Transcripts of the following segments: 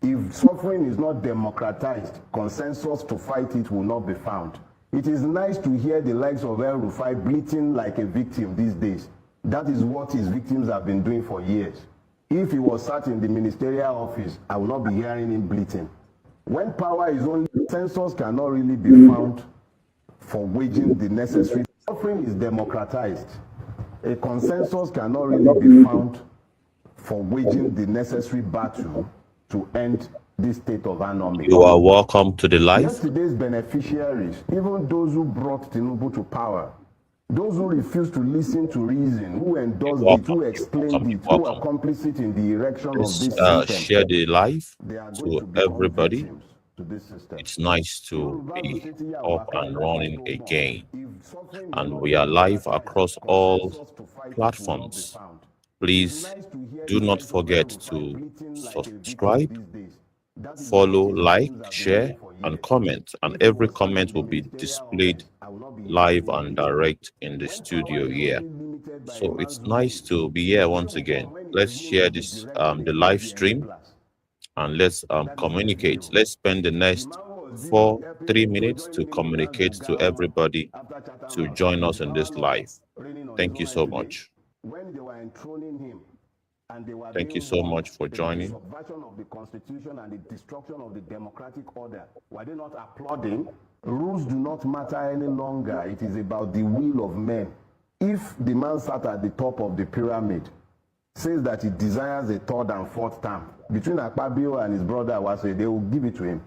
If suffering is not democratized, consensus to fight it will not be found. It is nice to hear the likes of El Rufai bleating like a victim these days. That is what his victims have been doing for years. If he was sat in the ministerial office, I would not be hearing him bleating. When power is only, consensus cannot really be found for waging the necessary. Suffering is democratized. A consensus cannot really be found for waging the necessary battle to end this state of anarchy. You are welcome to the live. Yesterday's beneficiaries, even those who brought Tinubu to power, those who refused to listen to reason, who endorsed it, who explained it, who are complicit in the erection of this system. Share the live to everybody. It's nice to be up and running again. And we are live across all platforms. Please do not forget to subscribe, follow, like, share, and comment. And every comment will be displayed live and direct in the studio here. So it's nice to be here once again. Let's share this the live stream and let's communicate. Let's spend the next 3 minutes to communicate to everybody to join us in this live. Thank you so much. Thank you so much for joining. Subversion of the constitution and the destruction of the democratic order. Were they not applauding? Rules do not matter any longer. It is about the will of men. If the man sat at the top of the pyramid says that he desires a third and fourth term, between Akpabio and his brother Awase, they will give it to him.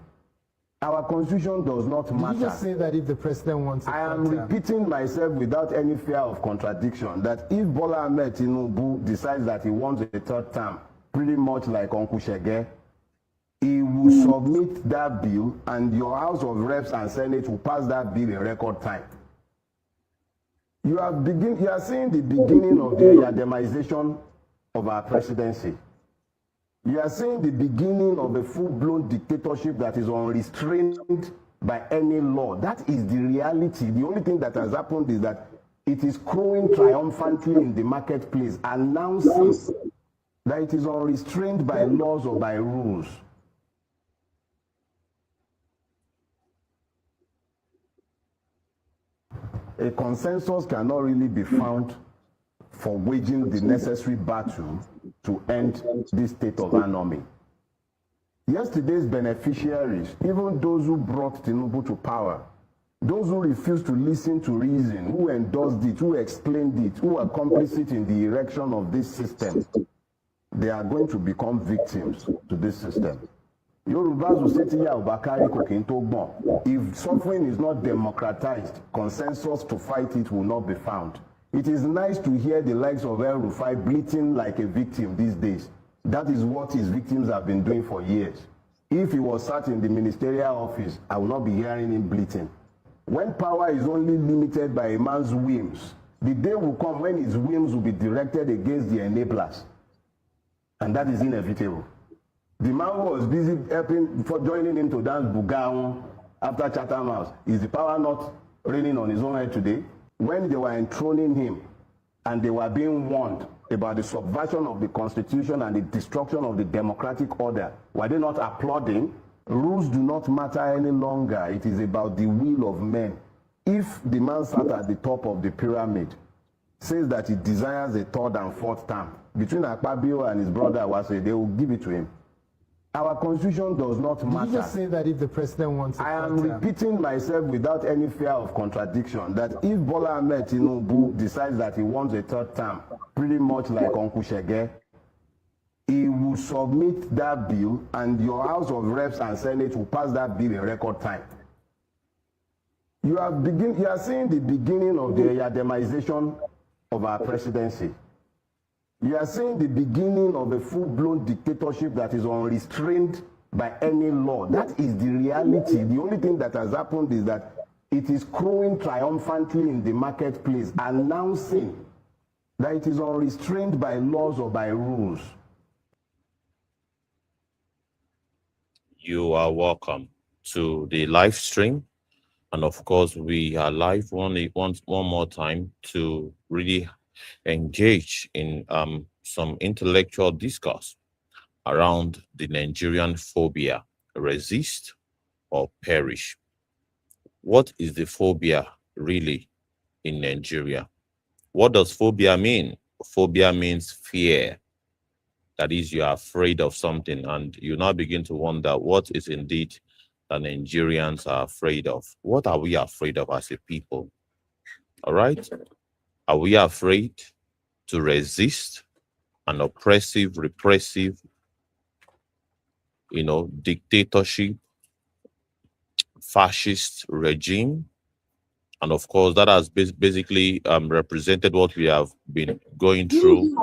Our constitution does not matter. Did you just say that if the president wants it? I am repeating myself without any fear of contradiction that if Bola Ahmed Tinubu decides that he wants a third term, pretty much like Uncle Shege, he will submit that bill and your House of Reps and Senate will pass that bill in record time. You are seeing the beginning of the Yademization of our presidency. You are seeing the beginning of a full-blown dictatorship that is unrestrained by any law. That is the reality. The only thing that has happened is that it is crowing triumphantly in the marketplace, announcing that it is unrestrained by laws or by rules. A consensus cannot really be found for waging the necessary battle to end this state of anarchy. Yesterday's beneficiaries, even those who brought Tinubu to power, those who refused to listen to reason, who endorsed it, who explained it, who are complicit in the erection of this system, they are going to become victims to this system. Yorubas will say to you, if suffering is not democratized, consensus to fight it will not be found. It is nice to hear the likes of El Rufai bleating like a victim these days. That is what his victims have been doing for years. If he was sat in the ministerial office, I will not be hearing him bleating. When power is only limited by a man's whims, the day will come when his whims will be directed against the enablers. And that is inevitable. The man who was busy joining him to dance Bugaon after Chatham House, is the power not raining on his own head today? When they were enthroning him and they were being warned about the subversion of the constitution and the destruction of the democratic order, were they not applauding? Rules do not matter any longer. It is about the will of men. If the man sat at the top of the pyramid says that he desires a third and fourth term, between Akpabio and his brother Awase, they will give it to him. Our constitution does not matter. Did you just say that if the president wants it? I am repeating myself without any fear of contradiction that if Bola Ahmed Tinubu decides that he wants a third term, pretty much like Uncle Shege, he will submit that bill and your House of Reps and Senate will pass that bill in record time. You are seeing the beginning of the Yademization of our presidency. You are seeing the beginning of a full-blown dictatorship that is unrestrained by any law. That is the reality. The only thing that has happened is that it is crowing triumphantly in the marketplace, announcing that it is unrestrained by laws or by rules. You are welcome to the live stream. And of course, we are live one more time to really engage in some intellectual discourse. around the Nigerian phobia, resist or perish. What is the phobia really in Nigeria? What does phobia mean? Phobia means fear. That is, you are afraid of something, and you now begin to wonder what is indeed that Nigerians are afraid of. What are we afraid of as a people? All right. Are we afraid to resist an oppressive, repressive, dictatorship, fascist regime? And of course, that has basically represented what we have been going through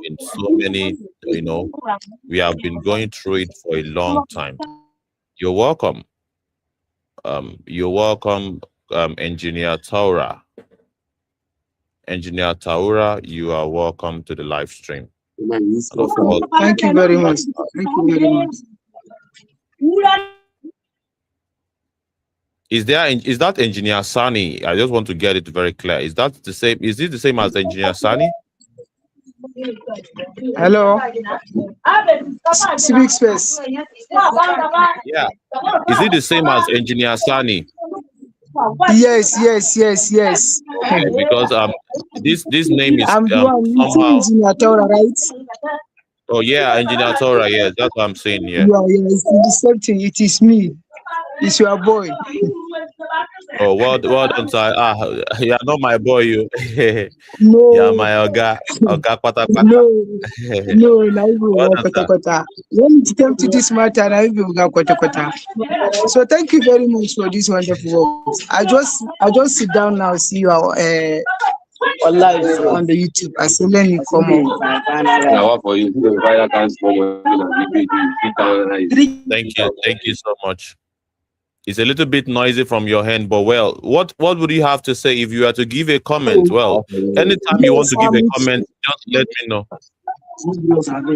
in so many, we have been going through it for a long time. You're welcome. You're welcome, Engineer Taura. Engineer Taura, you are welcome to the live stream. And of course, thank you very much. Thank you very much. Is that Engineer Sani? I just want to get it very clear. Is that the same? Is it the same as Engineer Sani? Hello. Civic space. Yeah. Is it the same as Engineer Sani? Yes. Okay, because this name is I'm the one. somehow. Engineer Taura, right? Oh yeah, Engineer Taura. Yeah, that's what I'm saying. Yeah. Yeah, it's the same thing. It is me. It's your boy. Oh, well done, sir. You're not my boy, you. No. Yeah, my Oga Pata Pata. No, Well done, sir. when it came to this matter, so thank you very much for this wonderful work. I just sit down now, see you on live on the YouTube. I say let me come on. Thank you so much. It's a little bit noisy from your hand, but well, what would you have to say if you were to give a comment? Well, anytime you want to give a comment, just let me know.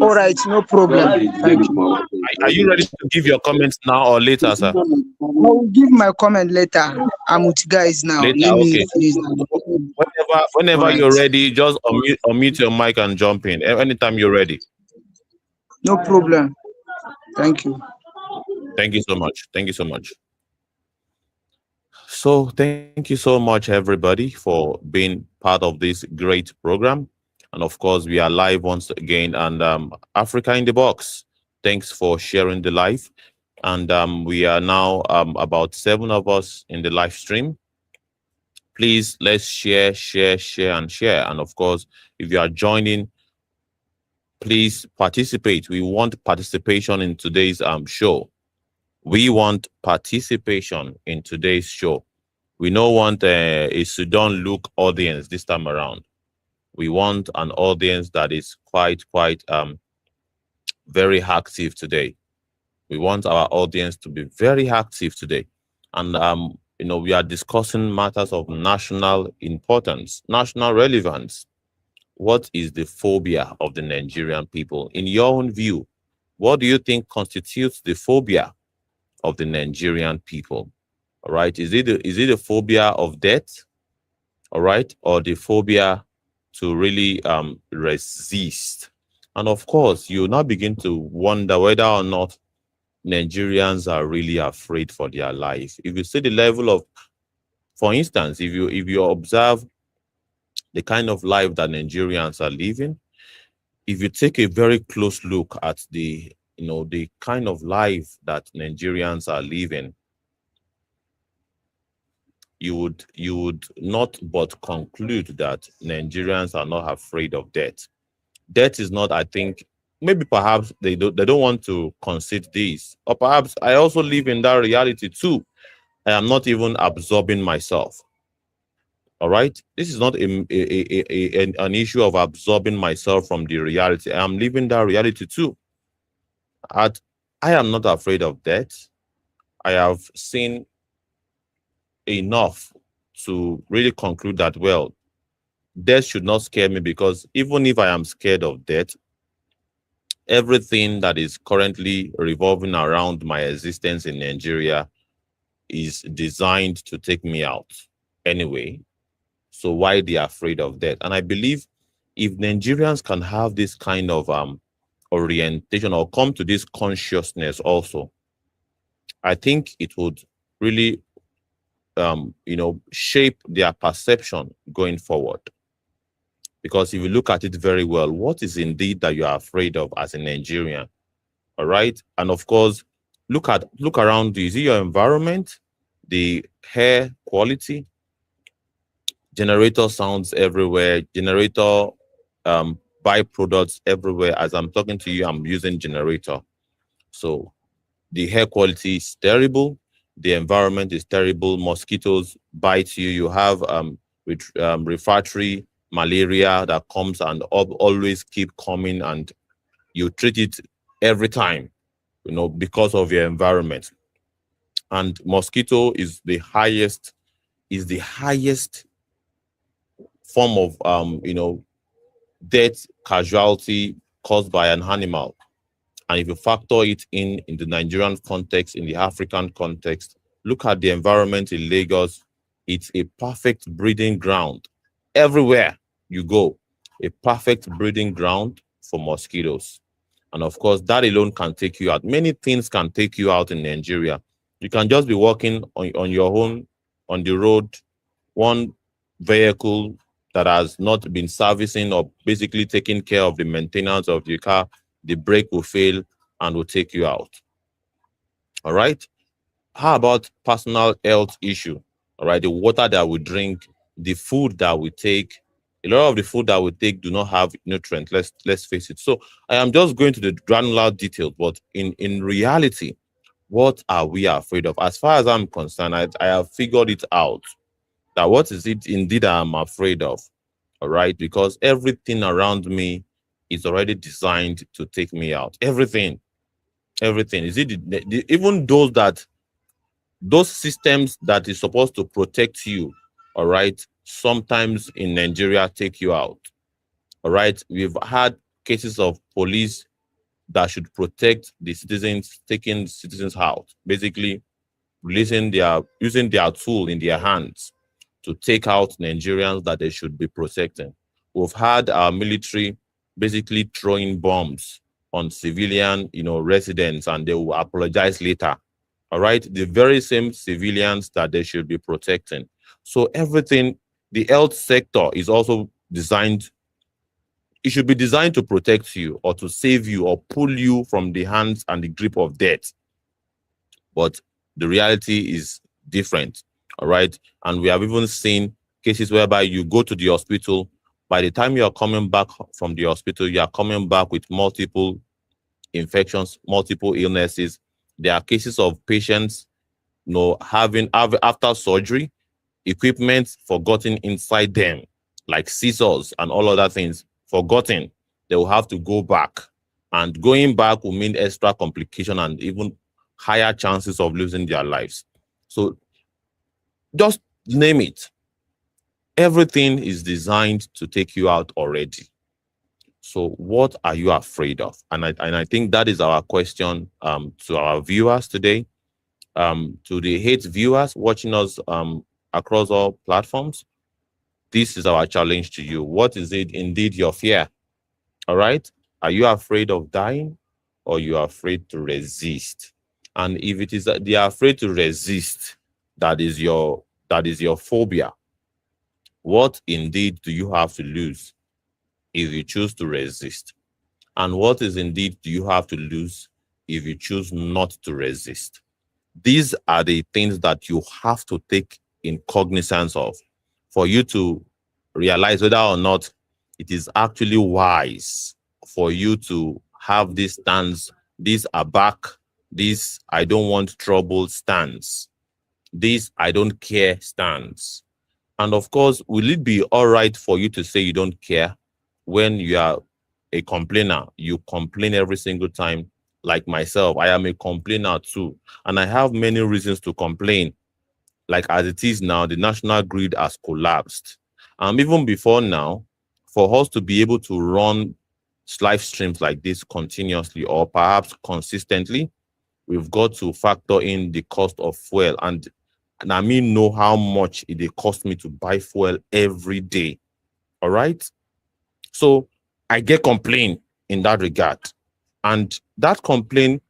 All right, no problem. Thank you. Are you ready to give your comments now or later, sir? I will give my comment later. I'm with guys now. Later, okay. Whenever you're ready, just unmute your mic and jump in. Anytime you're ready. No problem. Thank you. Thank you so much. Thank you so much. So thank you so much, everybody, for being part of this great program. And of course, we are live once again. And Africa in the Box, thanks for sharing the live. And we are now about 7 of us in the live stream. Please, let's share. And of course, if you are joining, please participate. We want participation in today's show. We want participation in today's show. We don't want a Sudan look audience this time around. We want an audience that is quite very active today. We want our audience to be very active today. And we are discussing matters of national importance, national relevance. What is the phobia of the Nigerian people? In your own view, what do you think constitutes the phobia of the Nigerian people? All right, is it a phobia of death, all right, or the phobia to really resist? And of course, you now begin to wonder whether or not Nigerians are really afraid for their life. If you see the level of, for instance, if you observe the kind of life that Nigerians are living, if you take a very close look at the kind of life that Nigerians are living, you would not but conclude that Nigerians are not afraid of death. Death is not, I think, maybe perhaps they don't want to concede this, or perhaps I also live in that reality too. I am not even absorbing myself. All right, this is not an issue of absorbing myself from the reality. I am living that reality too. I am not afraid of death. I have seen enough to really conclude that, well, death should not scare me, because even if I am scared of death, everything that is currently revolving around my existence in Nigeria is designed to take me out anyway. So why they are afraid of death? And I believe if Nigerians can have this kind of orientation or come to this consciousness also, I think it would really, shape their perception going forward. Because if you look at it very well, what is indeed that you are afraid of as a Nigerian? All right. And of course, look around you. Is it your environment, the air quality, generator sounds everywhere, generator byproducts everywhere? As I'm talking to you, I'm using generator. So the air quality is terrible, the environment is terrible, mosquitoes bite you, you have refractory malaria that comes and always keep coming, and you treat it every time, because of your environment. And mosquito is the highest form of death casualty caused by an animal. And if you factor it in the Nigerian context, in the African context, look at the environment in Lagos. It's a perfect breeding ground. Everywhere you go, a perfect breeding ground for mosquitoes. And of course, that alone can take you out. Many things can take you out in Nigeria. You can just be walking on your own, on the road, one vehicle that has not been servicing or basically taking care of the maintenance of the car, the brake will fail and will take you out. All right. How about personal health issue? All right. The water that we drink, the food that we take, a lot of the food that we take do not have nutrients. Let's face it. So I am just going to the granular details, but in reality, what are we afraid of? As far as I'm concerned, I have figured it out, that what is it indeed I'm afraid of? All right. Because everything around me is already designed to take me out. Everything. Is it even those systems that is supposed to protect you? All right. Sometimes in Nigeria take you out. All right. We've had cases of police that should protect the citizens, taking citizens out, basically using their tool in their hands to take out Nigerians that they should be protecting. We've had our military basically throwing bombs on civilian, residents, and they will apologize later. All right. The very same civilians that they should be protecting. So everything, the health sector is also designed, it should be designed to protect you or to save you or pull you from the hands and the grip of death. But the reality is different. All right. And we have even seen cases whereby you go to the hospital. By the time you are coming back from the hospital, you are coming back with multiple infections, multiple illnesses. There are cases of patients, having after surgery, equipment forgotten inside them, like scissors and all other things forgotten. They will have to go back, and going back will mean extra complication and even higher chances of losing their lives. So just name it. Everything is designed to take you out already. So what are you afraid of? And I think that is our question to our viewers today, to the 8 viewers watching us across all platforms. This is our challenge to you. What is it indeed your fear? All right. Are you afraid of dying, or you are afraid to resist? And if it is that they are afraid to resist, that is your phobia. What indeed do you have to lose if you choose to resist? And what is indeed do you have to lose if you choose not to resist? These are the things that you have to take in cognizance of for you to realize whether or not it is actually wise for you to have this stance, this aback, this I don't want trouble stance, this I don't care stance. And of course, will it be all right for you to say you don't care when you are a complainer? You complain every single time. Like myself, I am a complainer too. And I have many reasons to complain. Like as it is now, the national grid has collapsed. Even before now, for us to be able to run live streams like this continuously or perhaps consistently, we've got to factor in the cost of fuel. And I mean, know how much it cost me to buy fuel every day. All right. So I get complaint in that regard. And that complaint,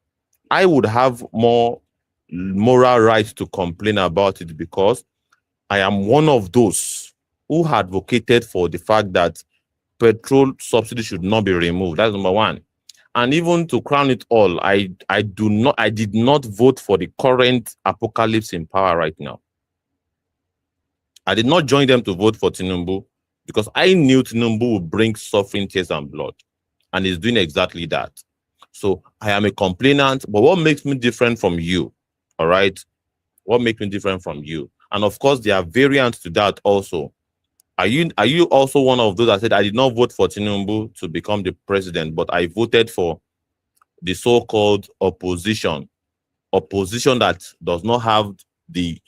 I would have more moral right to complain about it because I am one of those who advocated for the fact that petrol subsidy should not be removed. That's number one. And even to crown it all, I did not vote for the current apocalypse in power right now. I did not join them to vote for Tinubu because I knew Tinubu would bring suffering, tears, and blood. And he's doing exactly that. So I am a complainant, but what makes me different from you? All right. What makes me different from you? And of course, there are variants to that also. Are you also one of those that said, I did not vote for Tinubu to become the president, but I voted for the so-called opposition that does not have the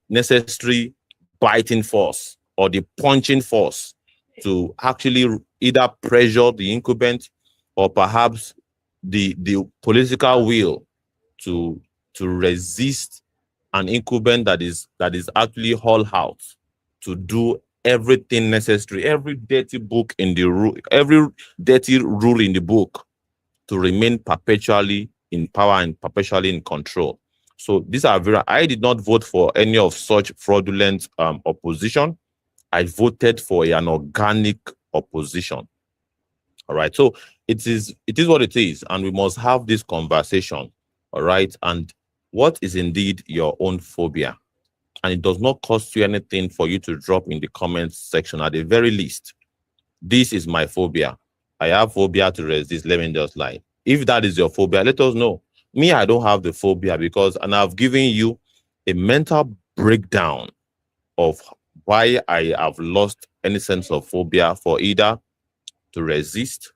necessary biting force or the punching force to actually either pressure the incumbent or perhaps the political will to resist an incumbent that is actually haul out to do everything necessary, every dirty book in the rule, every dirty rule in the book to remain perpetually in power and perpetually in control. So these are I did not vote for any of such fraudulent opposition. I voted for an organic opposition. All right. So it is what it is, and we must have this conversation. All right. And what is indeed your own phobia? And it does not cost you anything for you to drop in the comments section. At the very least, this is my phobia. I have phobia to resist. Let me just lie. If that is your phobia, let us know. Me, I don't have the phobia and I've given you a mental breakdown of why I have lost any sense of phobia for either to resist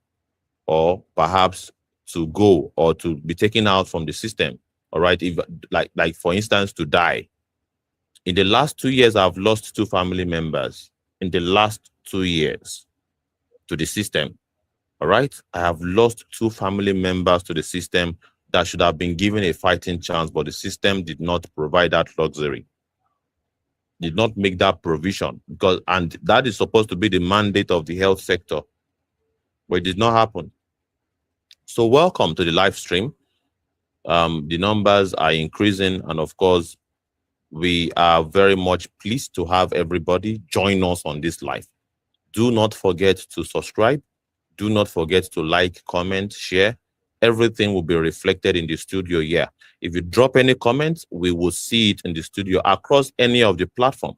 or perhaps to go or to be taken out from the system. All right. If like for instance, to die. In the last 2 years, I've lost 2 family members in the last 2 years to the system. All right. I have lost 2 family members to the system that should have been given a fighting chance, but the system did not provide that luxury, did not make that provision, and that is supposed to be the mandate of the health sector, but it did not happen. So welcome to the live stream. The numbers are increasing, and of course, we are very much pleased to have everybody join us on this live. Do not forget to subscribe. Do not forget to like, comment, share. Everything will be reflected in the studio here. If you drop any comments, we will see it in the studio across any of the platform.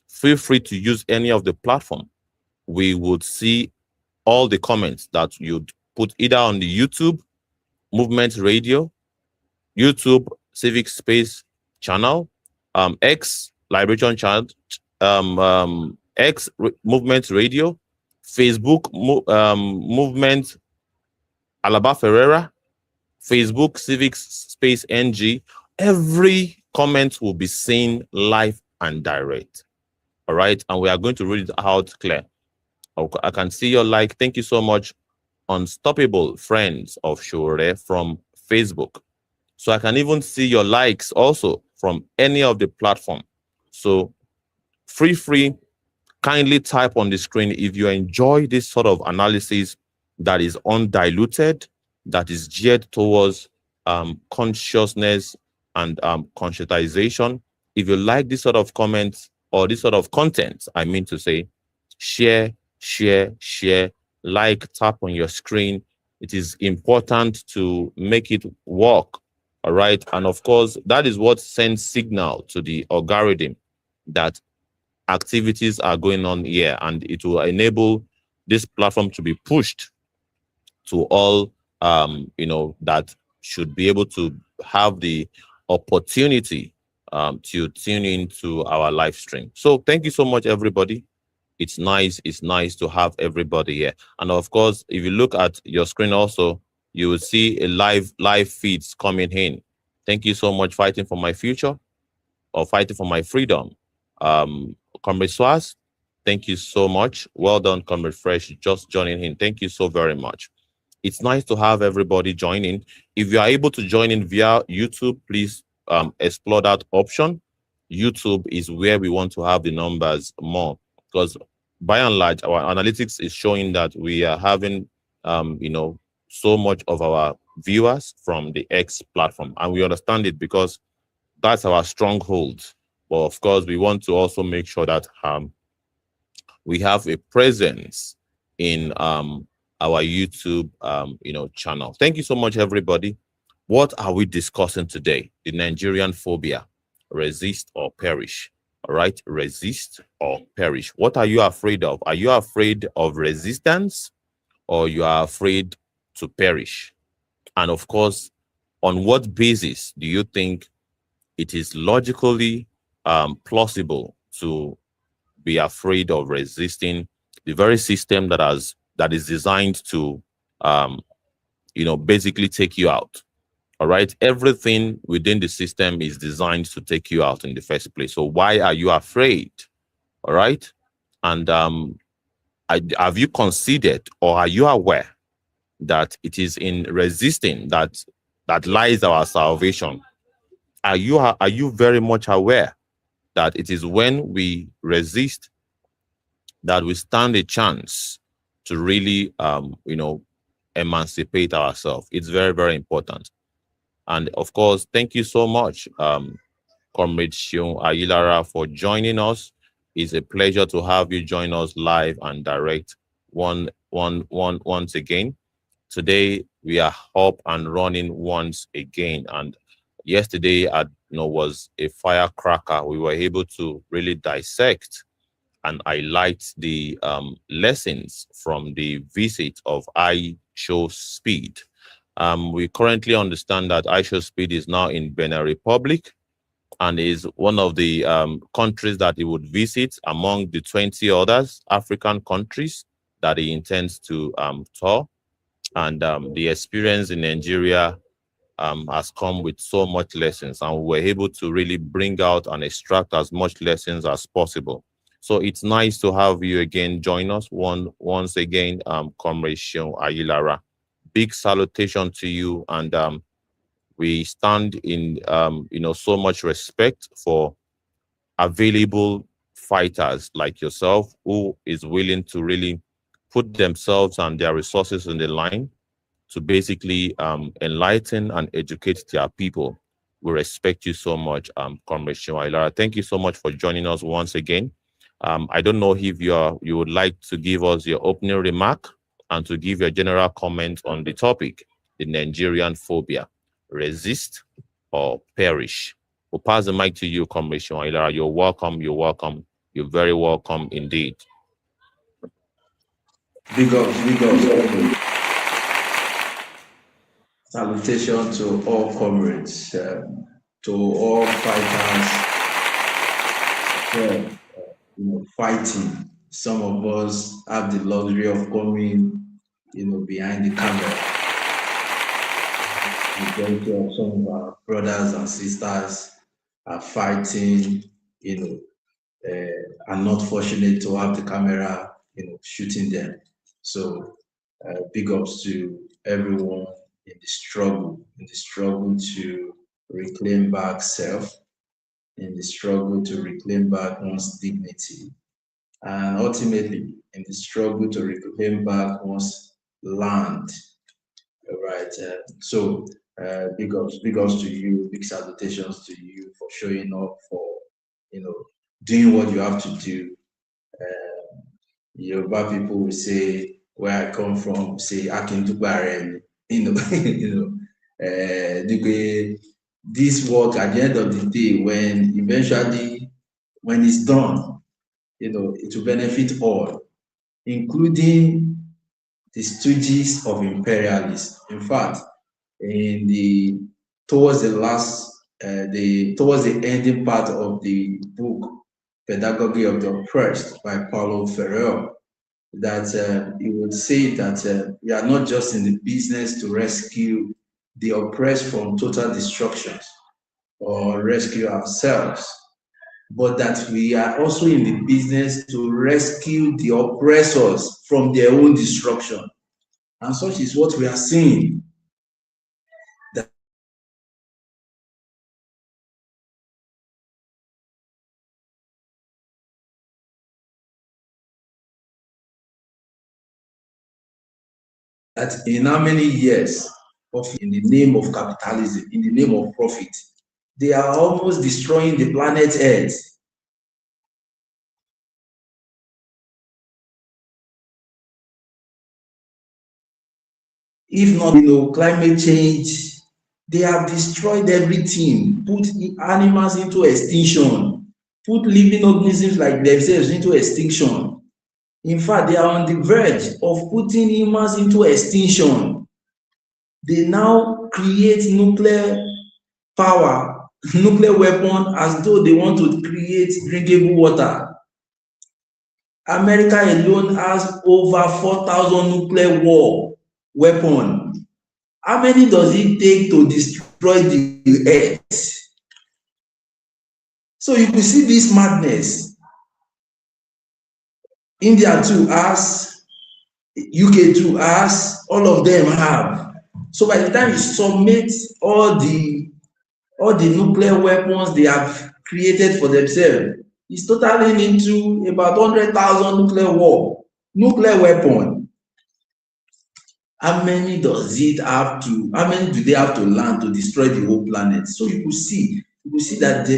Feel free to use any of the platform. We would see all the comments that you'd put either on the YouTube Movement Radio, YouTube Civic Space channel, X Liberation channel, X Movement Radio, Facebook Movement Alaba Ferreira, Facebook Civic Space NG. Every comment will be seen live and direct. All right, and we are going to read it out clear. I can see your like. Thank you so much, Unstoppable Friends of Shure from Facebook. So I can even see your likes also from any of the platform. So free, kindly type on the screen if you enjoy this sort of analysis that is undiluted, that is geared towards consciousness and conscientization. If you like this sort of comments or this sort of content, I mean to say, share, like, tap on your screen. It is important to make it work. All right. And of course, that is what sends signal to the algorithm that activities are going on here, and it will enable this platform to be pushed to all, that should be able to have the opportunity to tune into our live stream. So thank you so much, everybody. It's nice to have everybody here. And of course, if you look at your screen also, you will see a live feeds coming in. Thank you so much, Fighting for My Future or Fighting for My Freedom. Comrade Swaz, thank you so much. Well done, Comrade Fresh, just joining in. Thank you so very much. It's nice to have everybody join in. If you are able to join in via YouTube, please explore that option. YouTube is where we want to have the numbers more, because by and large, our analytics is showing that we are having, so much of our viewers from the X platform, and we understand it because that's our stronghold. But of course, we want to also make sure that we have a presence in our YouTube channel. Thank you so much, everybody. What are we discussing today? The Nigerian phobia. Resist or perish. All right, resist or perish. What are you afraid of? Are you afraid of resistance, or you are afraid to perish? And of course, on what basis do you think it is logically plausible to be afraid of resisting the very system that is designed to basically take you out? All right, everything within the system is designed to take you out in the first place. So why are you afraid? All right, and have you considered, or are you aware that it is in resisting that lies our salvation? Are you very much aware that it is when we resist that we stand a chance to really emancipate ourselves? It's very, very important. And of course, thank you so much, Comrade Shion Ayilara, for joining us. It's a pleasure to have you join us live and direct once again. Today we are up and running once again, and yesterday was a firecracker. We were able to really dissect and highlight the lessons from the visit of I Show Speed. We currently understand that I Show Speed is now in Benin Republic and is one of the countries that he would visit among the 20 others African countries that he intends to tour. And the experience in Nigeria has come with so much lessons, and we were able to really bring out and extract as much lessons as possible. So it's nice to have you again join us once again, Comrade Shion Ayilara. Big salutation to you, and we stand in so much respect for available fighters like yourself who is willing to really put themselves and their resources in the line to basically enlighten and educate their people. We respect you so much, Comrade Shion. Thank you so much for joining us once again. I don't know if you would like to give us your opening remark and to give your general comment on the topic, the Nigerian phobia. Resist or perish. We'll pass the mic to you, Comrade Shion. You're welcome. You're welcome. You're very welcome indeed. Big ups, big ups. Salutation to all comrades, to all fighters, fighting. Some of us have the luxury of coming, behind the camera. Majority of some of our brothers and sisters are fighting, are not fortunate to have the camera, shooting them. So big ups to everyone in the struggle to reclaim back self, in the struggle to reclaim back one's dignity, and ultimately in the struggle to reclaim back one's land. All right. Big ups to you, big salutations to you for showing up, for doing what you have to do. Yoruba people will say, where I come from, say Akindubare, this work at the end of the day, when it's done, it will benefit all, including the stooges of imperialists. In fact, towards the ending part of the book, Pedagogy of the Oppressed by Paulo Freire, that he would say that we are not just in the business to rescue the oppressed from total destruction or rescue ourselves, but that we are also in the business to rescue the oppressors from their own destruction. And such is what we are seeing. that in how many years of in the name of capitalism, in the name of profit, they are almost destroying the planet Earth. If not, climate change, they have destroyed everything, put animals into extinction, put living organisms like themselves into extinction. In fact, they are on the verge of putting humans into extinction. They now create nuclear power, nuclear weapon, as though they want to create drinkable water. America alone has over 4,000 nuclear war weapons. How many does it take to destroy the earth? So you could see this madness. India too has, UK too has, all of them have. So by the time you submit all the nuclear weapons they have created for themselves, it's totaling into about 100,000 nuclear weapon. How many do they have to land to destroy the whole planet? So you could see that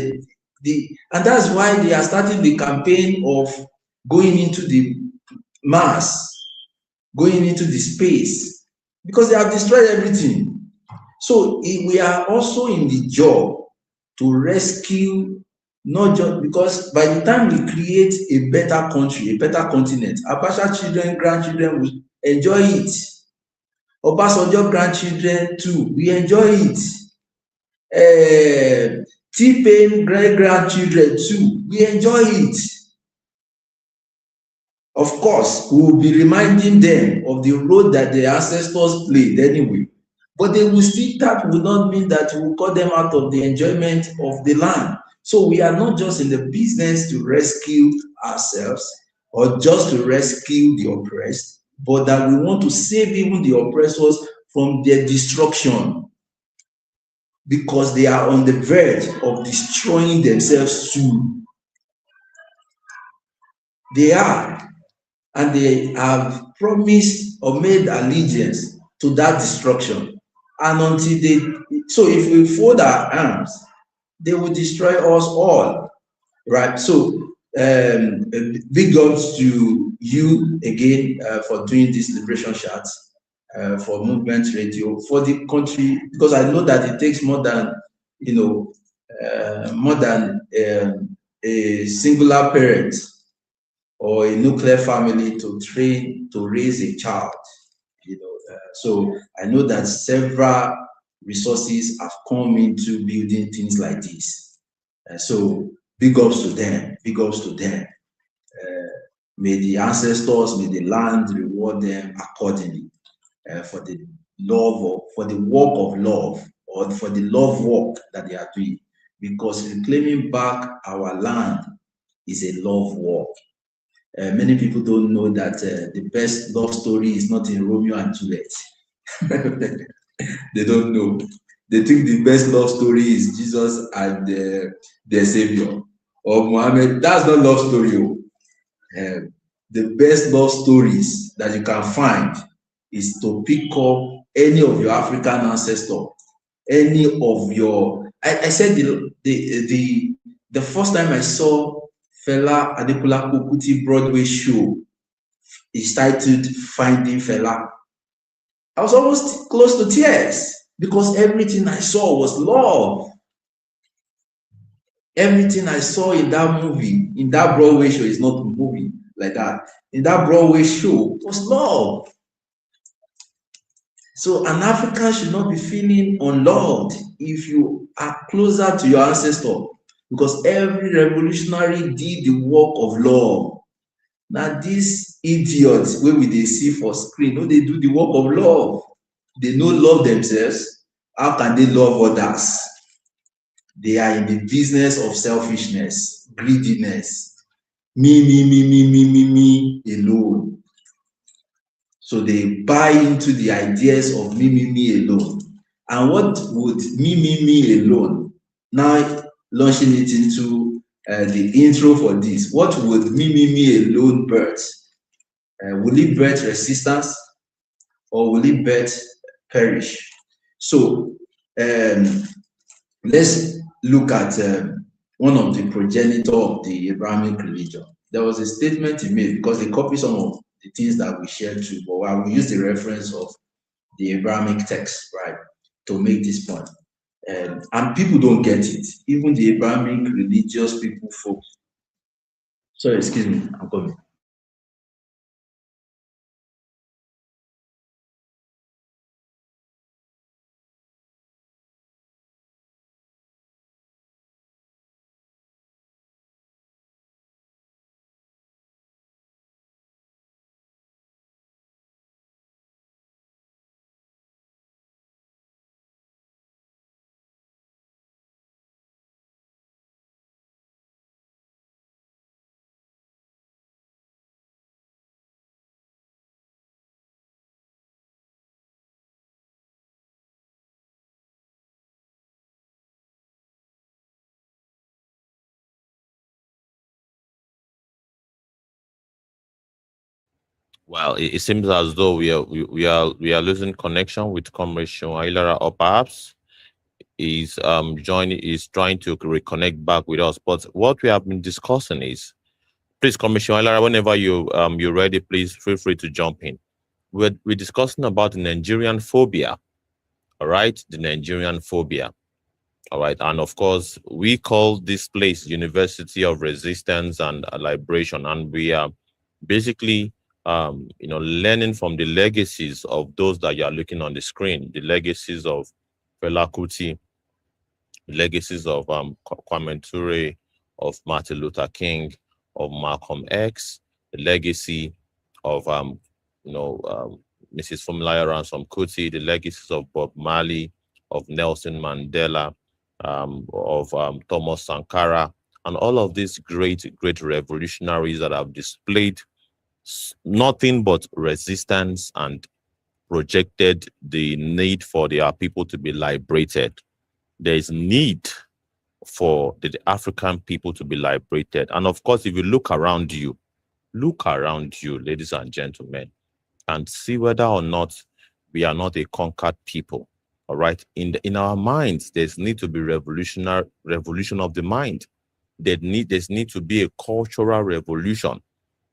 and that's why they are starting the campaign of going into the Mars, going into the space, because they have destroyed everything. So we are also in the job to rescue, not just because by the time we create a better country, a better continent, Abacha children, grandchildren will enjoy it. Obasanjo grandchildren too, we enjoy it. T-Pain great-grandchildren too, we enjoy it. Of course, we will be reminding them of the role that their ancestors played anyway. But that will not mean that we will cut them out of the enjoyment of the land. So we are not just in the business to rescue ourselves or just to rescue the oppressed, but that we want to save even the oppressors from their destruction, because they are on the verge of destroying themselves too. They are, and they have promised or made allegiance to that destruction. And so if we fold our arms, they will destroy us all, right? So big ups to you again for doing this liberation chat, for Movement Radio, for the country, because I know that it takes more than a singular parent or a nuclear family to train to raise a child. So I know that several resources have come into building things like this. So big ups to them, big ups to them. May the ancestors, may the land reward them accordingly for the work of love, or for the love work that they are doing. Because reclaiming back our land is a love work. Many people don't know that the best love story is not in Romeo and Juliet. They don't know. They think the best love story is Jesus and their Savior, or Muhammad. That's not love story. The best love stories that you can find is to pick up any of your African ancestor, any of your. I said the first time I saw Fela Adekunle Kuti Broadway show is titled Finding Fela. I was almost close to tears because everything I saw was love. Everything I saw in that movie, in that Broadway show, is not a movie like that. In that Broadway show was love. So an African should not be feeling unloved if you are closer to your ancestor, because every revolutionary did the work of love. Now these idiots wey we dey see for screen, no, they do the work of love. They no love themselves. How can they love others? They are in the business of selfishness, greediness, me alone. So they buy into the ideas of me alone. And what would me alone, now launching it into the intro for this, what would me alone birth? Will it birth resistance? or will it but perish? So let's look at one of the progenitor of the Abrahamic religion. There was a statement he made, because they copy some of the things that we share too, but I will use the reference of the Abrahamic text, right, to make this point. And people don't get it. Even the Abrahamic religious people, folks. Sorry, excuse me, I'm coming. Well, it seems as though we are losing connection with Comrade Shoailara, or perhaps is trying to reconnect back with us. But what we have been discussing is, please, Comrade Shoailara, whenever you're ready, please feel free to jump in. We're discussing about the Nigerian phobia. All right, the Nigerian phobia. All right, and of course, we call this place University of Resistance and Liberation, and we are basically, learning from the legacies of those that you are looking on the screen, the legacies of Fela Kuti, the legacies of Kwame Ture, of Martin Luther King, of Malcolm X, the legacy of Mrs. Fumilaya Ransom Kuti, the legacies of Bob Marley, of Nelson Mandela, of Thomas Sankara, and all of these great revolutionaries that have displayed nothing but resistance and projected the need for their people to be liberated. There is need for the African people to be liberated. And of course, if you look around you, ladies and gentlemen, and see whether or not we are not a conquered people. All right. In our minds, there's need to be revolution of the mind. There's need to be a cultural revolution.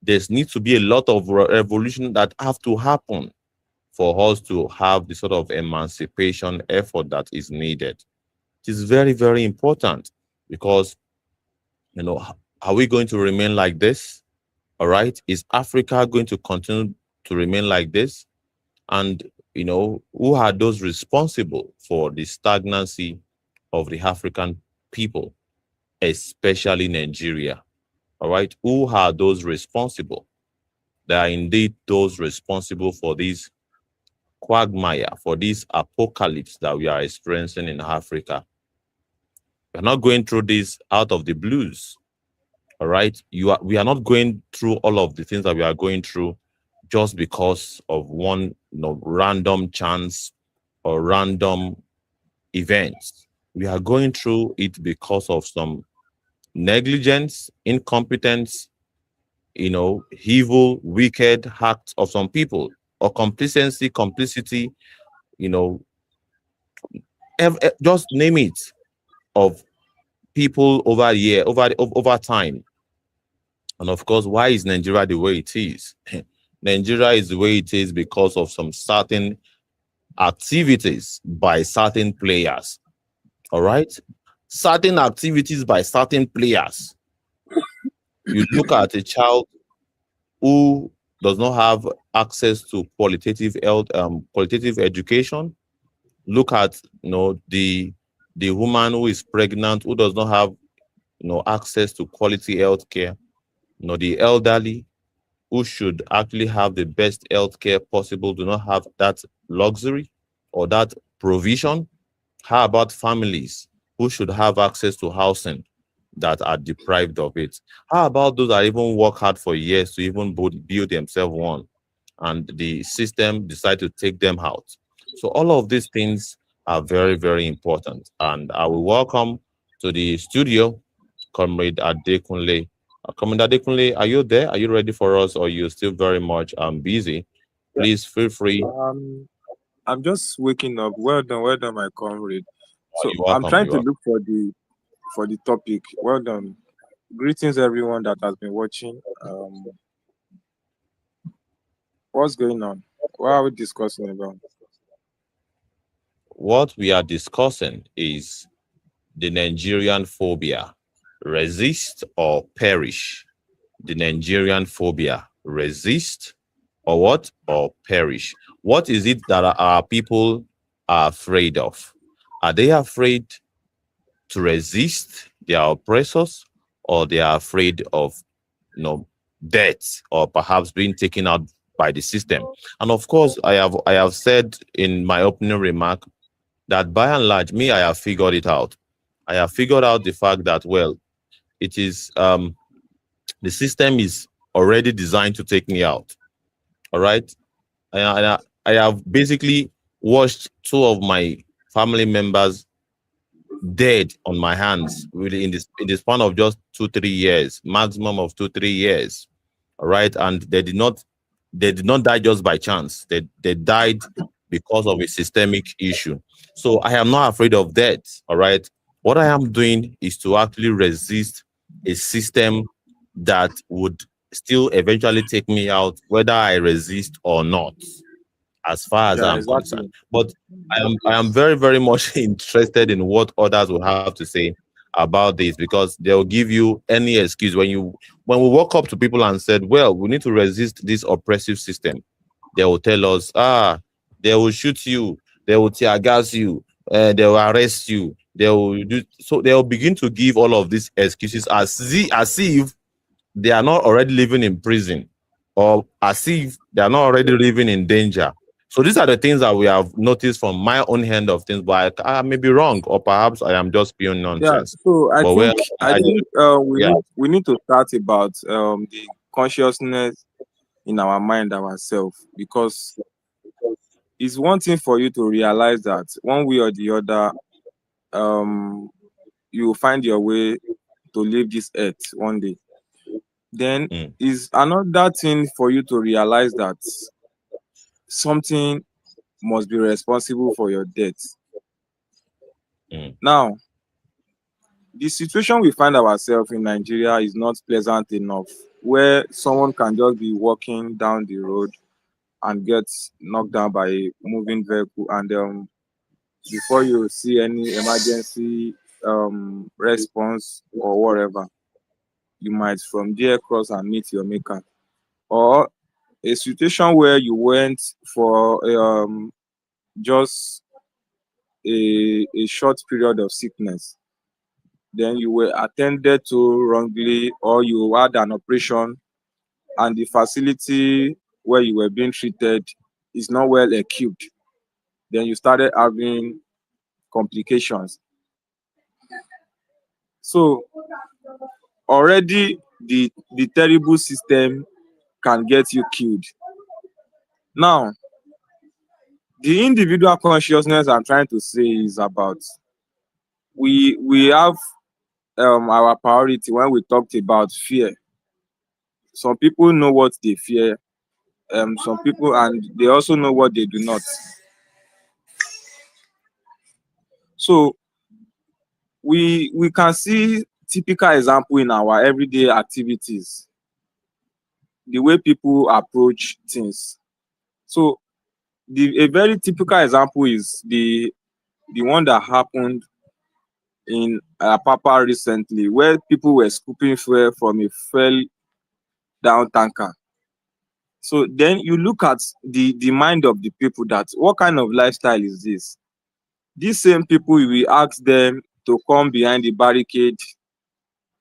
There's need to be a lot of revolution that have to happen for us to have the sort of emancipation effort that is needed. It is very, very important, because, are we going to remain like this? All right. Is Africa going to continue to remain like this? And, who are those responsible for the stagnancy of the African people, especially Nigeria? All right. Who are those responsible? They are indeed those responsible for this quagmire, for this apocalypse that we are experiencing in Africa. We're not going through this out of the blues. All right. We are not going through all of the things that we are going through just because of one random chance or random events. We are going through it because of some negligence, incompetence, evil, wicked acts of some people, or complicity, just name it, of people over time. And of course, why is Nigeria the way it is? Nigeria is the way it is because of some certain activities by certain players. All right? Certain activities by certain players. You look at a child who does not have access to qualitative health, qualitative education. Look at the woman who is pregnant, who does not have access to quality health care. The elderly, who should actually have the best health care possible, do not have that luxury or that provision. How about families who should have access to housing that are deprived of it? How about those that even work hard for years to even build themselves one, and the system decide to take them out? So all of these things are very, very important. And I will welcome to the studio Comrade Adekunle. Comrade Adekunle, are you there? Are you ready for us, or are you still very much busy? Please feel free. I'm just waking up. Well done, my comrade. So You're I'm welcome. trying You're to welcome. look for the topic. Well done. Greetings everyone that has been watching. What's going on? What are we discussing about? What we are discussing is the Nigerian phobia. Resist or perish. The Nigerian phobia. Resist or what? Or perish. What is it that our people are afraid of? Are they afraid to resist their oppressors, or they are afraid of, you know, death, or perhaps being taken out by the system? And of course, I have said in my opening remark that by and large, me, I have figured it out. I have figured out the fact that, well, it is the system is already designed to take me out. All right. I have basically watched two of my family members dead on my hands, really, in the span of just 2 3 years, maximum of 2 3 years. All right. And they did not die just by chance. They died because of a systemic issue. So I am not afraid of death. All right. What I am doing is to actually resist a system that would still eventually take me out, whether I resist or not, as far as Yeah, I'm concerned. exactly. But I am very, very much interested in what others will have to say about this, because they'll give you any excuse when we walk up to people and said, well, we need to resist this oppressive system. They will tell us, they will shoot you, they will tear gas you, they will arrest you, they will do so. They will begin to give all of these excuses as if they are not already living in prison, or as if they are not already living in danger. So these are the things that we have noticed from my own end of things, but I may be wrong, or perhaps I am just spewing Yeah. nonsense. So I But think well, I I, think yeah, we need to start about the consciousness in our mind ourselves, because it's one thing for you to realize that one way or the other, um you will find your way to leave this earth one day. Then mm, is another thing for you to realize that something must be responsible for your death. mm, Now, the situation we find ourselves in Nigeria is not pleasant enough, where someone can just be walking down the road and get knocked down by a moving vehicle, and before you see any emergency response or whatever, you might from there cross and meet your maker. Or a situation where you went for just a short period of sickness, then you were attended to wrongly, or you had an operation and the facility where you were being treated is not well equipped, then you started having complications. So already the terrible system can get you killed. Now, the individual consciousness I'm trying to say is about, we have our priority when we talked about fear. Some people know what they fear, some people, and they also know what they do not. So we can see typical example in our everyday activities, the way people approach things. So a very typical example is the one that happened in Papa recently, where people were scooping fuel from a fell down tanker. So then you look at the mind of the people, that what kind of lifestyle is this? These same people, we ask them to come behind the barricade,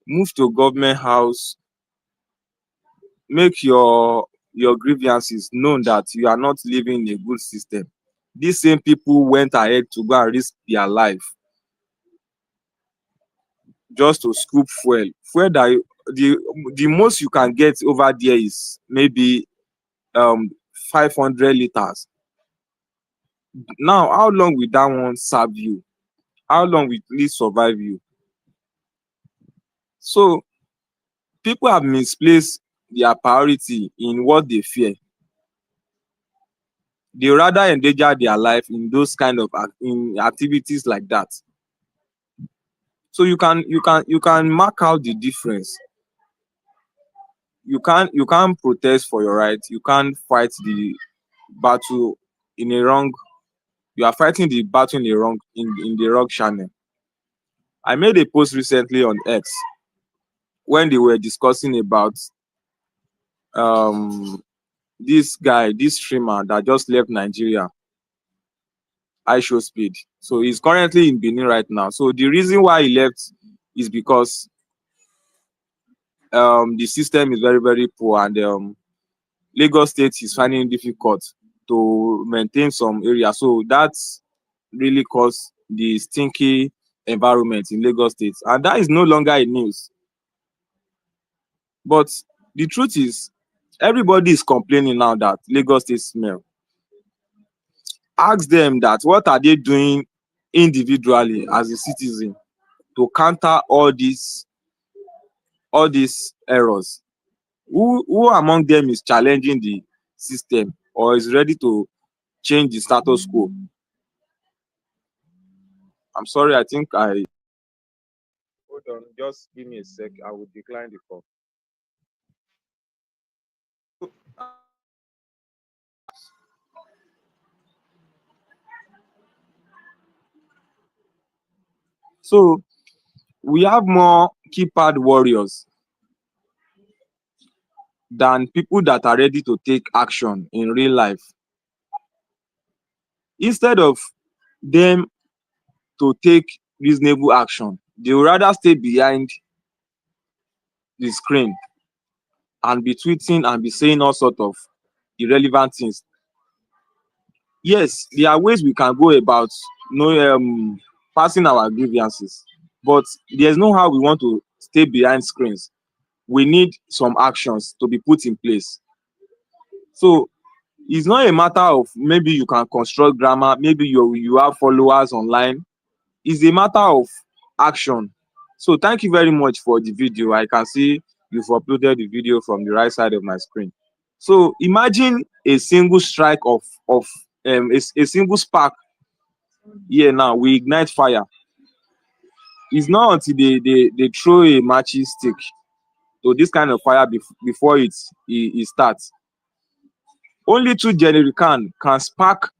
move to government house, make your grievances known that you are not living in a good system. These same people went ahead to go and risk their life just to scoop fuel. Fuel that the most you can get over there is maybe 500 liters. Now, how long will that one serve you? How long will it survive you? So people have misplaced their priority in what they fear. they rather endanger their life in those kind of in activities like that. So you can mark out the difference. You can't protest for your right. You can't fight the battle in a wrong. You are fighting the battle in the wrong channel. I made a post recently on X when they were discussing about um this guy, this streamer that just left Nigeria, I show speed. So he's currently in Benin right now. So the reason why he left is because the system is very, very poor, and Lagos State is finding it difficult to maintain some areas. So that's really caused the stinky environment in Lagos State. And that is no longer a news. But the truth is, everybody is complaining now that Lagos State smell. Ask them that what are they doing individually as a citizen to counter all these errors. Who among them is challenging the system or is ready to change the status quo? I'm sorry, I think I hold on, just give me a sec. I will decline the call. So we have more keypad warriors than people that are ready to take action in real life. Instead of them to take reasonable action, they would rather stay behind the screen and be tweeting and be saying all sort of irrelevant things. Yes, there are ways we can go about passing our grievances, but there's no how we want to stay behind screens. We need some actions to be put in place. So it's not a matter of maybe you can construct grammar, maybe you have followers online. It's a matter of action. So thank you very much for the video. I can see you've uploaded the video from the right side of my screen. So imagine a single strike of a single spark here now we ignite fire. It's not until they throw a matching stick to this kind of fire before it starts. Only two generic can spark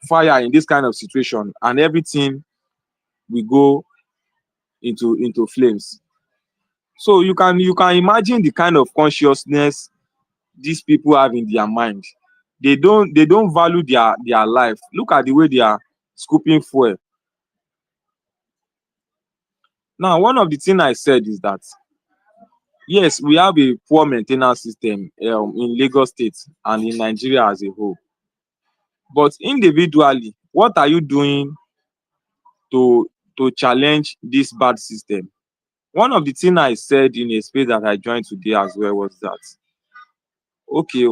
fire in this kind of situation, and everything will go into flames. So you can imagine the kind of consciousness these people have in their mind. They don't value their life. Look at the way they are scooping fuel. Now, one of the things I said is that yes, we have a poor maintenance system in Lagos State and in Nigeria as a whole. But individually, what are you doing to challenge this bad system? One of the things I said in a space that I joined today as well was that okay,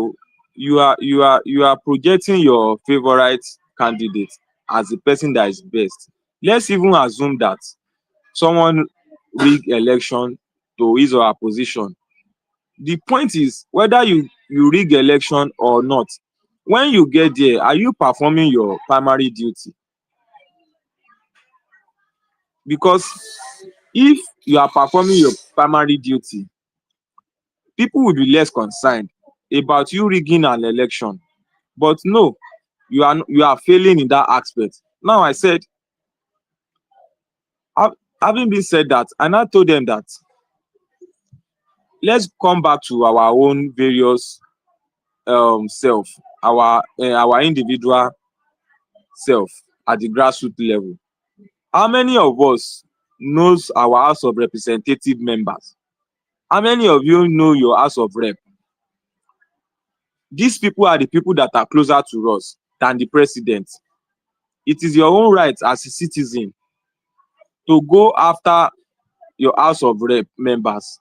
you are projecting your favorite candidate as the person that is best. Let's even assume that someone rig election to his or her position. The point is whether you rig election or not, when you get there, are you performing your primary duty? Because if you are performing your primary duty, people will be less concerned about you rigging an election. But no, you are failing in that aspect. Now I said, having been said that, and I told them that let's come back to our own various self, our individual self at the grassroots level. How many of us knows our House of Representative members? How many of you know your House of Rep? These people are the people that are closer to us than the president. It is your own right as a citizen to go after your House of Rep members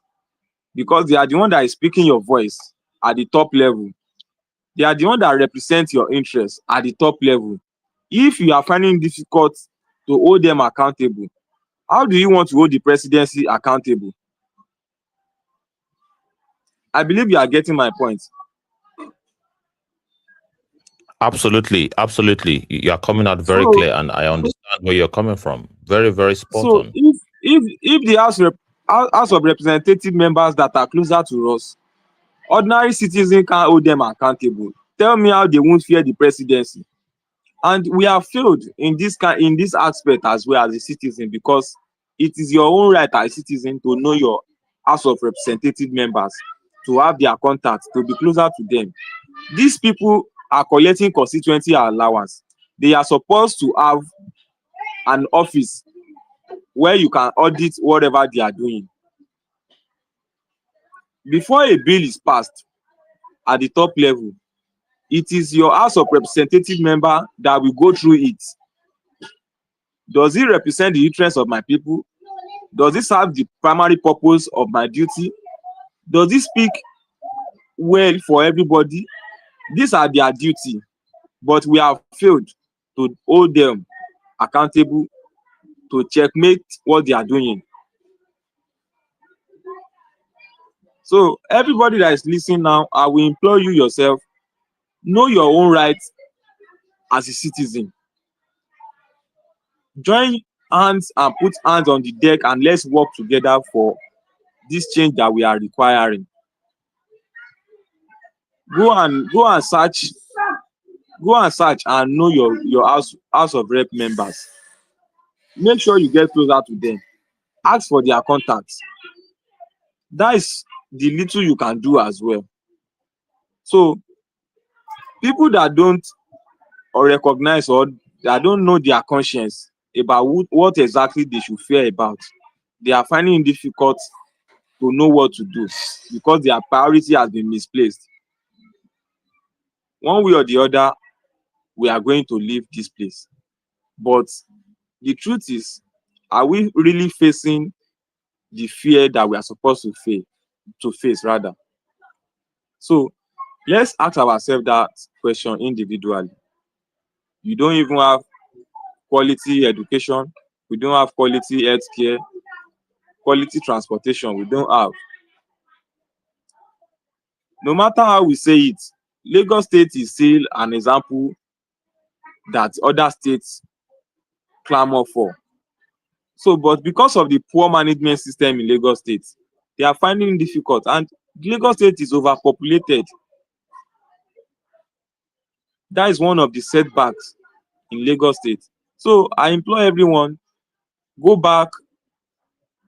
because they are the one that is speaking your voice at the top level. They are the one that represent your interests at the top level. If you are finding it difficult to hold them accountable, how do you want to hold the presidency accountable? I believe you are getting my point. Absolutely, absolutely. You are coming out very So clear, and I understand where you're coming from. Very, very spot so on. if the House of Representative members that are closer to us, ordinary citizens can't hold them accountable. Tell me how they won't fear the presidency. And we have failed in this aspect as well as a citizen, because it is your own right as a citizen to know your House of Representative members, to have their contacts, to be closer to them. These people are collecting constituency allowance. They are supposed to have an office where you can audit whatever they are doing. Before a bill is passed at the top level, it is your House of Representative member that will go through it. Does it represent the interest of my people? Does it serve the primary purpose of my duty? Does it speak well for everybody? These are their duty, but we have failed to hold them accountable, to checkmate what they are doing. So everybody that is listening now, I will implore you yourself, know your own rights as a citizen. Join hands and put hands on the deck, and let's work together for this change that we are requiring. Go and search, and know your house of rep members. Make sure you get closer to them. Ask for their contacts. That is the little you can do as well. So people that don't or recognize, or that don't know their conscience about what exactly they should fear about, they are finding it difficult to know what to do, because their priority has been misplaced. One way or the other, we are going to leave this place. But the truth is, are we really facing the fear that we are supposed to face rather? So let's ask ourselves that question individually. You don't even have quality education, we don't have quality health care, quality transportation we don't have. No matter how we say it, Lagos State is still an example that other states clamor for. So, but because of the poor management system in Lagos State, they are finding it difficult, and Lagos State is overpopulated. That is one of the setbacks in Lagos State. So I implore everyone, go back,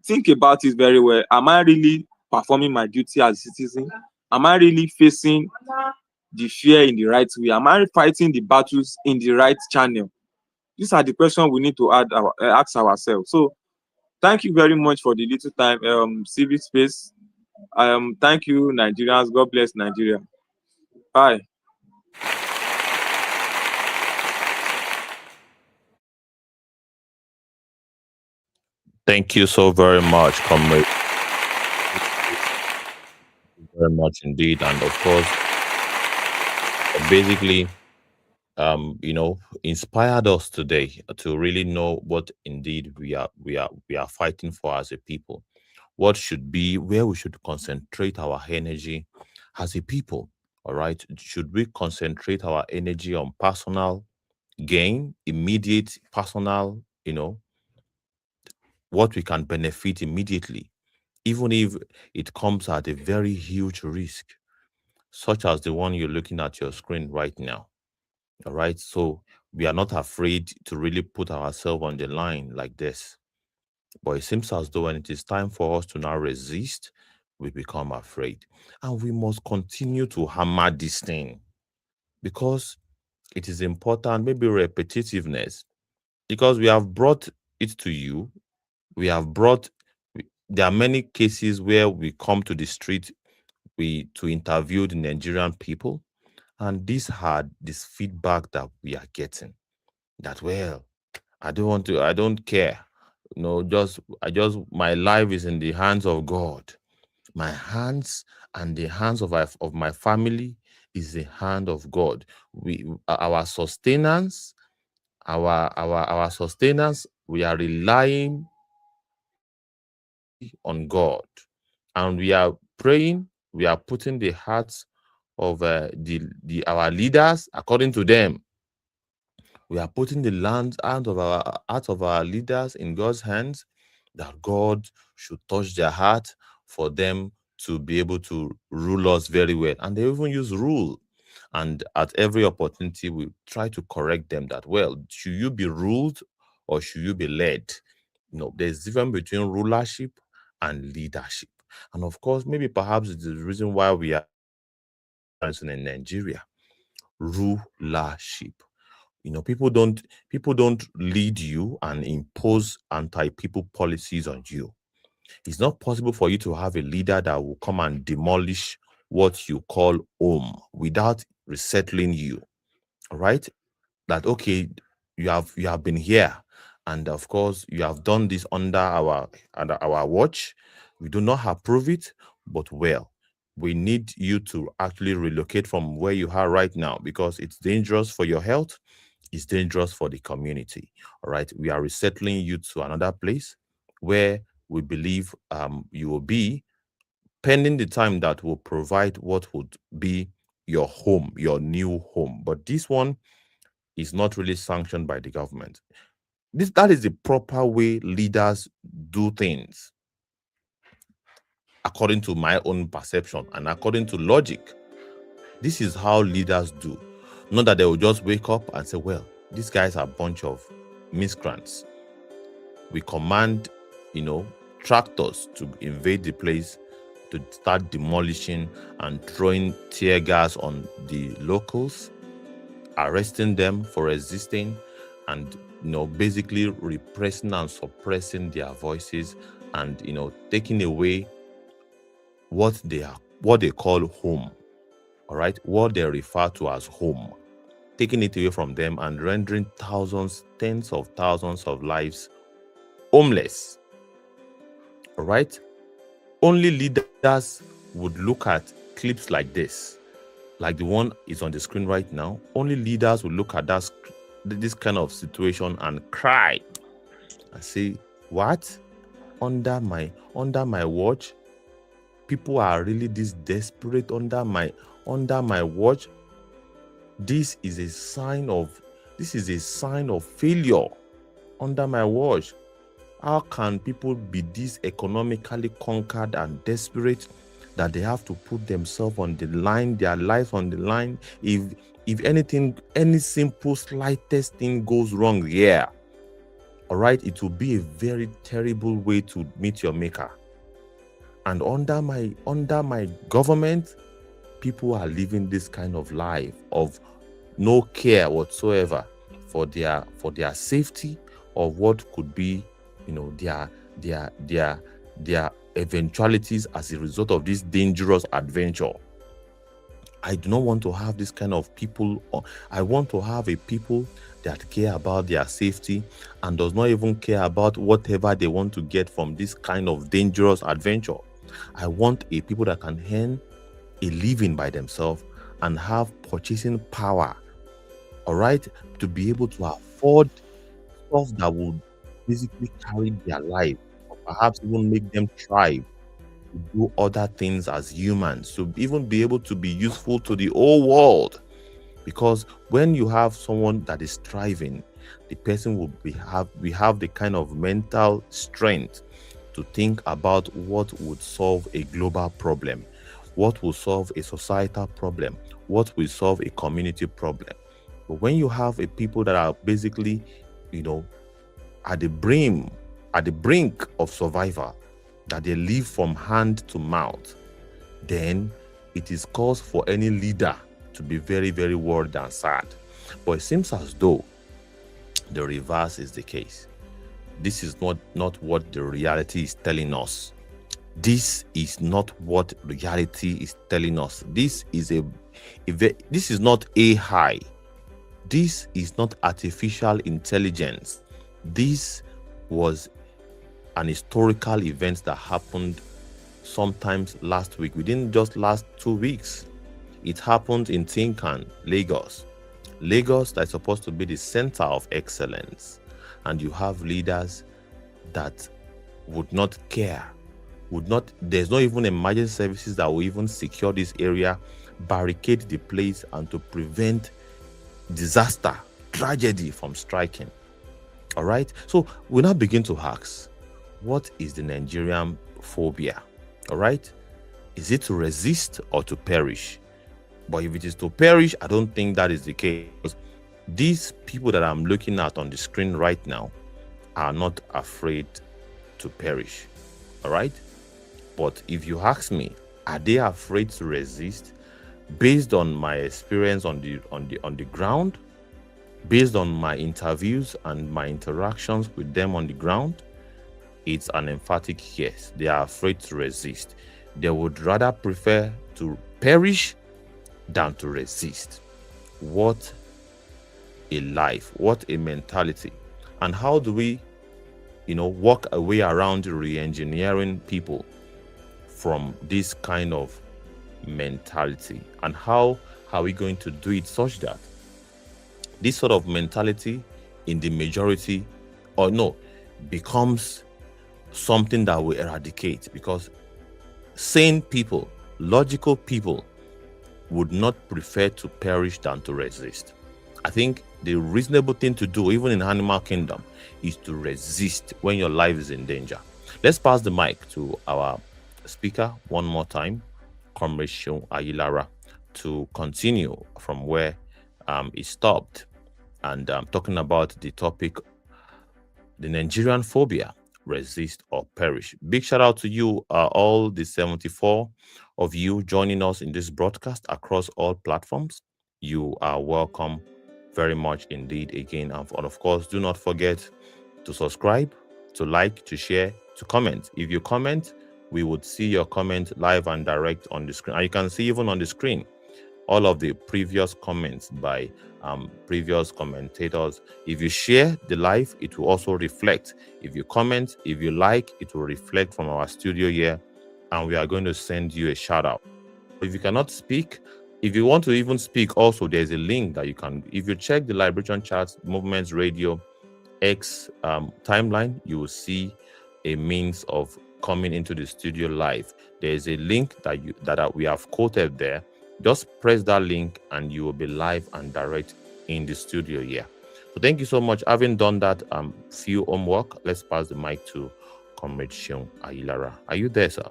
think about it very well. Am I really performing my duty as a citizen? Am I really facing the fear in the right way? Am I fighting the battles in the right channel? These are the questions we need to ask ourselves. So thank you very much for the little time, civic space. Thank you, Nigerians. God bless Nigeria. Bye. Thank you so very much, comrade. Very much indeed. And of course, basically, inspired us today to really know what indeed we are fighting for as a people. What should be where we should concentrate our energy as a people. All right. Should we concentrate our energy on personal gain, immediate personal, what we can benefit immediately, even if it comes at a very huge risk, such as the one you're looking at your screen right now. All right. So we are not afraid to really put ourselves on the line like this. But it seems as though when it is time for us to now resist, we become afraid. And we must continue to hammer this thing, because it is important, maybe repetitiveness, because we have brought it to you. We have brought, there are many cases where we come to the street to interview the Nigerian people, and this feedback that we are getting, that, well, I don't care. My life is in the hands of God. My hands and the hands of my family is the hand of God. Our sustenance, our sustenance, we are relying on God, and we are praying, we are putting the hearts of our leaders, according to them. We are putting the land out of our leaders in God's hands, that God should touch their heart for them to be able to rule us very well. And they even use rule. And at every opportunity, we try to correct them that, well, should you be ruled or should you be led? There's difference between rulership and leadership. And of course, maybe perhaps it's the reason why we are in Nigeria. Rulership. People don't lead you and impose anti-people policies on you. It's not possible for you to have a leader that will come and demolish what you call home without resettling you. All right? That, okay, you have been here, and of course you have done this under our watch. We do not approve it, but well, we need you to actually relocate from where you are right now, because it's dangerous for your health. It's dangerous for the community. All right, we are resettling you to another place where we believe you will be, pending the time that will provide what would be your home, your new home. But this one is not really sanctioned by the government. That is the proper way leaders do things, according to my own perception and according to logic. This is how leaders do. Not that they will just wake up and say, well, these guys are a bunch of miscreants. We command, tractors to invade the place, to start demolishing and throwing tear gas on the locals, arresting them for resisting, and basically repressing and suppressing their voices, and taking away what they call home. All right, what they refer to as home, taking it away from them and rendering thousands, tens of thousands of lives homeless. All right, only leaders would look at clips like this, like the one is on the screen right now. Only leaders will look at this kind of situation and cry and say, what? Under my watch, people are really this desperate under my watch. This is a sign of failure under my watch. How can people be this economically conquered and desperate that they have to put themselves on the line, their lives on the line? If anything, any simple, slightest thing goes wrong here, all right, it will be a very terrible way to meet your maker. And under my government, people are living this kind of life of no care whatsoever for their safety, or what could be, their eventualities as a result of this dangerous adventure. I do not want to have this kind of people. I want to have a people that care about their safety and does not even care about whatever they want to get from this kind of dangerous adventure. I want a people that can earn a living by themselves and have purchasing power, all right, to be able to afford stuff that would basically carry their life, or perhaps even make them thrive, to do other things as humans, to even be able to be useful to the whole world. Because when you have someone that is thriving, the person will have the kind of mental strength to think about what would solve a global problem, what will solve a societal problem, what will solve a community problem. But when you have a people that are basically, at the brink of survival, that they live from hand to mouth, then it is cause for any leader to be very, very worried and sad. But it seems as though the reverse is the case. This is not what the reality is telling us. This is not what reality is telling us. This is not AI. This is not artificial intelligence. This was an historical event that happened sometimes last week, within just last 2 weeks. It happened in Tinkan, Lagos. Lagos, that's supposed to be the center of excellence. And you have leaders that would not care would not, there's not even emergency services that will even secure this area, barricade the place, and to prevent disaster, tragedy from striking. All right. So we now begin to ask, what is the Nigerian phobia? All right. Is it to resist or to perish? But if it is to perish, I don't think that is the case. These people that I'm looking at on the screen right now are not afraid to perish. All right. But if you ask me, are they afraid to resist? Based on my experience on the ground, based on my interviews and my interactions with them on the ground, it's an emphatic yes. They are afraid to resist. They would rather prefer to perish than to resist. What a life, what a mentality. And how do we, walk a way around re-engineering people from this kind of mentality? And how are we going to do it such that this sort of mentality in the majority becomes something that we eradicate? Because sane people, logical people would not prefer to perish than to resist. I think the reasonable thing to do, even in animal kingdom, is to resist when your life is in danger. Let's pass the mic to our speaker one more time, Comrade Seun Ayilara, to continue from where he stopped, and talking about the topic, the Nigerian phobia, resist or perish. Big shout out to you, all the 74 of you joining us in this broadcast across all platforms. You are welcome very much indeed again. And of course, do not forget to subscribe, to like, to share, to comment. If you comment, we would see your comment live and direct on the screen. And you can see even on the screen all of the previous comments by previous commentators. If you share the live, it will also reflect. If you comment, if you like, it will reflect from our studio here, and we are going to send you a shout out. If you cannot speak, if you want to even speak, also there's a link that you can, if you check the Liberation Charts Movements Radio X timeline, you will see a means of coming into the studio live. There's a link that we have quoted there. Just press that link and you will be live and direct in the studio here. So thank you so much. Having done that few homework, let's pass the mic to Comrade Seun Ayilara. Are you there, sir?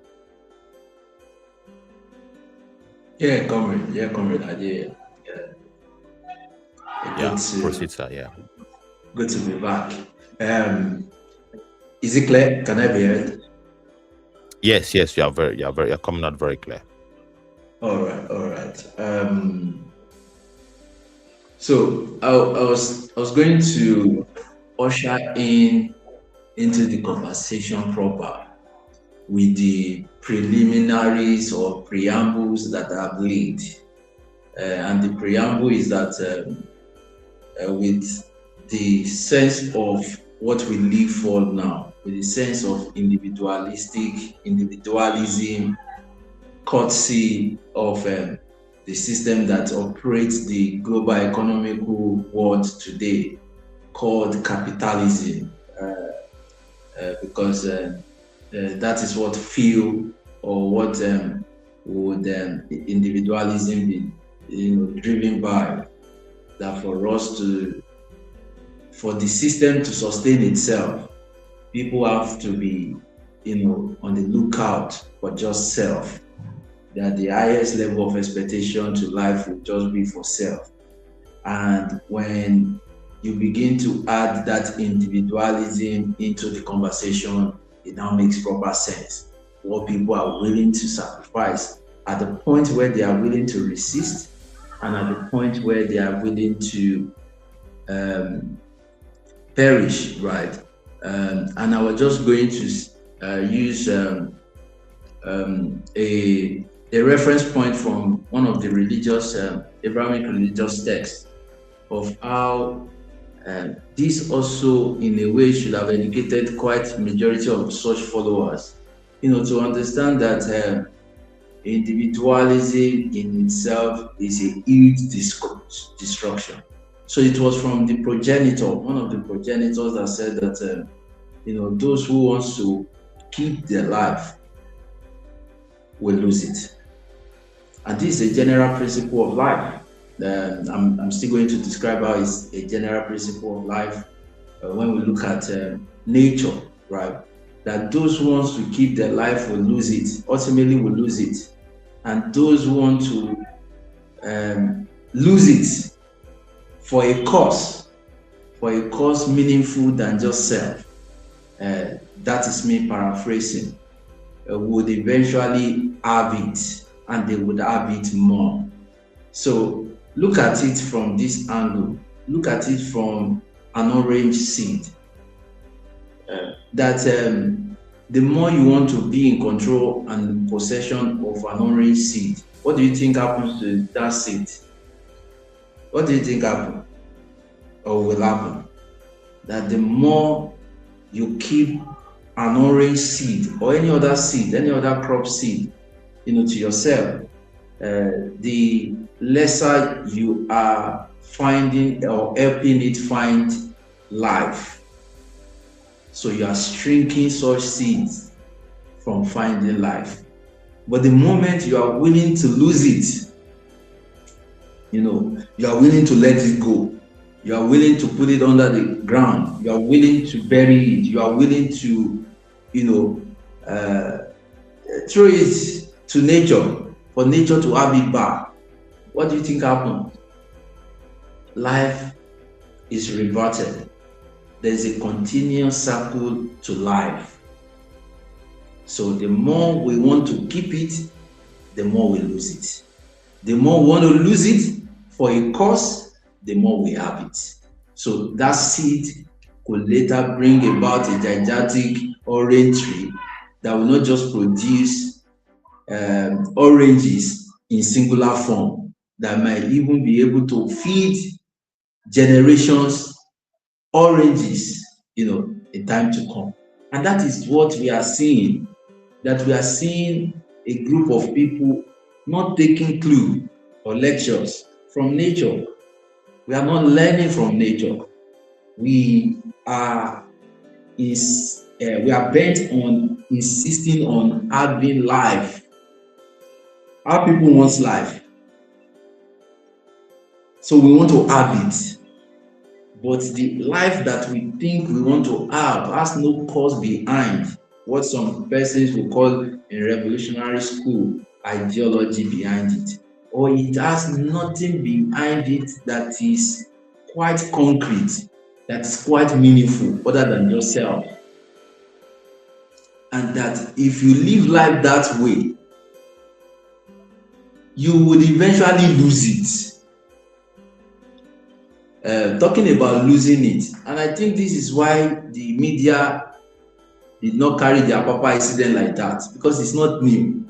Yeah, comrade. I did. Proceed, sir. Yeah. Good to be back. Is it clear? Can I be heard? Yes, you're coming out very clear. All right. So I was going to usher into the conversation proper with the preliminaries or preambles that I've laid, and the preamble is that with the sense of what we live for now, with the sense of individualism, courtesy of the system that operates the global economical world today, called capitalism, because that is what fuel or what would individualism be, driven by. That for the system to sustain itself, people have to be, on the lookout for just self. That the highest level of expectation to life will just be for self. And when you begin to add that individualism into the conversation, it now makes proper sense. What people are willing to sacrifice at the point where they are willing to resist, and at the point where they are willing to perish, right? And I was just going to use a reference point from one of the religious, Abrahamic religious texts, of how this also in a way should have educated quite a majority of such followers, to understand that individualism in itself is a huge destruction. So it was from the progenitor, one of the progenitors, that said that those who want to keep their life will lose it. And this is a general principle of life. I'm still going to describe how it's a general principle of life when we look at nature, right? That those who want to keep their life will lose it, ultimately will lose it. And those who want to lose it for a cause meaningful than just self, that is me paraphrasing, would eventually have it, and they would have it more. So look at it from this angle. Look at it from an orange seed. That the more you want to be in control and possession of an orange seed, what do you think happens to that seed? What do you think happens or will happen? That the more you keep an orange seed or any other seed, any other crop seed, to yourself, the lesser you are finding or helping it find life. So you are shrinking such seeds from finding life. But the moment you are willing to lose it, you are willing to let it go. You are willing to put it under the ground. You are willing to bury it. You are willing to, throw it to nature, for nature to have it back. What do you think happens? Life is reverted. There's a continuous circle to life. So the more we want to keep it, the more we lose it. The more we want to lose it for a cause, the more we have it. So that seed could later bring about a gigantic orange tree that will not just produce oranges in singular form, that might even be able to feed generations oranges, in time to come. And that is what we are seeing, that we are seeing a group of people not taking clue or lectures from nature. We are not learning from nature. We are bent on insisting on having life. Our people want life, so we want to have it. But the life that we think we want to have has no cause behind what some persons will call in revolutionary school ideology behind it, or it has nothing behind it that is quite concrete, that is quite meaningful, other than yourself. And that if you live life that way, you would eventually lose it. Talking about losing it, and I think this is why the media did not carry their Papa incident like that, because it's not new.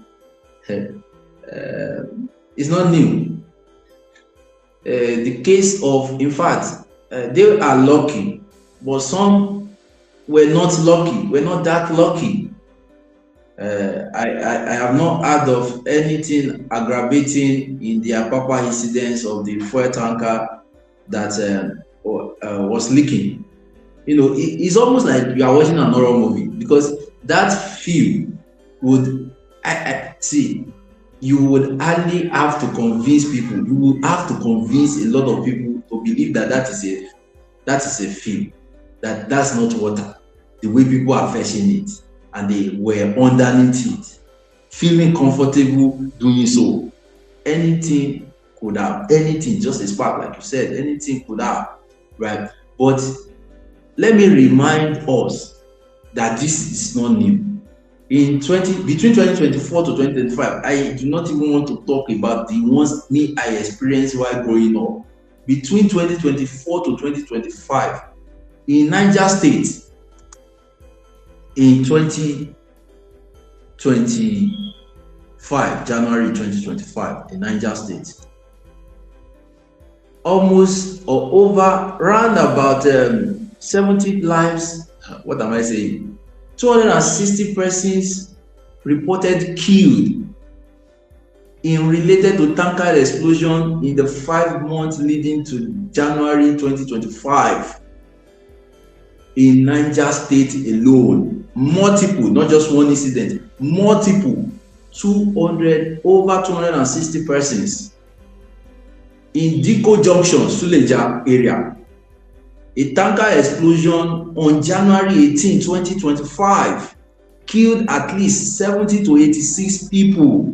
It's not new. The case of, in fact, they are lucky, but some were not lucky, were not that lucky. I have not heard of anything aggravating in their Papa incidents of the fuel tanker that was leaking. It's almost like you are watching an horror movie, because that film would, see, you would hardly have to convince people. You would have to convince a lot of people to believe that is a film, that's not water. The way people are fetching it, and they were underneath it, feeling comfortable doing so. Anything could have, anything, just a spark, like you said, anything could have, right? But let me remind us that this is not new. Between 2024 to 2025, I do not even want to talk about the ones I experienced while growing up. Between 2024 to 2025, in Niger State, in 2025, January 2025, in Niger State, almost or over round about 70 lives, what am I saying? 260 persons reported killed in related to tanker explosion in the 5 months leading to January 2025 in Niger State alone. Multiple, not just one incident, multiple. over 260 persons in Diko Junction, Suleja area. A tanker explosion on January 18, 2025 killed at least 70 to 86 people,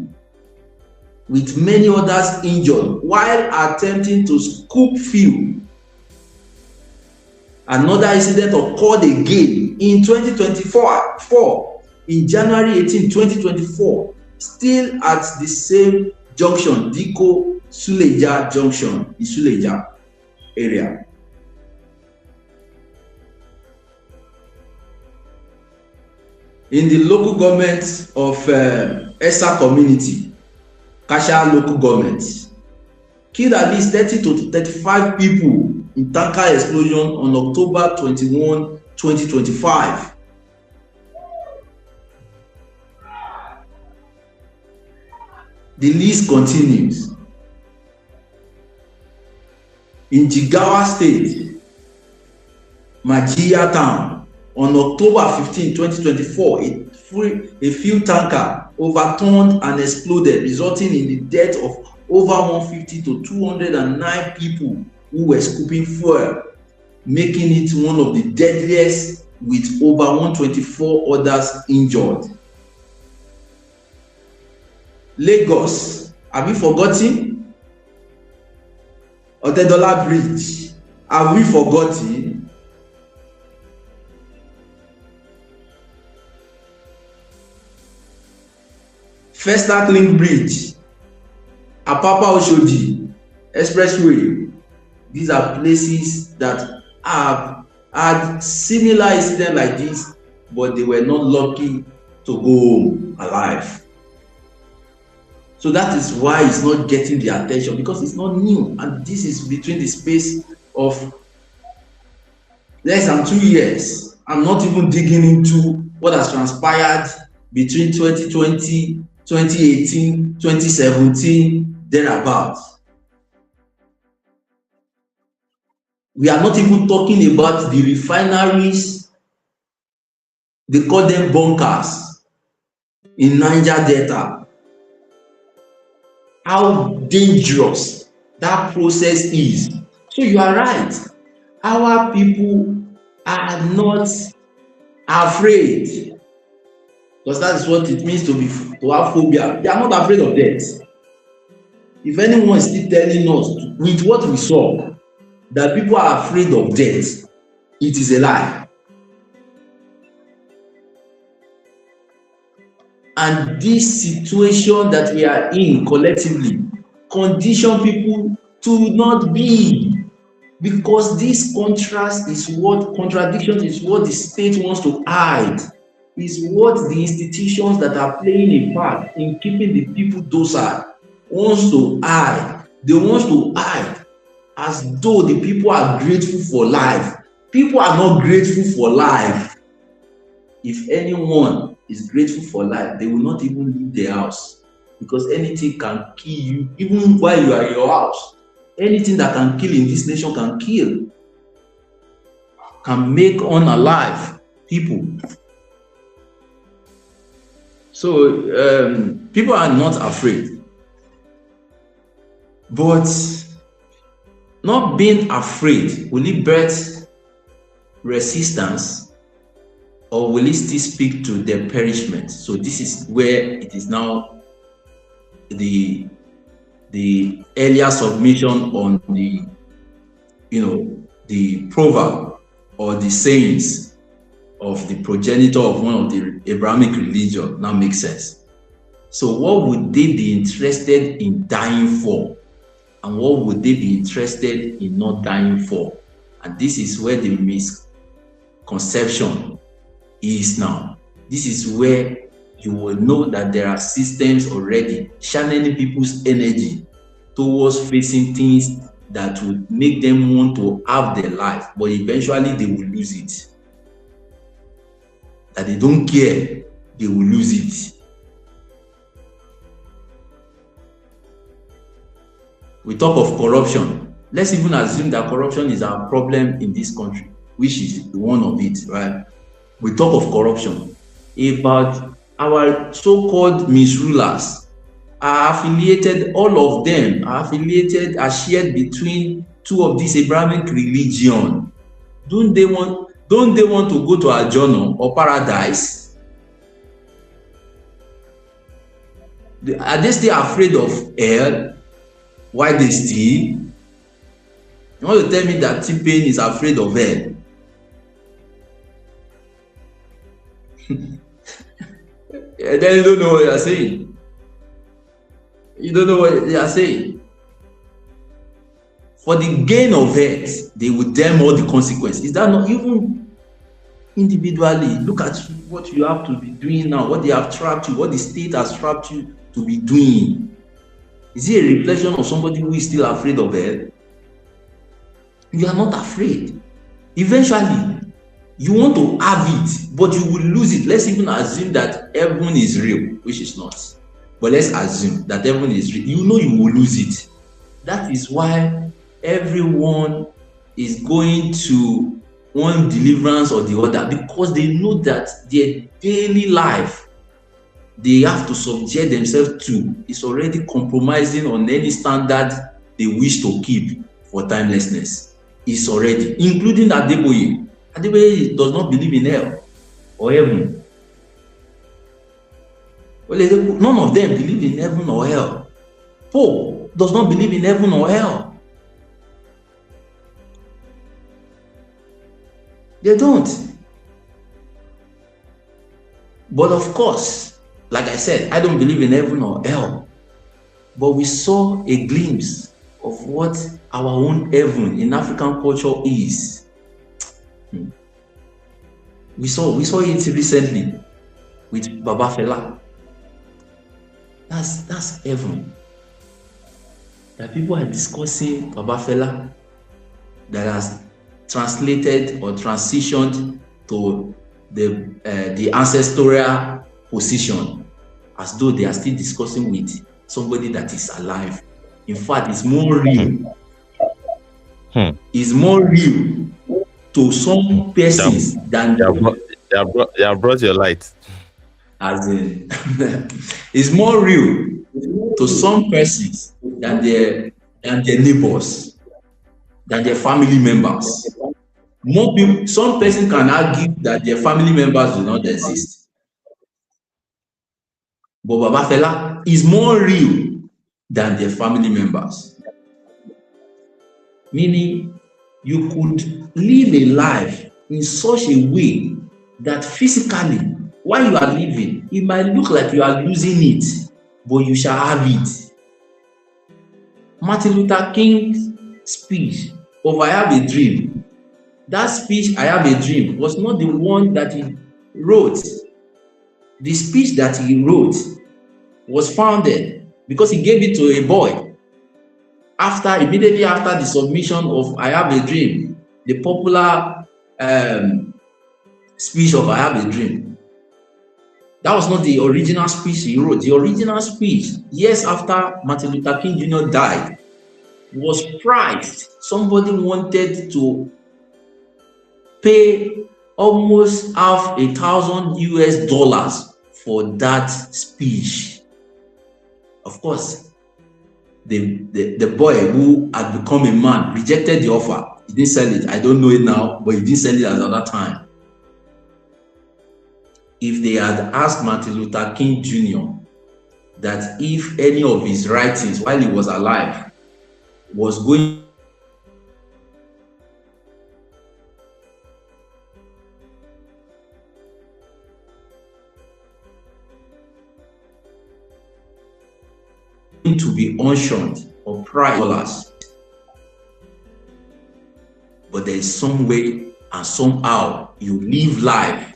with many others injured while attempting to scoop fuel. Another incident occurred again in 2024, in January 18, 2024, still at the same junction, Diko Suleja Junction, in Suleja area. In the local government of Esa community, Kasha local government, killed at least 30 to 35 people in tanker explosion on October 21, 2025. The list continues. In Jigawa State, Majia Town, on October 15, 2024, a fuel tanker overturned and exploded, resulting in the death of over 150 to 209 people who were scooping fuel, making it one of the deadliest, with over 124 others injured. Lagos, have you forgotten? Otedola Bridge, have we forgotten? Festac Link Bridge, Apapa Oshodi Expressway. These are places that have had similar incidents like this, but they were not lucky to go home alive. So that is why it's not getting the attention, because it's not new, and this is between the space of less than 2 years. I'm not even digging into what has transpired between 2020, 2018, 2017, thereabouts. We are not even talking about the refineries, they call them bunkers, in Niger Delta. How dangerous that process is. So you are right. Our people are not afraid, because that is what it means to have phobia. They are not afraid of death. If anyone is still telling us with what we saw that people are afraid of death, it is a lie. And this situation that we are in collectively condition people to not be, because this contradiction is what the state wants to hide, is what the institutions that are playing a part in keeping the people docile wants to hide. They want to hide as though the people are grateful for life. People are not grateful for life. If anyone is grateful for life, they will not even leave their house, because anything can kill you, even while you are in your house. Anything that can kill in this nation can kill, can make unalive people. So people are not afraid, but not being afraid, will it birth resistance, or will it still speak to their perishment? So this is where it is now the earlier submission on the proverb or the sayings of the progenitor of one of the Abrahamic religion now makes sense. So what would they be interested in dying for? And what would they be interested in not dying for? And this is where the misconception is now. This is where you will know that there are systems already channeling people's energy towards facing things that would make them want to have their life, but eventually they will lose it. That they don't care, they will lose it. We talk of corruption. Let's even assume that corruption is our problem in this country, which is one of it, right? We talk of corruption. About our so-called misrulers are affiliated, all of them are affiliated, are shared between two of these Abrahamic religion. Don't they want to go to Ajono or paradise? Are they still afraid of hell? Why they steal? You want to tell me that T-Pain is afraid of hell? Then you don't know what you are saying. You don't know what they are saying. For the gain of earth, they will damn all the consequences. Is that not even individually? Look at what you have to be doing now, what they have trapped you, what the state has trapped you to be doing. Is it a reflection of somebody who is still afraid of hell? You are not afraid. Eventually, you want to have it, but you will lose it. Let's even assume that heaven is real, which is not. But let's assume that heaven is real. You know you will lose it. That is why everyone is going to one deliverance or the other, because they know that their daily life they have to subject themselves to is already compromising on any standard they wish to keep for timelessness. It's already, including Adeboye. Adeboye does not believe in hell or heaven. Well, none of them believe in heaven or hell. Pope does not believe in heaven or hell. They don't. But of course, like I said, I don't believe in heaven or hell. But we saw a glimpse of what our own heaven in African culture is. We saw it recently with Baba Fela. That's heaven. That people are discussing Baba Fela that has translated or transitioned to the ancestral position, as though they are still discussing with somebody that is alive. In fact, it's more real. It's more real to some persons than they have brought your light. As in, it's more real to some persons than their neighbors, than their family members. More people, some person can argue that their family members do not exist. But Baba Fela is more real than their family members. Meaning, you could live a life in such a way that physically, while you are living, it might look like you are losing it, but you shall have it. Martin Luther King's speech of I Have a Dream, that speech, I Have a Dream, was not the one that he wrote. The speech that he wrote was founded because he gave it to a boy immediately after the submission of I Have a Dream, the popular speech of I Have a Dream. That was not the original speech he wrote. The original speech, years after Martin Luther King Jr. died, was priced. Somebody wanted to pay almost $500,000 for that speech. Of course, the boy who had become a man rejected the offer. He didn't sell it. I don't know it now, but he didn't sell it at that time. If they had asked Martin Luther King Jr. that if any of his writings while he was alive was going to be unshunned or prized, but there is some way and somehow you live life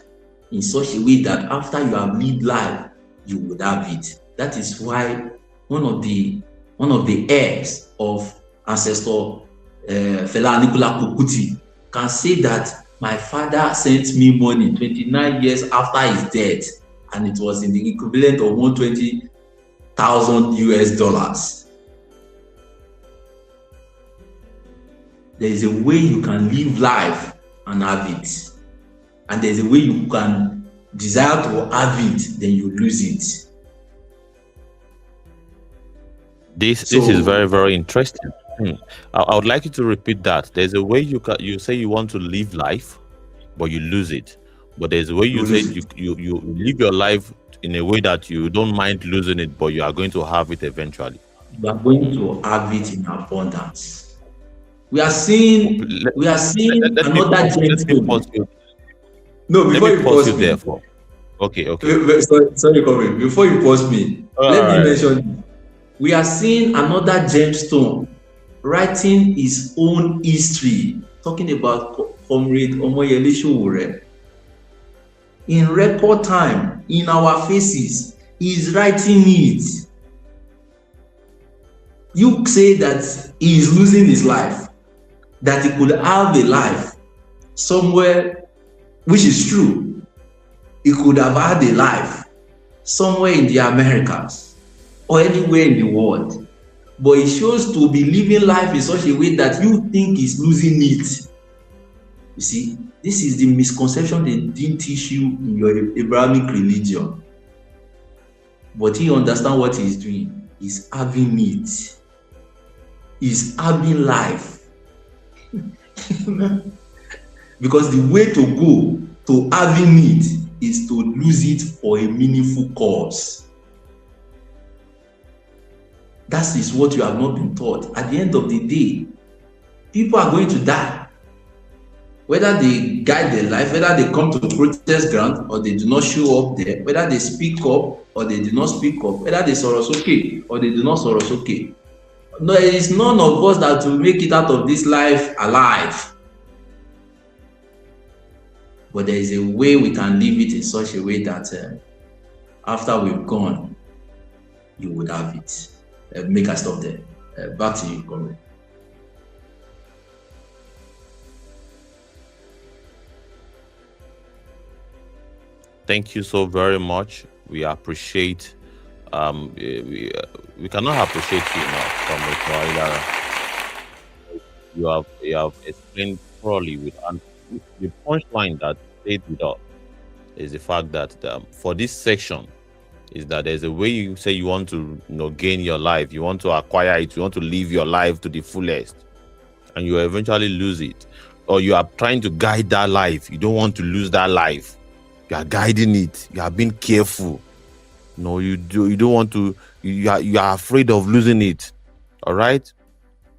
in such a way that after you have lived life, you would have it. That is why one of the heirs of ancestor Fela Anikulapo Kuti can say that my father sent me money 29 years after his death, and it was in the equivalent of $120,000. There is a way you can live life and have it. And there's a way you can desire to have it, then you lose it. This is very, very interesting. I would like you to repeat that. There's a way you say you want to live life, but you lose it. But there's a way you say you live your life in a way that you don't mind losing it, but you are going to have it eventually. You are going to have it in abundance. We are seeing another gentleman. No, before you pause me. Therefore. Okay. Sorry, Corey. Before you pause me, let me mention. We are seeing another gemstone writing his own history, talking about Comrade Omoyele Sowore. In record time, in our faces, he's writing it. You say that he is losing his life, that he could have a life somewhere, which is true. He could have had a life somewhere in the Americas or anywhere in the world, but he chose to be living life in such a way that you think he's losing it. You see, this is the misconception they didn't teach you in your Abrahamic religion. But he understands what he's doing. He's having it. He's having life. Because the way to go to having it is to lose it for a meaningful cause. That is what you have not been taught. At the end of the day, people are going to die. Whether they guide their life, whether they come to protest ground or they do not show up there, whether they speak up or they do not speak up, whether they okay or they do not okay. No, it is none of us that will make it out of this life alive. But there is a way we can live it in such a way that after we've gone, you would have it. Make us stop there. Back to you, Corey. Thank you so very much. We appreciate. We cannot appreciate you enough, from you have explained thoroughly with, and the punchline that stayed with us is the fact that for this section is that there's a way you say you want to gain your life, you want to acquire it, you want to live your life to the fullest, and you eventually lose it, or you are trying to guide that life. You don't want to lose that life. You are guiding it. You are being careful. You don't want to. You are afraid of losing it. All right,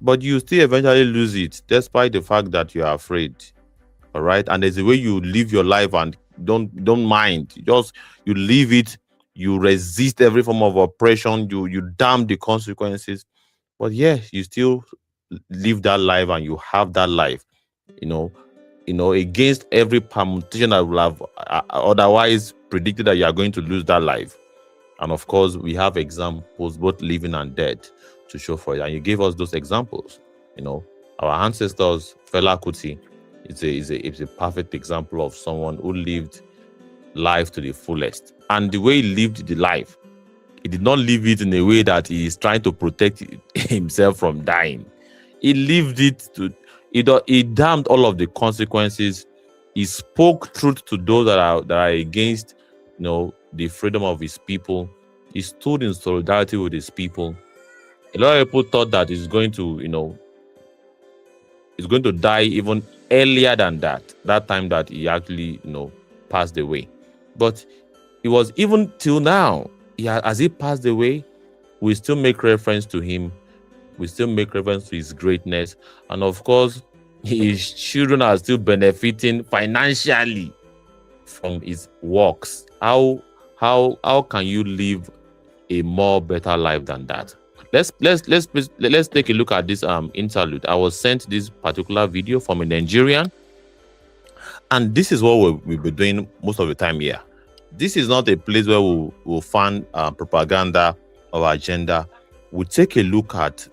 but you still eventually lose it, despite the fact that you are afraid. All right, and there's a way you live your life and don't mind. You live it. You resist every form of oppression. You damn the consequences. But yes, you still live that life and you have that life. Against every permutation that will have otherwise predicted that you are going to lose that life. And of course, we have examples, both living and dead, to show for it. And you gave us those examples. Our ancestors, Fela Kuti, is a perfect example of someone who lived life to the fullest. And the way he lived the life, he did not live it in a way that he is trying to protect himself from dying. He lived it to. He damned all of the consequences. He spoke truth to those that are against, the freedom of his people. He stood in solidarity with his people. A lot of people thought that he's going to die even earlier than that time that he actually, passed away. But it was even till now, as he passed away, we still make reference to him. We still make reference to his greatness. And of course, his children are still benefiting financially from his works. How can you live a more better life than that? Let's take a look at this interlude. I was sent this particular video from a Nigerian, and this is what we'll be doing most of the time here. This is not a place where we'll find propaganda or agenda. We'll take a look at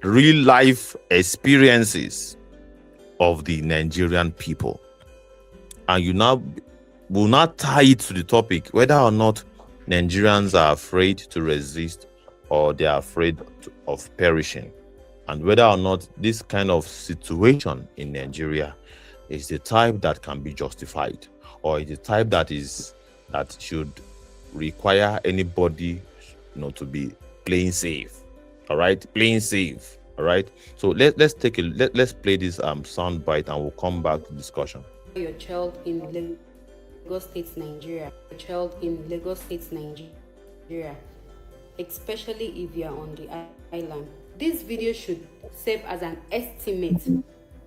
real life experiences of the Nigerian people, and will not tie it to the topic whether or not Nigerians are afraid to resist or they are afraid of perishing, and whether or not this kind of situation in Nigeria is the type that can be justified, or is the type that should require anybody, to be playing safe. All right, playing safe. All right. So let's take let's play this sound bite, and we'll come back to discussion. Your child in Lagos State, Nigeria. Your child in Lagos State, Nigeria, especially if you are on the island. This video should serve as an estimate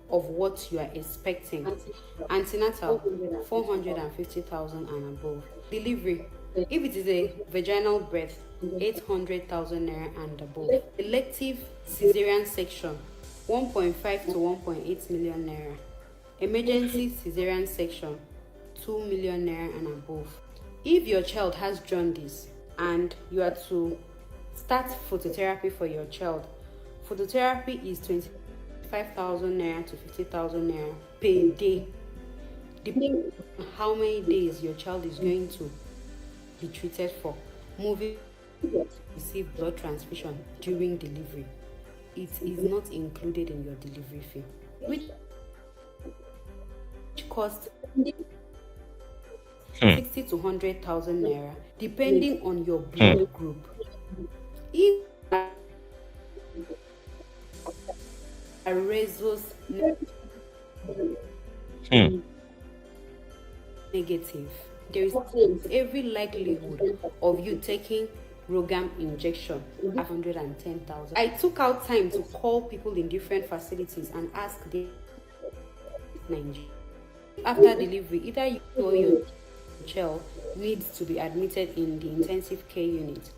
of what you are expecting. Antenatal, 450,000 and above. Delivery, if it is a vaginal birth, 800,000 naira and above. Elective cesarean section, 1.5 to 1.8 million naira. Emergency cesarean section, 2 million naira and above. If your child has jaundice and you are to start phototherapy for your child, phototherapy is 25,000 naira to 50,000 naira per day, depending on how many days your child is going to be treated for. Moving receive blood transfusion during delivery. It is not included in your delivery fee, which costs 60 to 100,000 naira, depending on your blood group. If a rhesus negative, there is every likelihood of you taking Rogam injection at 110,000. I took out time to call people in different facilities and ask them Nigeria. After delivery, either you or your child needs to be admitted in the intensive care unit.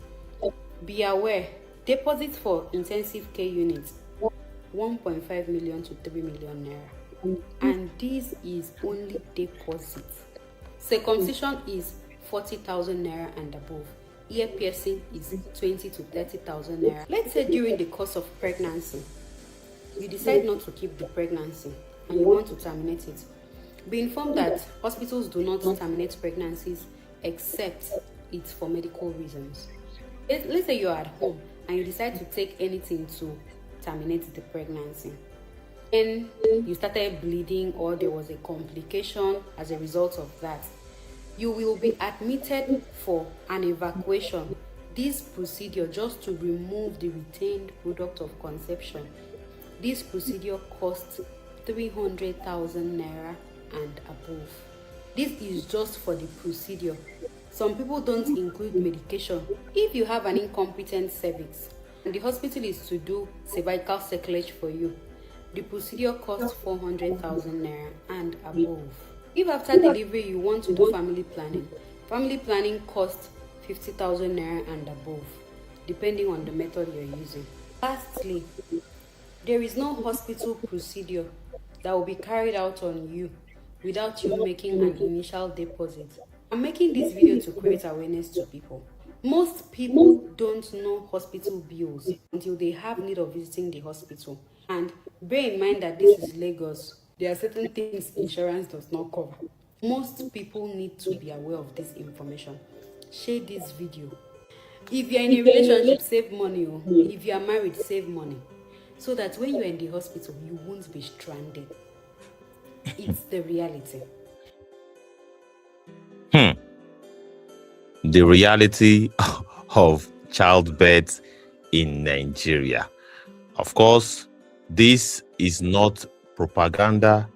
Be aware, deposits for intensive care units 1.5 million to 3 million naira, and this is only deposit. Circumcision is 40,000 naira and above. Ear piercing is 20 to 30,000 naira. Let's say during the course of pregnancy, you decide not to keep the pregnancy and you want to terminate it. Be informed that hospitals do not terminate pregnancies except it's for medical reasons. Let's say you're at home and you decide to take anything to terminate the pregnancy. And you started bleeding or there was a complication as a result of that. You will be admitted for an evacuation. This procedure just to remove the retained product of conception. This procedure costs 300,000 naira and above. This is just for the procedure. Some people don't include medication. If you have an incompetent cervix and the hospital is to do cervical circulation for you, the procedure costs 400,000 naira and above. If after delivery you want to do family planning costs 50,000 naira and above, depending on the method you're using. Lastly, there is no hospital procedure that will be carried out on you without you making an initial deposit. I'm making this video to create awareness to people. Most people don't know hospital bills until they have need of visiting the hospital. And bear in mind that this is Lagos. There are certain things insurance does not cover. Most people need to be aware of this information. Share this video. If you're in a relationship, save money. If you are married, save money. So that when you're in the hospital, you won't be stranded. It's the reality. The reality of childbirth in Nigeria. Of course, this is not propaganda.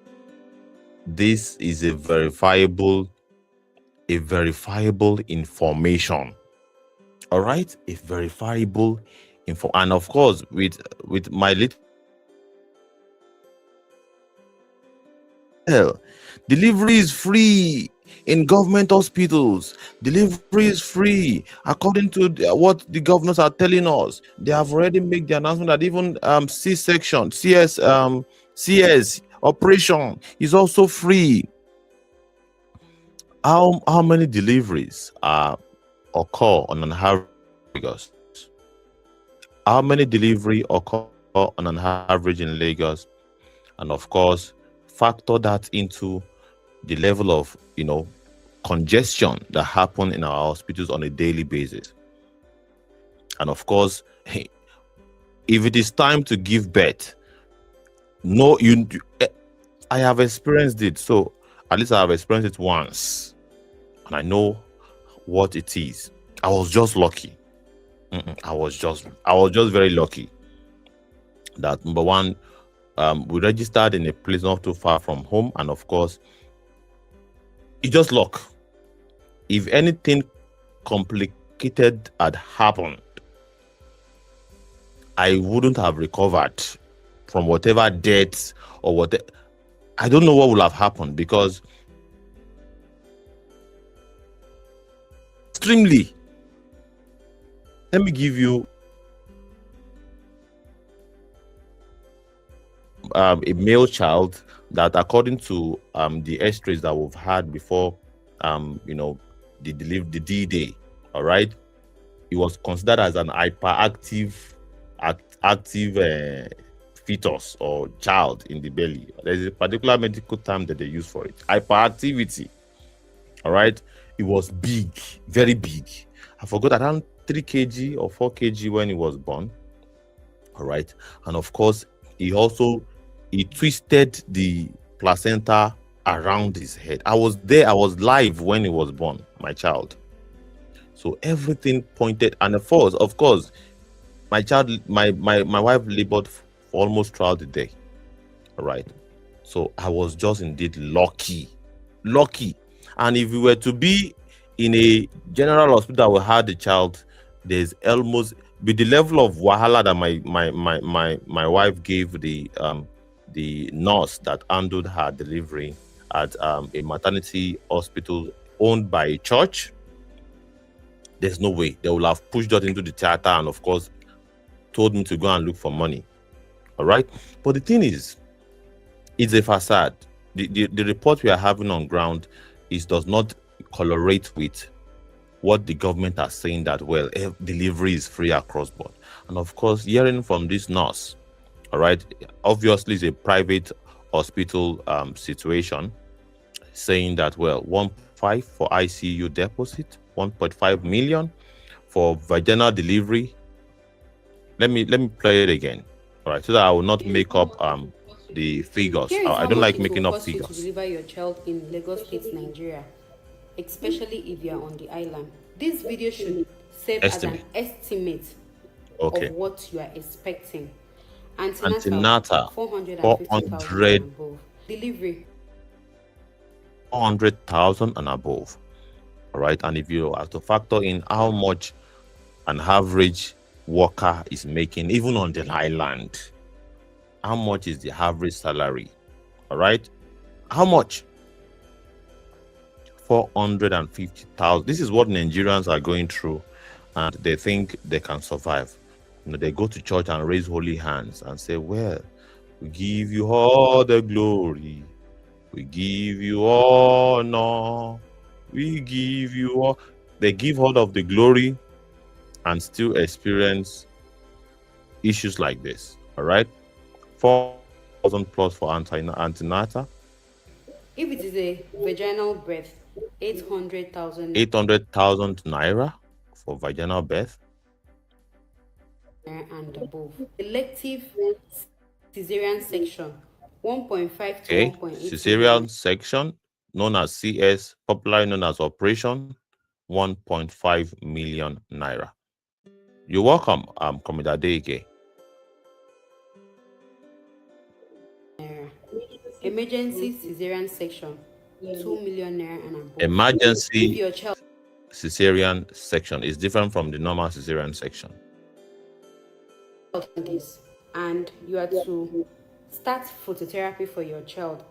This is a verifiable information. All right, a verifiable info. And of course, with my little delivery is free in government hospitals. Delivery is free according to what the governors are telling us. They have already made the announcement that even C-section, CS operation is also free. How many deliveries occur on an average? How many delivery occur on an average in Lagos? And of course, factor that into the level of congestion that happen in our hospitals on a daily basis. And of course, if it is time to give birth, I have experienced it. So At least I have experienced it once, and I know what it is. I was just lucky. I was just very lucky that, number one, we registered in a place not too far from home, and of course, it's just luck. If anything complicated had happened, I wouldn't have recovered from whatever deaths or whatever. I don't know what would have happened, because extremely. Let me give you a male child that, according to the X-rays that we've had before, the D-Day, all right, it was considered as an hyperactive fetus or child in the belly. There's a particular medical term that they use for it. Hyperactivity. All right. It was big, very big. I forgot, around 3 kg or 4 kg when he was born. All right. And of course, he twisted the placenta around his head. I was there. I was live when he was born, my child. So everything pointed, and of course, my wife labored for almost throughout the day. All right. So I was just indeed lucky. And if we were to be in a general hospital we had the child, there's almost, with the level of wahala that my wife gave the nurse that handled her delivery at a maternity hospital owned by a church, there's no way. They will have pushed us into the theater and, of course, told me to go and look for money. All right. But the thing is, it's a facade. The report we are having on ground does not correlate with what the government are saying, that, well, delivery is free across board. And of course, hearing from this nurse, all right, obviously it's a private hospital situation, saying that, well, 1.5 for ICU deposit, 1.5 million for vaginal delivery. Let me play it again, all right, so that I will not make up the figures. I don't like making up figures. To deliver your child in Lagos State, Nigeria, especially if you are on the island. This video should serve as an estimate of what you are expecting. Antenatal 400,000 and above. Delivery 400,000 and above. All right, and if you have to factor in how much an average worker is making, even on the island, how much is the average salary? All right, how much? 450,000. This is what Nigerians are going through, and they think they can survive. They go to church and raise holy hands and say, well, we give you all the glory, we give you honor, we give you all. They give all of the glory and still experience issues like this. All right, 4,000 plus for antenatal. If it is a vaginal birth, 800,000. 800,000 naira for vaginal birth and above. Elective cesarean section, 1.5 to 1.8. Cesarean section, known as CS, popularly known as operation, 1.5 million naira. You're welcome, Commander Deike. Emergency cesarean section, 2 million naira and above. Emergency cesarean section is different from the normal cesarean section. And you are to start phototherapy for your child.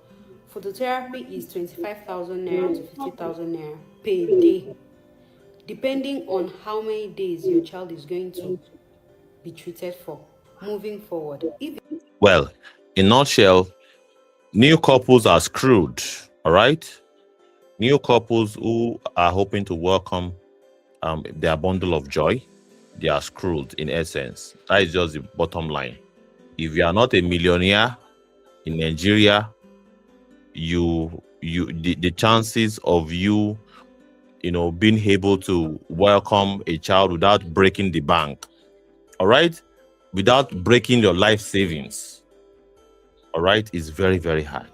Phototherapy is 25,000 naira to 50,000 naira per day, depending on how many days your child is going to be treated for. Moving forward, well, in a nutshell, new couples are screwed. All right, new couples who are hoping to welcome their bundle of joy, they are screwed in essence. That is just the bottom line. If you are not a millionaire in Nigeria, the chances of you being able to welcome a child without breaking the bank, all right, without breaking your life savings, all right, is very, very high.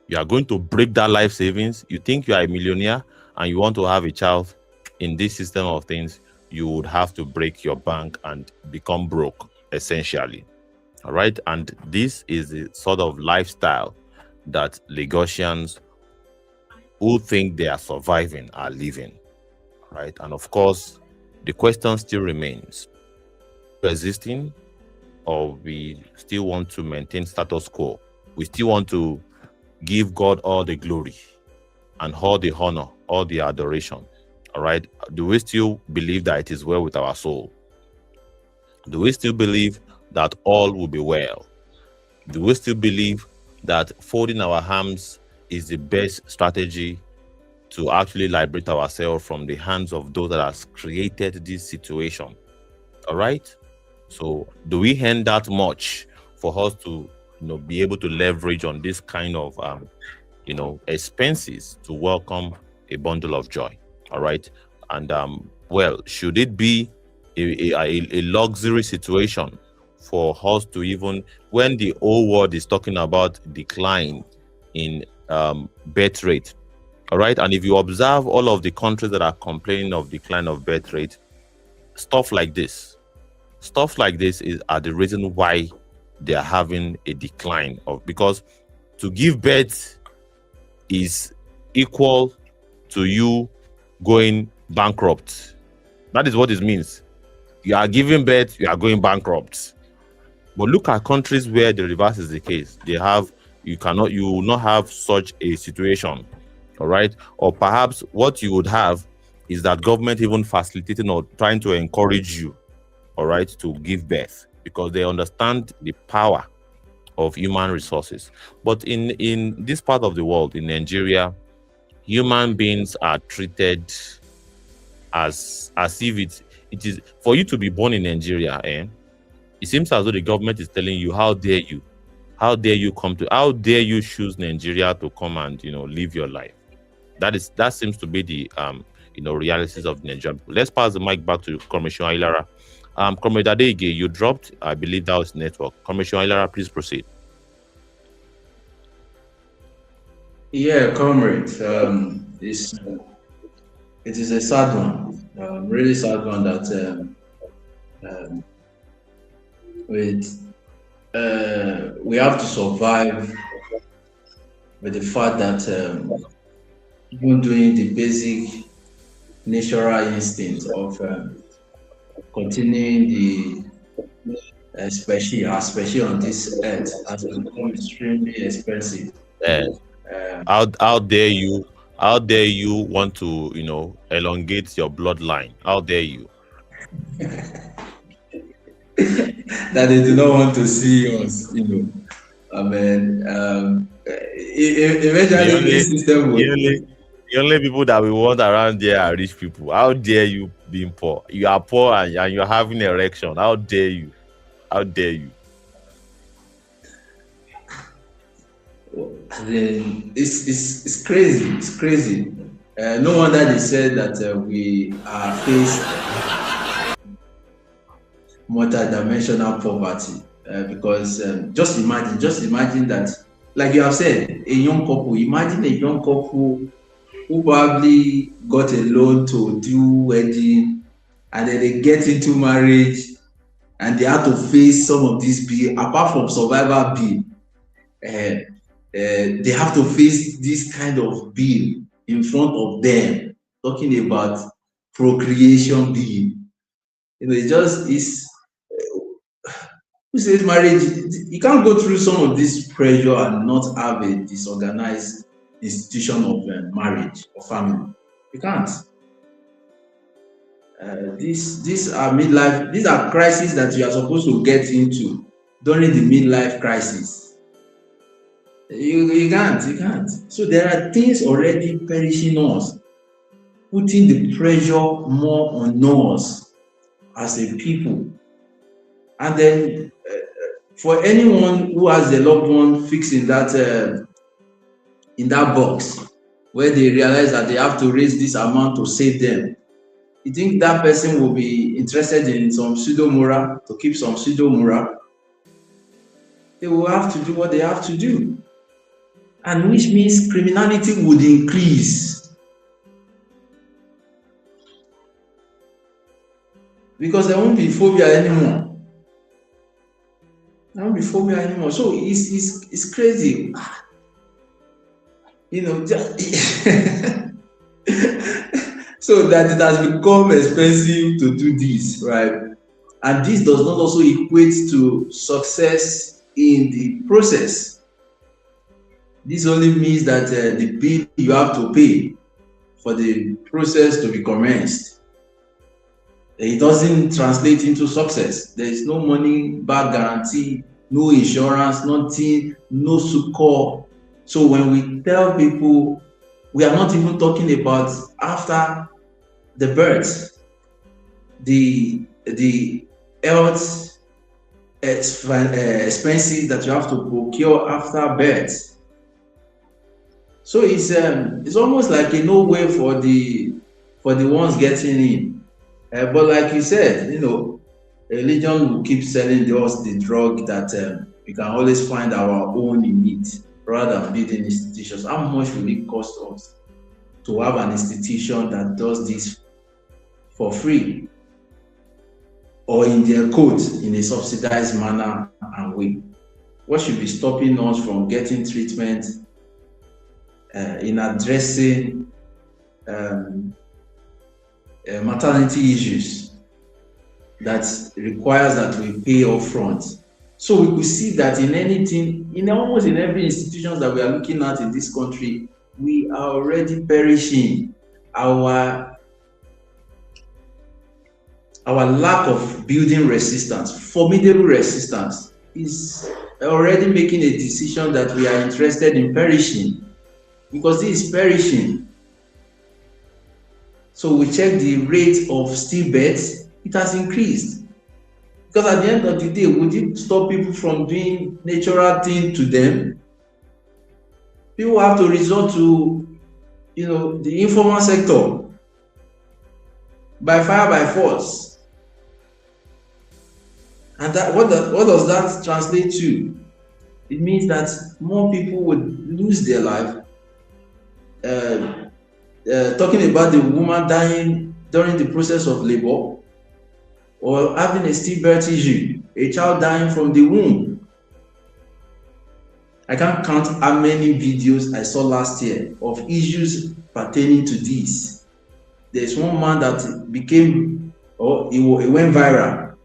You are going to break that life savings. You think you are a millionaire and you want to have a child. In this system of things, you would have to break your bank and become broke, essentially. All right. And this is the sort of lifestyle that Lagosians who think they are surviving are living. Right. And of course, the question still remains: resisting, or we still want to maintain status quo? We still want to give God all the glory and all the honor, all the adoration. All right. Do we still believe that it is well with our soul? Do we still believe that all will be well? Do we still believe that folding our arms is the best strategy to actually liberate ourselves from the hands of those that has created this situation? All right. So do we earn that much for us to, be able to leverage on this kind of, expenses to welcome a bundle of joy? All right. And, well, should it be a luxury situation for us to, even when the whole world is talking about decline in birth rate? All right. And if you observe all of the countries that are complaining of decline of birth rate, stuff like this are the reason why they are having a decline of, because to give birth is equal to you going bankrupt. That is what it means. You are giving birth, you are going bankrupt. But look at countries where the reverse is the case. You will not have such a situation. All right. Or perhaps what you would have is that government even facilitating or trying to encourage you, all right, to give birth, because they understand the power of human resources. But in this part of the world, in Nigeria, human beings are treated as if it is for you to be born in Nigeria. It seems as though the government is telling you, how dare you how dare you choose Nigeria to come and live your life. That seems to be the realities of the Nigerian people. Let's pass the mic back to Commissioner Ilara. Comrade Adege, you dropped. I believe that was network. Commissioner Ilara, please proceed. Yeah, comrade. It is a sad one, really sad one that we have to survive with the fact that even doing the basic natural instinct of continuing the especially on this earth has become extremely expensive. How dare you want to elongate your bloodline? How dare you? That they do not want to see us, I mean, eventually this system will. The only people that we want around there are rich people. How dare you being poor? You are poor and you're having an erection. How dare you? How dare you? It's crazy. It's crazy. No wonder they said that we are faced multidimensional poverty, because just imagine that, like you have said, a young couple. Imagine a young couple who probably got a loan to do wedding, and then they get into marriage, and they have to face some of these bills. Apart from survival bill, they have to face this kind of bill in front of them, talking about procreation bill. Who says marriage? You can't go through some of this pressure and not have a disorganized institution of marriage or family. You can't. These are midlife. These are crises that you are supposed to get into during the midlife crisis. You can't. So there are things already perishing us, putting the pressure more on us as a people. And then for anyone who has a loved one fixed in that box, where they realize that they have to raise this amount to save them, you think that person will be interested in some pseudo-moral, to keep some pseudo-moral? They will have to do what they have to do. and which means criminality would increase. Because there won't be phobia anymore. There won't be phobia anymore. So it's crazy. You know, just so that it has become expensive to do this, right? And this does not also equate to success in the process. This only means that the bill you have to pay for the process to be commenced, it doesn't translate into success. There is no money back guarantee, no insurance, nothing, no succor. So when we tell people, we are not even talking about after the birth, the health expenses that you have to procure after birth. So it's almost like a no way for the ones getting in. But like you said, you know, religion will keep selling us the drug that we can always find our own in it, rather than building institutions. How much will it cost us to have an institution that does this for free, or in their code, in a subsidized manner and way? What should be stopping us from getting treatment in addressing maternity issues that requires that we pay upfront? So we could see that in anything, in almost in every institution that we are looking at in this country, we are already perishing. Our lack of building resistance, formidable resistance, is already making a decision that we are interested in perishing, because this is perishing. So we check the rate of stillbirth, it has increased. Because at the end of the day, would it stop people from doing natural things to them? People have to resort to, you know, the informal sector by fire, by force. And that what does that translate to? It means that more people would lose their life. Talking about the woman dying during the process of labor, or having a stillbirth issue, a child dying from the womb. I can't count how many videos I saw last year of issues pertaining to this. There's one man that became, or he went viral,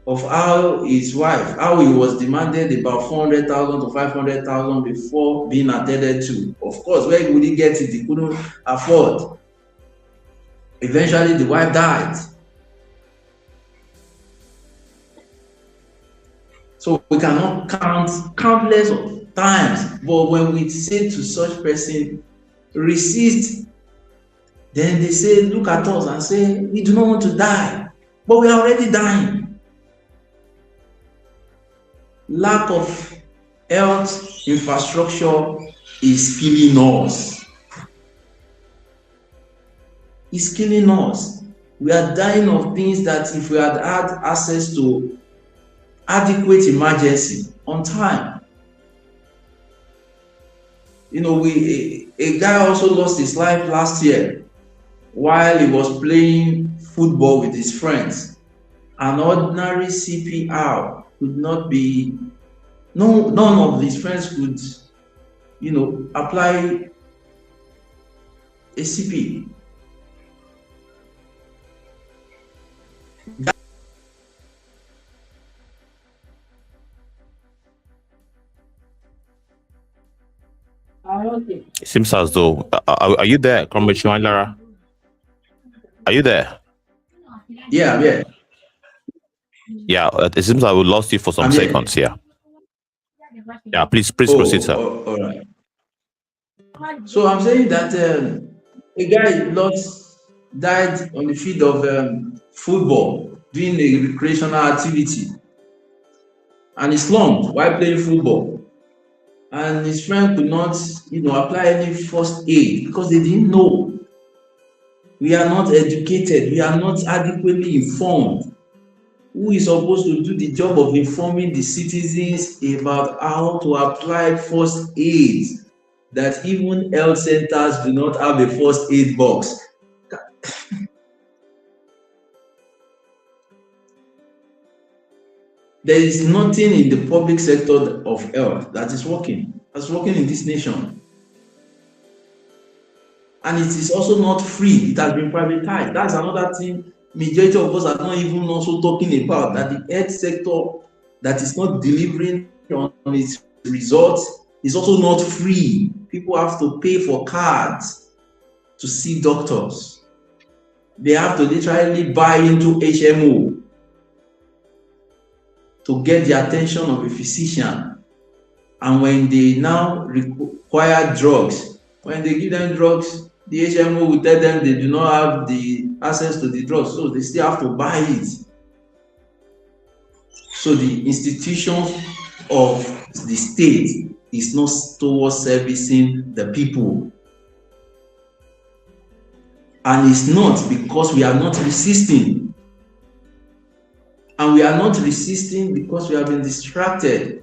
of how his wife, how he was demanded about 400,000 to 500,000 before being attended to. Of course, where would he get it? He couldn't afford. Eventually, the wife died. So we cannot count countless of times, but when we say to such person, resist, then they say, look at us and say, we do not want to die, but we are already dying. Lack of health infrastructure is killing us. It's killing us. We are dying of things that if we had had access to adequate emergency on time. You know, a guy also lost his life last year while he was playing football with his friends. An ordinary CPR could not be, none of his friends could, you know, apply a CP. It seems as though, are you there, Comrade Lara? Are you there? Yeah. Yeah, it seems like we lost you for some seconds here. Yeah, please proceed, sir. All right. So I'm saying that a guy died on the field of football, doing a recreational activity, and he slumped while playing football. And his friend could not, you know, apply any first aid because they didn't know. We are not educated. We are not adequately informed. Who is supposed to do the job of informing the citizens about how to apply first aid that even health centers do not have a first aid box. There is nothing in the public sector of health that's working in this nation. And it is also not free. It has been privatized. That's another thing majority of us are not even also talking about, that the health sector that is not delivering on its results is also not free. People have to pay for cards to see doctors. They have to literally buy into HMO to get the attention of a physician. And when they now require drugs, when they give them drugs, the HMO will tell them they do not have the access to the drugs, so they still have to buy it. So the institution of the state is not towards servicing the people. And it's not because we are not resisting. And we are not resisting because we have been distracted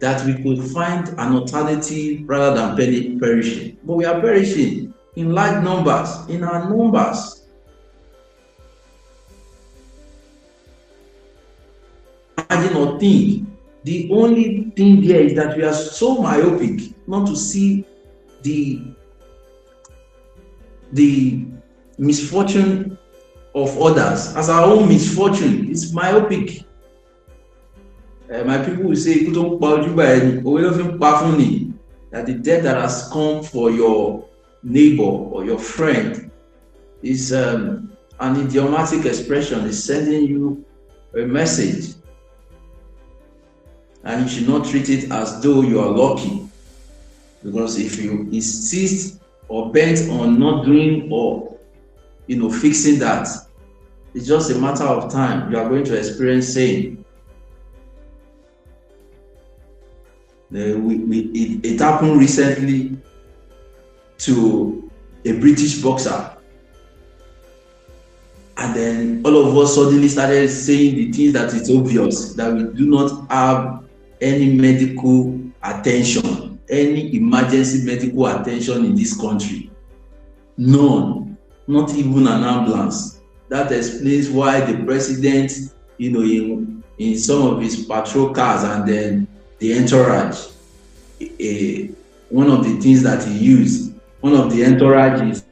that we could find an alternative rather than perishing. But we are perishing in large numbers, in our numbers. Imagine or think, the only thing there is that we are so myopic not to see the misfortune of others as our own misfortune. It's myopic. My people will say, that the death that has come for your neighbor or your friend is an idiomatic expression, is sending you a message. And you should not treat it as though you are lucky. Because if you insist or bent on not doing or fixing that, it's just a matter of time. You are going to experience same. It happened recently to a British boxer. And then all of us suddenly started saying the things that it's obvious, that we do not have any medical attention, any emergency medical attention in this country. None, not even an ambulance. That explains why the president, in some of his patrol cars and then the entourage, one of the things that he used, one of the entourage is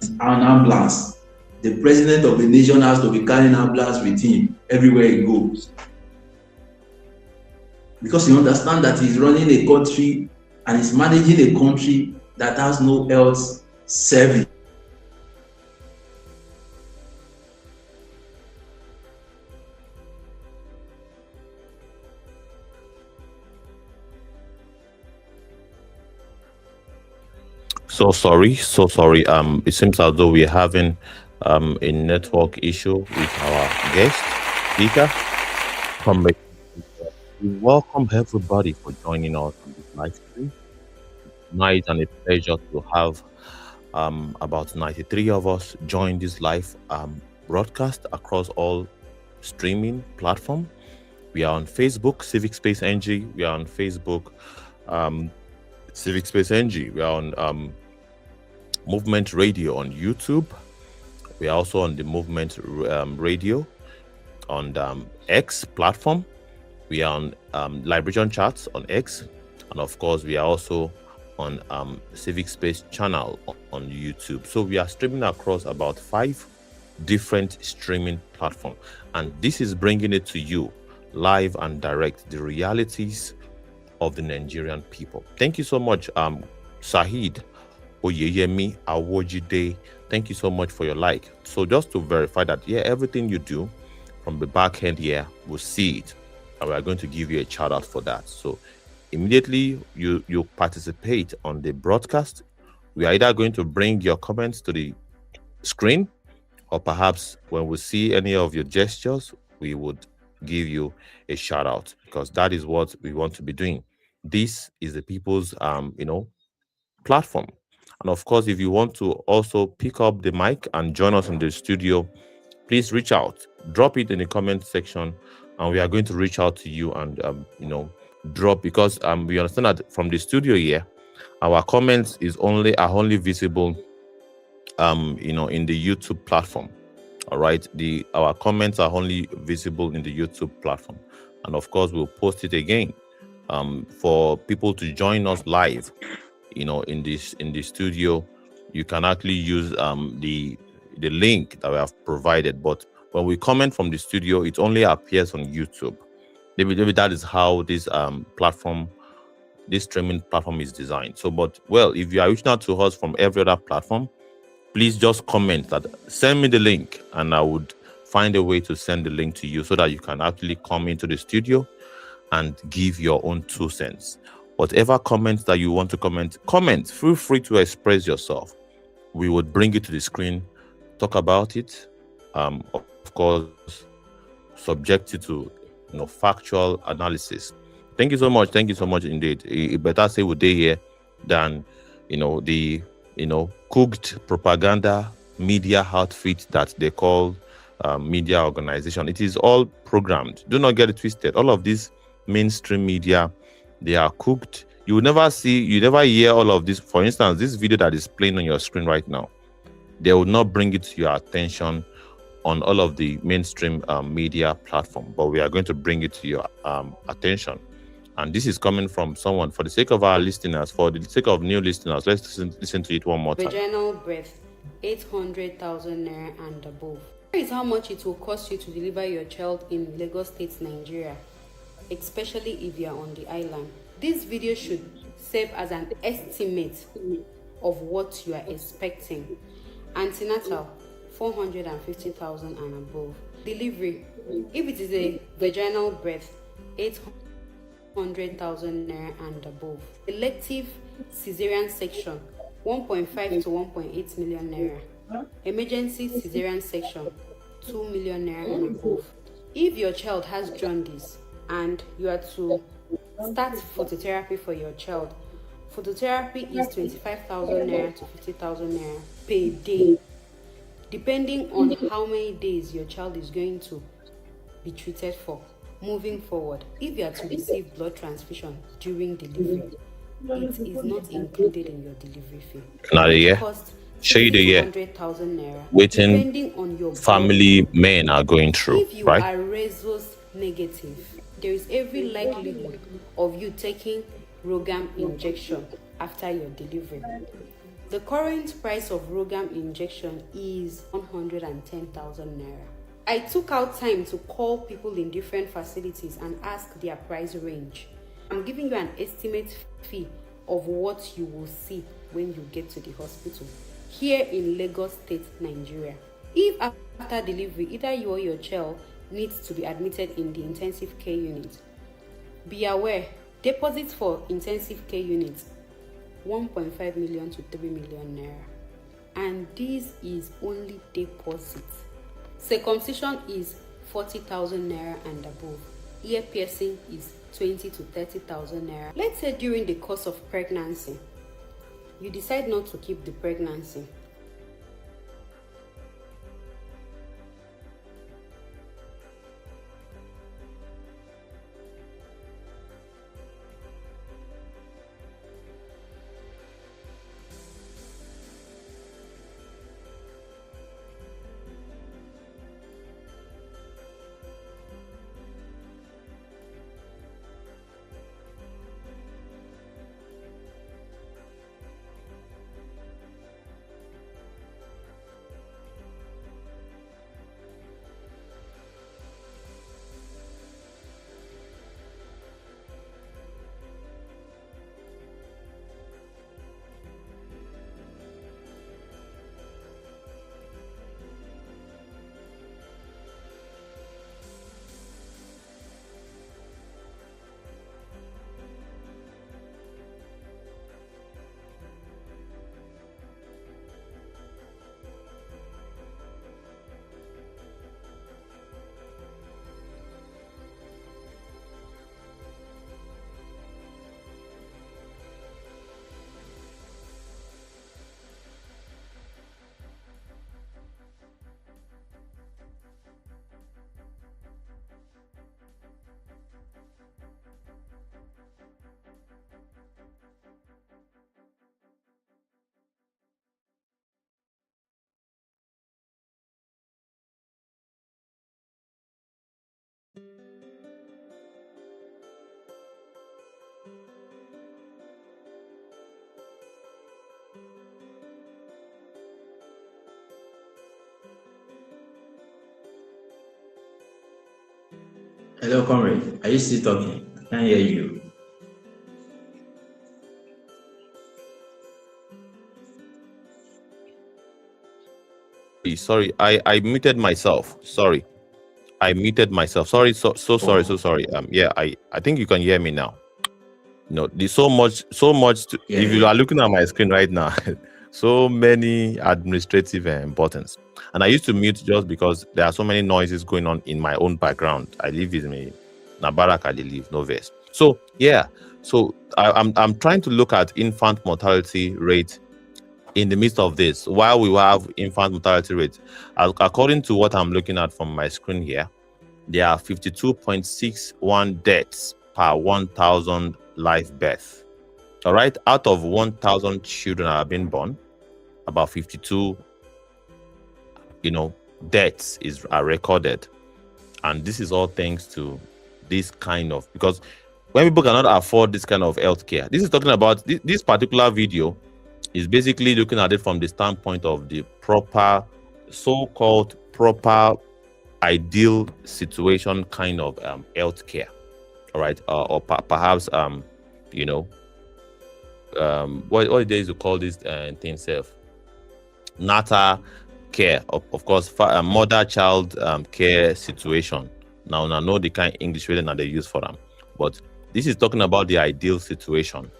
an ambulance. The president of the nation has to be carrying an ambulance with him everywhere he goes. Because he understands that he's running a country and he's managing a country that has no health service. So sorry. It seems as though we're having a network issue with our guest speaker. We welcome everybody for joining us on this live stream. Tonight, and a pleasure to have about 93 of us join this live broadcast across all streaming platforms. We are on Facebook, Civic Space NG. We are on Facebook, Civic Space NG. We are on Movement Radio on YouTube. We are also on the Movement Radio on the X platform. We are on Liberation Chats on X. And of course, we are also on Civic Space channel on YouTube. So we are streaming across about 5 different streaming platforms. And this is bringing it to you live and direct, the realities of the Nigerian people. Thank you so much, Sahid Oyeyemi Awojide. Thank you so much for your like. So just to verify that, everything you do from the back end here, we'll see it. And we're going to give you a shout out for that. So immediately you participate on the broadcast, we are either going to bring your comments to the screen, or perhaps when we see any of your gestures, we would give you a shout out, because that is what we want to be doing. This is the people's platform. And of course, if you want to also pick up the mic and join us in the studio, please reach out, drop it in the comment section, and we are going to reach out to you and drop, because we understand that from the studio here, Our comments are only visible in the YouTube platform. All right, our comments are only visible in the YouTube platform, and of course we'll post it again for people to join us live. In the studio, you can actually use the link that we have provided, but when we comment from the studio, it only appears on YouTube. Maybe that is how this streaming platform is designed. So, but well, if you are reaching out to us from every other platform, please just comment that, send me the link, and I would find a way to send the link to you so that you can actually come into the studio and give your own 2 cents. Whatever comments that you want to comment, feel free to express yourself. We would bring it to the screen, talk about it, of course, subject it to factual analysis. Thank you so much indeed. It better say we day here than the cooked propaganda media outfit that they call media organization. It is all programmed. Do not get it twisted. All of these mainstream media, they are cooked. You never hear all of this. For instance, this video that is playing on your screen right now, they will not bring it to your attention on all of the mainstream media platform, but we are going to bring it to your attention. And this is coming from someone, for the sake of our listeners, for the sake of new listeners, let's listen to it one more time. Vaginal birth, 800,000 naira and above. Here is how much it will cost you to deliver your child in Lagos State, Nigeria, especially if you are on the island. This video should serve as an estimate of what you are expecting. Antenatal, 450,000 and above. Delivery, if it is a vaginal birth, 800,000 naira and above. Elective cesarean section, 1.5 to 1.8 million naira. Emergency cesarean section, 2 million naira and above. If your child has jaundice and you are to start phototherapy for your child, phototherapy is 25,000 naira to 50,000 naira per day, depending on how many days your child is going to be treated for. Moving forward, if you are to receive blood transfusion during delivery, it is not included in your delivery fee. Not a year. Cost Show you the year. 600,000 naira, Waiting depending on your family blood. men are going through, If you right? are rhesus negative, there is every likelihood of you taking Rogam injection after your delivery. The current price of Rogam injection is 110,000 naira. I took out time to call people in different facilities and ask their price range. I'm giving you an estimate fee of what you will see when you get to the hospital here in Lagos State, Nigeria. If after delivery, either you or your child needs to be admitted in the intensive care unit, be aware, deposits for intensive care units, 1.5 million to 3 million naira. And this is only deposit. Circumcision is 40,000 naira and above. Ear piercing is 20 to 30,000 naira. Let's say during the course of pregnancy, you decide not to keep the pregnancy. Hello, comrade. Are you still talking? I can't hear you. Sorry, I muted myself. Sorry, I muted myself. Sorry, so sorry. Yeah, I think you can hear me now. No, there's so much. Yeah, If you yeah. are looking at my screen right now, so many administrative buttons, and I used to mute just because there are so many noises going on in my own background. I live in me, Nabarak, I live no verse. So yeah, so I'm trying to look at infant mortality rate in the midst of this, while we have infant mortality rate, according to what I'm looking at from my screen here, there are 52.61 deaths per 1,000 live birth. All right, out of 1,000 children that have been born, about 52, deaths are recorded, and this is all thanks to this kind of, because when people cannot afford this kind of healthcare, this is talking about this particular video is basically looking at it from the standpoint of the proper, so-called proper, ideal situation kind of healthcare. All right, or perhaps what it is to call this thing self, natal care, of course, mother-child care situation. Now I know the kind of English word that they use for them, but this is talking about the ideal situation.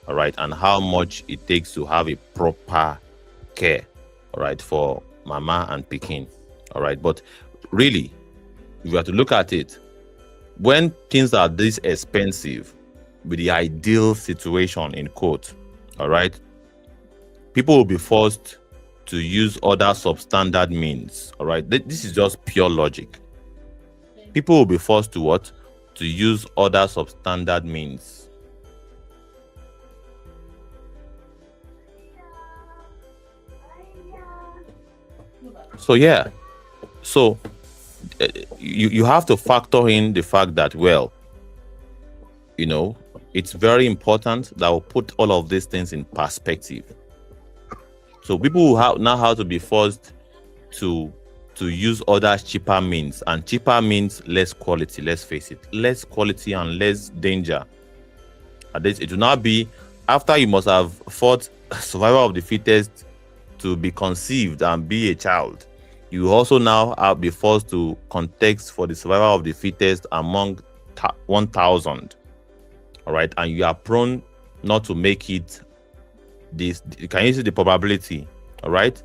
All right, and how much it takes to have a proper care, all right, for mama and pikin. All right, but really, if you have to look at it, when things are this expensive, with the ideal situation in quote, all right, people will be forced to use other substandard means. All right, this is just pure logic. People will be forced to what? To use other substandard means. So yeah, so you have to factor in the fact that, well, it's very important that we put all of these things in perspective. So people will now have to be forced to use other cheaper means, and cheaper means less quality. Let's face it, less quality and less danger. And it will not be after you must have fought survival of the fittest to be conceived and be a child. You also now be forced to contest for the survival of the fittest among 1,000. All right, and you are prone not to make it. Can you see the probability? All right,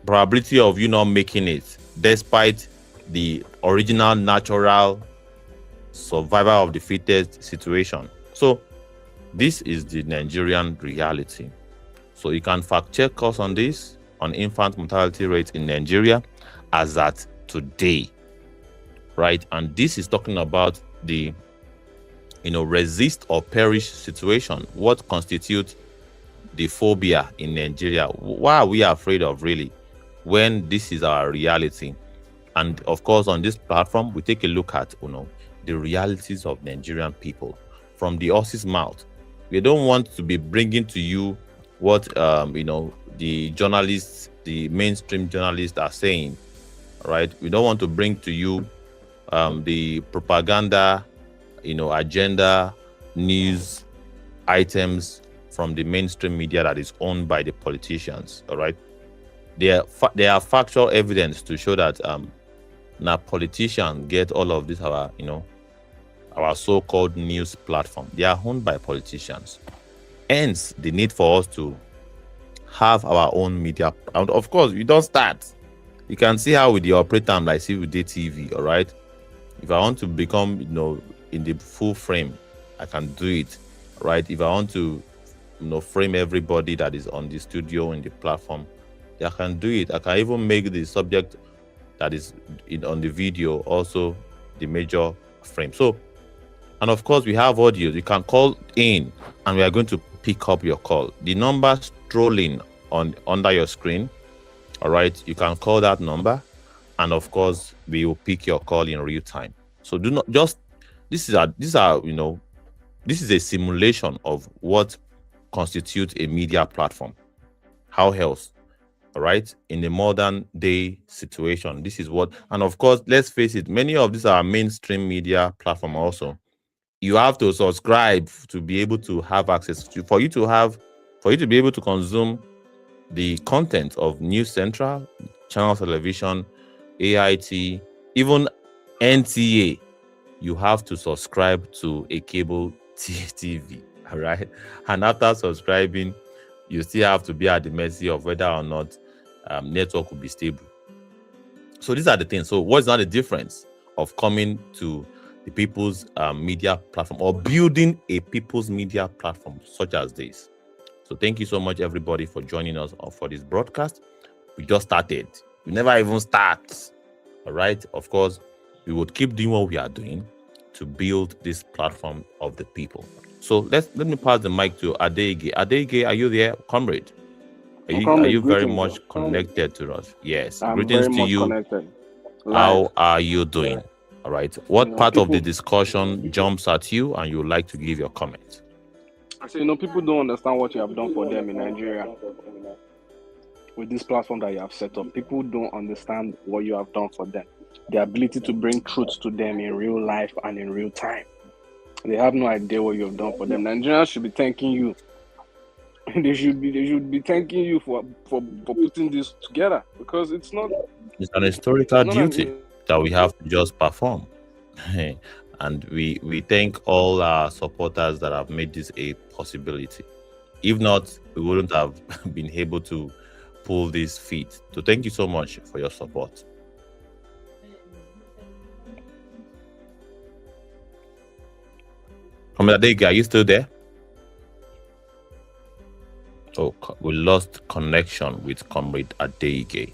probability of you not making it, despite the original natural survival of the fittest situation. So this is the Nigerian reality. So you can fact check us on this, on infant mortality rate in Nigeria as at today, right? And this is talking about the resist or perish situation. What constitutes the phobia in Nigeria? Why are we afraid of, really, when this is our reality? And of course, on this platform, we take a look at the realities of Nigerian people from the horse's mouth. We don't want to be bringing to you what the journalists, the mainstream journalists are saying, right? We don't want to bring to you the propaganda, agenda, news items from the mainstream media that is owned by the politicians. All right, there are factual evidence to show that now politicians get all of this, our so-called news platform. They are owned by politicians. Hence, the need for us to have our own media. And of course, we don't start. You can see how we operate them like see with the TV. All right. If I want to become, in the full frame, I can do it. Right. If I want to, frame everybody that is on the studio in the platform, I can do it. I can even make the subject that is on the video also the major frame. So, and of course, we have audio. You can call in, and we are going to pick up your call. The number strolling under your screen. All right, you can call that number, and of course, we will pick your call in real time. So do not just this is a simulation of what constitutes a media platform. How else? all right, in the modern day situation. This is what, and of course, let's face it, many of these are mainstream media platform also. You have to subscribe to be able to have access to, for you to be able to consume the content of News Central, Channel Television, AIT, even NTA. You have to subscribe to a cable TV, all right? And after subscribing, you still have to be at the mercy of whether or not network will be stable. So these are the things. So what's not the difference of coming to the people's media platform or building a people's media platform such as this? So thank you so much, everybody, for joining us for this broadcast. We just started. We never even start. All right. Of course, we would keep doing what we are doing to build this platform of the people. So let me pass the mic to Adege. Adege, are you there, comrade? Are you very much connected to us? Yes. I'm Greetings very to much you. connected. How are you doing? All right. What part of the discussion jumps at you and you would like to give your comment? I say, people don't understand what you have done for them in Nigeria with this platform that you have set up. People don't understand what you have done for them. The ability to bring truth to them in real life and in real time. They have no idea what you have done for them. Nigerians should be thanking you. They should be thanking you for putting this together, because it's not. It's an historical duty that we have to just perform. And we thank all our supporters that have made this a possibility. If not, we wouldn't have been able to pull this feat. So thank you so much for your support. Comrade Adege, are you still there? Oh, we lost connection with Comrade Adege.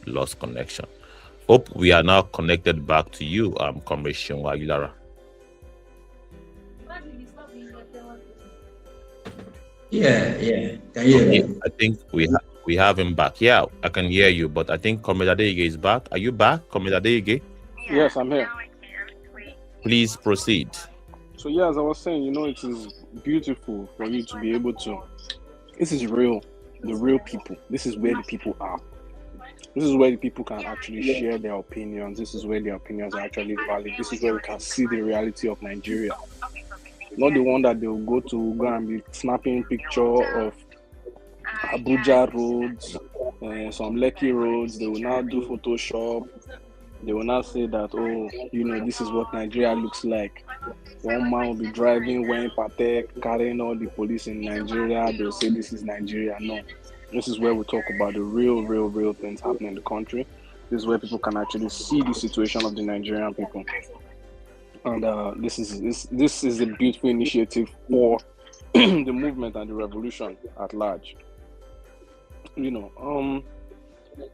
Lost connection. Hope we are now connected back to you, Comrade Shionwa Aguilara. Yeah. Can you hear me? I think we have him back. Yeah, I can hear you, but I think Comrade Adege is back. Are you back, Comrade Adege? Yes, I'm here. Please proceed. So yeah, as I was saying, it is beautiful for you to be able to. This is real, the real people. This is where the people are. This is where the people can actually share their opinions. This is where their opinions are actually valid. This is where we can see the reality of Nigeria. Not the one that they will go and be snapping picture of Abuja roads, some Lekki roads. They will now do Photoshop. They will now say that, this is what Nigeria looks like. One man will be driving, wearing patek, carrying all the police in Nigeria. They'll say this is Nigeria. No. This is where we talk about the real things happening in the country. This is where people can actually see the situation of the Nigerian people. And this is a beautiful initiative for the movement and the revolution at large.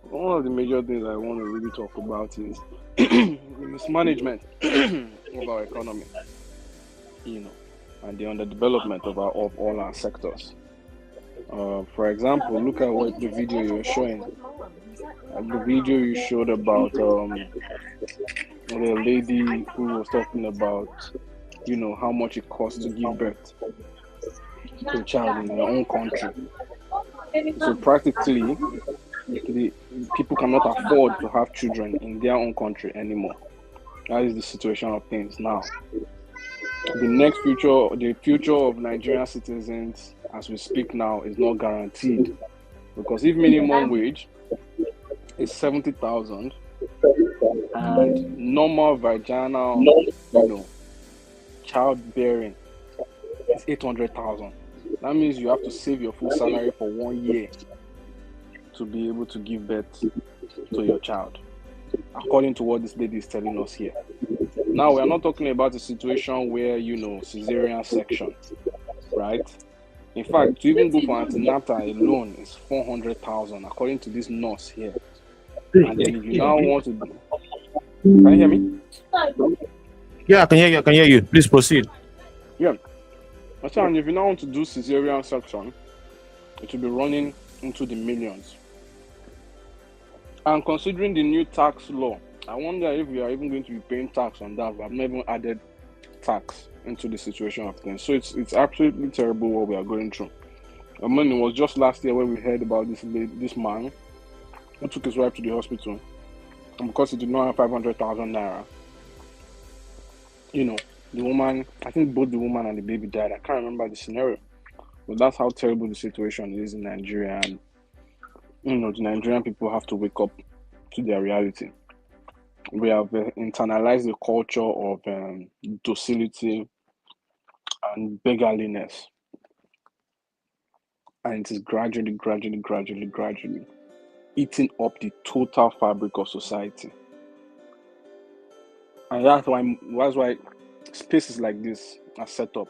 One of the major things I want to really talk about is the mismanagement of our economy, and the underdevelopment of all our sectors. For example, look at what the video you're showing. The video you showed about the lady who was talking about, how much it costs to give birth to a child in your own country. So practically, the people cannot afford to have children in their own country anymore. That is the situation of things now. The future of Nigerian citizens, as we speak now, is not guaranteed, because if minimum wage is 70,000 and normal vaginal, childbearing is 800,000, that means you have to save your full salary for 1 year to be able to give birth to your child, according to what this lady is telling us here. Now, we are not talking about a situation where, cesarean section, right? In fact, to even go for antenatal alone is 400,000, according to this nurse here. And then if you now want to do... Can you hear me? Yeah, I can hear you. Please proceed. Yeah. And if you now want to do cesarean section, it will be running into the millions. And considering the new tax law, I wonder if we are even going to be paying tax on that. We have never added tax into the situation of things. So it's absolutely terrible what we are going through. I mean, it was just last year when we heard about this man who took his wife to the hospital, and because he did not have 500,000 naira, the woman, I think both the woman and the baby died. I can't remember the scenario, but that's how terrible the situation is in Nigeria. And the Nigerian people have to wake up to their reality. We have internalized the culture of docility and beggarliness, and it is gradually eating up the total fabric of society. And that's why spaces like this are set up,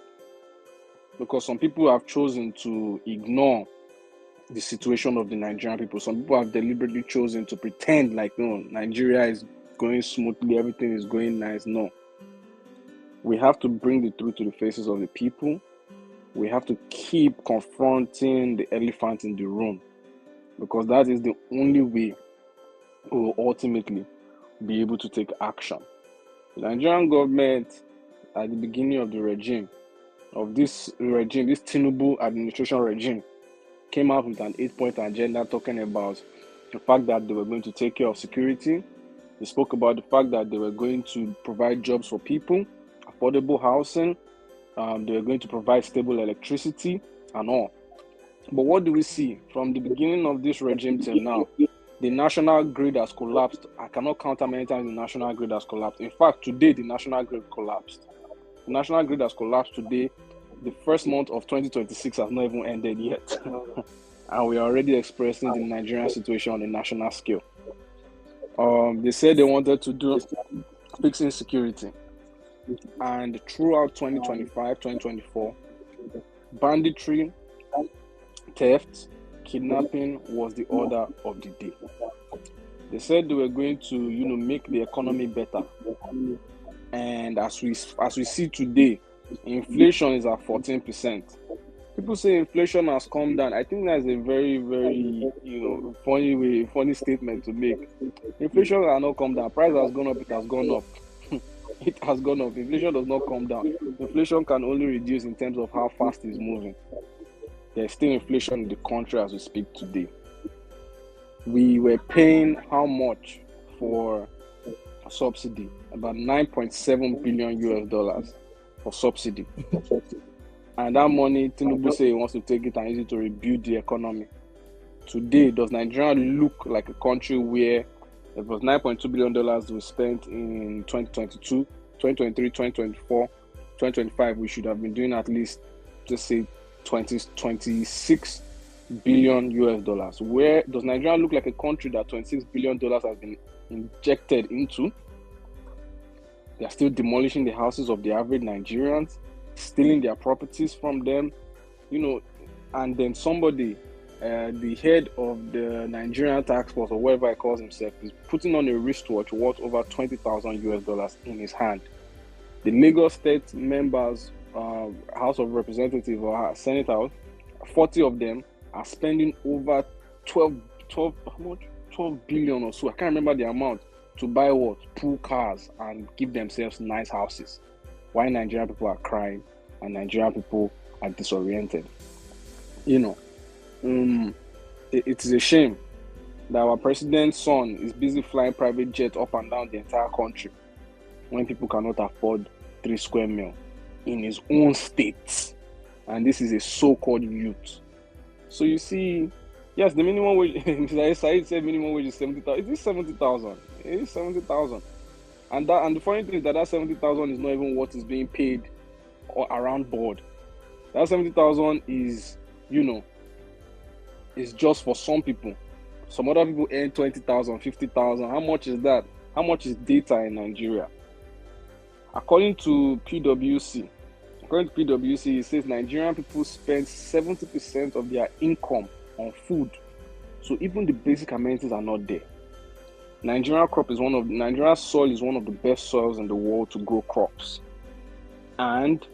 because some people have chosen to ignore the situation of the Nigerian people. Some people have deliberately chosen to pretend like, no, Nigeria is going smoothly, everything is going nice. No. We have to bring the truth to the faces of the people. We have to keep confronting the elephant in the room, because that is the only way we will ultimately be able to take action. The Nigerian government, at the beginning of the regime, this Tinubu administration regime, came out with an 8-point agenda talking about the fact that they were going to take care of security. They spoke about the fact that they were going to provide jobs for people, affordable housing, they were going to provide stable electricity and all. But what do we see from the beginning of this regime till now? The national grid has collapsed. I cannot count how many times the national grid has collapsed. In fact, today the national grid collapsed. The national grid has collapsed today. The first month of 2026 has not even ended yet. And we are already expressing the Nigerian situation on a national scale. They said they wanted to do fixing security. And throughout 2025, 2024, banditry, theft, kidnapping was the order of the day. They said they were going to, make the economy better. And as we see today, inflation is at 14%. People say inflation has come down. I think that's a very, very, funny statement to make. Inflation has not come down. Price has gone up. It has gone up. It has gone up. Inflation does not come down. Inflation can only reduce in terms of how fast it's moving. There's still inflation in the country as we speak today. We were paying how much for a subsidy? About $9.7 billion for subsidy. And that money, Tinubu say he wants to take it and use it to rebuild the economy. Today, does Nigeria look like a country where it was $9.2 billion we spent in 2022, 2023, 2024, 2025? We should have been doing at least, just say, $26 billion. Where does Nigeria look like a country that $26 billion has been injected into? They are still demolishing the houses of the average Nigerians, stealing their properties from them, and then somebody, the head of the Nigerian tax force or whatever he calls himself, is putting on a wristwatch worth over $20,000 in his hand. The Lagos State members, House of Representatives or Senate House, 40 of them are spending over 12 billion or so. I can't remember the amount, to buy what? Pool cars and give themselves nice houses. Why Nigerian people are crying and Nigerian people are disoriented. It is a shame that our president's son is busy flying private jets up and down the entire country when people cannot afford 3 square mil in his own state. And this is a so-called youth. So you see, yes, the minimum wage, Mr. Said said minimum wage is 70,000. It is 70,000. It is 70,000. And the funny thing is that 70,000 is not even what is being paid or around board. That 70,000 is, is just for some people. Some other people earn 20,000, 50,000. How much is that? How much is data in Nigeria? According to PwC, it says Nigerian people spend 70% of their income on food. So even the basic amenities are not there. Nigerian soil is one of the best soils in the world to grow crops. And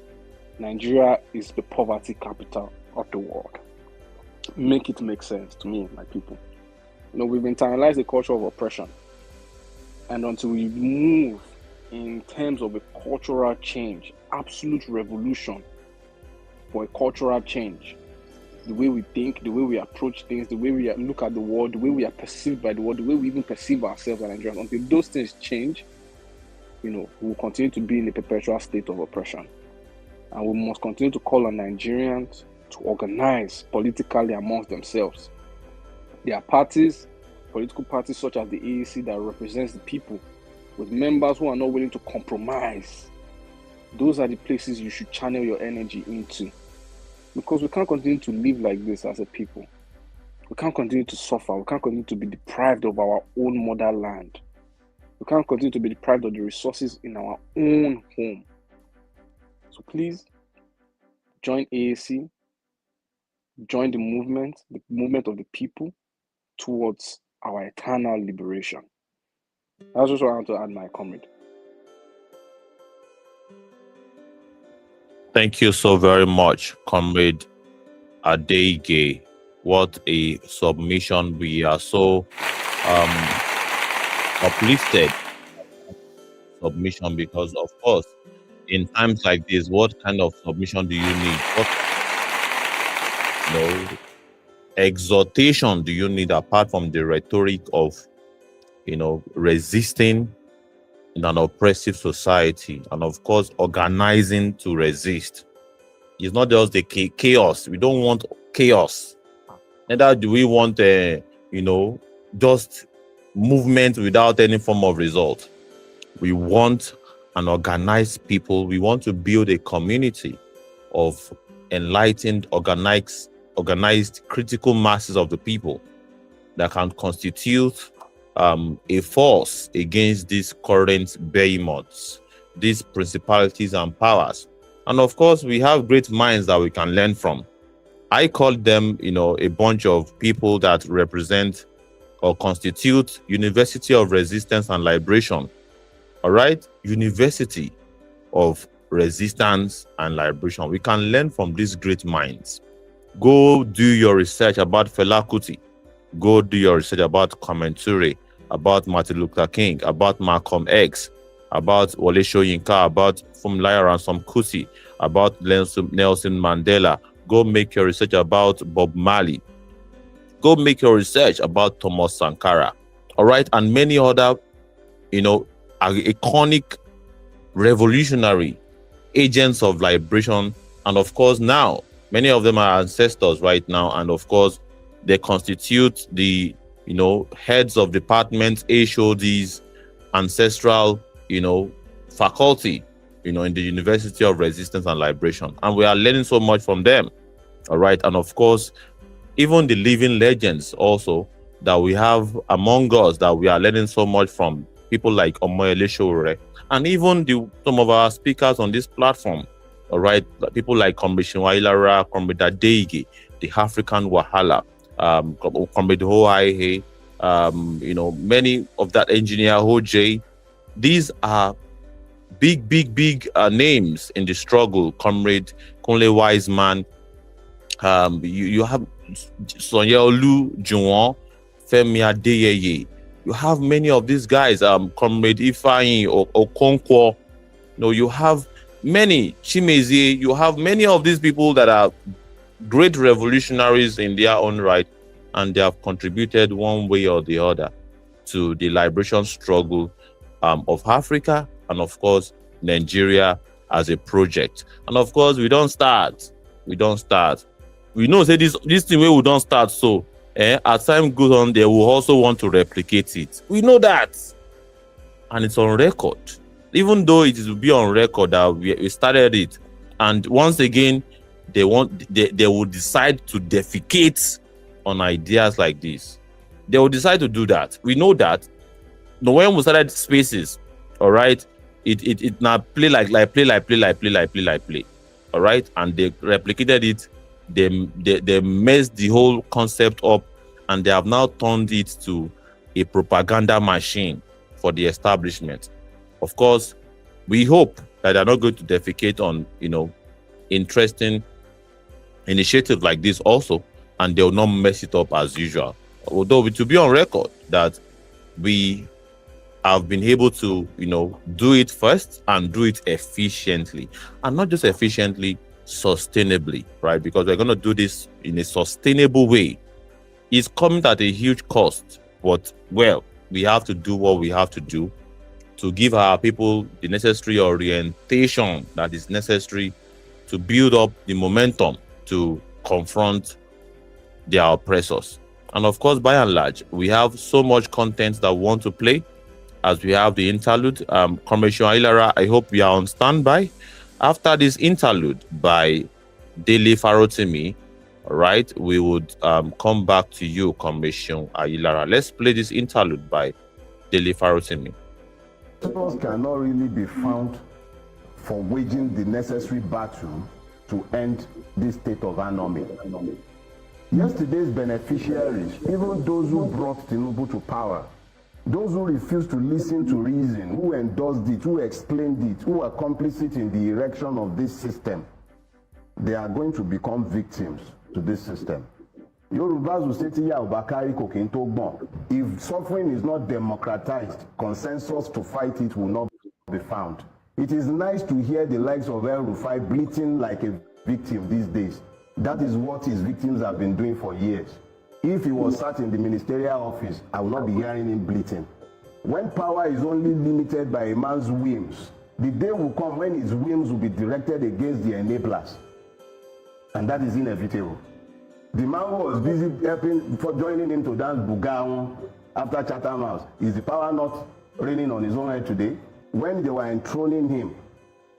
Nigeria is the poverty capital of the world. Make it make sense to me, my people. We've internalized the culture of oppression. And until we move in terms of a cultural change, absolute revolution for a cultural change, the way we think, the way we approach things, the way we look at the world, the way we are perceived by the world, the way we even perceive ourselves as Nigerians. Until those things change, we will continue to be in a perpetual state of oppression. And we must continue to call on Nigerians to organize politically amongst themselves. There are parties, political parties such as the AAC, that represents the people, with members who are not willing to compromise. Those are the places you should channel your energy into. Because we can't continue to live like this as a people. We can't continue to suffer. We can't continue to be deprived of our own motherland. We can't continue to be deprived of the resources in our own home. So please, join AAC, join the movement of the people towards our eternal liberation. That's just what I want to add, my comrade. Thank you so very much, Comrade Adeige. What a submission. We are so uplifted submission, because of course in times like this, what kind of submission do you need? What exhortation do you need apart from the rhetoric of resisting in an oppressive society, and of course organizing to resist? It's not just the chaos. We don't want chaos. Neither do we want just movement without any form of result. We want an organized people. We want to build a community of enlightened, organized critical masses of the people that can constitute a force against these current behemoths, these principalities and powers. And of course, we have great minds that we can learn from. I call them, a bunch of people that represent or constitute University of Resistance and Liberation. All right? University of Resistance and Liberation. We can learn from these great minds. Go do your research about Fela Kuti. Go do your research about Kwame Ture, about Martin Luther King, about Malcolm X, about Wole Soyinka, about Funmilayo Ransome Kuti, about Nelson Mandela. Go make your research about Bob Marley. Go make your research about Thomas Sankara. All right, and many other, iconic revolutionary agents of liberation. And of course, now many of them are ancestors right now, and of course, they constitute the heads of departments, HODs, ancestral faculty in the University of Resistance and Liberation, and we are learning so much from them. All right, and of course, even the living legends also that we have among us, that we are learning so much from, people like Omoyele Sowore, and even some of our speakers on this platform. All right, people like Comrade Shinwailara, Comrade Adeige, the African Wahala, Comrade Hoaihe, many of that engineer Hoj. These are big names in the struggle. Comrade Kunle Wiseman, you have Sonia Olu Juwon, Femi Adeyeye. You have many of these guys, Comrade Ifeanyi Okonkwo. You have many, Chimezie. You have many of these people that are great revolutionaries in their own right, and they have contributed one way or the other to the liberation struggle of Africa, and of course Nigeria as a project. And of course, we don't start. We know say this thing where we don't start, so as time goes on, they will also want to replicate it. We know that, and it's on record. Even though it will be on record that we started it, and once again they will decide to defecate on ideas like this. They will decide to do that. We know that. When we started Spaces, all right, it now play. All right, and they replicated it. They messed the whole concept up, and they have now turned it to a propaganda machine for the establishment. Of course, we hope that they're not going to defecate on interesting initiative like this also, and they will not mess it up as usual. Although it will be on record that we have been able to do it first and do it efficiently, and not just efficiently, sustainably, right? Because we're going to do this in a sustainable way. It's coming at a huge cost, but well, we have to do what we have to do to give our people the necessary orientation that is necessary to build up the momentum to confront their oppressors. And of course, by and large, we have so much content that we want to play as we have the interlude. Commissioner Ilara, I hope we are on standby. After this interlude by Dele Farotimi, all right, we would come back to you, Commissioner Ilara. Let's play this interlude by Dele Farotimi. Cannot really be found for waging the necessary battle to end this state of anomy. Yesterday's beneficiaries, even those who brought Tinubu to power, those who refused to listen to reason, who endorsed it, who explained it, who are complicit in the erection of this system, they are going to become victims to this system. Yorubas will say to you, if suffering is not democratized, consensus to fight it will not be found. It is nice to hear the likes of El Rufai bleating like a victim these days. That is what his victims have been doing for years. If he was sat in the ministerial office, I would not be hearing him bleating. When power is only limited by a man's whims, the day will come when his whims will be directed against the enablers. And that is inevitable. The man who was busy helping for joining him to dance Bugaon after Chatham House, is the power not raining on his own head today? When they were enthroning him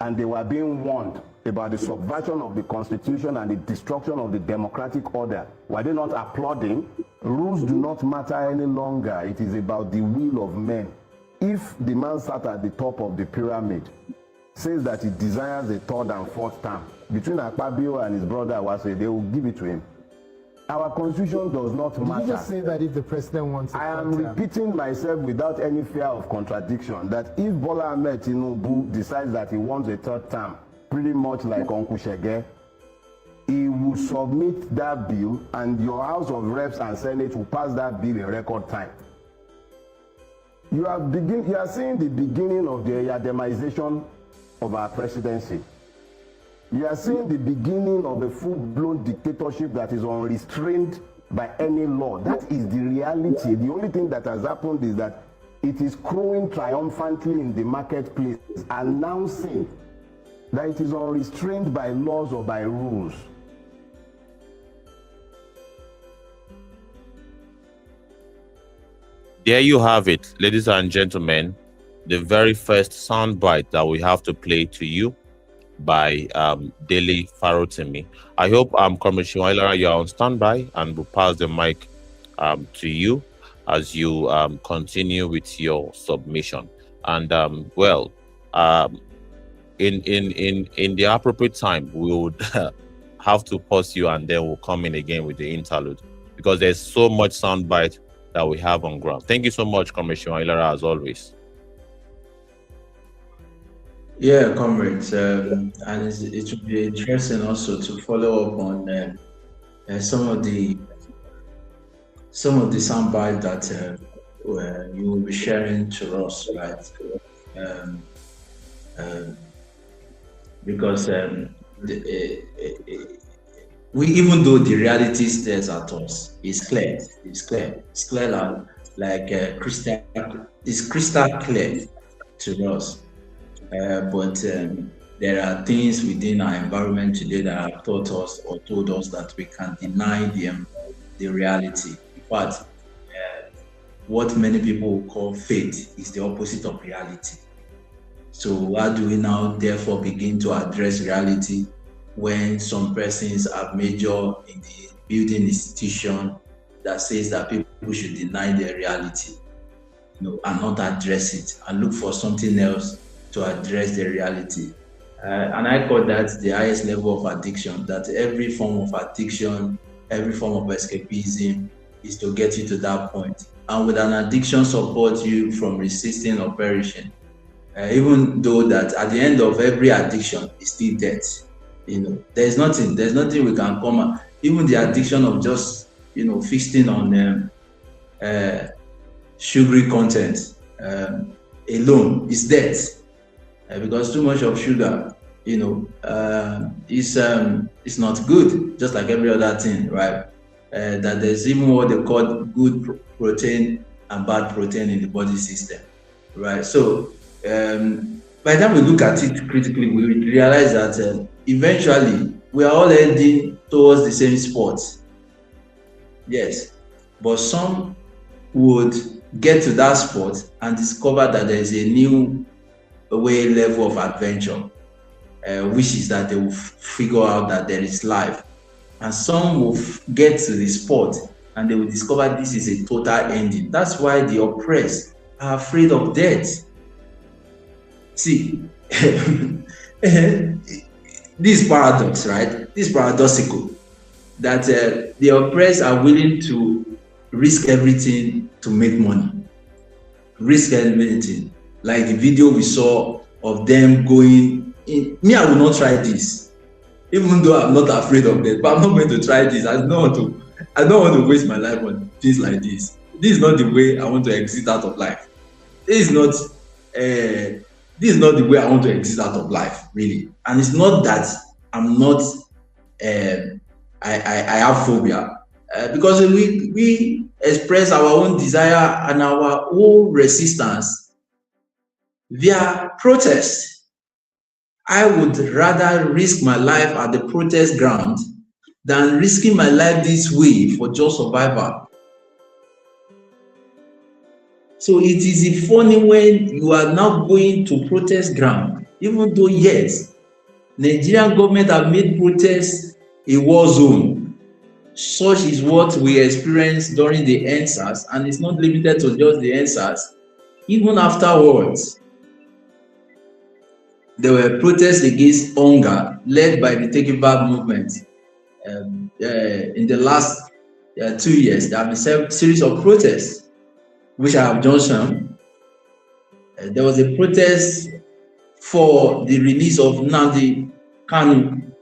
and they were being warned about the subversion of the constitution and the destruction of the democratic order, were they not applauding? Rules do not matter any longer. It is about the will of men. If the man sat at the top of the pyramid, says that he desires a third and fourth term, between Akpabio and his brother Awase, they will give it to him. Our constitution does not matter. Did you just say that if the president wants it? I am repeating myself without any fear of contradiction that if Bola Ahmed Tinubu decides that he wants a third term, pretty much like Uncle Shege, he will submit that bill and your House of Reps and Senate will pass that bill in record time. You are seeing the beginning of the Yademization of our presidency. You are seeing the beginning of a full-blown dictatorship that is unrestrained by any law. That is the reality. The only thing that has happened is that it is crowing triumphantly in the marketplace, announcing that it is unrestrained by laws or by rules. There you have it, ladies and gentlemen, the very first soundbite that we have to play to you by Dele Farotimi. I hope Commissioner Ilara, you are on standby, and we'll pass the mic to you as you continue with your submission. And in the appropriate time, we would have to pause you, and then we'll come in again with the interlude, because there's so much soundbite that we have on ground. Thank you so much, Commissioner Ilara, as always. Yeah, comrades, and it would be interesting also to follow up on some of the soundbite that you will be sharing to us, right? Because we, even though the reality stares at us, it's clear like crystal clear to us. But there are things within our environment today that have taught us or told us that we can deny the reality. In fact, what many people call faith is the opposite of reality. So how do we now therefore begin to address reality when some persons have majored in the building institution that says that people should deny their reality, and not address it and look for something else to address the reality? And I call that the highest level of addiction, that every form of addiction, every form of escapism is to get you to that point. And with an addiction support you from resisting or perishing, even though that at the end of every addiction is still death. There's nothing we can come at. Even the addiction of just, feasting on sugary content alone is death. Because too much of sugar it's not good, just like every other thing, right? That there's even what they call good protein and bad protein in the body system, right? So by the time we look at it critically, we realize that eventually we are all heading towards the same spot. Yes, but some would get to that spot and discover that there is a new level of adventure, which is that they will figure out that there is life. And some will get to the spot and they will discover this is a total ending. That's why the oppressed are afraid of death. See, this paradox, right? This paradoxical, that the oppressed are willing to risk everything to make money. Risk everything. Like the video we saw of them going in. Me, I will not try this. Even though I'm not afraid of death, but I'm not going to try this. I don't want to waste my life on things like this. This is not the way I want to exit out of life. This is not the way I want to exit out of life, really. And it's not that I'm not I have phobia, because we express our own desire and our own resistance via protest. I would rather risk my life at the protest ground than risking my life this way for just survival. So it is funny when you are now going to protest ground, even though yes, Nigerian government have made protests a war zone. Such is what we experienced during the EndSARS, and it's not limited to just the EndSARS. Even afterwards, there were protests against hunger led by the Take It Back movement. In the last 2 years, there have been a series of protests, which I have just shown. There was a protest for the release of Nnamdi Kanu.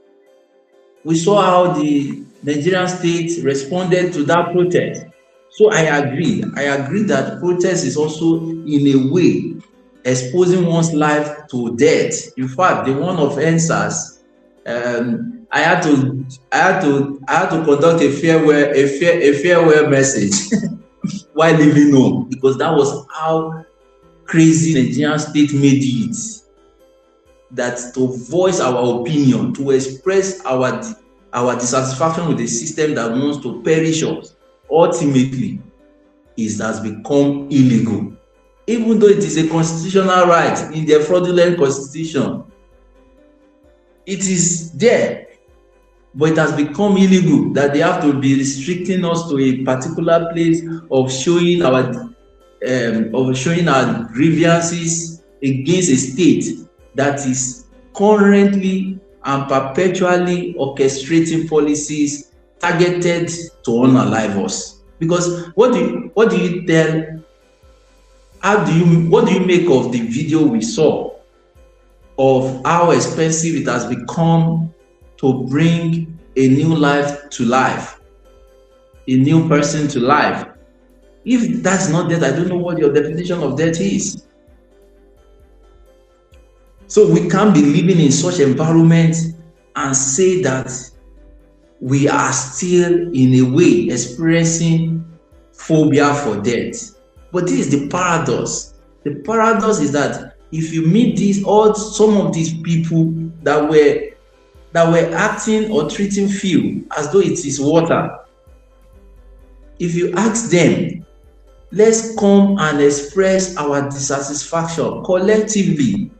We saw how the Nigerian state responded to that protest. So I agree that protest is also in a way exposing one's life to death. In fact, the one of EndSARS, I had to conduct a farewell message while leaving home, because that was how crazy Nigerian state made it. That to voice our opinion, to express our dissatisfaction with the system that wants to perish us, ultimately, has become illegal. Even though it is a constitutional right in the fraudulent constitution, it is there, but it has become illegal that they have to be restricting us to a particular place of showing our grievances against a state that is currently and perpetually orchestrating policies targeted to unalive us. Because what do you tell? What do you make of the video we saw of how expensive it has become to bring a new life to life, a new person to life? If that's not death, I don't know what your definition of death is. So we can't be living in such environment and say that we are still in a way experiencing phobia for death. But this is the paradox. The paradox is that if you meet some of these people that were acting or treating fuel as though it is water, if you ask them, let's come and express our dissatisfaction collectively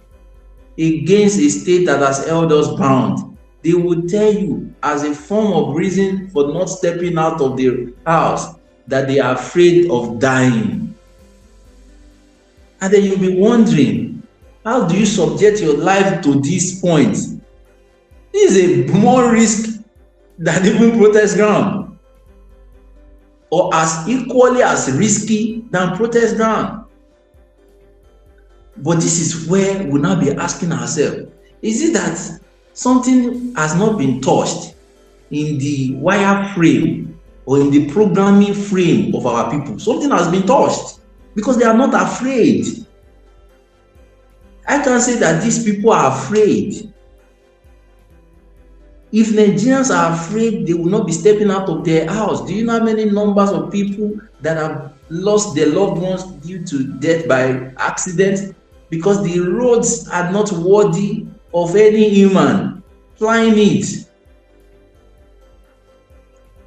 against a state that has held us bound, they will tell you, as a form of reason for not stepping out of the house, that they are afraid of dying. And then you'll be wondering, how do you subject your life to this point? This is a more risk than even protest ground, or as equally as risky than protest ground. But this is where we'll now be asking ourselves, is it that something has not been touched in the wireframe or in the programming frame of our people? Something has been touched because they are not afraid. I can't say that these people are afraid. If Nigerians are afraid, they will not be stepping out of their house. Do you know how many numbers of people that have lost their loved ones due to death by accident? Because the roads are not worthy of any human flying it.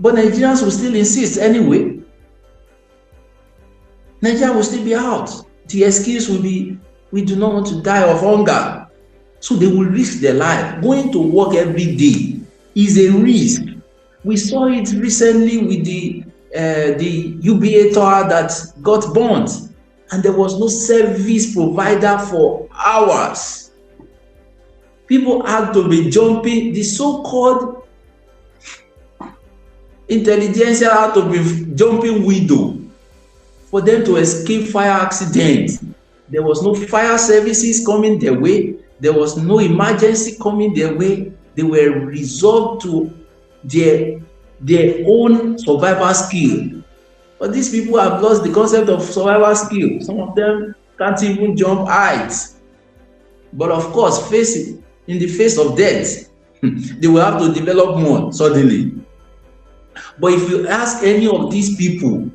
But Nigerians will still insist anyway. Nigeria will still be out. The excuse will be, we do not want to die of hunger. So they will risk their life. Going to work every day is a risk. We saw it recently with the UBA tower that got burnt, and there was no service provider for hours. People had to be jumping. The so-called intelligentsia had to be jumping window for them to escape fire accidents. There was no fire services coming their way. There was no emergency coming their way. They were resolved to their own survival skill. But these people have lost the concept of survival skill. Some of them can't even jump heights. But of course, in the face of death, they will have to develop more suddenly. But if you ask any of these people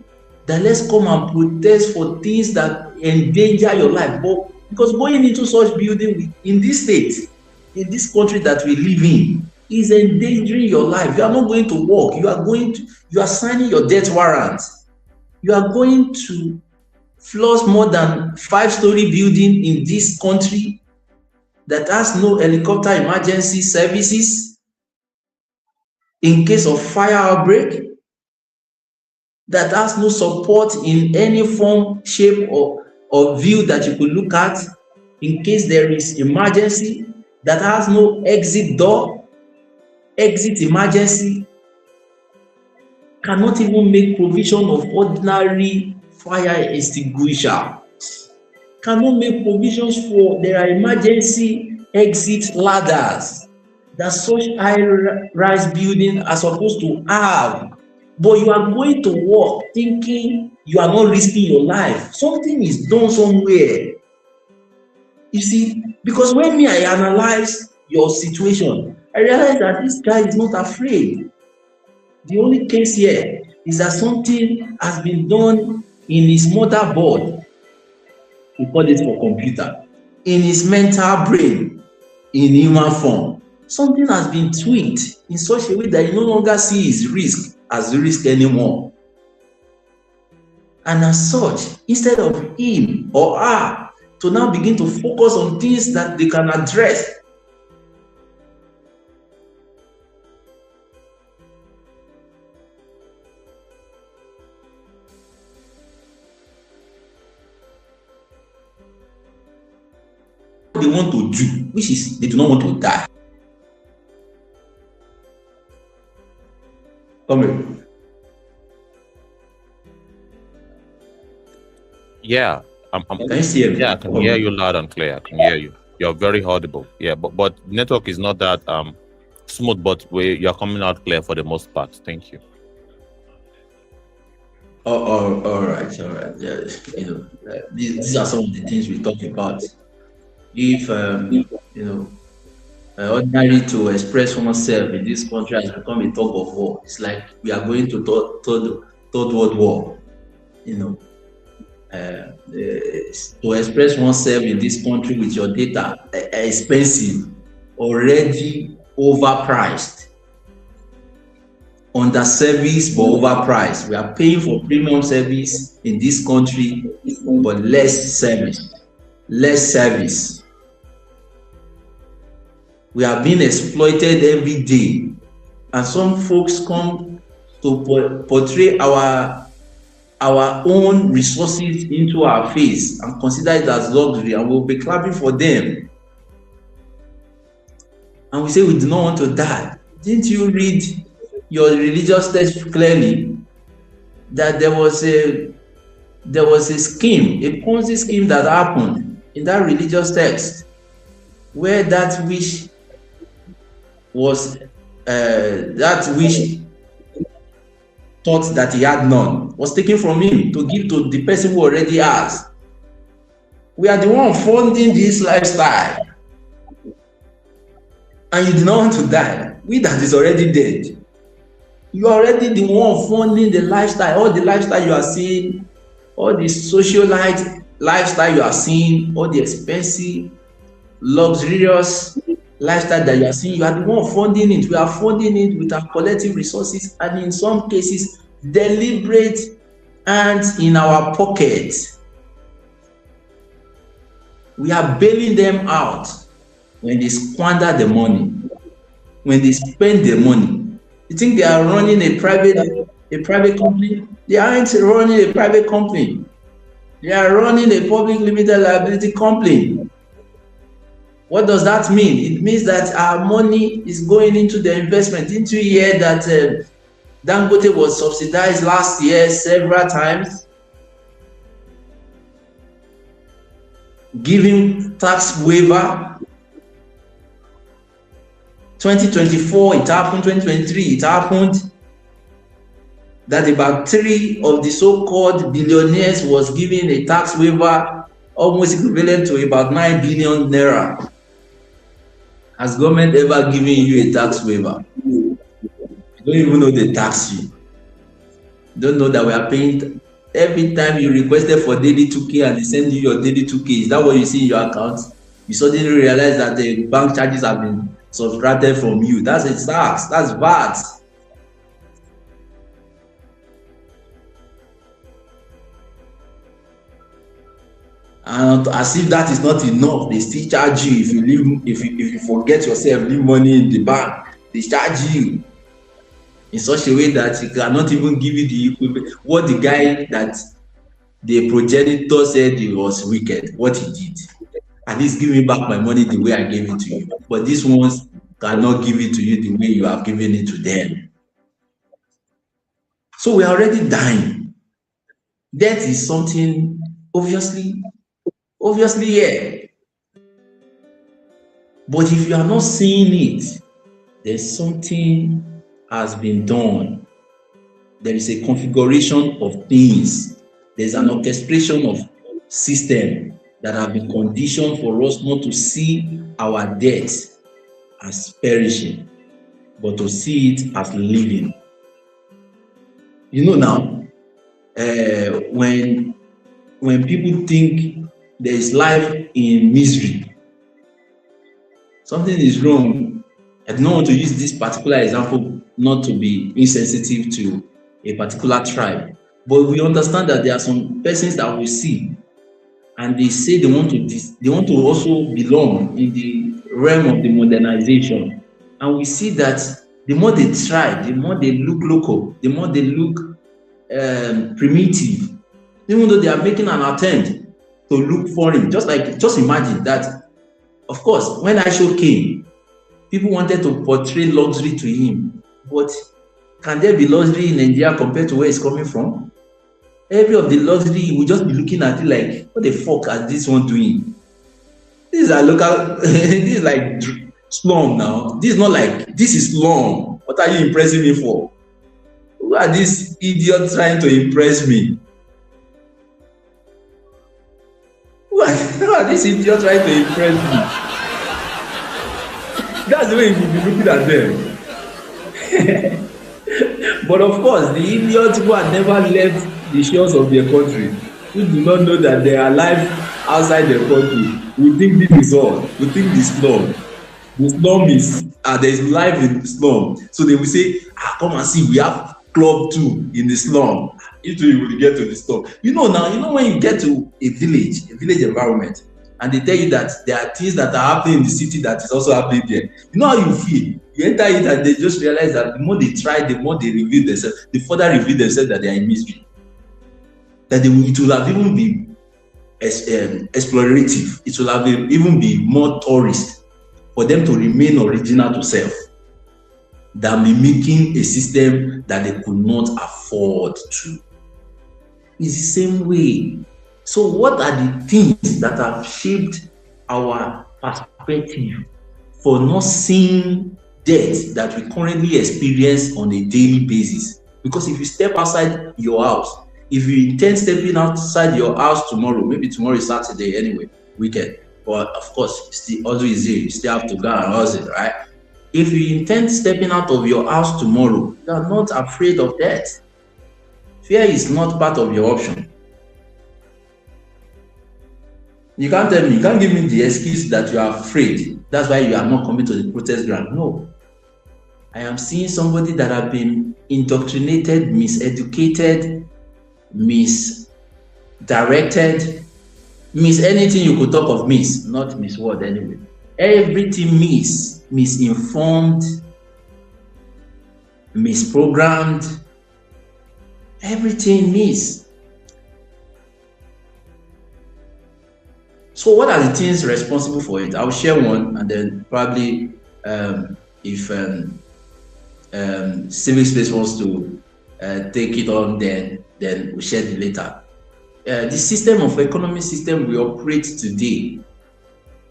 that let's come and protest for things that endanger your life, but because going into such building in this state, in this country that we live in, is endangering your life. You are not going to work. You are signing your death warrant. You are going to flood more than 5-story building in this country that has no helicopter emergency services in case of fire outbreak, that has no support in any form, shape, or view that you could look at in case there is emergency, that has no exit door, exit emergency, cannot even make provision of ordinary fire extinguisher, cannot make provisions for their emergency exit ladders that such high-rise buildings are supposed to have. But you are going to work thinking you are not risking your life. Something is done somewhere. You see, because when I analyze your situation, I realize that this guy is not afraid. The only case here is that something has been done in his motherboard. We call it for computer. In his mental brain, in human form. Something has been tweaked in such a way that he no longer sees his risk as risk anymore. And as such, instead of him or her to now begin to focus on things that they can address, they want to do, which is they do not want to die. Yeah, Can you see yeah, I can hear you loud and clear. I can hear you. You're very audible. Yeah, but network is not that smooth, but you're coming out clear for the most part. Thank you. All right. Yeah, these are some of the things we talk about. If ordinary to express oneself in this country has become a tug of war. It's like we are going to third world war. To express oneself in this country with your data expensive, already overpriced, under service but overpriced. We are paying for premium service in this country, but less service. We are being exploited every day, and some folks come to portray our own resources into our face and consider it as luxury, and we'll be clapping for them. And we say we do not want to die. Didn't you read your religious text clearly that there was a scheme, a Ponzi scheme that happened in that religious text, where that which was thought that he had none was taken from him to give to the person who already has. We are the one funding this lifestyle, and you do not want to die. We that is already dead. You are already the one funding the lifestyle, all the lifestyle you are seeing, all the socialite lifestyle you are seeing, all the expensive, luxurious lifestyle that you are seeing. You are the one funding it. We are funding it with our collective resources, and in some cases, deliberate hands in our pockets. We are bailing them out when they squander the money, when they spend the money. You think they are running a private company? They aren't running a private company. They are running a public limited liability company. What does that mean? It means that our money is going into the investment, into a year that Dangote was subsidized last year several times, giving tax waiver. 2024, it happened. 2023, it happened. That about 3 of the so-called billionaires was given a tax waiver almost equivalent to about 9 billion naira. Has government ever given you a tax waiver? You don't even know they tax you. You don't know that we are paying every time you requested for daily 2K and they send you your daily 2K. Is that what you see in your account? You suddenly realize that the bank charges have been subtracted from you. That's a tax. That's VAT. And as if that is not enough, they still charge you if you forget yourself, leave money in the bank. They charge you in such a way that he cannot even give you the equivalent. What the guy that the progenitor said he was wicked, what he did. At least give me back my money the way I gave it to you. But these ones cannot give it to you the way you have given it to them. So we are already dying. Death is something obviously here. But if you are not seeing it, there's something has been done. There is a configuration of things. There's an orchestration of system that have been conditioned for us not to see our death as perishing, but to see it as living. You know now, when people think there is life in misery, something is wrong. I do not want to use this particular example not to be insensitive to a particular tribe, but we understand that there are some persons that we see and they say they want to also belong in the realm of the modernization, and we see that the more they try, the more they look local, the more they look primitive, even though they are making an attempt to look foreign. Just imagine that. Of course, when Aisho came, people wanted to portray luxury to him, but can there be luxury in Nigeria compared to where it's coming from? Every of the luxury, we just be looking at it like, what the fuck is this one doing? This is a local, this is like slum now. This is not like, this is slum. What are you impressing me for? Who are these idiots trying to impress me? Who are these idiots trying to impress me? That's the way you will be looking at them. But of course, the idiots who have never left the shores of their country, who do not know that they are alive outside their country, we think this is all. We think the slum is, there is life in the slum. So they will say, come and see, we have club too in the slum. Until you will get to the slum. You know when you get to a village environment, and they tell you that there are things that are happening in the city that is also happening there. You know how you feel. You enter it and they just realize that the more they try, the more they reveal themselves, the further reveal themselves that they are in misery. That it will have even been explorative. It will have even be more tourist for them to remain original to self than mimicking a system that they could not afford to. It's the same way. So what are the things that have shaped our perspective for not seeing death that we currently experience on a daily basis? Because if you step outside your house, if you intend stepping outside your house tomorrow, maybe tomorrow is Saturday anyway, weekend, but of course, still always here, you still have to go and hustle, right? If you intend stepping out of your house tomorrow, you are not afraid of death. Fear is not part of your option. You can't tell me, you can't give me the excuse that you are afraid. That's why you are not coming to the protest ground. No. I am seeing somebody that have been indoctrinated, miseducated, misdirected, anything you could talk of not word anyway. Everything misinformed, misprogrammed, everything miss. So what are the things responsible for it? I'll share one, and then probably if Civic Space wants to take it on, then we'll share the later. The system of economic system we operate today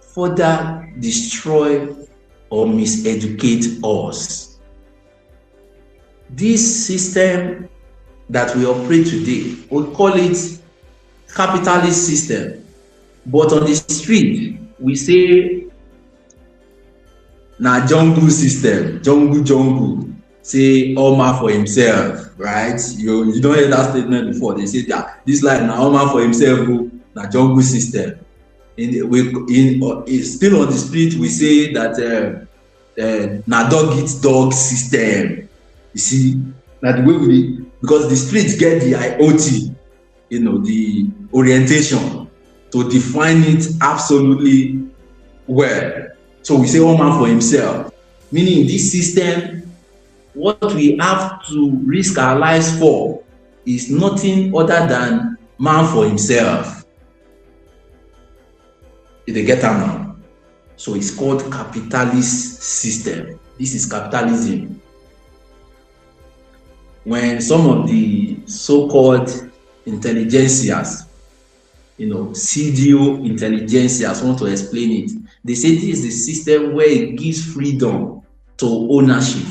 further destroy or miseducate us. This system that we operate today, we call it capitalist system. But on the street, we say, na jungle system, jungle, say all man for himself, right? You don't hear that statement before. They say that this like na all man for himself, na jungle system. Still on the street, we say that na dog eat dog system. You see, that the way because the streets get the IoT, the orientation to define it absolutely well. So we say all man for himself, meaning in this system, what we have to risk our lives for is nothing other than man for himself. Did they get that now? So it's called capitalist system. This is capitalism. When some of the so-called intelligentsias, CDO intelligentsias want to explain it, they say this is the system where it gives freedom to ownership,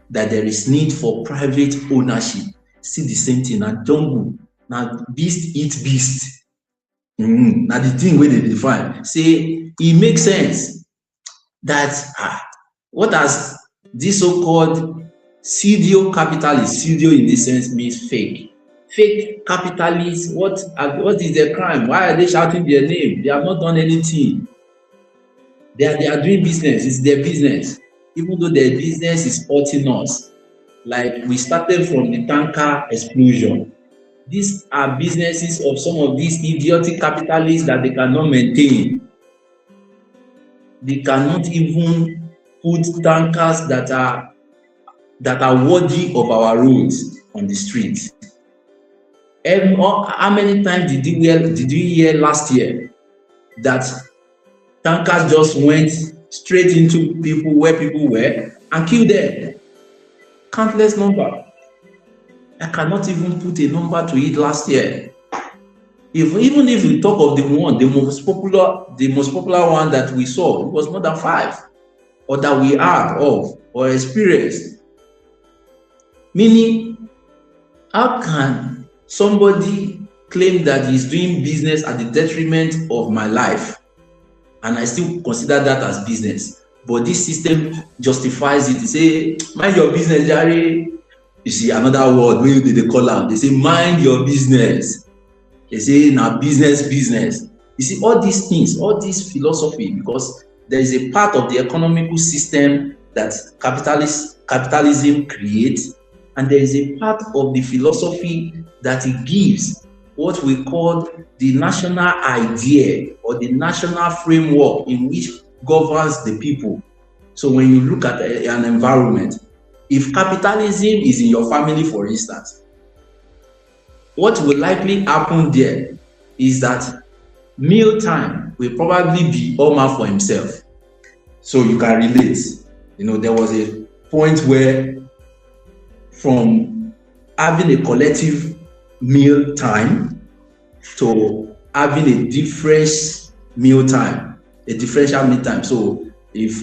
that there is need for private ownership. See the same thing, now jungle, now beast eat beast. Now the thing where they define, say it makes sense that what does this so-called CDO capitalist, CDO in this sense means fake capitalists. What is their crime? Why are they shouting their name? They have not done anything. They are doing business. It's their business, even though their business is hurting us. Like we started from the tanker explosion. These are businesses of some of these idiotic capitalists that they cannot maintain. They cannot even put tankers that are worthy of our roads on the streets. How many times did you hear last year that tankers just went straight into people where people were and killed them? Countless number. I cannot even put a number to it last year. Even if we talk of the most popular one that we saw, it was more than 5, or that we heard of or experienced. Meaning, how can somebody claim that he's doing business at the detriment of my life, and I still consider that as business? But this system justifies it. They say, mind your business, Jerry. You see another word where they call out. They say, mind your business. They say, now business. You see, all these things, all this philosophy, because there is a part of the economical system that capitalism creates, and there is a part of the philosophy that it gives, what we call the national idea or the national framework in which governs the people. So when you look at an environment, if capitalism is in your family, for instance, what will likely happen there is that meal time will probably be all man for himself. So you can relate. There was a point where from having a collective meal time to having a differential meal time. So if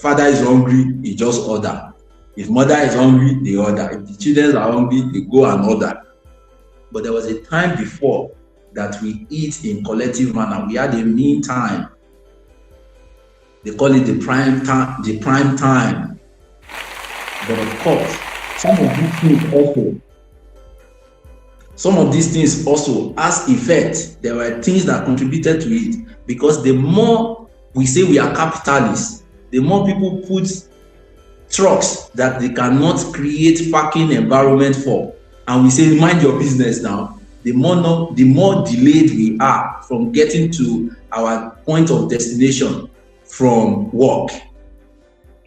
father is hungry, he just order. If mother is hungry, they order. If the children are hungry, they go and order. But there was a time before that we eat in collective manner. We had a meal time. They call it the prime time, But of course, some of these things also has effect. There were things that contributed to it, because the more we say we are capitalists, the more people put trucks that they cannot create parking environment for, and we say mind your business now. The more delayed we are from getting to our point of destination from work.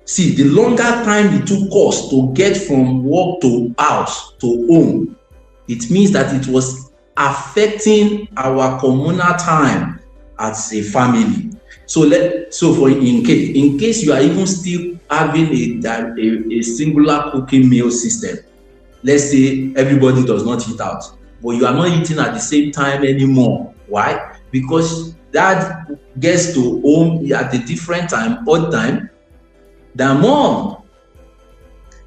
See, the longer time it took us to get from work to house to home, it means that it was affecting our communal time as a family. So for in case you are even still having a singular cooking meal system, let's say everybody does not eat out, but you are not eating at the same time anymore. Why? Because dad gets to home at a different time, odd time, than mom.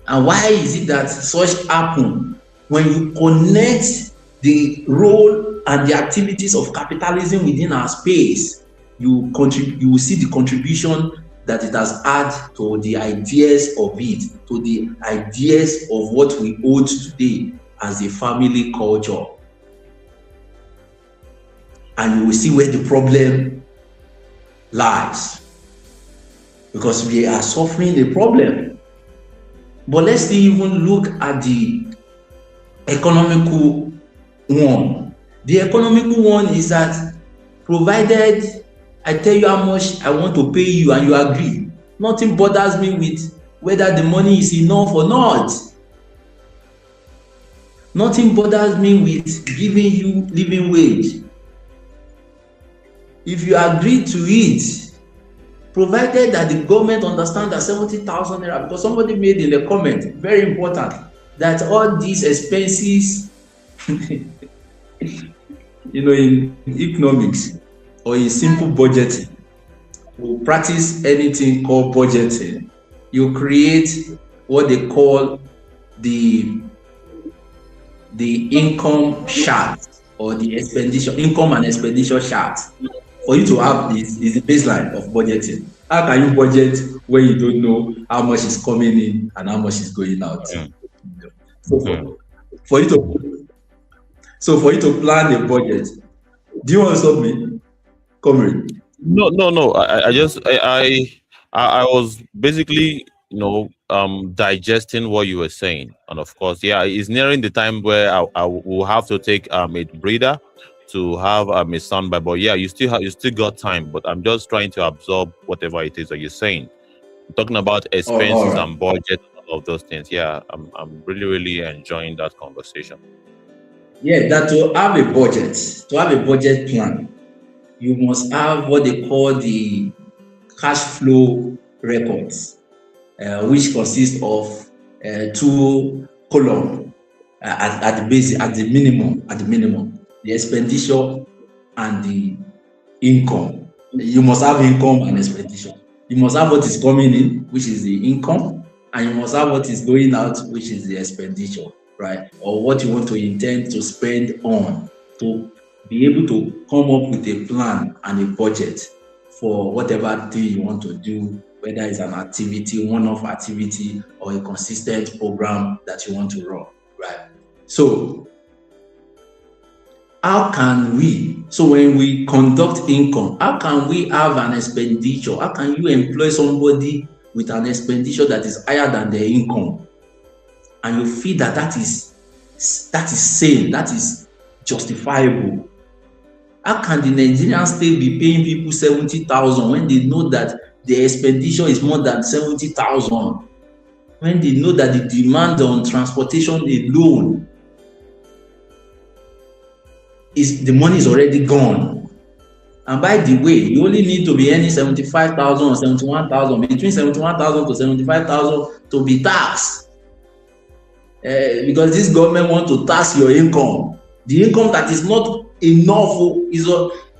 And why is it that such happen? When you connect the role and the activities of capitalism within our space, you will see the contribution that it has had to the ideas of it, to the ideas of what we hold today as a family culture. And you will see where the problem lies, because we are suffering a problem. But let's even look at the economical one. The economical one is that, provided I tell you how much I want to pay you and you agree, nothing bothers me with whether the money is enough or not. Nothing bothers me with giving you living wage. If you agree to it, provided that the government understands that 70,000 naira, because somebody made in the comment, very important, that all these expenses, in economics or in simple budgeting, we practice anything called budgeting. You create what they call the income chart, or the income and expenditure chart. For you to have this is the baseline of budgeting. How can you budget when you don't know how much is coming in and how much is going out? So for you to plan a budget, do you want to stop me, comrade? No. I was basically, digesting what you were saying, and of course, it's nearing the time where I will have to take a breather to have a soundbite. But you still got time. But I'm just trying to absorb whatever it is that you're saying. Talking about expenses and budget, all of those things. I'm really enjoying that conversation. That to have a budget plan, you must have what they call the cash flow records, which consist of 2 columns at the basic, at the minimum, the expenditure and the income. You must have income and expenditure. You must have what is coming in, which is the income, and you must have what is going out, which is the expenditure, right? Or what you want to intend to spend on, to be able to come up with a plan and a budget for whatever thing you want to do, whether it's an activity, one-off activity, or a consistent program that you want to run, right? So when we conduct income, how can we have an expenditure? How can you employ somebody with an expenditure that is higher than their income, and you feel that is sane, that is justifiable? How can the Nigerian state be paying people 70,000 when they know that the expenditure is more than 70,000? When they know that the demand on transportation alone the money is already gone. And by the way, you only need to be earning 75,000 or 71,000, between 71,000 to 75,000 to be taxed. Because this government wants to tax your income. The income that is not enough,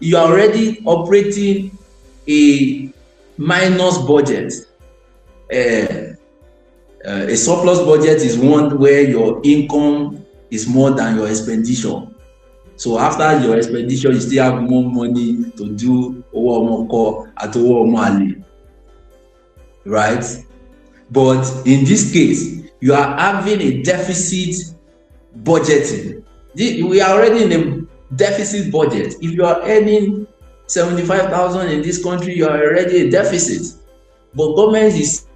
you are already operating a minus budget. A surplus budget is one where your income is more than your expenditure. So after your expenditure, you still have more money to do owo omoko at owo omo ale. right? But in this case, you are having a deficit budgeting. We are already in a deficit budget. If you are earning 75,000 in this country, you are already a deficit. But government is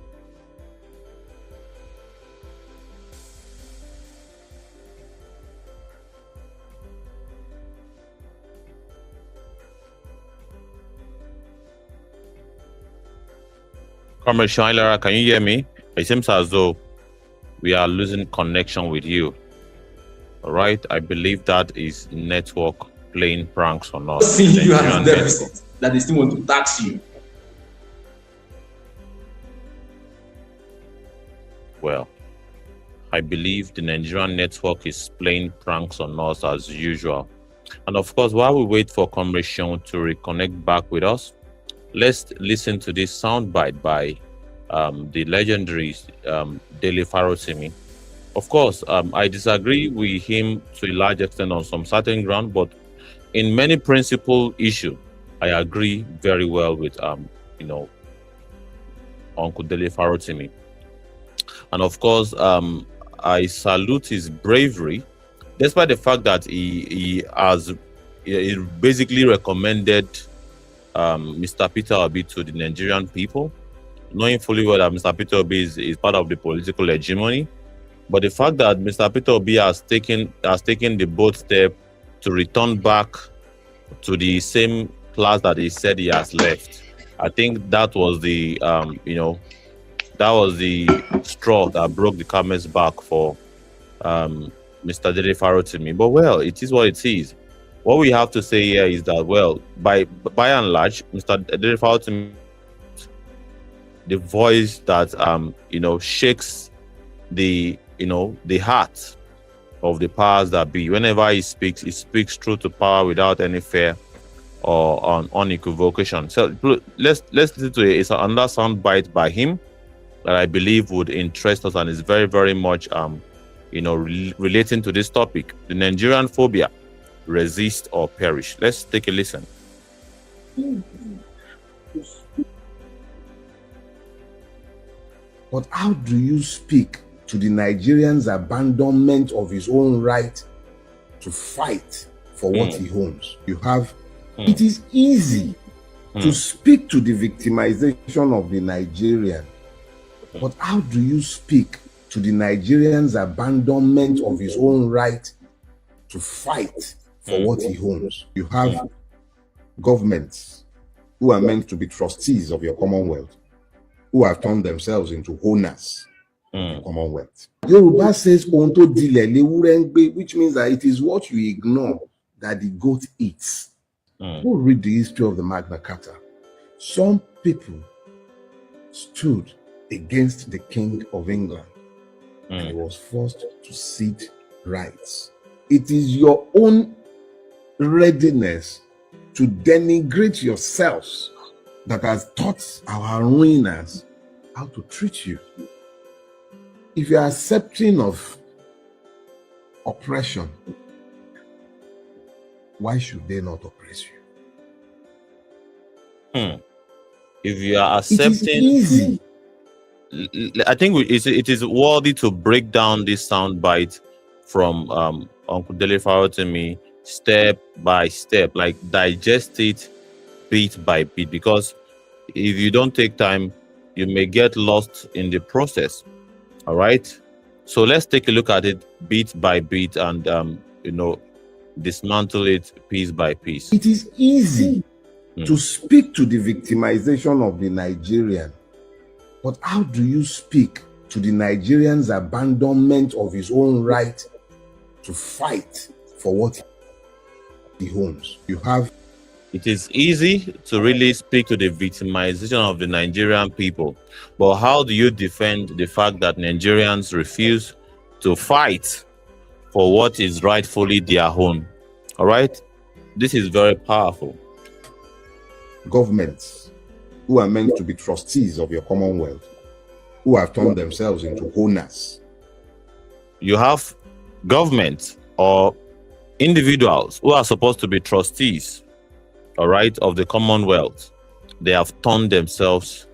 Comrade Shailara, can you hear me? It seems as though we are losing connection with you. All right, I believe that is network playing pranks on us. seeing you as deficit, that they still want to tax you. Well, I believe the Nigerian network is playing pranks on us as usual. And of course, while we wait for Comrade Sean to reconnect back with us, let's listen to this soundbite by the legendary Dele Farotimi. Of course, I disagree with him to a large extent on some certain ground, but in many principal issue, I agree very well with Uncle Dele Farotimi. And of course, I salute his bravery, despite the fact that he basically recommended Mr. Peter Obi to the Nigerian people, knowing fully well that Mr. Peter Obi is part of the political hegemony. But the fact that Mr. Peter Obi has taken the bold step to return back to the same class that he said he has left, I think that was the that was the straw that broke the camel's back for Mr. Dele Farotimi. But well, it is what it is. What we have to say here is that, well, by and large, Mr. Dele Farotimi, the voice that shakes the heart of the powers that be. Whenever he speaks true to power without any fear or unequivocation. So let's listen to it. It's another sound bite by him that I believe would interest us and is very, very much relating to this topic, the Nigerian phobia, resist or perish. Let's take a listen. But how do you speak to the Nigerian's abandonment of his own right to fight for what he owns? It is easy to speak to the victimization of the Nigerian, but how do you speak to the Nigerian's abandonment of his own right to fight for what he owns? You have governments who are meant to be trustees of your Commonwealth, who have turned themselves into owners of the Commonwealth. Yoruba says, "Onto dile lewurengbe," which means that it is what you ignore that the goat eats. Who read the history of the Magna Carta? Some people stood against the King of England and he was forced to cede rights. It is your own readiness to denigrate yourselves that has taught our ruiners how to treat you. If you are accepting of oppression, why should they not oppress you? If you are accepting, it is easy. I think it is worthy to break down this soundbite from Uncle Dele Farotimi step by step, like digest it bit by bit, because if you don't take time, you may get lost in the process. All right, so let's take a look at it bit by bit and dismantle it piece by piece. It is easy to speak to the victimization of the Nigerian, but how do you speak to the Nigerian's abandonment of his own right to fight for what he owns? It is easy to really speak to the victimization of the Nigerian people, but how do you defend the fact that Nigerians refuse to fight for what is rightfully their own? All right, this is very powerful. Governments who are meant to be trustees of your Commonwealth, who have turned themselves into owners. You have governments or individuals who are supposed to be trustees, all right, of the Commonwealth. They have turned themselves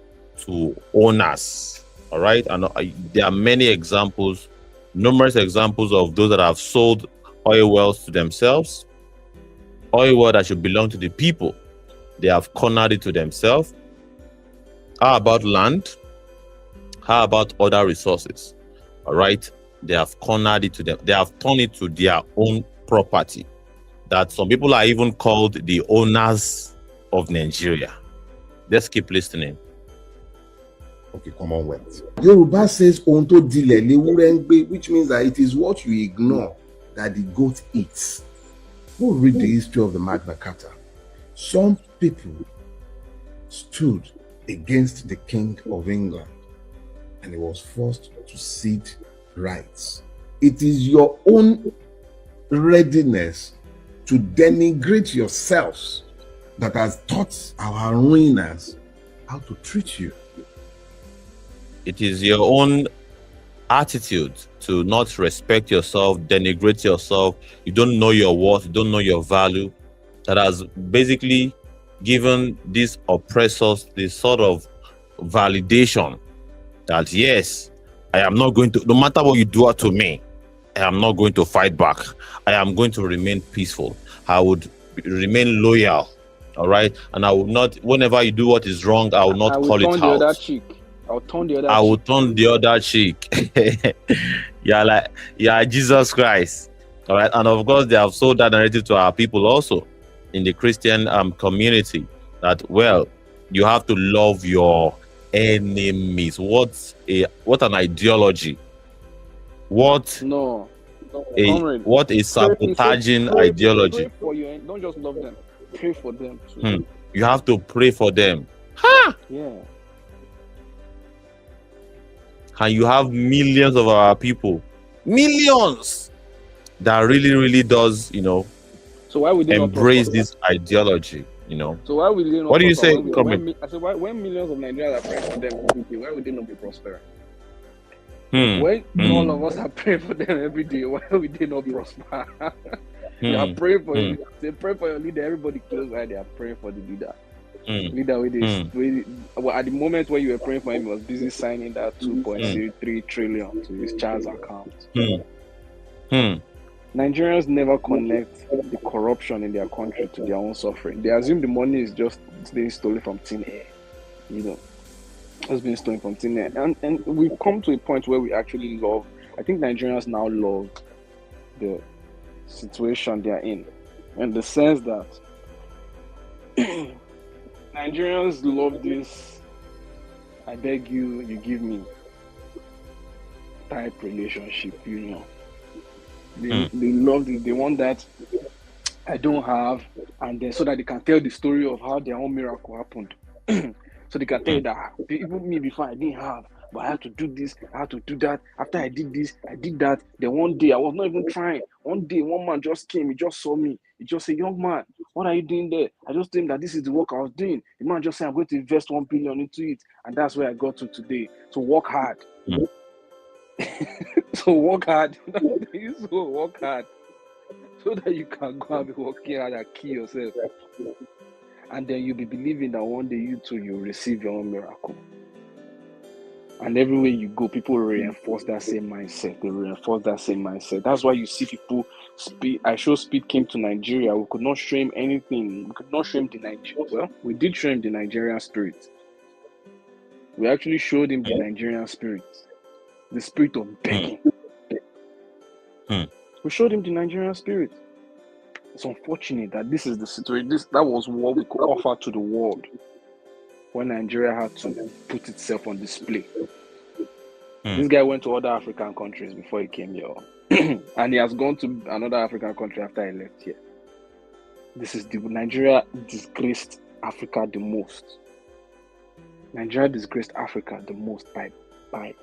to owners. All right, and there are many examples, numerous examples of those that have sold oil wells to themselves, oil well that should belong to the people. They have cornered it to themselves. How about land? How about other resources? All right, they have cornered it to them. They have turned it to their own property. That some people are even called the owners of Nigeria. Let's keep listening. Okay, Commonwealth. Yoruba says onto dile lewure ngbe, which means that it is what you ignore that the goat eats. Go read the history of the Magna Carta. Some people stood against the King of England and he was forced to cede rights. It is your own readiness to denigrate yourselves that has taught our ruiners how to treat you. It is your own attitude to not respect yourself, denigrate yourself. You don't know your worth, you don't know your value, that has basically given these oppressors this sort of validation that yes, I am not going to, no matter what you do to me, I am not going to fight back. I am going to remain peaceful. I would remain loyal. All right. And I will not, whenever you do what is wrong, I will not call it out. Other cheek. I'll turn the other I will cheek. turn the other cheek. Yeah, Jesus Christ. All right. And of course, they have sold that narrative to our people also in the Christian community that, well, you have to love your enemies. What an ideology. What a sabotaging ideology. Pray for you, don't just love them. Pray for them too. You have to pray for them. Ha! Yeah. And you have millions of our people, millions, that really does, so why would they embrace this ideology, So why would they not? What do you say? I said, when millions of Nigerians are praying for them every day, why would they not be prospering? When all of us are praying for them every day, why would they not prosper? They are praying for you. They pray for your leader. Everybody close right. They are praying for the leader. Leader well, at the moment when you were praying for him, he was busy signing that 2.03 trillion to his child's account. Nigerians never connect the corruption in their country to their own suffering. They assume the money is just being stolen from thin air. It's being stolen from thin air. And we've come to a point where we actually love, I think Nigerians now love the situation they are in the sense that Nigerians love this I beg you, you give me type relationship, They love it. They want that I don't have, and then so that they can tell the story of how their own miracle happened. So they can tell you that even me before I didn't have, but I had to do this, I had to do that. After I did this, I did that. Then one day I was not even trying. One day one man just came, he just saw me. He just said, "Young man, what are you doing there?" I just told him that this is the work I was doing. The man just said, "I'm going to invest 1 billion into it," and that's where I got to today. So work hard. So work hard. So work hard, so that you can go and be working hard and kill yourself. And then you'll be believing that one day you too, you'll receive your own miracle. And everywhere you go, people reinforce that same mindset. They reinforce that same mindset. That's why you see people speed. I show Speed came to Nigeria. We could not show him anything. We could not show him the Nigerian. Well, we did show him the Nigerian spirit. We actually showed him the Nigerian spirit. The spirit of begging. We showed him the Nigerian spirit. It's unfortunate that this is the situation. That was what we could offer to the world when Nigeria had to put itself on display. This guy went to other African countries before he came here. And he has gone to another African country after he left here. Nigeria disgraced Africa the most. Nigeria disgraced Africa the most by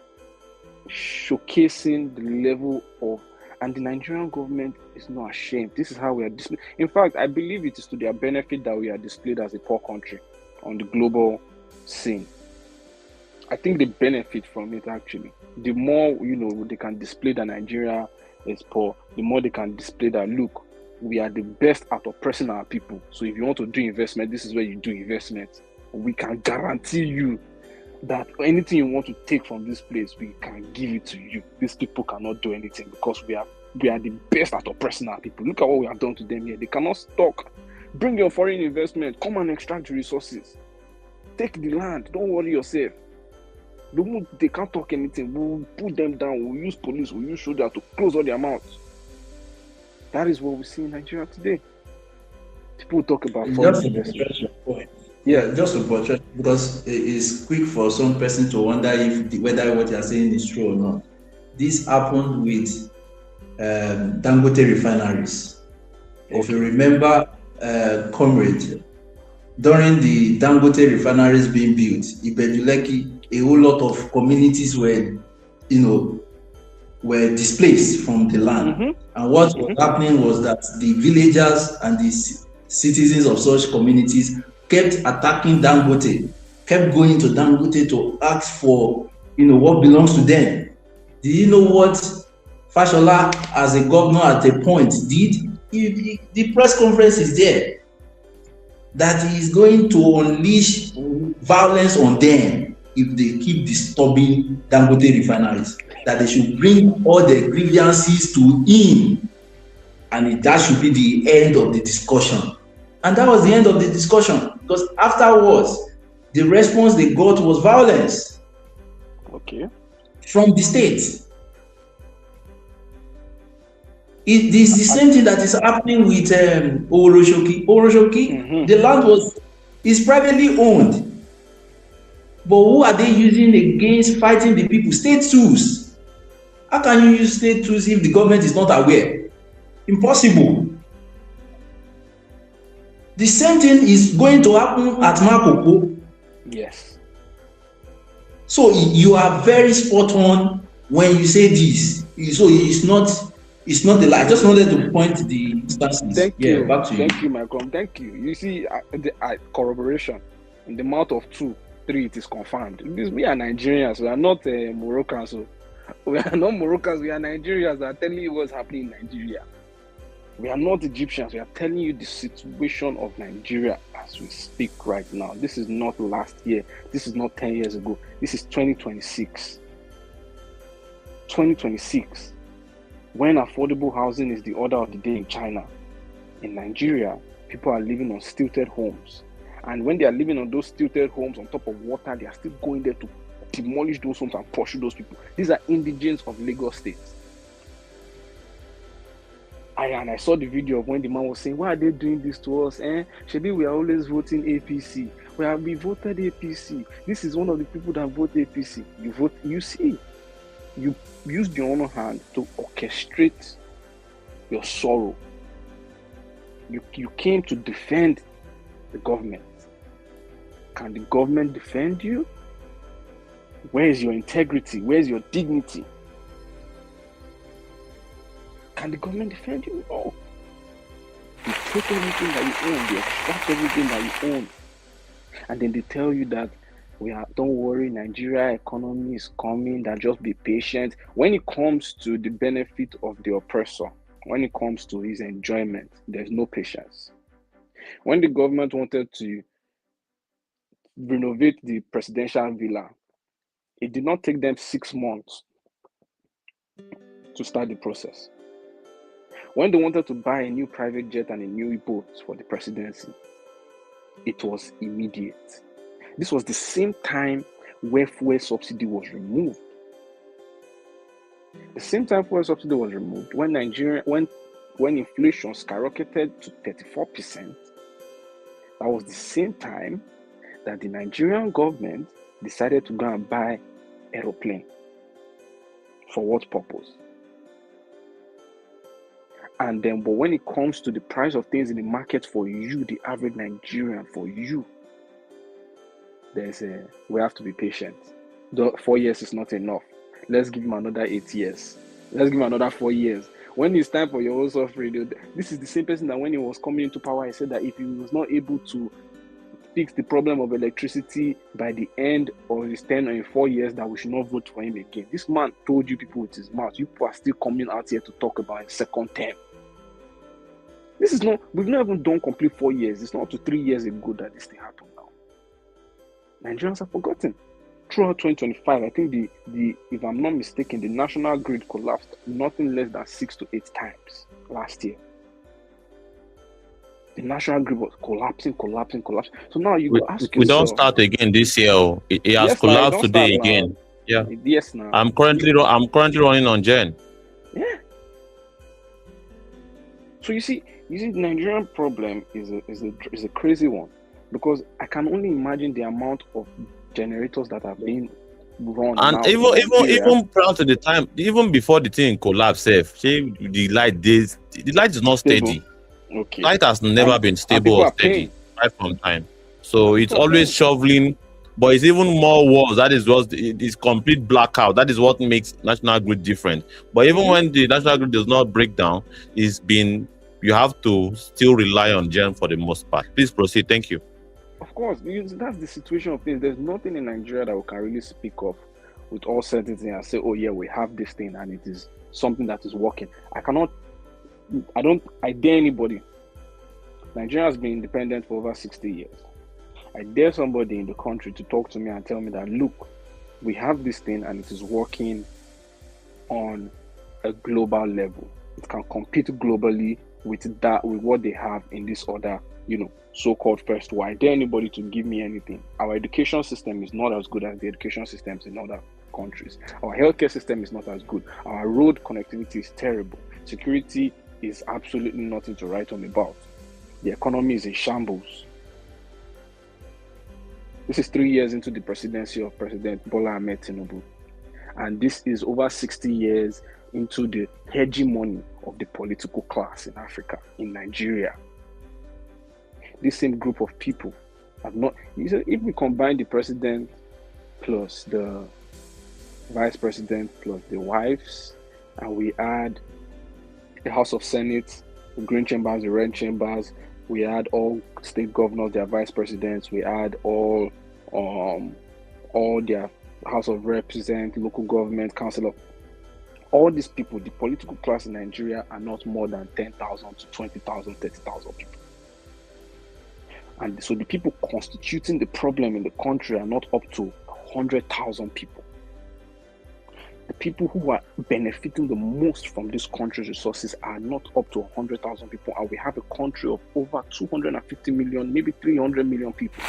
showcasing the level of, and the Nigerian government is not ashamed. This is how we are displayed. In fact, I believe it is to their benefit that we are displayed as a poor country on the global scene. I think they benefit from it actually. The more, they can display that Nigeria is poor, the more they can display that, look, we are the best at oppressing our people. So if you want to do investment, this is where you do investment. We can guarantee you that anything you want to take from this place, we can give it to you. These people cannot do anything because we are the best at oppressing our people. Look at what we have done to them here. They cannot talk. Bring your foreign investment. Come and extract the resources. Take the land. Don't worry yourself. They can't talk anything. We'll put them down. We'll use police. We'll use soldiers to close all their mouths. That is what we see in Nigeria today. People talk about foreign investment. Yeah, just to portray, because it's quick for some person to wonder whether what you are saying is true or not. This happened with Dangote refineries. If you remember, comrade, during the Dangote refineries being built, Ibeduleki, a whole lot of communities were displaced from the land. Mm-hmm. And what was happening was that the villagers and the citizens of such communities kept attacking Dangote, kept going to Dangote to ask for, what belongs to them. Did you know what Fashola, as a governor at a point, did? The press conference is there, that he is going to unleash violence on them if they keep disturbing Dangote refineries, that they should bring all their grievances to him, and that should be the end of the discussion. And that was the end of the discussion, because afterwards, the response they got was violence. Okay. From the state. It is the same thing that is happening with Oroshoki. Oroshoki, the land is privately owned. But who are they using against fighting the people? State tools. How can you use state tools if the government is not aware? Impossible. The same thing is going to happen at Makoko. Yes. So you are very spot on when you say this. So it's not the lie. I just wanted to point the instances. Thank you. Back to Thank you, Malcolm. Thank you. You see, corroboration. In the mouth of 2, 3, it is confirmed. We are Nigerians. We are not Moroccans. So we are not Moroccans. We are Nigerians that are telling you what's happening in Nigeria. We are not Egyptians. We are telling you the situation of Nigeria as we speak right now. This is not last year. This is not 10 years ago. This is 2026. 2026. When affordable housing is the order of the day in China, in Nigeria, people are living on stilted homes. And when they are living on those stilted homes on top of water, they are still going there to demolish those homes and pursue those people. These are indigents of Lagos State. And I saw the video of when the man was saying, why are they doing this to us? Shebi, we are always voting APC. We voted APC. This is one of the people that vote APC. You see, you used your own hand to orchestrate your sorrow. You came to defend the government. Can the government defend you? Where is your integrity? Where is your dignity? Can the government defend you? No. You take everything that you own, they extract everything that you own. And then they tell you that don't worry, Nigeria economy is coming, that just be patient. When it comes to the benefit of the oppressor, when it comes to his enjoyment, there's no patience. When the government wanted to renovate the presidential villa, it did not take them 6 months to start the process. When they wanted to buy a new private jet and a new boat for the presidency, it was immediate. This was the same time where fuel subsidy was removed. The same time fuel subsidy was removed, when inflation skyrocketed to 34%, that was the same time that the Nigerian government decided to go and buy aeroplane. For what purpose? And then, but when it comes to the price of things in the market for you, the average Nigerian, for you, we have to be patient. 4 years is not enough. Let's give him another 8 years. Let's give him another 4 years. When it's time for your own suffering, this is the same person that when he was coming into power, he said that if he was not able to fix the problem of electricity by the end of his tenure in 4 years, that we should not vote for him again. This man told you people with his mouth. You people are still coming out here to talk about his second term. We've not even done complete 4 years. It's not up to 3 years ago that this thing happened now. Nigerians have forgotten. throughout 2025, I think the if I'm not mistaken, the national grid collapsed nothing less than 6 to 8 times last year. The national grid was collapsing. So now you We, go ask we don't yourself, start again this year. Oh. It has yes, now it collapsed don't start today now. again. Yeah. Yes, now. I'm currently running on Gen. Yeah. So you see, the Nigerian problem is a crazy one, because I can only imagine the amount of generators that have been run And now in Nigeria. even prior to the time, even before the thing collapsed, the light is not Stable. steady. Okay. Light has never been And stable people or are steady paying. right from time. So And it's people are always paying. shoveling, but it's even more worse. That is what it is, complete blackout. That is what makes national grid different. But even when the national grid does not break down, you have to still rely on Gen for the most part. Please proceed. Thank you. Of course, that's the situation of things. There's nothing in Nigeria that we can really speak of with all certainty and say, oh yeah, we have this thing and it is something that is working. I dare anybody. Nigeria has been independent for over 60 years. I dare somebody in the country to talk to me and tell me that, look, we have this thing and it is working on a global level. It can compete globally with what they have in this other, so-called first world. I dare anybody to give me anything. Our education system is not as good as the education systems in other countries. Our healthcare system is not as good. Our road connectivity is terrible. Security is absolutely nothing to write home about. The economy is in shambles. This is 3 years into the presidency of President Bola Ahmed Tinubu. And this is over 60 years into the hegemony of the political class in Africa, in Nigeria. This same group of people have not. If we combine the president plus the vice president plus the wives, and we add the House of Senate, the green chambers, the red chambers, we add all state governors, their vice presidents, we add all their House of Representatives, local government, council, all these people, the political class in Nigeria are not more than 10,000 to 20,000, 30,000 people. And so the people constituting the problem in the country are not up to 100,000 people. The people who are benefiting the most from this country's resources are not up to 100,000 people. And we have a country of over 250 million, maybe 300 million people.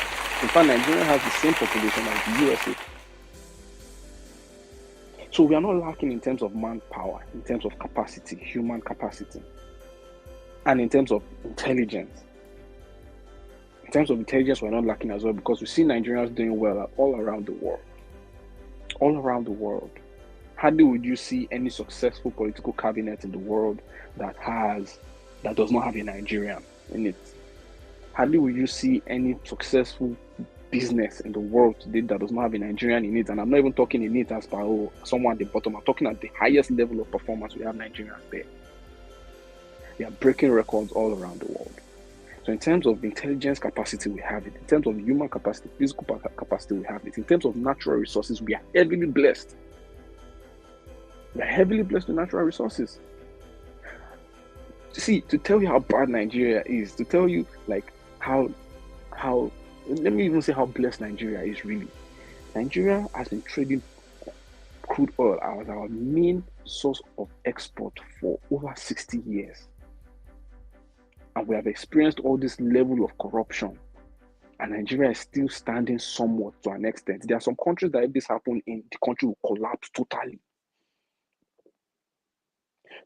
In fact, Nigeria has the same population as the USA. So we are not lacking in terms of manpower, in terms of capacity, human capacity, and in terms of intelligence. In terms of intelligence, we're not lacking as well, because we see Nigerians doing well all around the world. All around the world. Hardly would you see any successful political cabinet in the world that does not have a Nigerian in it. Hardly would you see any successful business in the world today that does not have a Nigerian in it. And I'm not even talking in it as per someone at the bottom. I'm talking at the highest level of performance. We have Nigerians there. They are breaking records all around the world. So in terms of intelligence capacity, we have it. In terms of human capacity, physical capacity, we have it. In terms of natural resources, we are heavily blessed. We are heavily blessed with natural resources. See, to tell you how bad Nigeria is, to tell you like how let me even say how blessed Nigeria is really. Nigeria has been trading crude oil as our main source of export for over 60 years. And we have experienced all this level of corruption. And Nigeria is still standing somewhat to an extent. There are some countries that if this happened in, the country will collapse totally.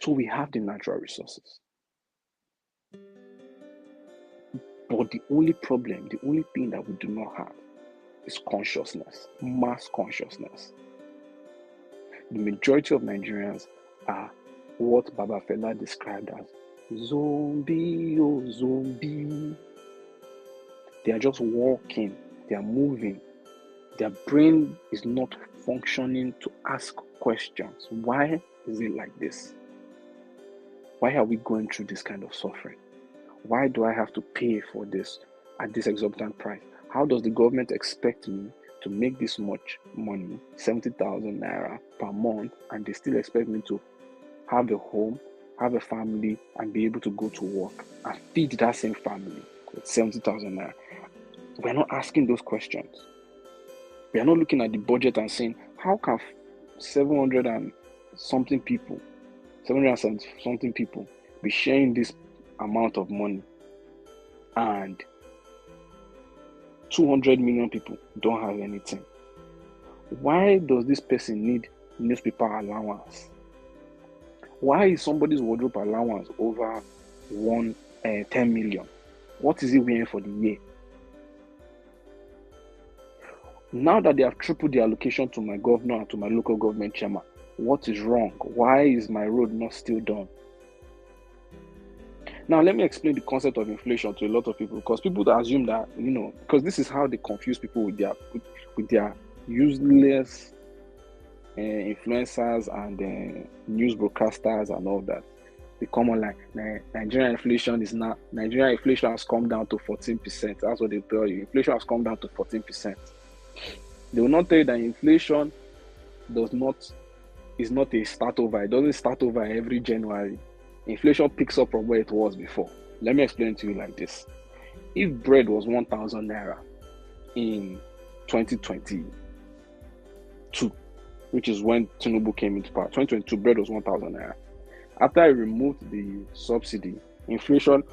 So we have the natural resources. But the only problem, the only thing that we do not have is consciousness, mass consciousness. The majority of Nigerians are what Baba Fela described as zombie, oh zombie. They are just walking, they are moving. Their brain is not functioning to ask questions. Why is it like this? Why are we going through this kind of suffering? Why do I have to pay for this at this exorbitant price? How does the government expect me to make this much money, 70,000 naira per month, and they still expect me to have a home, have a family, and be able to go to work and feed that same family with 70,000 naira? We're not asking those questions. We are not looking at the budget and saying, how can 700 and something people, 770 something people be sharing this amount of money and 200 million people don't have anything? Why does this person need newspaper allowance? Why is somebody's wardrobe allowance over 10 million? What is he wearing for the year? Now that they have tripled the allocation to my governor and to my local government chairman, what is wrong? Why is my road not still done? Now, let me explain the concept of inflation to a lot of people, because people assume that, because this is how they confuse people with their useless influencers and news broadcasters and all that. They come on like, Nigerian inflation has come down to 14%. That's what they tell you. Inflation has come down to 14%. They will not tell you that inflation is not a start over. It doesn't start over every January. Inflation picks up from where it was before. Let me explain it to you like this. If bread was 1,000 naira in 2022, which is when Tinubu came into power, 2022, bread was 1,000 naira. After I removed the subsidy, inflation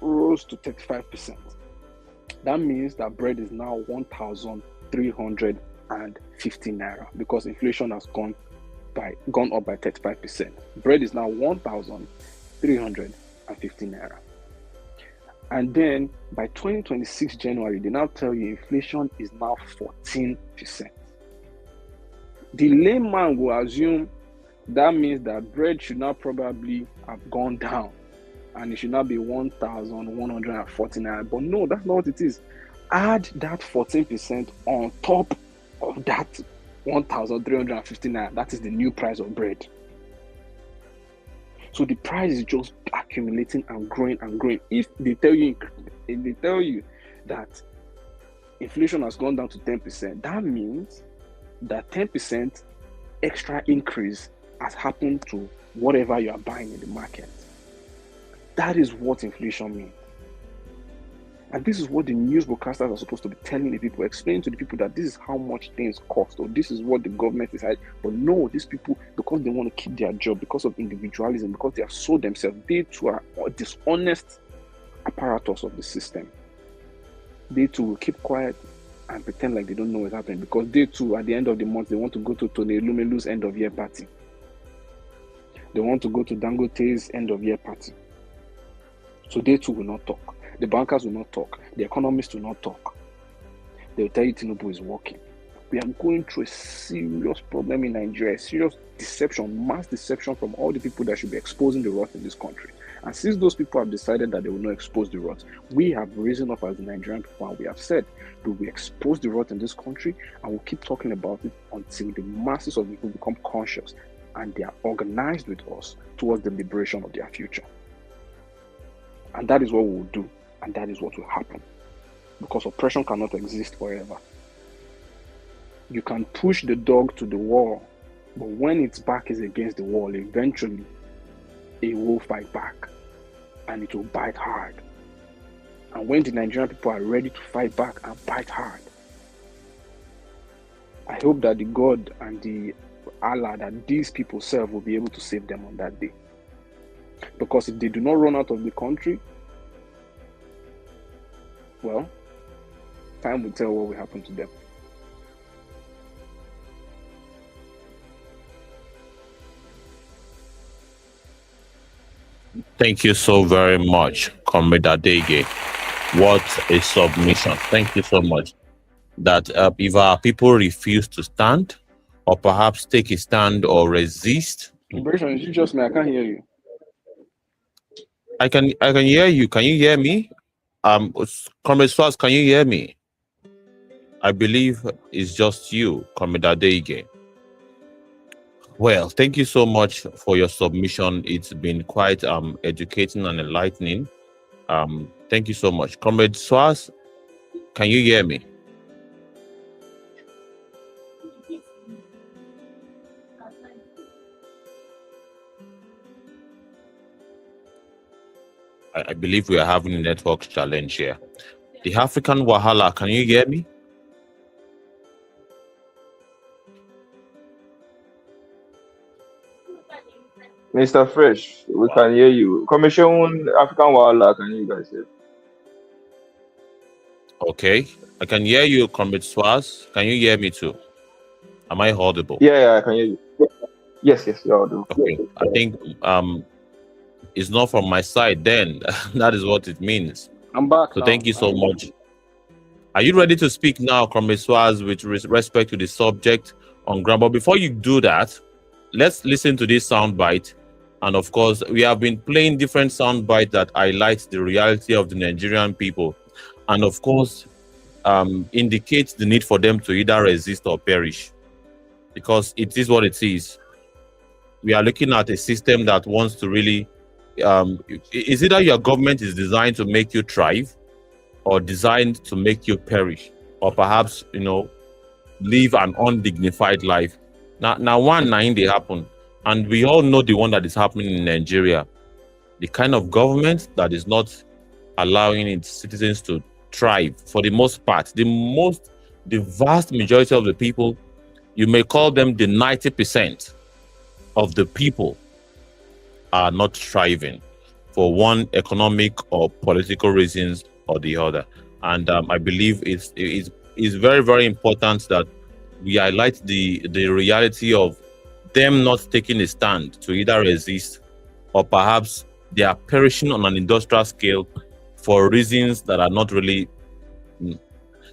rose to 35%. That means that bread is now 1,350 naira because inflation has gone up by 35%. Bread is now 1,350 naira. And then by 2026 January, they now tell you inflation is now 14%. The layman will assume that means that bread should now probably have gone down and it should now be 1,140 naira. But no, that's not what it is. Add that 14% on top of that 1,350 naira. That is the new price of bread. So the price is just accumulating and growing and growing. If they tell you that inflation has gone down to 10%, that means that 10% extra increase has happened to whatever you are buying in the market. That is what inflation means. And this is what the news broadcasters are supposed to be telling the people, explaining to the people that this is how much things cost, or this is what the government decided. But no, these people, because they want to keep their job, because of individualism, because they have sold themselves, they too are dishonest apparatus of the system. They too will keep quiet and pretend like they don't know what's happening, because they too, at the end of the month, they want to go to Tony Lumelu's end of year party. They want to go to Dangote's end of year party. So they too will not talk. The bankers will not talk. The economists will not talk. They will tell you Tinubu is working. We are going through a serious problem in Nigeria, serious deception, mass deception from all the people that should be exposing the rot in this country. And since those people have decided that they will not expose the rot, we have risen up as the Nigerian people and we have said, do we expose the rot in this country? And we'll keep talking about it until the masses of people become conscious and they are organized with us towards the liberation of their future. And that is what we will do. And that is what will happen. Because oppression cannot exist forever. You can push the dog to the wall, but when its back is against the wall, eventually it will fight back and it will bite hard. And when the Nigerian people are ready to fight back and bite hard, I hope that the God and the Allah that these people serve will be able to save them on that day. Because if they do not run out of the country, well, time will tell what will happen to them. Thank you so very much, Comrade Adege. What a submission. Thank you so much. That if our people refuse to stand, or perhaps take a stand or resist. Liberation, you just me, I can't hear you. I can hear you. Can you hear me? Comrade Swaz, can you hear me? I believe it's just you, Comrade Adege. Well, thank you so much for your submission. It's been quite educating and enlightening. Thank you so much. Comrade Swaz, can you hear me? I believe we are having a network challenge here. The African Wahala, can you hear me? Mr. Fresh, we can hear you. Commission African Wildlife, can you guys hear? Okay, I can hear you, Comrade Swaz. Can you hear me too? Am I audible? Yeah, I can hear you. Yes, you're audible. Okay, I think it's not from my side then. That is what it means. I'm back. So now. thank you so much. Are you ready to speak now, Comrade Swaz, with respect to the subject on ground? But before you do that, let's listen to this soundbite. And of course, we have been playing different soundbites that highlight the reality of the Nigerian people. And of course, indicates the need for them to either resist or perish. Because it is what it is. We are looking at a system that wants to really, is either your government is designed to make you thrive or designed to make you perish, or perhaps, live an undignified life. Now one nine they happen. And we all know the one that is happening in Nigeria. The kind of government that is not allowing its citizens to thrive for the most part. The vast majority of the people, you may call them the 90% of the people, are not thriving for one economic or political reasons or the other. And I believe it's very, very important that we highlight the reality of them not taking a stand to either resist or perhaps they are perishing on an industrial scale for reasons that are not really,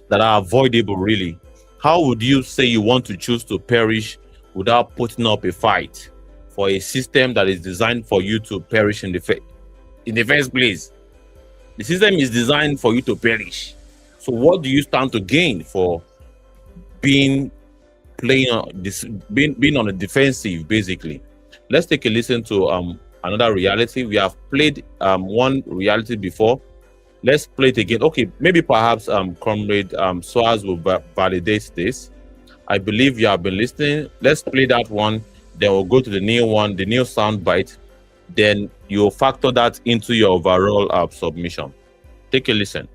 that are avoidable really. How would you say you want to choose to perish without putting up a fight for a system that is designed for you to perish in the first place? The system is designed for you to perish. So what do you stand to gain for being on the defensive, basically? Let's take a listen to another reality. We have played one reality before. Let's play it again. Okay, maybe perhaps Comrade Swaz will validate this. I believe you have been listening. Let's play that one. Then we'll go to the new one, the new sound bite. Then you'll factor that into your overall submission. Take a listen.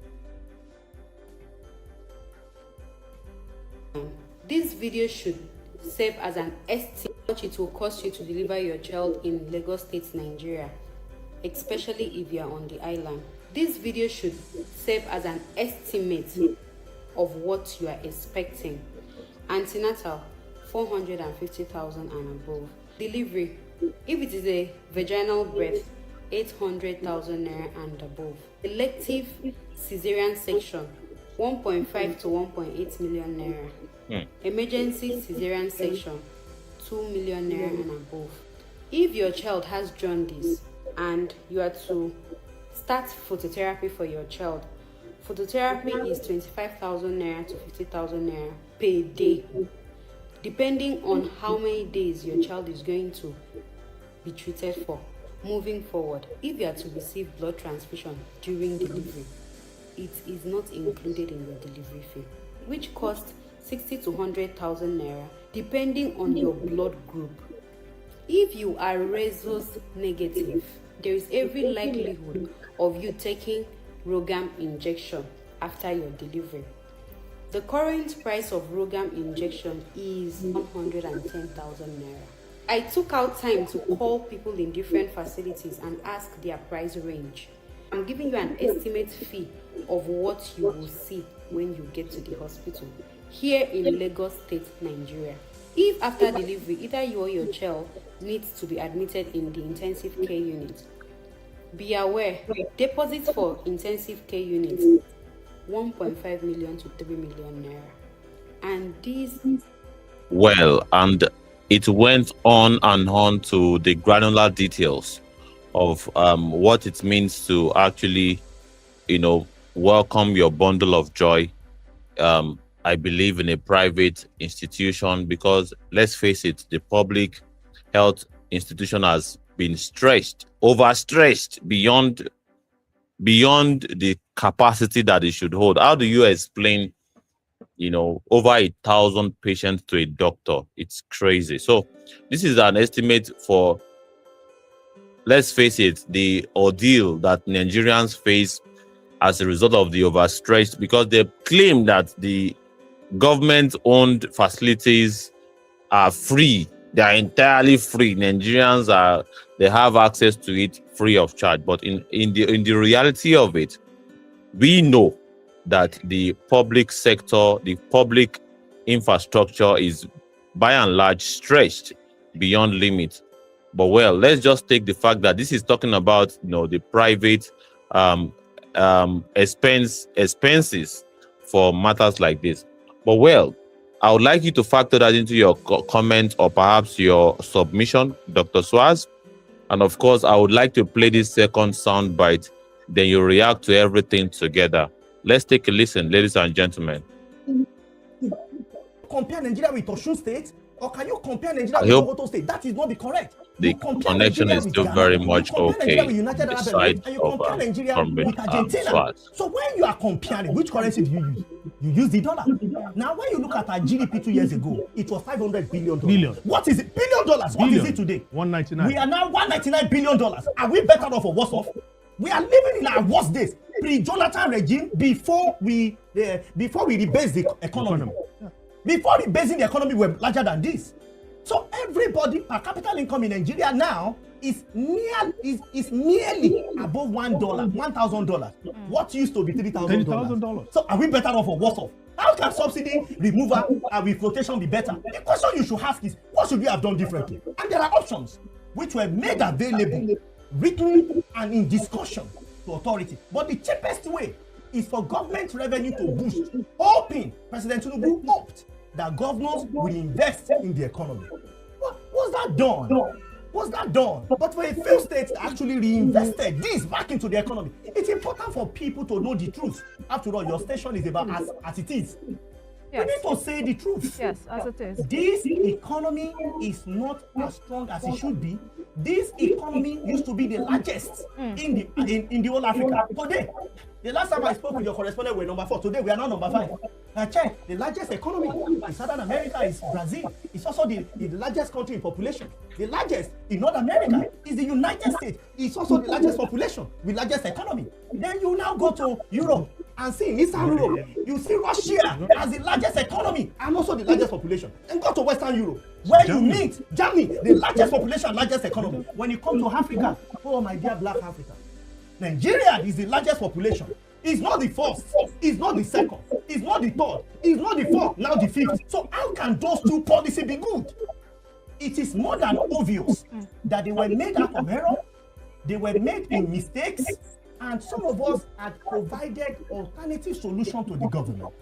This video should serve as an estimate how much it will cost you to deliver your child in Lagos State, Nigeria, especially if you are on the island. This video should serve as an estimate of what you are expecting. Antenatal, 450,000 and above. Delivery, if it is a vaginal birth, 800,000 naira and above. Elective cesarean section, 1.5 to 1.8 million naira. Emergency cesarean section, 2 million naira and above. If your child has jaundice and you are to start phototherapy for your child, phototherapy is 25,000 naira to 50,000 naira per day, depending on how many days your child is going to be treated for. Moving forward, if you are to receive blood transfusion during delivery, it is not included in your delivery fee, which costs 60 to 100,000 naira, depending on your blood group. If you are rhesus negative, there is every likelihood of you taking Rogam injection after your delivery. The current price of Rogam injection is 110,000 naira. I took out time to call people in different facilities and ask their price range. I'm giving you an estimate fee of what you will see when you get to the hospital here in Lagos State, Nigeria. If after delivery, either you or your child needs to be admitted in the intensive care unit, be aware, deposits for intensive care units, 1.5 million to 3 million naira. And these... Well, and it went on and on to the granular details of what it means to actually, welcome your bundle of joy. I believe in a private institution because, let's face it, the public health institution has been overstressed beyond the capacity that it should hold. How do you explain, over 1,000 patients to a doctor? It's crazy. So this is an estimate for, let's face it, the ordeal that Nigerians face as a result of the overstretched, because they claim that the government-owned facilities are free. They are entirely free. Nigerians they have access to it free of charge. But in the reality of it, we know that the public sector, the public infrastructure is by and large stretched beyond limit. But well, let's just take the fact that this is talking about the private expenses for matters like this. But well, I would like you to factor that into your comment or perhaps your submission, Dr. Swaz. And of course, I would like to play this second sound bite. Then you react to everything together. Let's take a listen, ladies and gentlemen. Compare Nigeria with Osun State, or can you compare Nigeria with Sokoto State? That is not the correct. The connection is still very much okay. United Arab Emirates, and you compare Nigeria with Argentina. So when you are comparing, which currency do you use? You use the dollar. Now, when you look at our GDP 2 years ago, it was $500 billion. What is it? $1 billion. What is it today? 199. We are now $199 billion. Are we better off or worse off? We are living in our worst days. Pre-Jonathan regime, before we rebase the economy. Before rebasing the economy, we were larger than this. So everybody, per capita income in Nigeria now is nearly above $1,000. What used to be $3,000. So are we better off or worse off? How can subsidy removal with flotation be better? The question you should ask is, what should we have done differently? And there are options which were made available, written and in discussion to authority. But the cheapest way is for government revenue to boost, hoping President Tinubu hoped that governors will invest in the economy. Was that done? Was that done? But for a few states that actually reinvested this back into the economy, it's important for people to know the truth. After all, your station is about as it is. Yes. We need to say the truth. Yes, as it is. This economy is not as strong as it should be. This economy used to be the largest in the whole Africa. Today, the last time I spoke with your correspondent, we were number 4. Today, we are now number 5. I checked, the largest economy in Southern America is Brazil. It's also the largest country in population. The largest in North America is the United States. It's also the largest population with largest economy. Then you now go to Europe and see in Eastern Europe, you see Russia as the largest economy and also the largest population. Then go to Western Europe, where you meet Germany, the largest population, largest economy. When you come to Africa, oh my dear Black Africa, Nigeria is the largest population. It's not the first, it's not the second, it's not the third, it's not the fourth, now the fifth. So how can those two policies be good? It is more than obvious that they were made out of error, they were made in mistakes, and some of us had provided alternative solution to the government.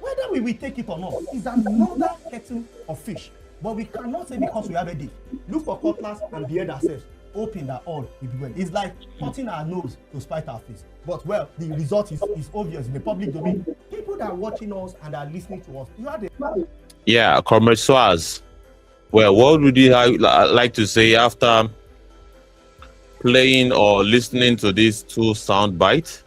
Whether we will take it or not is another kettle of fish. But we cannot say because we have a deal, look for cutlass and beard ourselves, hoping that all will be well. It's like cutting our nose to spite our face. But well, the result is obvious in the public domain. People that are watching us and are listening to us, you are the... Yeah, Comrade Swaz. Well, what would you like to say after playing or listening to these two sound bites?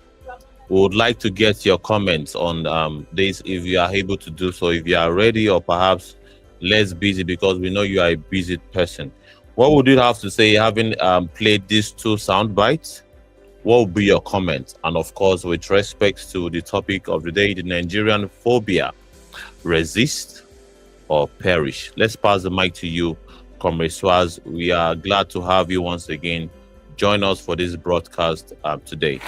We would like to get your comments on this if you are able to do so, if you are ready or perhaps less busy, because we know you are a busy person. What would you have to say having played these two sound bites? What would be your comment? And of course, with respect to the topic of the day, the Nigerian phobia, resist or perish. Let's pass the mic to you, Comrade Swaz. We are glad to have you once again. Join us for this broadcast today.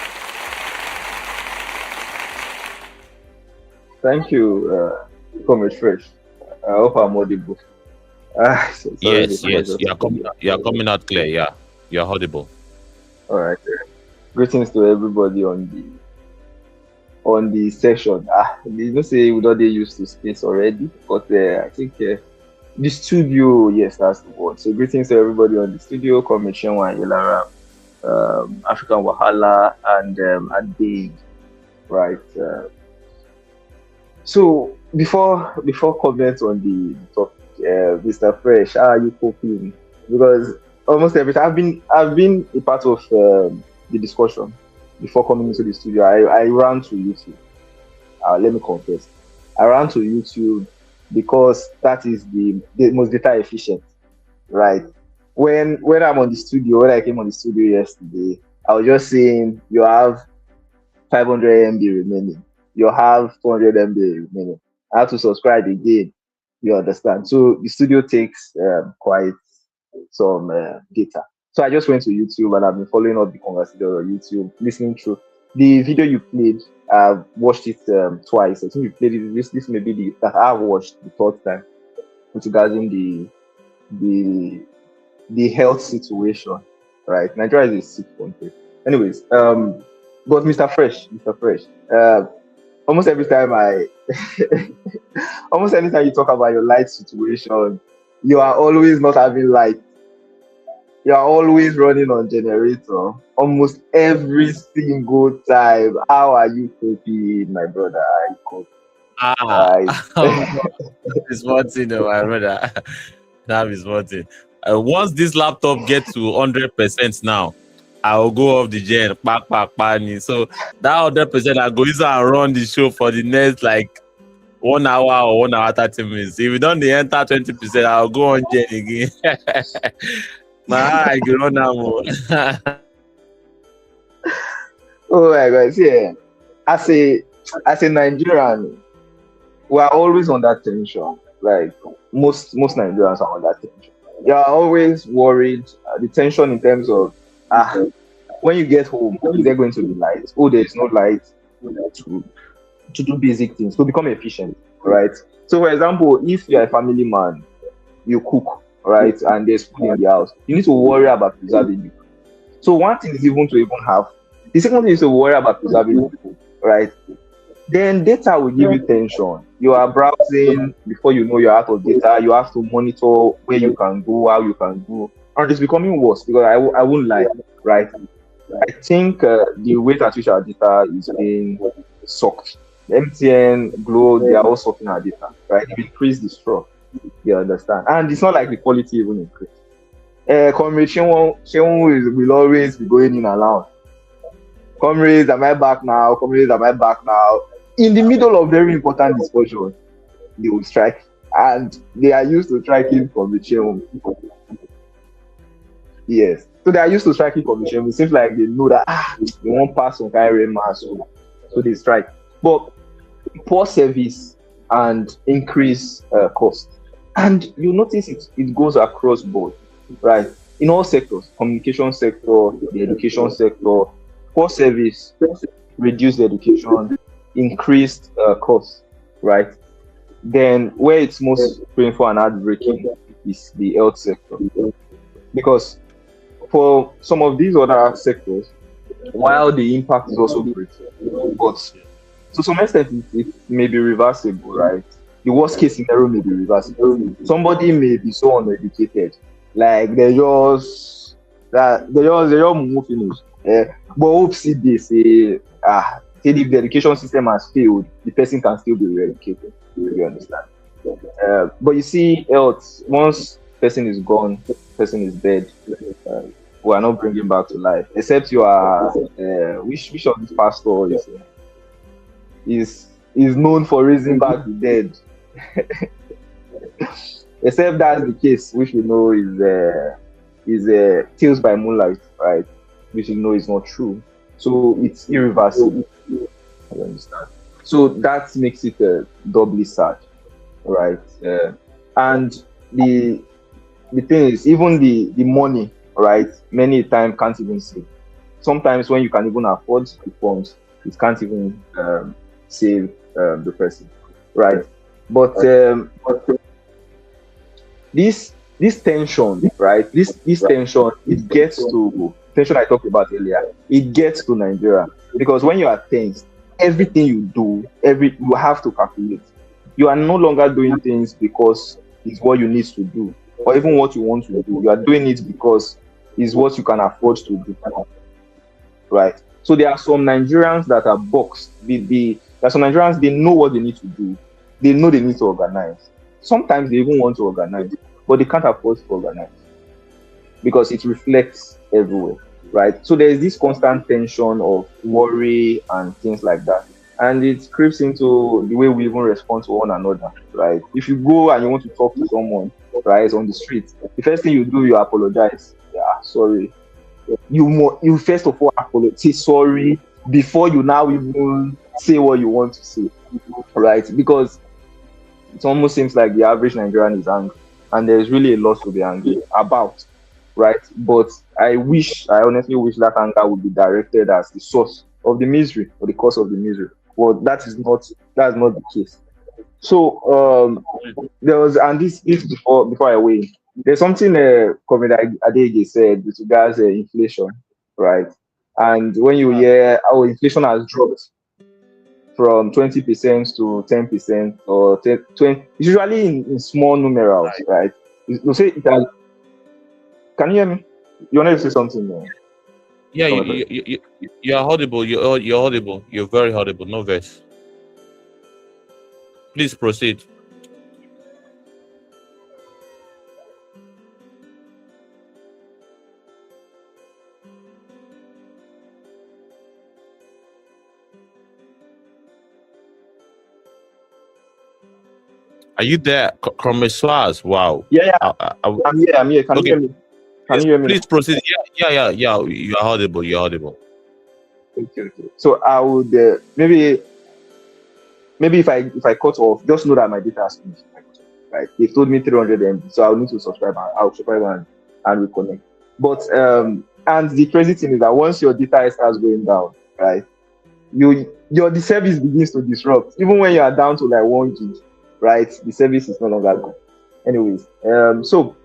Thank you, Comrade Fresh. I hope I'm audible. Yes, you are coming out clear. Yeah, you are audible. All right. Greetings to everybody on the session. You know, say we don't get used to space already, but I think the studio, yes, that's the word. So greetings to everybody on the studio, Comrade Shenwa, Yelara, African Wahala, and Big, right? So before comments on the topic, Mr. Fresh, how are you coping? Because almost every time I've been a part of the discussion before coming into the studio. I ran to YouTube. Let me confess, I ran to YouTube because that is the most data efficient, right? When I'm on the studio, when I came on the studio yesterday, I was just saying you have 500 MB remaining. You have 400 MB remaining. I have to subscribe again. You understand? So the studio takes quite some data. So I just went to YouTube and I've been following up the conversation on YouTube, listening through the video you played. I've watched it twice. I think you played it. This may be that I've watched the third time regarding the health situation. Right, Nigeria is a sick country. Anyways, but Mr. Fresh, almost every time almost anytime you talk about your light situation, you are always not having light. You are always running on generator. Almost every single time. How are you coping, my brother? How are you coping? That is one thing, my brother. That is one thing. Once this laptop gets to 100% now, I will go off the gen. So that 100%, I go use and run the show for the next like 1 hour or 1 hour 30 minutes. If you don't enter 20%, I'll go on gen again. My eye go run now. Oh my God, yeah. As a Nigerian, we are always on that tension. Like most Nigerians are on that tension. You are always worried. The tension in terms of when you get home, is there going to be light? Oh, there is no light to do basic things, to become efficient, right? So, for example, if you are a family man, you cook, right, and there's food in the house, you need to worry about preserving it. So, one thing is even to even have. The second thing is to worry about preserving the food, right? Then data will give you tension. You are browsing, before you know you're out of data. You have to monitor where you can go, how you can go, and it's becoming worse because I won't lie, right? I think the rate at which our data is being sucked. MTN, Glo, they are all sucking our data, right? It increased the straw. You understand? And it's not like the quality even increased. Comrade Shehu will always be going in and out. Comrades, am I back now? Comrades, am I back now? In the middle of very important discussion, they will strike. And they are used to striking from the chain. Yes. So they are used to striking from the chain. It seems like they know that they won't pass some kind of mass, so they strike. But poor service and increased cost. And you notice it goes across board, right? In all sectors, communication sector, the education sector, poor service, reduced education, increased cost, right? Then where it's most painful and heartbreaking is the health sector. Because for some of these other sectors, while the impact is also great, but to some extent it may be reversible, right? The worst case scenario may be reversible. Somebody may be so uneducated, like they just move finish. But hopefully they say, if the education system has failed, the person can still be re-educated. You understand? But you see, health, once person is gone, person is dead, we are not bringing back to life. Except you are, which of these pastors is known for raising back the dead. Except that's the case, which we know is Tales by Moonlight, right? Which we know is not true. So it's irreversible. You understand? So that makes it doubly sad, right? And the thing is, even the money, right? Many times can't even save. Sometimes when you can even afford the funds, it can't even save the person, right? But this tension, right? This tension, it gets to tension I talked about earlier. It gets to Nigeria because when you are tensed, everything you do, you have to calculate. You are no longer doing things because it's what you need to do, or even what you want to do. You are doing it because it's what you can afford to do, right? So there are some Nigerians that are boxed. There are some Nigerians, they know what they need to do. They know they need to organize. Sometimes they even want to organize, but they can't afford to organize because it reflects everywhere, right? So there's this constant tension of worry and things like that. And it creeps into the way we even respond to one another, right? If you go and you want to talk to someone, right, on the street, the first thing you do, you apologize. Yeah, sorry. You first of all apologize, say sorry before you now even say what you want to say, right? Because it almost seems like the average Nigerian is angry, and there's really a lot to be angry about, right? But I honestly wish that anger would be directed as the source of the misery or the cause of the misery. Well, that's not the case. So there was, and this before I weigh in, there's something Comrade Adege said with regards inflation, right? And when you hear how inflation has dropped from 20% to 10% or 20, usually in small numerals, right? You say it has, can you hear me? You wanted to say something more? Yeah, you're audible. You're audible. You're very audible. No verse. Please proceed. Are you there, Commissaires? Wow. Yeah, I'm here. Can you hear me? Can you hear me? Please proceed. Yeah. You're audible. You're audible. Okay. So I would maybe if I cut off, just know that my data has finished. Right? They told me 300 MB, so I'll need to subscribe. I'll subscribe and reconnect. But and the crazy thing is that once your data starts going down, right, the service begins to disrupt. Even when you are down to like 1 gig, right, the service is no longer good. Anyways, so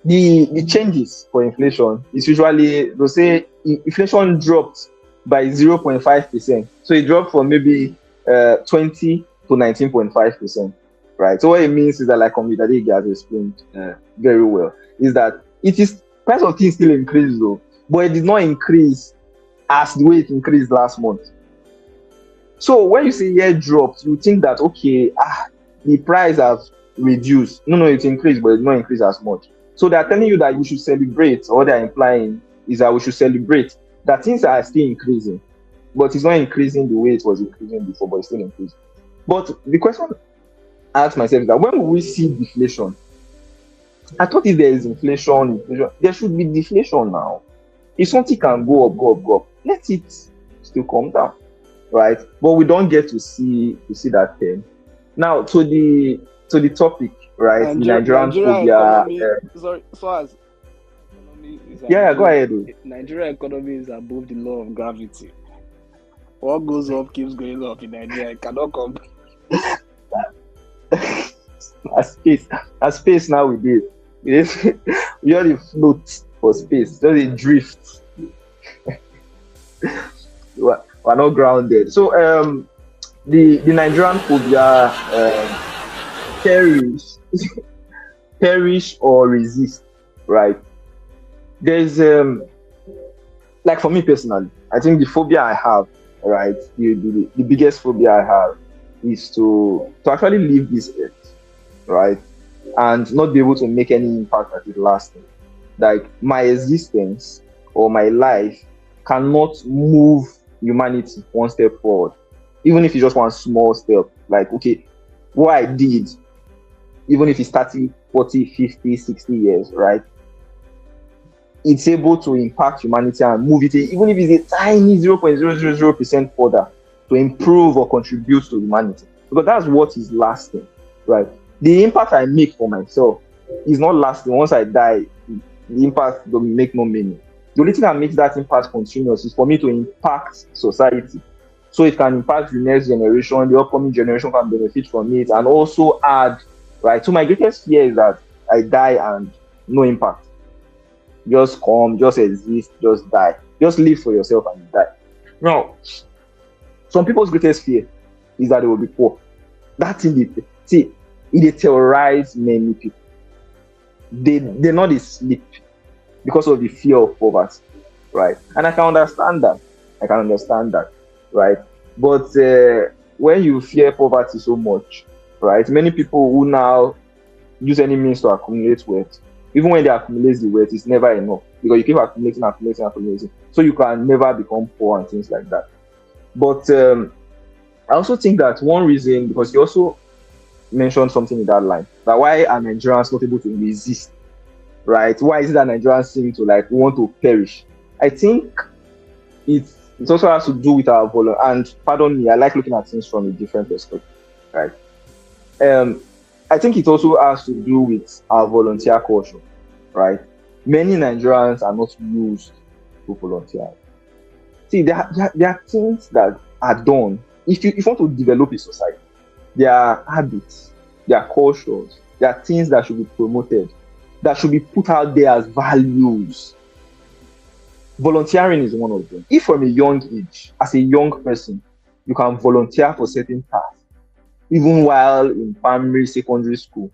the changes for inflation is usually, they'll say inflation dropped by 0.5%. So it dropped from maybe 20 to 19.5%, right? So what it means is that, like Comrade has explained very well, is that it is price of things still increased though, but it did not increase as the way it increased last month. So when you say year dropped, you think that okay, the price have reduced. No, it increased, but it did not increase as much. So they are telling you that you should celebrate, or they are implying is that we should celebrate that things are still increasing, but it's not increasing the way it was increasing before, but it's still increasing. But the question I ask myself is that when will we see deflation? I thought if there is inflation, there should be deflation now. If something can go up, let it still come down, right? But we don't get to see that thing. Now to the topic, right? Nigerian phobia. Go ahead. Nigerian economy is above the law of gravity. What goes up keeps going up in Nigeria. It cannot come. As space now we did. We only float for space, just a drift. We're not grounded. So the Nigerian phobia, perish or resist, right? There's like for me personally, I think the phobia I have, right, the biggest phobia I have is to actually leave this earth, right, and not be able to make any impact that is lasting. Like my existence or my life cannot move humanity one step forward, even if it's just one small step. Like, okay, what I did, even if it's 30, 40, 50, 60 years, right, it's able to impact humanity and move it, even if it's a tiny 0.000% further, to improve or contribute to humanity. Because that's what is lasting, right? The impact I make for myself is not lasting. Once I die, the impact doesn't make no meaning. The only thing that makes that impact continuous is for me to impact society. So it can impact the next generation, the upcoming generation can benefit from it, and also add, right? So my greatest fear is that I die and no impact. Just come, just exist, just die. Just live for yourself and die. Now, some people's greatest fear is that they will be poor. That's it terrorizes many people. They're not asleep because of the fear of poverty, right? And I can understand that. Right? But when you fear poverty so much, right? Many people who now use any means to accumulate wealth, even when they accumulate the wealth, it's never enough because you keep accumulating. So you can never become poor and things like that. But I also think that one reason, because you also mentioned something in that line, that why are Nigerians not able to resist, right? Why is it that Nigerians seem to want to perish? I think it also has to do with our volume. And pardon me, I like looking at things from a different perspective, right? I think it also has to do with our volunteer culture, right? Many Nigerians are not used to volunteer. See, there are things that are done. If you want to develop a society, there are habits, there are cultures, there are things that should be promoted, that should be put out there as values. Volunteering is one of them. If from a young age, as a young person, you can volunteer for certain tasks, even while in primary, secondary school,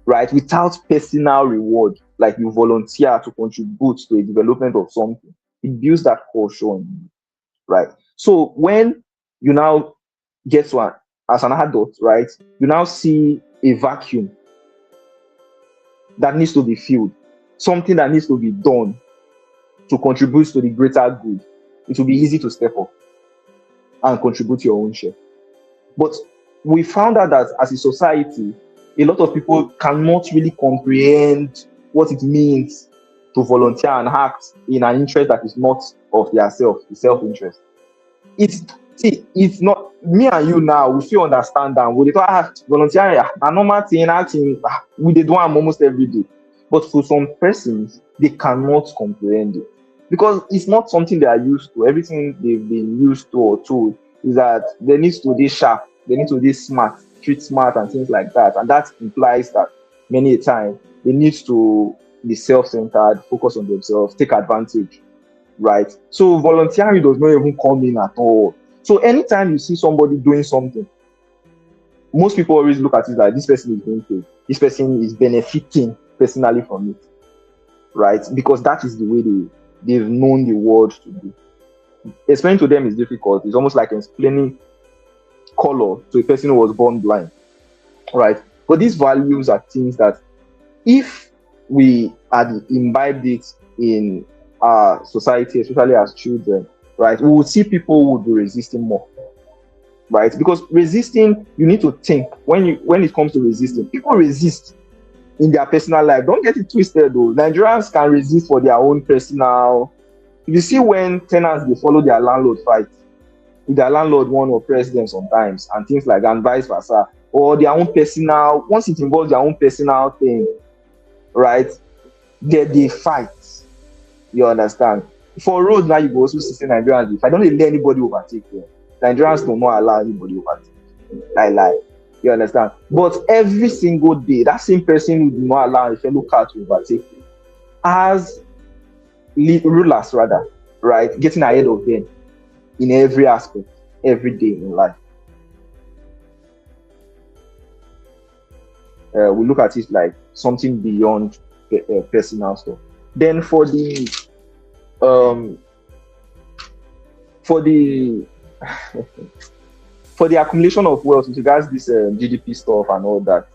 right, without personal reward, like you volunteer to contribute to the development of something, it builds that culture in you, right? So when you now get to as an adult, right, you now see a vacuum that needs to be filled, something that needs to be done to contribute to the greater good, it will be easy to step up and contribute your own share. But we found out that as a society, a lot of people cannot really comprehend what it means to volunteer and act in an interest that is not of their self-interest. It's not me and you now, we still understand that we act volunteering, a normal thing, acting, we do them almost every day. But for some persons, they cannot comprehend it because it's not something they are used to. Everything they've been used to or told is that they need to be sharp, they need to be smart, street smart, and things like that. And that implies that many a time they need to be self-centered, focus on themselves, take advantage, right? So volunteering does not even come in at all. So anytime you see somebody doing something, most people always look at it like this person is being paid, this person is benefiting personally from it, right? Because that is the way they've known the world to be. Explaining to them is difficult. It's almost like explaining color to a person who was born blind, right? But these values are things that if we had imbibed it in our society, especially as children, right, we would see people who would be resisting more, right? Because resisting, you need to think. When it comes to resisting, people resist in their personal life. Don't get it twisted though. Nigerians can resist for their own personal. You see when tenants, they follow their landlord fight, if their landlord want to oppress them sometimes and things like that, and vice versa, or their own personal, once it involves their own personal thing, right, they fight. You understand? For roads now, you go also see Nigerians, if I don't let anybody overtake them, Nigerians do not allow anybody overtake. Lie. You understand? But every single day, that same person who do not allow a fellow car to overtake them, as rulers rather, right, getting ahead of them in every aspect, every day in life. We look at it like something beyond personal stuff. Then for the for the accumulation of wealth with regards to this GDP stuff and all that,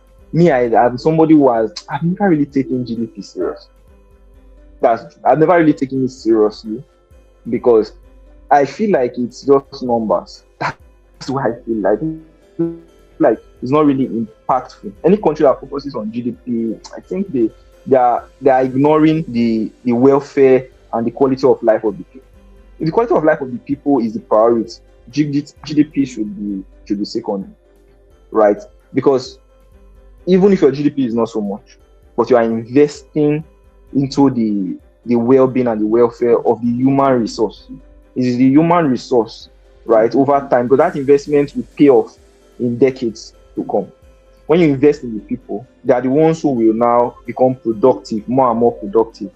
I'm somebody who I've never really taken GDP serious. I've never really taken it seriously because I feel like it's just numbers. That's why I feel like it's not really impactful. Any country that focuses on GDP, I think they are ignoring the welfare and the quality of life of the people. If the quality of life of the people is the priority, GDP should be secondary, right? Because even if your GDP is not so much, but you are investing into the well-being and the welfare of the human resource. It is the human resource, right, over time, because that investment will pay off in decades to come. When you invest in the people, they are the ones who will now become productive, more and more productive,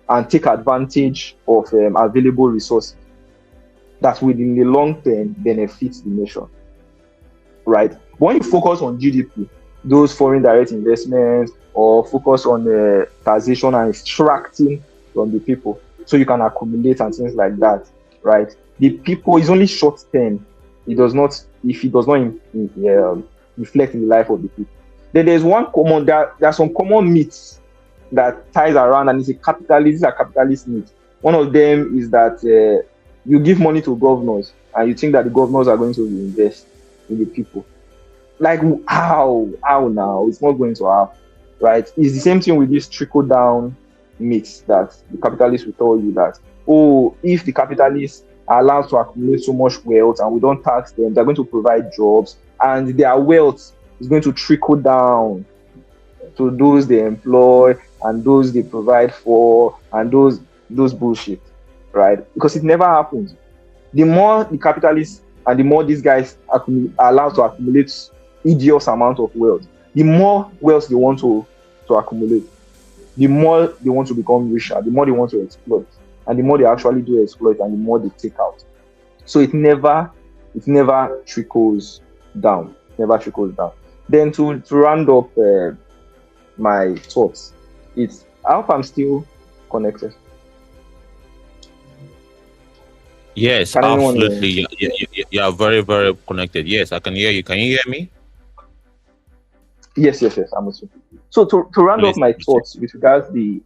and take advantage of available resources that will in the long term benefit the nation, right? But when you focus on GDP, those foreign direct investments, or focus on taxation and extracting from the people so you can accumulate and things like that, right? The people is only short term. It does not reflect in the life of the people. Then there's there are some common myths that ties around, and these are capitalist myths. One of them is that you give money to governors and you think that the governors are going to invest in the people. Like how now? It's not going to happen, right? It's the same thing with this trickle down myths that the capitalists will tell you that, oh, if the capitalists are allowed to accumulate so much wealth and we don't tax them, they're going to provide jobs, and their wealth is going to trickle down to those they employ and those they provide for and those bullshit, right? Because it never happens. The more the capitalists and the more these guys are allowed to accumulate hideous amount of wealth, the more wealth they want to accumulate, the more they want to become richer, the more they want to exploit, and the more they actually do exploit, and the more they take out. So it never trickles down. Never trickles down. Then to round up my thoughts, I hope I'm still connected. Yes, Can anyone hear absolutely. me? You are very, very connected. Yes, I can hear you. Can you hear me? Yes, I'm with you. So to round up Please my proceed. thoughts with regards the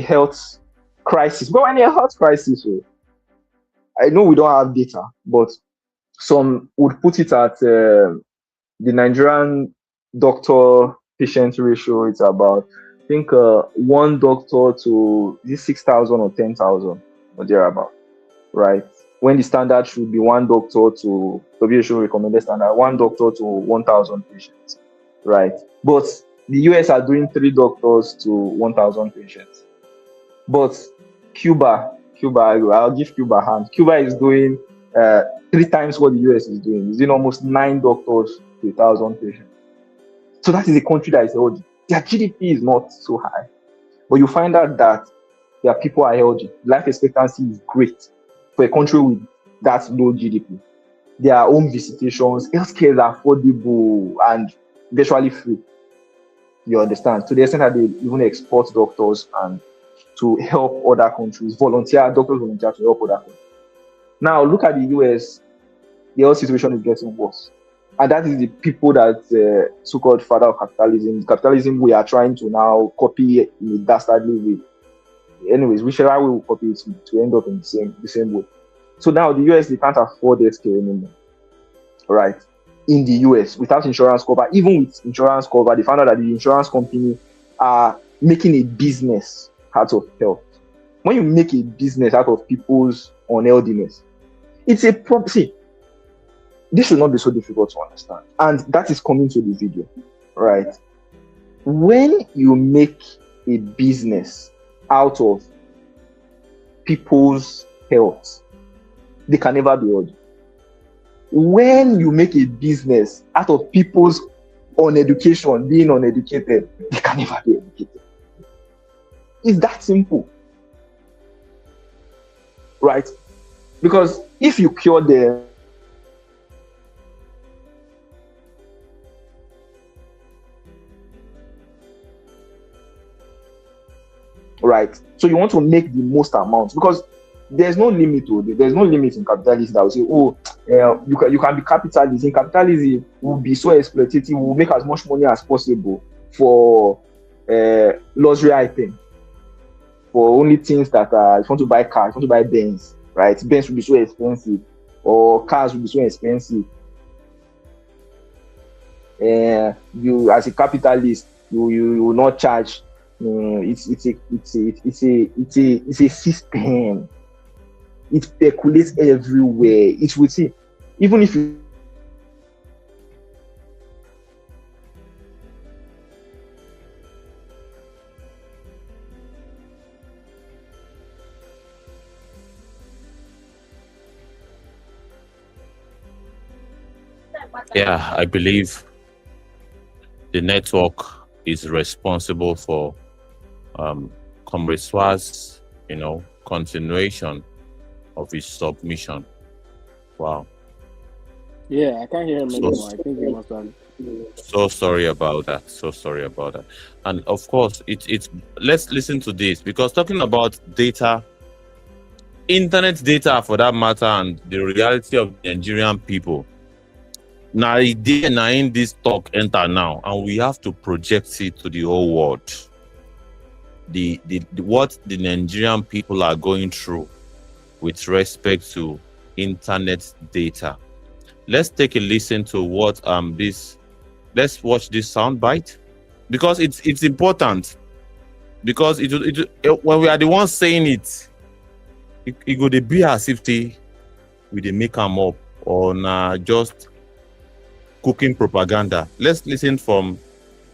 health crisis. But when a health crisis, I know we don't have data, but some would put it at the Nigerian doctor-patient ratio. It's about, I think, one doctor to 6,000 or 10,000 or thereabout, right? When the standard should be one doctor to WHO recommended standard, one doctor to 1,000 patients, right? But the US are doing 3 doctors to 1,000 patients. But Cuba, I'll give Cuba a hand. Cuba is doing 3 times what the US is doing. It's doing almost 9 doctors to 1,000 patients. So that is a country that is healthy. Their GDP is not so high, but you find out that their people are healthy. Life expectancy is great for a country with that low GDP. Their home visitations, healthcare is affordable and virtually free. You understand? To the extent that they even export doctors and to help other countries, doctors volunteer to help other countries. Now look at the US, the health situation is getting worse. And that is the people that so-called father of capitalism. Capitalism we are trying to now copy in a dastardly way. Anyways, whichever way we copy it to end up in the same way. So now the US, they can't afford healthcare anymore, right? In the US, without insurance cover, even with insurance cover, they found out that the insurance company are making a business out of health. When you make a business out of people's unhealthiness, it's a problem. See, this should not be so difficult to understand. And that is coming to the video, right? When you make a business out of people's health, they can never be healthy. When you make a business out of people's uneducation, being uneducated, they can never be educated. It's that simple, right? Because if you cure them, right? So you want to make the most amount because there's no limit to it. There's no limit in capitalism that will say, you can be capitalist. In capitalism, will be so exploitative, will make as much money as possible for luxury item, for only things that if you want to buy cars, if you want to buy Benz, right? Benz will be so expensive, or cars will be so expensive. You as a capitalist, you will not charge. It's a system. It speculates everywhere. It will see, even if you Yeah, I believe the network is responsible for Comrade Swaz's, continuation of his submission. Wow. Yeah, I can't hear him anymore. I think he must have. So sorry about that. And of course, it's let's listen to this, because talking about data, internet data for that matter, and the reality of Nigerian people. Now, in this talk enter now, and we have to project it to the whole world. What the Nigerian people are going through with respect to internet data. Let's take a listen to what let's watch this sound bite, because it's important, because when we are the ones saying it go to be as if we make them up, or just cooking propaganda. Let's listen from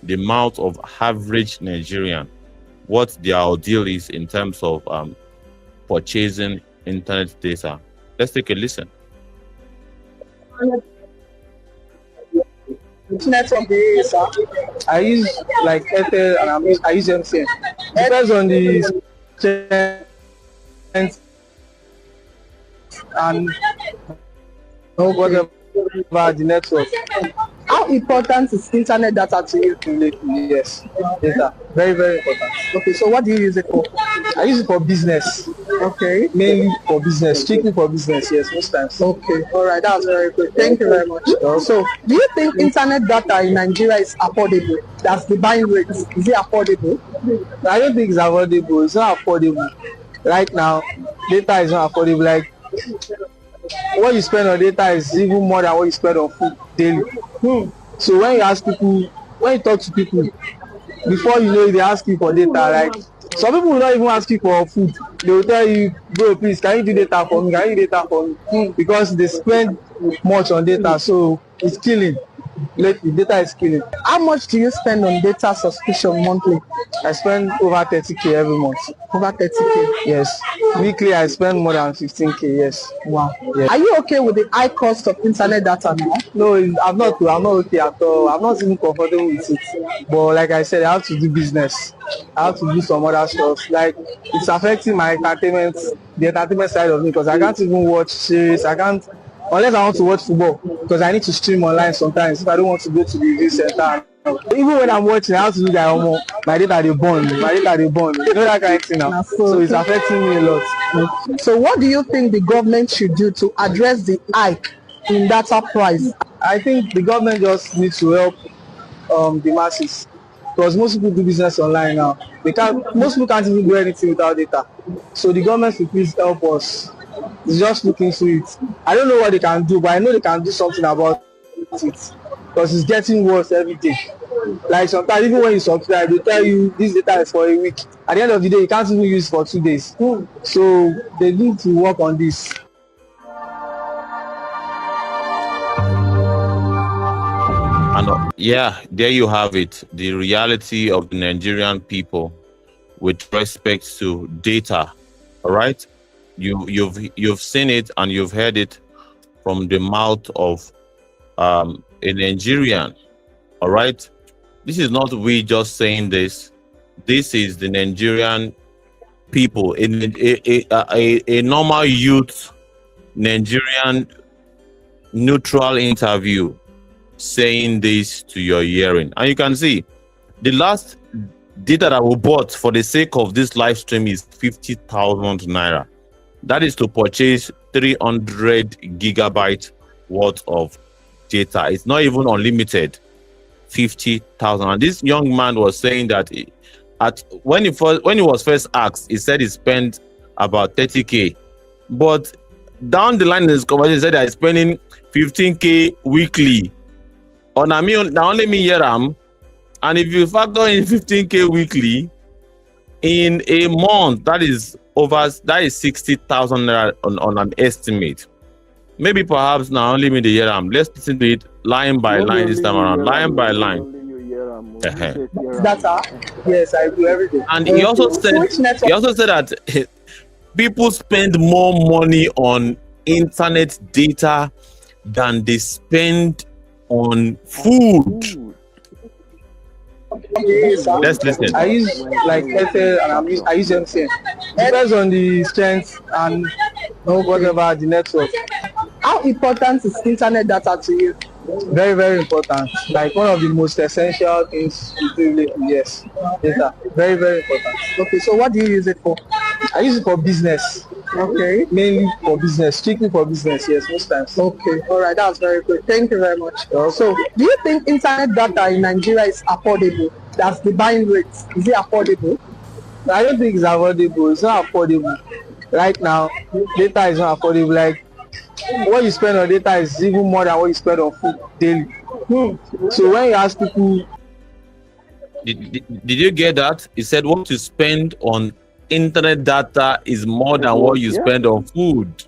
the mouth of average Nigerian what their ordeal is in terms of purchasing internet data. Let's take a listen. Network I use like Airtel and I use MTN. Depends on the strength and whatever the network. How important is internet data to you? Yes, data. Very, very important. Okay, so what do you use it for? I use it for business. Okay. Mainly for business, strictly for business, yes, most times. Okay, all right, that's very good. Thank you very much. So, do you think internet data in Nigeria is affordable? That's the buying rate. Is it affordable? I don't think it's affordable. It's not affordable. Right now, data is not affordable. Like, what you spend on data is even more than what you spend on food daily. So when you ask people, when you talk to people, before you know it, they ask you for data. Like some people will not even ask you for food. They will tell you, bro, please, can you do data for me? Can you do data for me? Because they spend much on data, so it's killing. Lately, data is killing. How much do you spend on data subscription monthly? I spend over 30K every month. Over 30K? Yes. Weekly, I spend more than 15K, yes. Wow. Yes. Are you okay with the high cost of internet data now? No, I'm not okay at all. I'm not even comfortable with it. But like I said, I have to do business. I have to do some other stuff. Like, it's affecting my entertainment, the entertainment side of me, because I can't even watch series. I can't, unless I want to watch football, because I need to stream online sometimes if I don't want to go to the review center. Even when I'm watching, I have to do that. My data they burn. You know that kind of thing now. So it's affecting me a lot. So what do you think the government should do to address the hike in data price? I think the government just needs to help the masses, because most people do business online now. Most people can't even do anything without data. So the government should please help us. It's just looking through it. I don't know what they can do, but I know they can do something about it, because it's getting worse every day. Like sometimes even when you subscribe, they tell you this data is for a week. At the end of the day, you can't even use it for 2 days. So they need to work on this. And yeah, there you have it. The reality of the Nigerian people with respect to data. All right, you've seen it and you've heard it from the mouth of a Nigerian. All right, this is not we just saying this. This is the Nigerian people in a normal youth Nigerian neutral interview saying this to your hearing. And you can see the last data that we bought for the sake of this live stream is 50,000 naira. That is to purchase 300 gigabyte worth of data. It's not even unlimited. 50,000. And this young man was saying that when he was first asked, he said he spent about 30K, but down the line in his conversation, he said that he's spending 15K weekly. On only me here am, and if you factor in 15K weekly in a month, that is 60,000 naira on an estimate. Maybe perhaps now only me the year am. Let's listen to it line by line this time around, line by line. Data, yes, I do every day. And he also said that people spend more money on internet data than they spend on food. Let's listen. I use like Airtel and I use MTN. Depends on the strength and whatever the network. How important is internet data to you? Very, very important. Like one of the most essential things to do lately. Yes, data. Very, very important. Okay, so what do you use it for? I use it for business. Okay. Mainly for business, strictly for business, yes, most times. Okay, all right, that's very good. Thank you very much. So, do you think internet data in Nigeria is affordable? That's the buying rate. Is it affordable? I don't think it's affordable. It's not affordable. Right now, data is not affordable. Like, what you spend on data is even more than what you spend on food daily. So, when you ask people... Did you get that? He said what you spend on internet data is more than what you spend on food.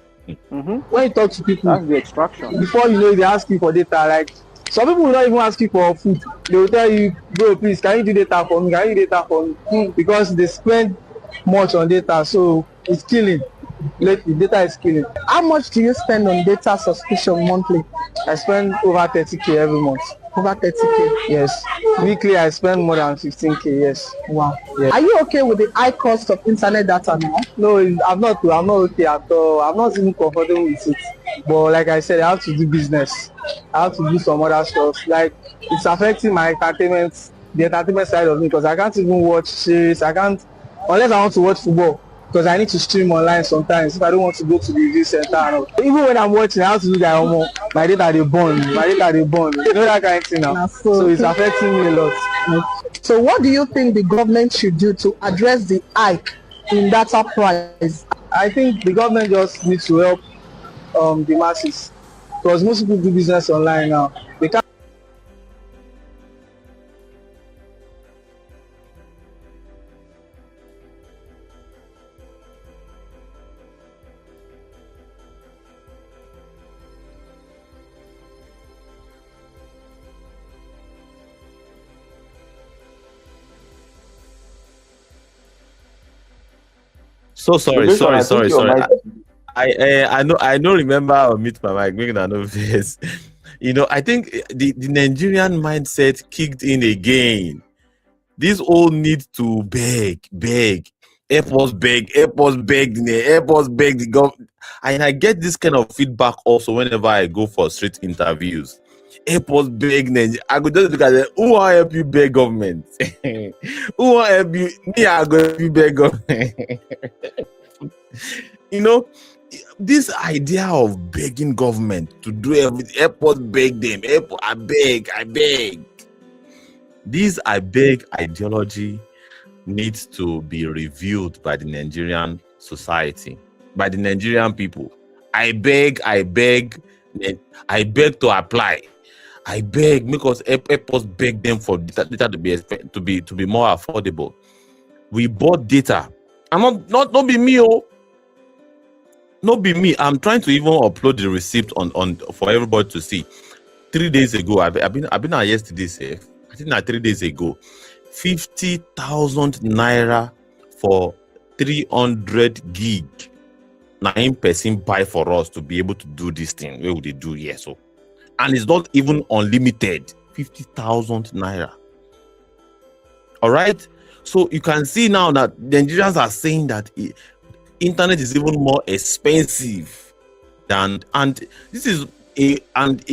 When you talk to people, that's the extraction. Before you know it, they ask you for data. Like Some people will not even ask you for food. They will tell you, bro, please, can you do data for me? Can you do data for me? Because they spend much on data, so it's killing. Lately, data is killing. How much do you spend on data subscription monthly? I spend over 30K every month. Over 30K? Yes. Weekly, I spend more than 15K, yes. Wow. Yes. Are you okay with the high cost of internet data now? No, I'm not. I'm not okay at all. I'm not even comfortable with it. But like I said, I have to do business. I have to do some other stuff. Like, it's affecting my entertainment, the entertainment side of me, because I can't even watch series. I can't, unless I want to watch football, because I need to stream online sometimes if I don't want to go to the review center and all. Even when I'm watching, I have to do that. My data they burn. You know that kind of thing now. So it's affecting me a lot. So what do you think the government should do to address the hike in data price? I think the government just needs to help the masses, because most people do business online now. They can't. So sorry. Vision, I think your mic. I know remember I'll meet my mic, making a note this. I think the Nigerian mindset kicked in again. This all need to beg. Airports beg the government. And I get this kind of feedback also whenever I go for street interviews. Airports beg Nigeria. I go just look at it. Who will help you beg government? Who will help you? Me, I go help you beg government. This idea of begging government to do everything, airport beg them, airport, I beg. This I beg ideology needs to be reviewed by the Nigerian society, by the Nigerian people. I beg to apply. I beg because airports beg them for data to be more affordable. We bought data. And not be me, not be me. I'm trying to even upload the receipt on for everybody to see. 3 days ago, I've been at yesterday, safe. I think 3 days ago, 50,000 naira for 300 gig. 9% buy for us to be able to do this thing. Where would they do? Yes, so, and it's not even unlimited. 50,000 naira. All right. So you can see now that Nigerians are saying that internet is even more expensive than, and this is a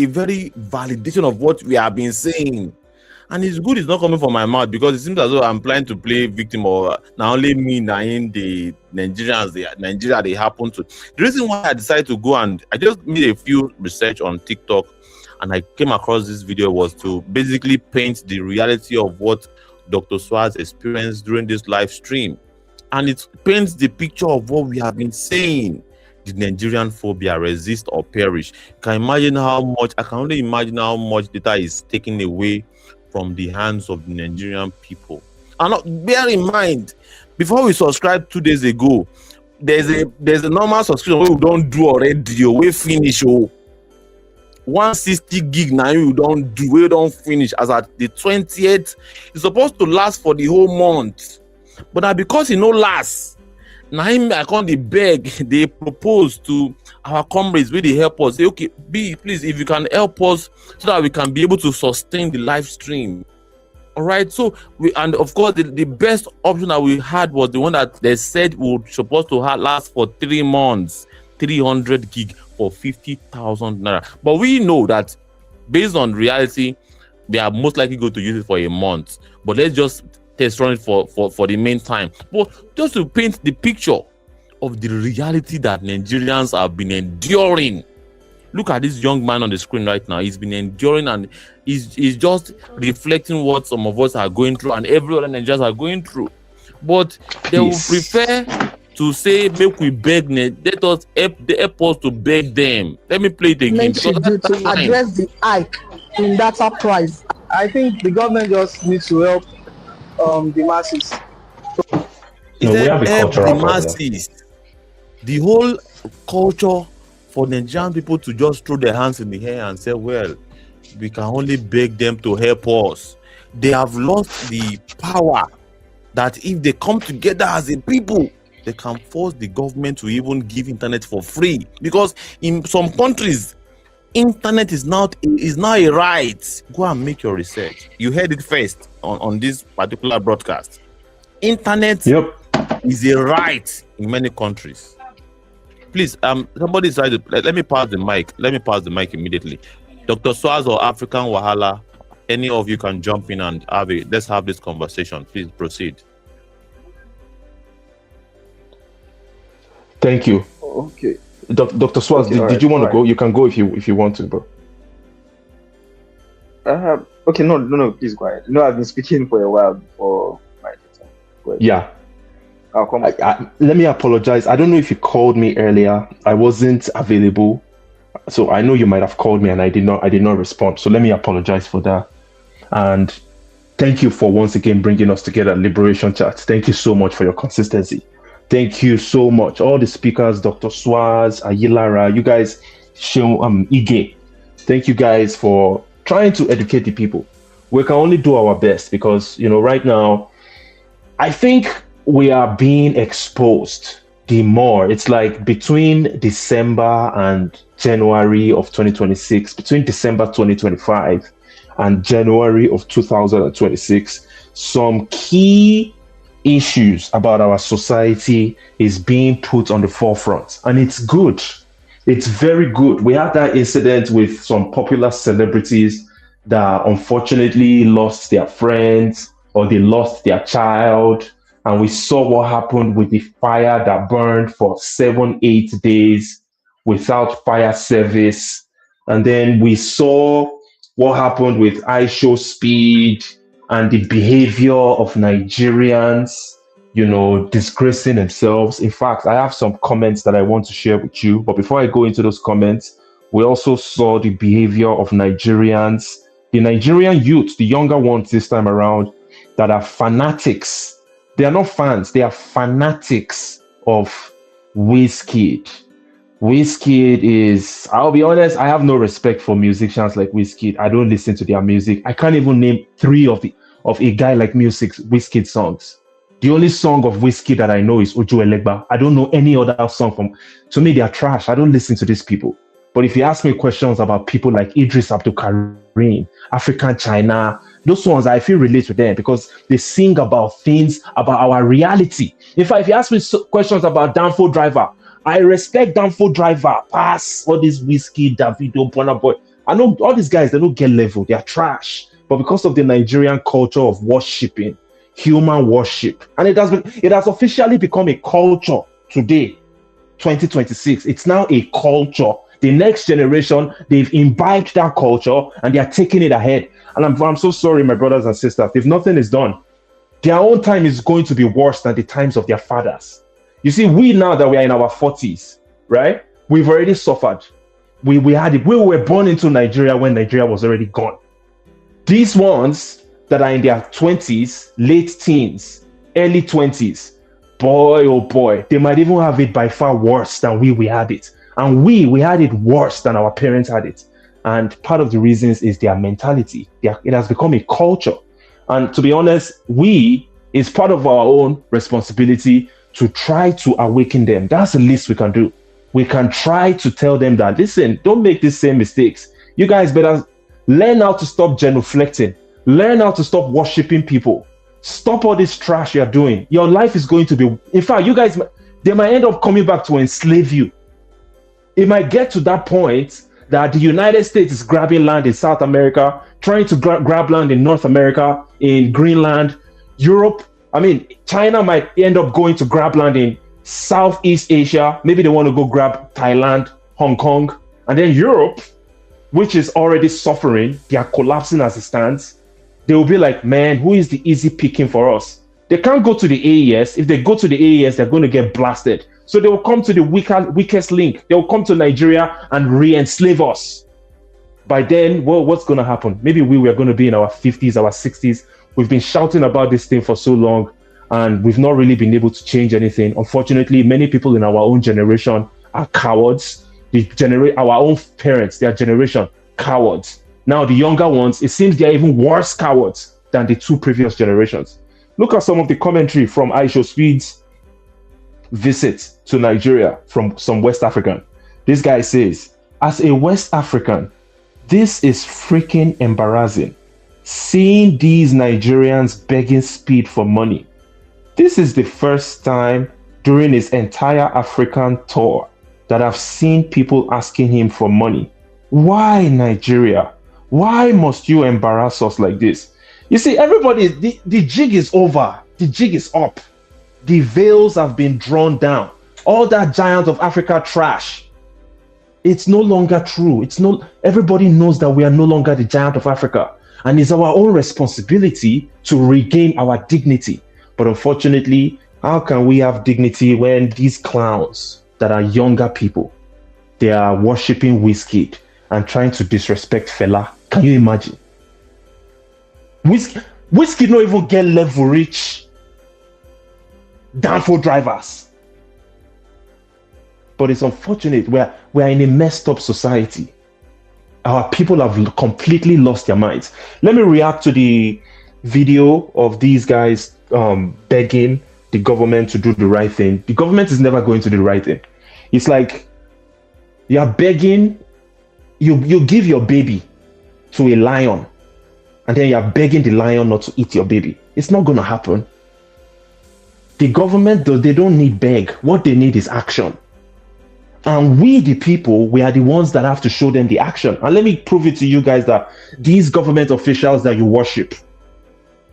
very validation of what we have been saying. And it's good it's not coming from my mouth, because it seems as though I'm planning to play victim, or not only me, now in the Nigeria they happen to. The reason why I decided to go, and I just made a few research on TikTok, and I came across this video, was to basically paint the reality of what Dr. Swaz experienced during this live stream. And it paints the picture of what we have been saying. The Nigerian phobia, resist or perish. You can imagine how much, I can only imagine how much data is taken away from the hands of the Nigerian people. And bear in mind, before we subscribed 2 days ago, there's a normal subscription where we don't do already, we finish. 160 gig now we don't finish as at the 20th. It's supposed to last for the whole month, but now because it no last, now I can't beg. They propose to our comrades, where they help us. Say, okay, please, if you can help us so that we can be able to sustain the live stream. All right. So and of course the best option that we had was the one that they said would supposed to last for 3 months, 300 gig for 50,000 naira. But we know that based on reality, they are most likely going to use it for a month. But let's just test run it for the meantime. But just to paint the picture of the reality that Nigerians have been enduring. Look at this young man on the screen right now. He's been enduring, and he's just reflecting what some of us are going through and every other Nigerians are going through. But they will prefer to say, make we beg, let us help the airports to beg them. Let me play it again. To address the hike in data price. I think the government just needs to help the masses. We have a cultural problem. The whole culture for Nigerian people to just throw their hands in the air and say, well, we can only beg them to help us. They have lost the power that if they come together as a people, they can force the government to even give internet for free. Because in some countries, internet is now a right. Go and make your research. You heard it first on this particular broadcast. Internet is a right in many countries. Please, somebody decided. Let me pass the mic. Let me pass the mic immediately. Dr. Swaz or African Wahala, any of you can jump in and let's have this conversation. Please proceed. Thank you. Okay. Dr. Swaz, Okay, did you want to alright. go? You can go if you want to, bro. Okay, no, please go ahead. I've been speaking for a while before my time. Go ahead. Yeah. I'll come. Let me apologize. I don't know if you called me earlier. I wasn't available. So I know you might have called me and I did not respond. So let me apologize for that. And thank you for once again bringing us together, Liberation Chat. Thank you so much for your consistency. Thank you so much. All the speakers, Dr. Swaz, Ayilara, you guys, Ige. Thank you guys for trying to educate the people. We can only do our best because, right now, I think we are being exposed the more. It's like between December and January of 2026, between December 2025 and January of 2026, some key issues about our society is being put on the forefront. And it's good. It's very good. We had that incident with some popular celebrities that unfortunately lost their friends or they lost their child. And we saw what happened with the fire that burned for 7-8 days without fire service. And then we saw what happened with iShow Speed and the behavior of Nigerians, disgracing themselves. In fact, I have some comments that I want to share with you. But before I go into those comments, we also saw the behavior of Nigerians, the Nigerian youth, the younger ones this time around, that are fanatics. They are not fans, they are fanatics of Wizkid. Wizkid is, I'll be honest, I have no respect for musicians like Wizkid. I don't listen to their music. I can't even name 3 of a guy like Wizkid songs. The only song of Wizkid that I know is Ojo Elegba. I don't know any other song to me, they are trash. I don't listen to these people. But if you ask me questions about people like Idris Abdul Karim, African China, those ones, I feel relate to them because they sing about things, about our reality. In fact, if you ask me questions about Danfo Driver, I respect Danfo Driver, pass all this Wizkid, Davido, Burna Boy. I know all these guys, they don't get level, they are trash. But because of the Nigerian culture of worshipping, human worship, and it has officially become a culture today, 2026. It's now a culture. The next generation, they've imbibed that culture and they are taking it ahead. And I'm so sorry, my brothers and sisters, if nothing is done, their own time is going to be worse than the times of their fathers. You see, we now that we are in our 40s, right? We've already suffered. We had it. We were born into Nigeria when Nigeria was already gone. These ones that are in their 20s, late teens, early 20s, boy, oh boy, they might even have it by far worse than we had it. And we had it worse than our parents had it. And part of the reasons is their mentality. It has become a culture. And to be honest, it's part of our own responsibility to try to awaken them. That's the least we can do. We can try to tell them that, listen, don't make the same mistakes. You guys better learn how to stop genuflecting. Learn how to stop worshiping people. Stop all this trash you're doing. Your life is going to be, in fact, you guys, they might end up coming back to enslave you. It might get to that point that the United States is grabbing land in South America, trying to grab land in North America, in Greenland, Europe. China might end up going to grab land in Southeast Asia. Maybe they want to go grab Thailand, Hong Kong. And then Europe, which is already suffering, they are collapsing as it stands. They will be like, man, who is the easy picking for us? They can't go to the AES. If they go to the AES, they're going to get blasted. So they will come to the weakest link. They will come to Nigeria and re-enslave us. By then, well, what's going to happen? Maybe we are going to be in our 50s, our 60s. We've been shouting about this thing for so long, and we've not really been able to change anything. Unfortunately, many people in our own generation are cowards. Our own parents, their generation, cowards. Now, the younger ones, it seems they're even worse cowards than the two previous generations. Look at some of the commentary from Aisha Speed's visit to Nigeria from some West African. This guy says, as a West African, this is freaking embarrassing. Seeing these Nigerians begging Speed for money. This is the first time during his entire African tour that I've seen people asking him for money. Why, Nigeria? Why must you embarrass us like this? You see, everybody, the jig is over. The jig is up. The veils have been drawn down. All that giant of Africa trash, it's no longer true. Everybody knows that we are no longer the giant of Africa. And it's our own responsibility to regain our dignity. But unfortunately, how can we have dignity when these clowns that are younger people, they are worshipping Wizkid and trying to disrespect Fela? Can you imagine? Wizkid not even get level reach downfall drivers. But it's unfortunate we're in a messed up society. Our people have completely lost their minds. Let me react to the video of these guys begging the government to do the right thing. The government is never going to do the right thing. It's like you're begging, you give your baby to a lion, and then you're begging the lion not to eat your baby. It's not going to happen. The government, though, they don't need beg. What they need is action. And we, the people, we are the ones that have to show them the action. And let me prove it to you guys that these government officials that you worship,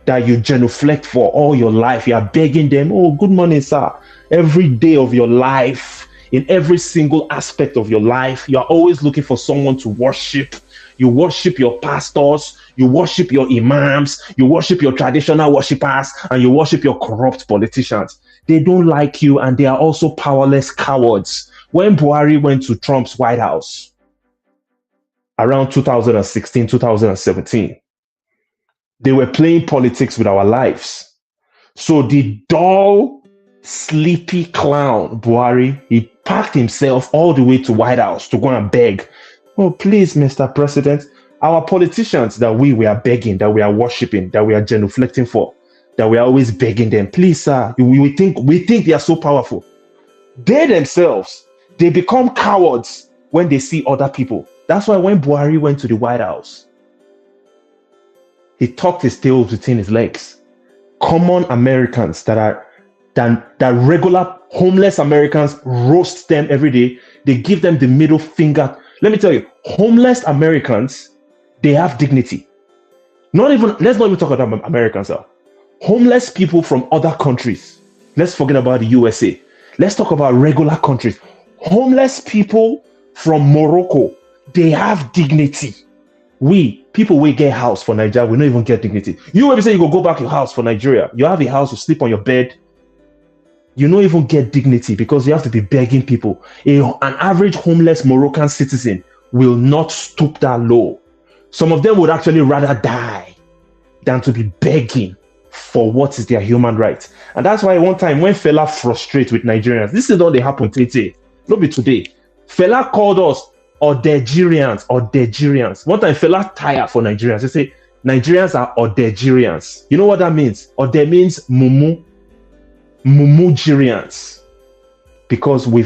that you genuflect for all your life, you are begging them, oh, good morning, sir. Every day of your life, in every single aspect of your life, you are always looking for someone to worship. You worship your pastors, you worship your imams, you worship your traditional worshippers, and you worship your corrupt politicians. They don't like you, and they are also powerless cowards. When Buhari went to Trump's White House around 2016, 2017, they were playing politics with our lives. So the dull, sleepy clown, Buhari, he packed himself all the way to White House to go and beg. Oh, please, Mr. President, our politicians that we are begging, that we are worshiping, that we are genuflecting for, that we are always begging them, please, sir, we think they are so powerful. They themselves, they become cowards when they see other people. That's why when Buhari went to the White House, he tucked his tail between his legs. Common Americans that regular homeless Americans roast them every day. They give them the middle finger. Let me tell you, homeless Americans, they have dignity. Let's not even talk about Americans. Homeless people from other countries. Let's forget about the USA. Let's talk about regular countries. Homeless people from Morocco, they have dignity. People will get house for Nigeria, we don't even get dignity. You ever say you go back to your house for Nigeria, you have a house, you sleep on your bed, you don't even get dignity because you have to be begging people. An average homeless Moroccan citizen will not stoop that low. Some of them would actually rather die than to be begging for what is their human right. And that's why one time when Fela frustrates with Nigerians, this is all they happen today. Not be today. Fela called us Odegirians. One time Fela tired for Nigerians. They say Nigerians are Odegirians. You know what that means? Ode means Mumugirians. Because we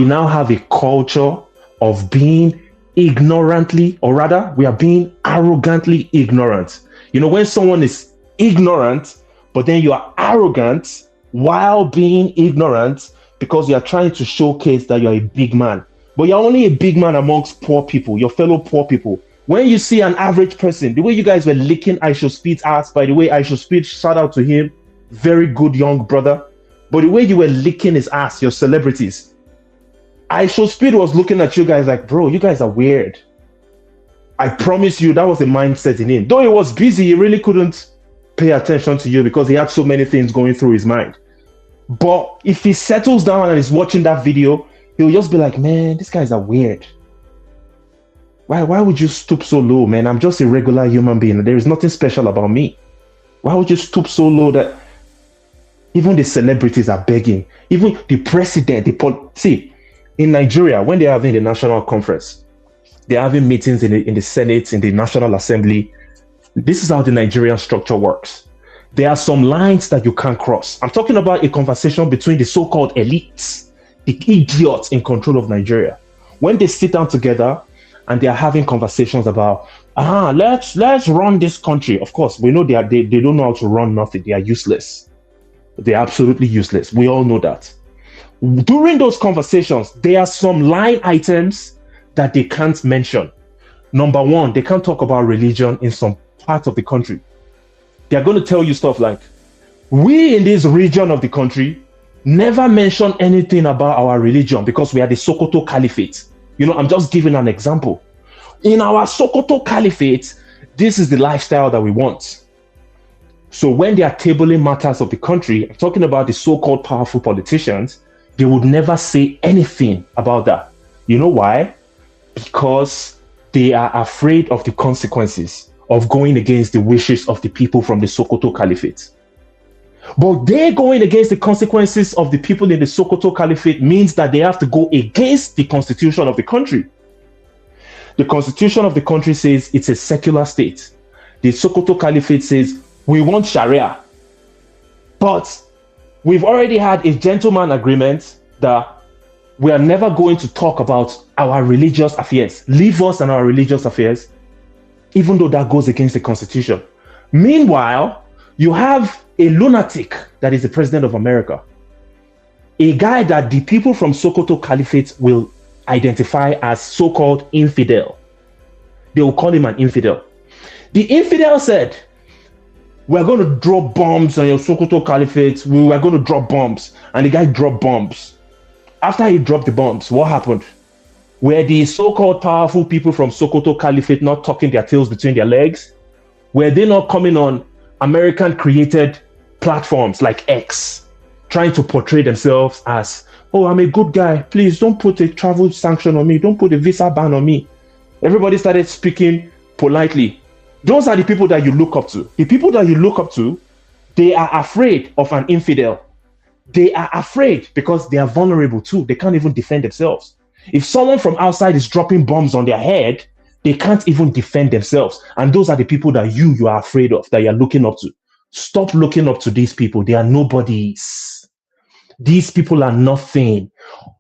now have a culture of being ignorantly, or rather, we are being arrogantly ignorant. You know, when someone is ignorant, but then you are arrogant while being ignorant because you are trying to showcase that you're a big man. But you're only a big man amongst poor people, your fellow poor people. When you see an average person, the way you guys were licking Aisha Speed's ass, by the way, Aisha Speed, shout out to him, very good young brother. But the way you were licking his ass, your celebrities, Aisha Speed was looking at you guys like, bro, you guys are weird. I promise you, that was the mindset in him. Though he was busy, he really couldn't pay attention to you because he had so many things going through his mind. But if he settles down and is watching that video, he'll just be like, man, these guys are weird. Why would you stoop so low, man? I'm just a regular human being. There is nothing special about me. Why would you stoop so low that even the celebrities are begging? Even the president, see, in Nigeria, when they're having the national conference, They're having meetings in the Senate, in the National Assembly. This is how the Nigerian structure works. There are some lines that you can't cross. I'm talking about a conversation between the so-called elites, the idiots in control of Nigeria. When they sit down together and they are having conversations about, let's run this country. Of course, we know they don't know how to run nothing. They are useless. They're absolutely useless. We all know that. During those conversations, there are some line items that they can't mention. Number one, they can't talk about religion in some parts of the country. They're going to tell you stuff like, we in this region of the country never mention anything about our religion because we are the Sokoto Caliphate. I'm just giving an example. In our Sokoto Caliphate, this is the lifestyle that we want. So when they are tabling matters of the country, I'm talking about the so-called powerful politicians, they would never say anything about that. You know why? Because they are afraid of the consequences of going against the wishes of the people from the Sokoto Caliphate. But they going against the consequences of the people in the Sokoto Caliphate means that they have to go against the constitution of the country. The constitution of the country says it's a secular state. The Sokoto Caliphate says we want Sharia. But we've already had a gentleman agreement that we are never going to talk about our religious affairs. Leave us and our religious affairs, even though that goes against the constitution. Meanwhile, you have a lunatic that is the president of America, a guy that the people from Sokoto Caliphate will identify as so-called infidel. They will call him an infidel. The infidel said, we're going to drop bombs on your Sokoto Caliphate. We are going to drop bombs. And the guy dropped bombs. After he dropped the bombs, what happened? Were the so-called powerful people from Sokoto Caliphate not tucking their tails between their legs? Were they not coming on American-created platforms like X, trying to portray themselves as, oh, I'm a good guy. Please don't put a travel sanction on me. Don't put a visa ban on me. Everybody started speaking politely. Those are the people that you look up to. The people that you look up to, they are afraid of an infidel. They are afraid because they are vulnerable too. They can't even defend themselves. If someone from outside is dropping bombs on their head, they can't even defend themselves. And those are the people that you are afraid of, that you're looking up to. Stop looking up to these people. They are nobodies. These people are nothing.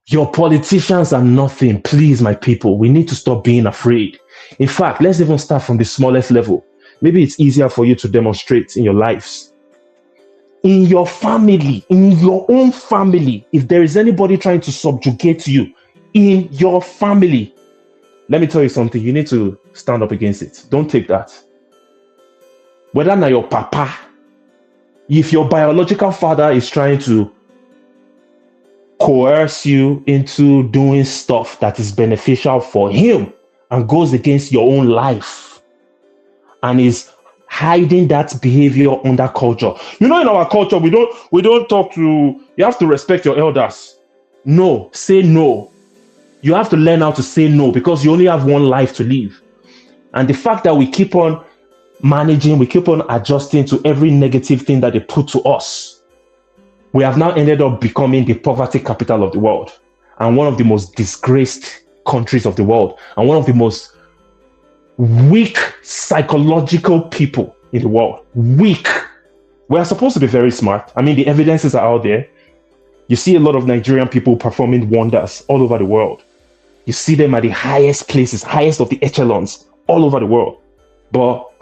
Your politicians are nothing. Please, my people, we need to stop being afraid. In fact, let's even start from the smallest level. Maybe it's easier for you to demonstrate in your lives. In your family, in your own family, if there is anybody trying to subjugate you in your family, let me tell you something, you need to stand up against it. Don't take that. Whether not your papa, if your biological father is trying to coerce you into doing stuff that is beneficial for him and goes against your own life and is hiding that behavior under culture. In our culture, we don't talk to, you have to respect your elders. No, say no. You have to learn how to say no because you only have one life to live. And the fact that we keep on managing, we keep on adjusting to every negative thing that they put to us, we have now ended up becoming the poverty capital of the world and one of the most disgraced countries of the world and one of the most weak psychological people in the world. Weak. We are supposed to be very smart. I mean, the evidences are out there. You see a lot of Nigerian people performing wonders all over the world. You see them at the highest places, highest of the echelons all over the world. But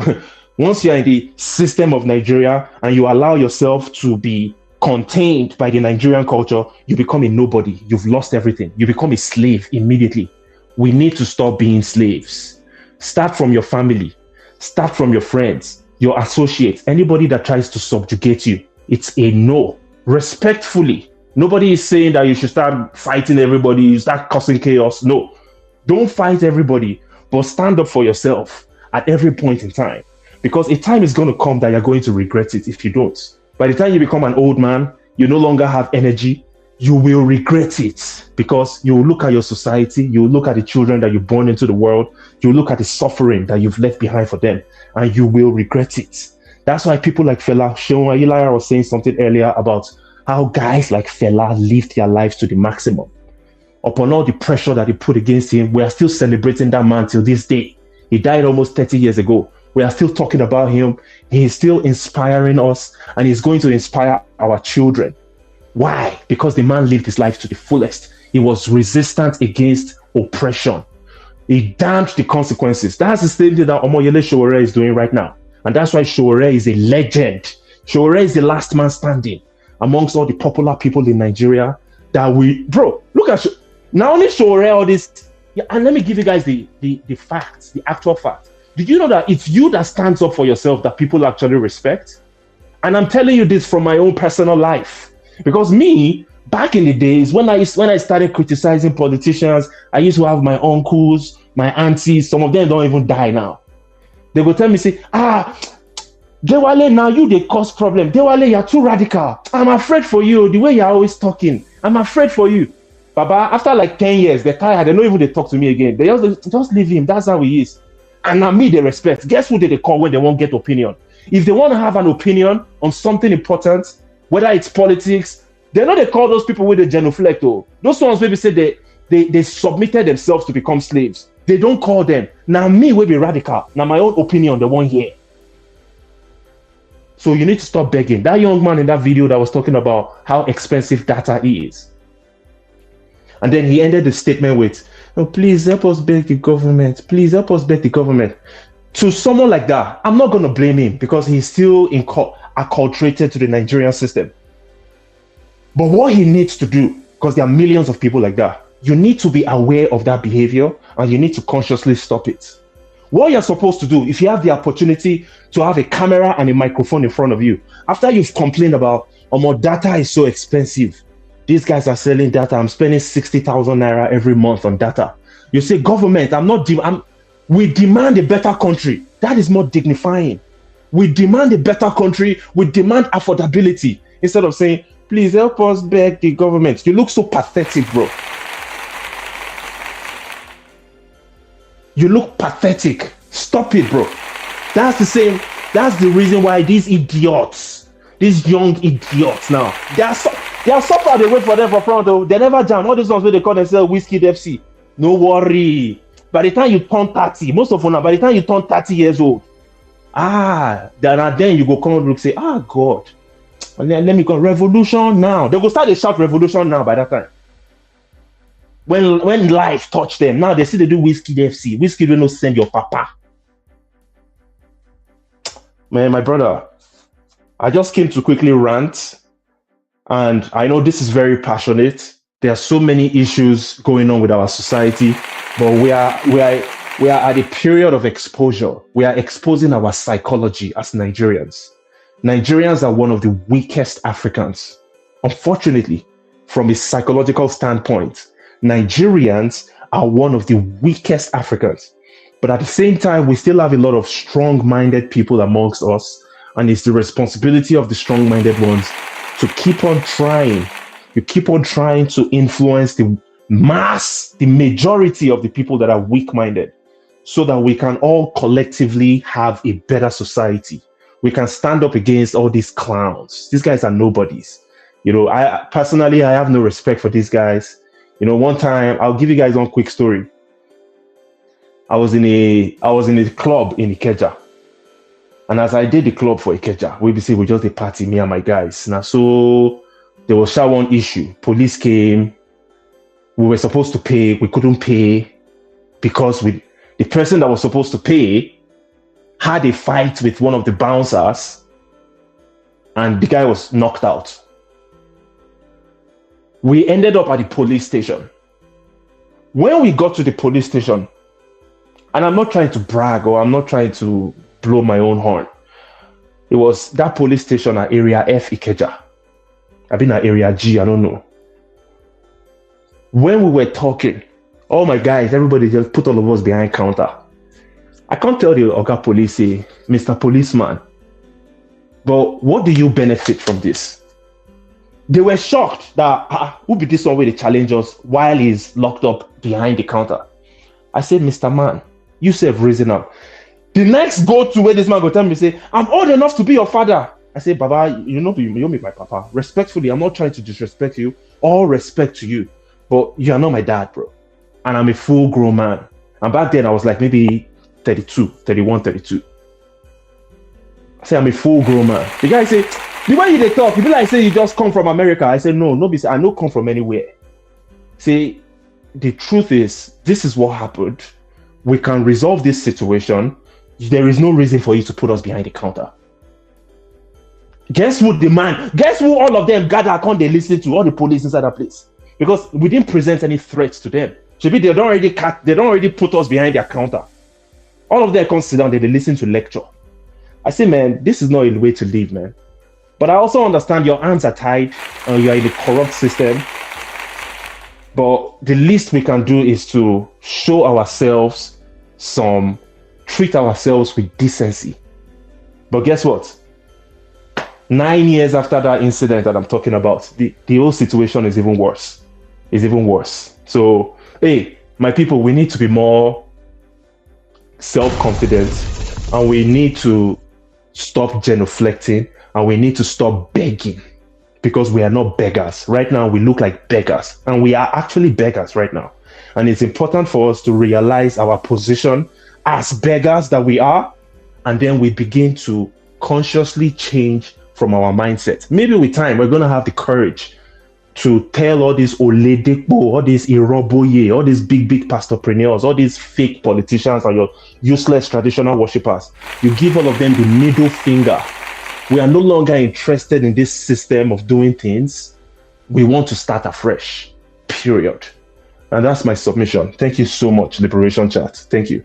once you're in the system of Nigeria and you allow yourself to be contained by the Nigerian culture, you become a nobody. You've lost everything. You become a slave immediately. We need to stop being slaves. Start from your family. Start from your friends, your associates, anybody that tries to subjugate you. It's a no. Respectfully. Nobody is saying that you should start fighting everybody, you start causing chaos. No. Don't fight everybody, but stand up for yourself at every point in time. Because a time is going to come that you're going to regret it if you don't. By the time you become an old man, you no longer have energy, you will regret it because you will look at your society, you will look at the children that you've born into the world, you will look at the suffering that you've left behind for them, and you will regret it. That's why people like Fela, Seun Ayilara was saying something earlier about how guys like Fela lived their lives to the maximum. upon all the pressure that they put against him, we are still celebrating that man till this day. He died almost 30 years ago. We are still talking about him. He is still inspiring us, and he's going to inspire our children. Why? Because the man lived his life to the fullest. He was resistant against oppression. He damned the consequences. That's the same thing that Omoyele Sowore is doing right now. And that's why Sowore is a legend. Sowore is the last man standing amongst all the popular people in Nigeria that bro, look at, not only Sowore, all this, yeah, and let me give you guys the facts, the actual facts. Did you know that it's you that stands up for yourself that people actually respect? And I'm telling you this from my own personal life. Because me, back in the days, when I started criticizing politicians, I used to have my uncles, my aunties, some of them don't even die now. They will tell me, say, Dewale, now you they cause problem. Dewale, you're too radical. I'm afraid for you, the way you're always talking. I'm afraid for you. Baba, after like 10 years, they're tired. They don't even they talk to me again. They just leave him. That's how he is. And now me, they respect. Guess who they call when they won't get opinion? If they want to have an opinion on something important, whether it's politics, they know they call those people with the genuflect. Those ones maybe say they submitted themselves to become slaves. They don't call them. Now me will be radical. Now my own opinion, they won't hear. So you need to stop begging. That young man in that video that was talking about how expensive data is. And then he ended the statement with, oh, please help us beg the government. Please help us beg the government. To someone like that, I'm not going to blame him because he's still acculturated to the Nigerian system. But what he needs to do, because there are millions of people like that, you need to be aware of that behavior and you need to consciously stop it. What you're supposed to do, if you have the opportunity to have a camera and a microphone in front of you, after you've complained about, more data is so expensive, these guys are selling data, I'm spending 60,000 naira every month on data. You say, government, we demand a better country. That is more dignifying. We demand a better country. We demand affordability. Instead of saying, please help us beg the government. You look so pathetic, bro. You look pathetic. Stop it, bro. That's the reason why these idiots, these young idiots now, they are suffer, they wait for them for front, though. They never jam. All these ones where they call themselves Whiskey FC. No worry. By the time you turn 30, most of them, by the time you turn 30 years old, then you go come and say, God, let me go, revolution now. They go start to shout revolution now by that time. When life touch them, now they see they do Whiskey FC. Whiskey will not send your papa. Man, my brother, I just came to quickly rant, and I know this is very passionate. There are so many issues going on with our society, but we are at a period of exposure. We are exposing our psychology as Nigerians. Nigerians are one of the weakest Africans. Unfortunately, from a psychological standpoint, Nigerians are one of the weakest Africans. But at the same time, we still have a lot of strong-minded people amongst us, and it's the responsibility of the strong-minded ones to keep on trying. You keep on trying to influence the majority of the people that are weak-minded, so that we can all collectively have a better society. We can stand up against all these clowns. These guys are nobodies. I personally have no respect for these guys. One time, I'll give you guys one quick story. I was in a club in Ikeja. And as I did the club for Ikeja, we just a party, me and my guys. Now, so there was one issue. Police came. We were supposed to pay. We couldn't pay because the person that was supposed to pay had a fight with one of the bouncers, and the guy was knocked out. We ended up at the police station. When we got to the police station, and I'm not trying to brag or I'm not trying to blow my own horn, it was that police station at area F Ikeja. I've been at area G, I don't know. When we were talking, oh my guys, everybody just put all of us behind counter. I can't tell the Oga Police, say, Mr. Policeman, but what do you benefit from this? They were shocked that who be this one way they challenge us while he's locked up behind the counter. I said, Mr. Man, you have risen up. The next go to where this man go tell me, say, I'm old enough to be your father. I say, Baba, you know me my papa. Respectfully, I'm not trying to disrespect you. All respect to you. but you are not my dad, bro. And I'm a full grown man. And back then I was like maybe 32, 31, 32. I say I'm a full grown man. The guy say, the way you they talk, you be like say you just come from America. I say no, I don't come from anywhere. Say the truth is, this is what happened. We can resolve this situation. There is no reason for you to put us behind the counter. Guess who all of them gather come they listen to, all the police inside that place, because we didn't present any threats to them. Maybe they don't already put us behind their counter. All of them come sit down, they listen to lecture. I say, man, this is not a way to live, man. But I also understand your hands are tied and you are in a corrupt system. But the least we can do is to show ourselves treat ourselves with decency. But guess what? 9 years after that incident that I'm talking about, the whole situation is even worse. So, hey, my people, we need to be more self-confident, and we need to stop genuflecting, and we need to stop begging, because we are not beggars. Right now, we look like beggars, and we are actually beggars right now. And it's important for us to realize our position as beggars that we are, and then we begin to consciously change from our mindset. Maybe with time, we're going to have the courage to tell all these Oledepo, all these Iroboye, all these big pastorpreneurs, all these fake politicians and your useless traditional worshippers. You give all of them the middle finger. We are no longer interested in this system of doing things. We want to start afresh, period. And that's my submission. Thank you so much, Liberation Chat. Thank you.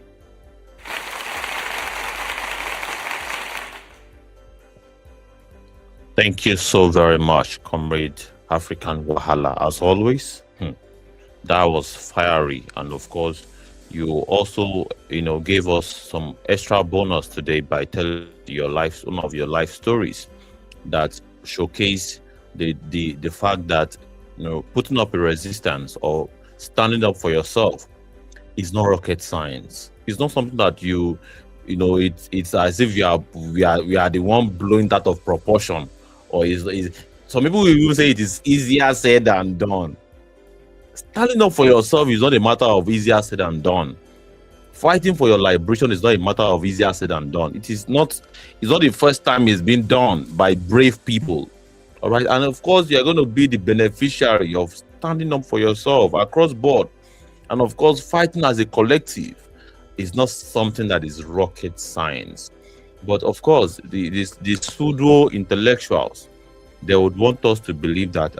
Thank you so very much, Comrade African Wahala. As always, that was fiery. And of course, you also, gave us some extra bonus today by telling some of your life stories that showcase the fact that, putting up a resistance or standing up for yourself is not rocket science. It's not something that it's as if we are the one blowing that of proportion. Or some people will even say it is easier said than done. Standing up for yourself is not a matter of easier said than done. Fighting for your liberation is not a matter of easier said than done. It's not the first time it's been done by brave people. All right. And of course, you're going to be the beneficiary of standing up for yourself across board. And of course, fighting as a collective is not something that is rocket science. But of course, the pseudo intellectuals, they would want us to believe that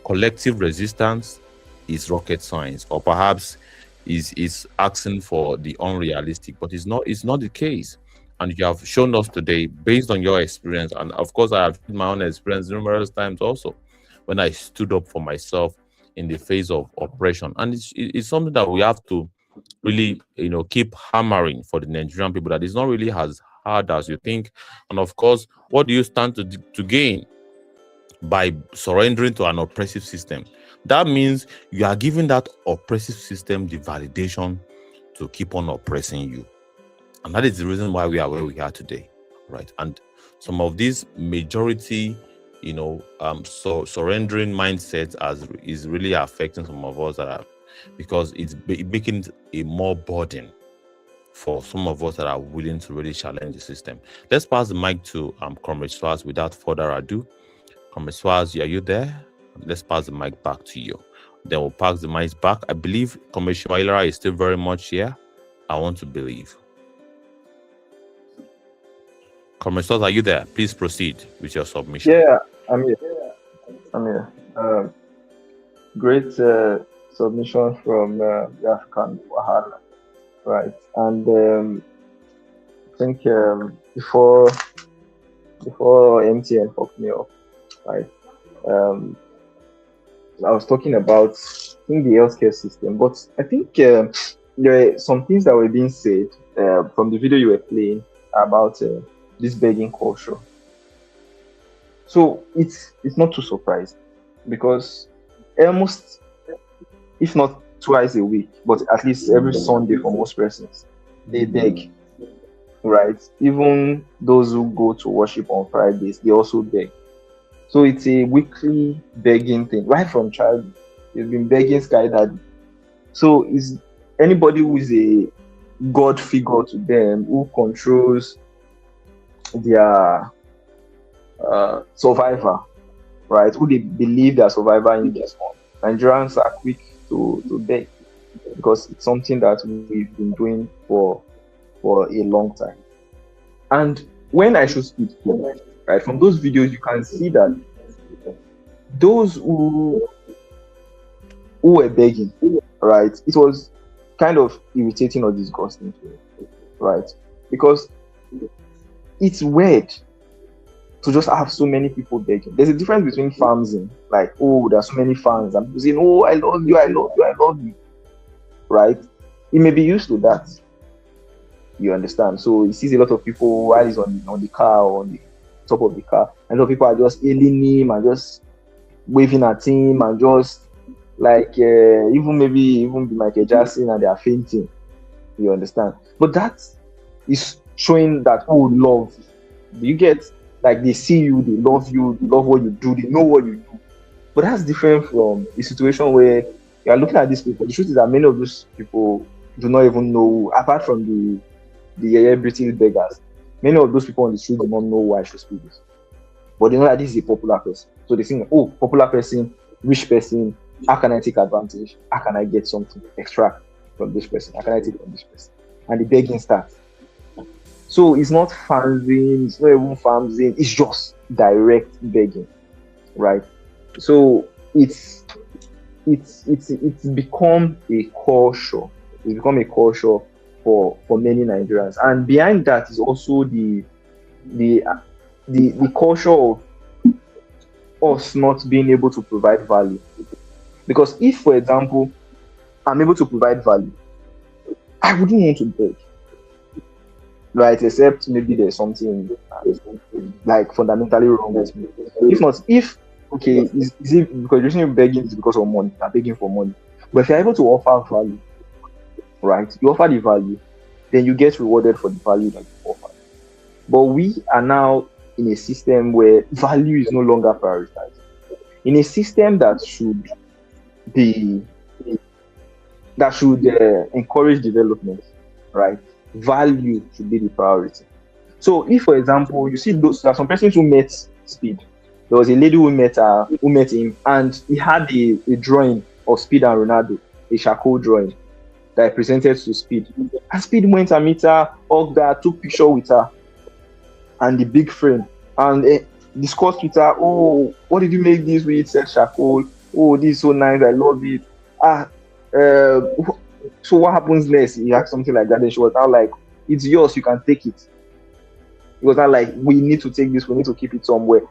collective resistance is rocket science, or perhaps is asking for the unrealistic. But it's not the case. And you have shown us today, based on your experience, and of course I have my own experience numerous times also, when I stood up for myself in the face of oppression. And it's something that we have to really, keep hammering for the Nigerian people, that it's not really as hard as you think. And of course, what do you stand to gain by surrendering to an oppressive system? That means you are giving that oppressive system the validation to keep on oppressing you. And that is the reason why we are where we are today, right? And some of these majority, surrendering mindsets is really affecting some of us because it's making a more burden for some of us that are willing to really challenge the system. Let's pass the mic to Comrade Swaz without further ado. Comrade Swaz, are you there? Let's pass the mic back to you. Then we'll pass the mic back. I believe Comrade Shwaila is still very much here. I want to believe. Comrade Swaz, are you there? Please proceed with your submission. Yeah, I'm here. Great submission from the African Wahala, right? And I think before MTN fucked me up, right? I was talking about the healthcare system, but I think there are some things that were being said from the video you were playing about this begging culture. So it's not too surprising, because almost, if not twice a week, but at least every Sunday for most persons, they beg, right? Even those who go to worship on Fridays, they also beg. So it's a weekly begging thing, right from childhood. He's been begging Sky Daddy. So is anybody who is a god figure to them, who controls their survivor, right? Who they believe their survivor in this one. Nigerians are quick to beg because it's something that we've been doing for a long time. And when I show speed here, right, from those videos you can see that those who were begging, right, it was kind of irritating or disgusting to me, right? Because it's weird to just have so many people begging. There's a difference between farming, like, oh, there's so many fans, and people saying, oh, I love you, I love you, I love you, right? He may be used to that. You understand? So he sees a lot of people while he's on the car or on the top of the car, and a lot of people are just hailing him and just waving at him and just like even be Michael Jackson, and they are fainting. You understand? But that is showing that, oh, love. Do you get, like, they see you, they love what you do, they know what you do. But that's different from the situation where you are looking at these people. The truth is that many of those people do not even know, apart from the British beggars, many of those people on the street do not know why I should speak this. But they know that this is a popular person. So they think, oh, popular person, rich person, how can I take advantage? How can I get something extra from this person? How can I take from this person? And the begging starts. So it's not fanzine, it's not even fanzine, it's just direct begging, right? So it's become a culture. It's become a culture for many Nigerians, and behind that is also the culture of us not being able to provide value. Because if, for example, I'm able to provide value, I wouldn't want to beg, right? Except maybe there's something like fundamentally wrong with me. If not, okay, is it because usually begging is because of money? I'm begging for money. But if you're able to offer value, right? You offer the value, then you get rewarded for the value that you offer. But we are now in a system where value is no longer prioritized. In a system that should encourage development, right? Value should be the priority. So if, for example, you see there are some persons who met Speed. There was a lady who met him, and he had a drawing of Speed and Ronaldo, a charcoal drawing that I presented to Speed. And Speed went and met her, hugged her, took picture with her, and the big frame, and discussed with her, oh, what did you make this with? Said charcoal. Oh, this is so nice, I love it. So what happens next? He asked something like that, and she was now like, it's yours, you can take it. It was not like, we need to take this, we need to keep it somewhere.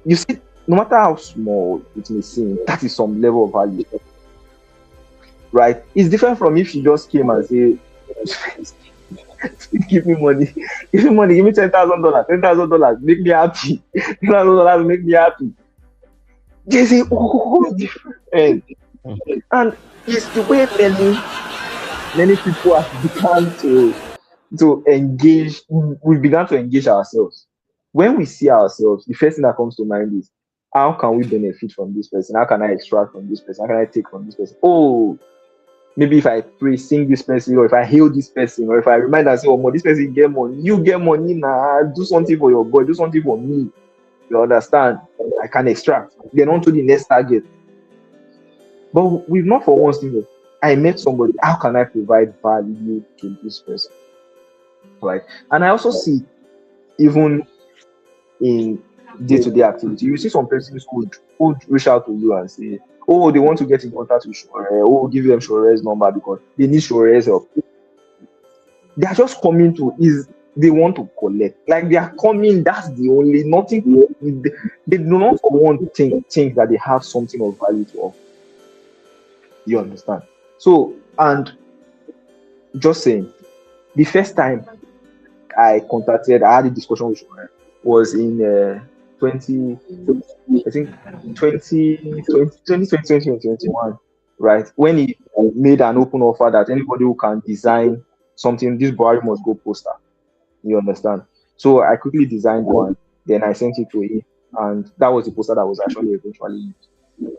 You see, no matter how small it may seem, that is some level of value, right? It's different from if she just came and say, give me money, give me $10,000, make me happy, $10,000, make me happy. There's a whole different end. And it's the way many people have begun to engage. We began to engage ourselves. When we see ourselves, the first thing that comes to mind is, how can we benefit from this person? How can I extract from this person? How can I take from this person? Oh, maybe if I sing this person, or if I heal this person, or if I remind and say, oh, this person get money, you get money now, do something for your boy, do something for me. You understand? I can extract. Then on to the next target. But we've not for once thinking, I met somebody, how can I provide value to this person? Right? And I also see, even in day-to-day activity, you see some persons who reach out to you and say, oh, they want to get in contact with Shore, oh, give them Shore's number because they need Shore's help. They are just coming they want to collect. Like, they are coming, that's the only, nothing, they do not for one think that they have something of value to offer. You understand? So, and just saying, the first time I had a discussion with Shore was in 2021, right? When he made an open offer that anybody who can design something, this Buhari must go poster. You understand? So I quickly designed one, then I sent it to him, and that was the poster that was actually eventually used.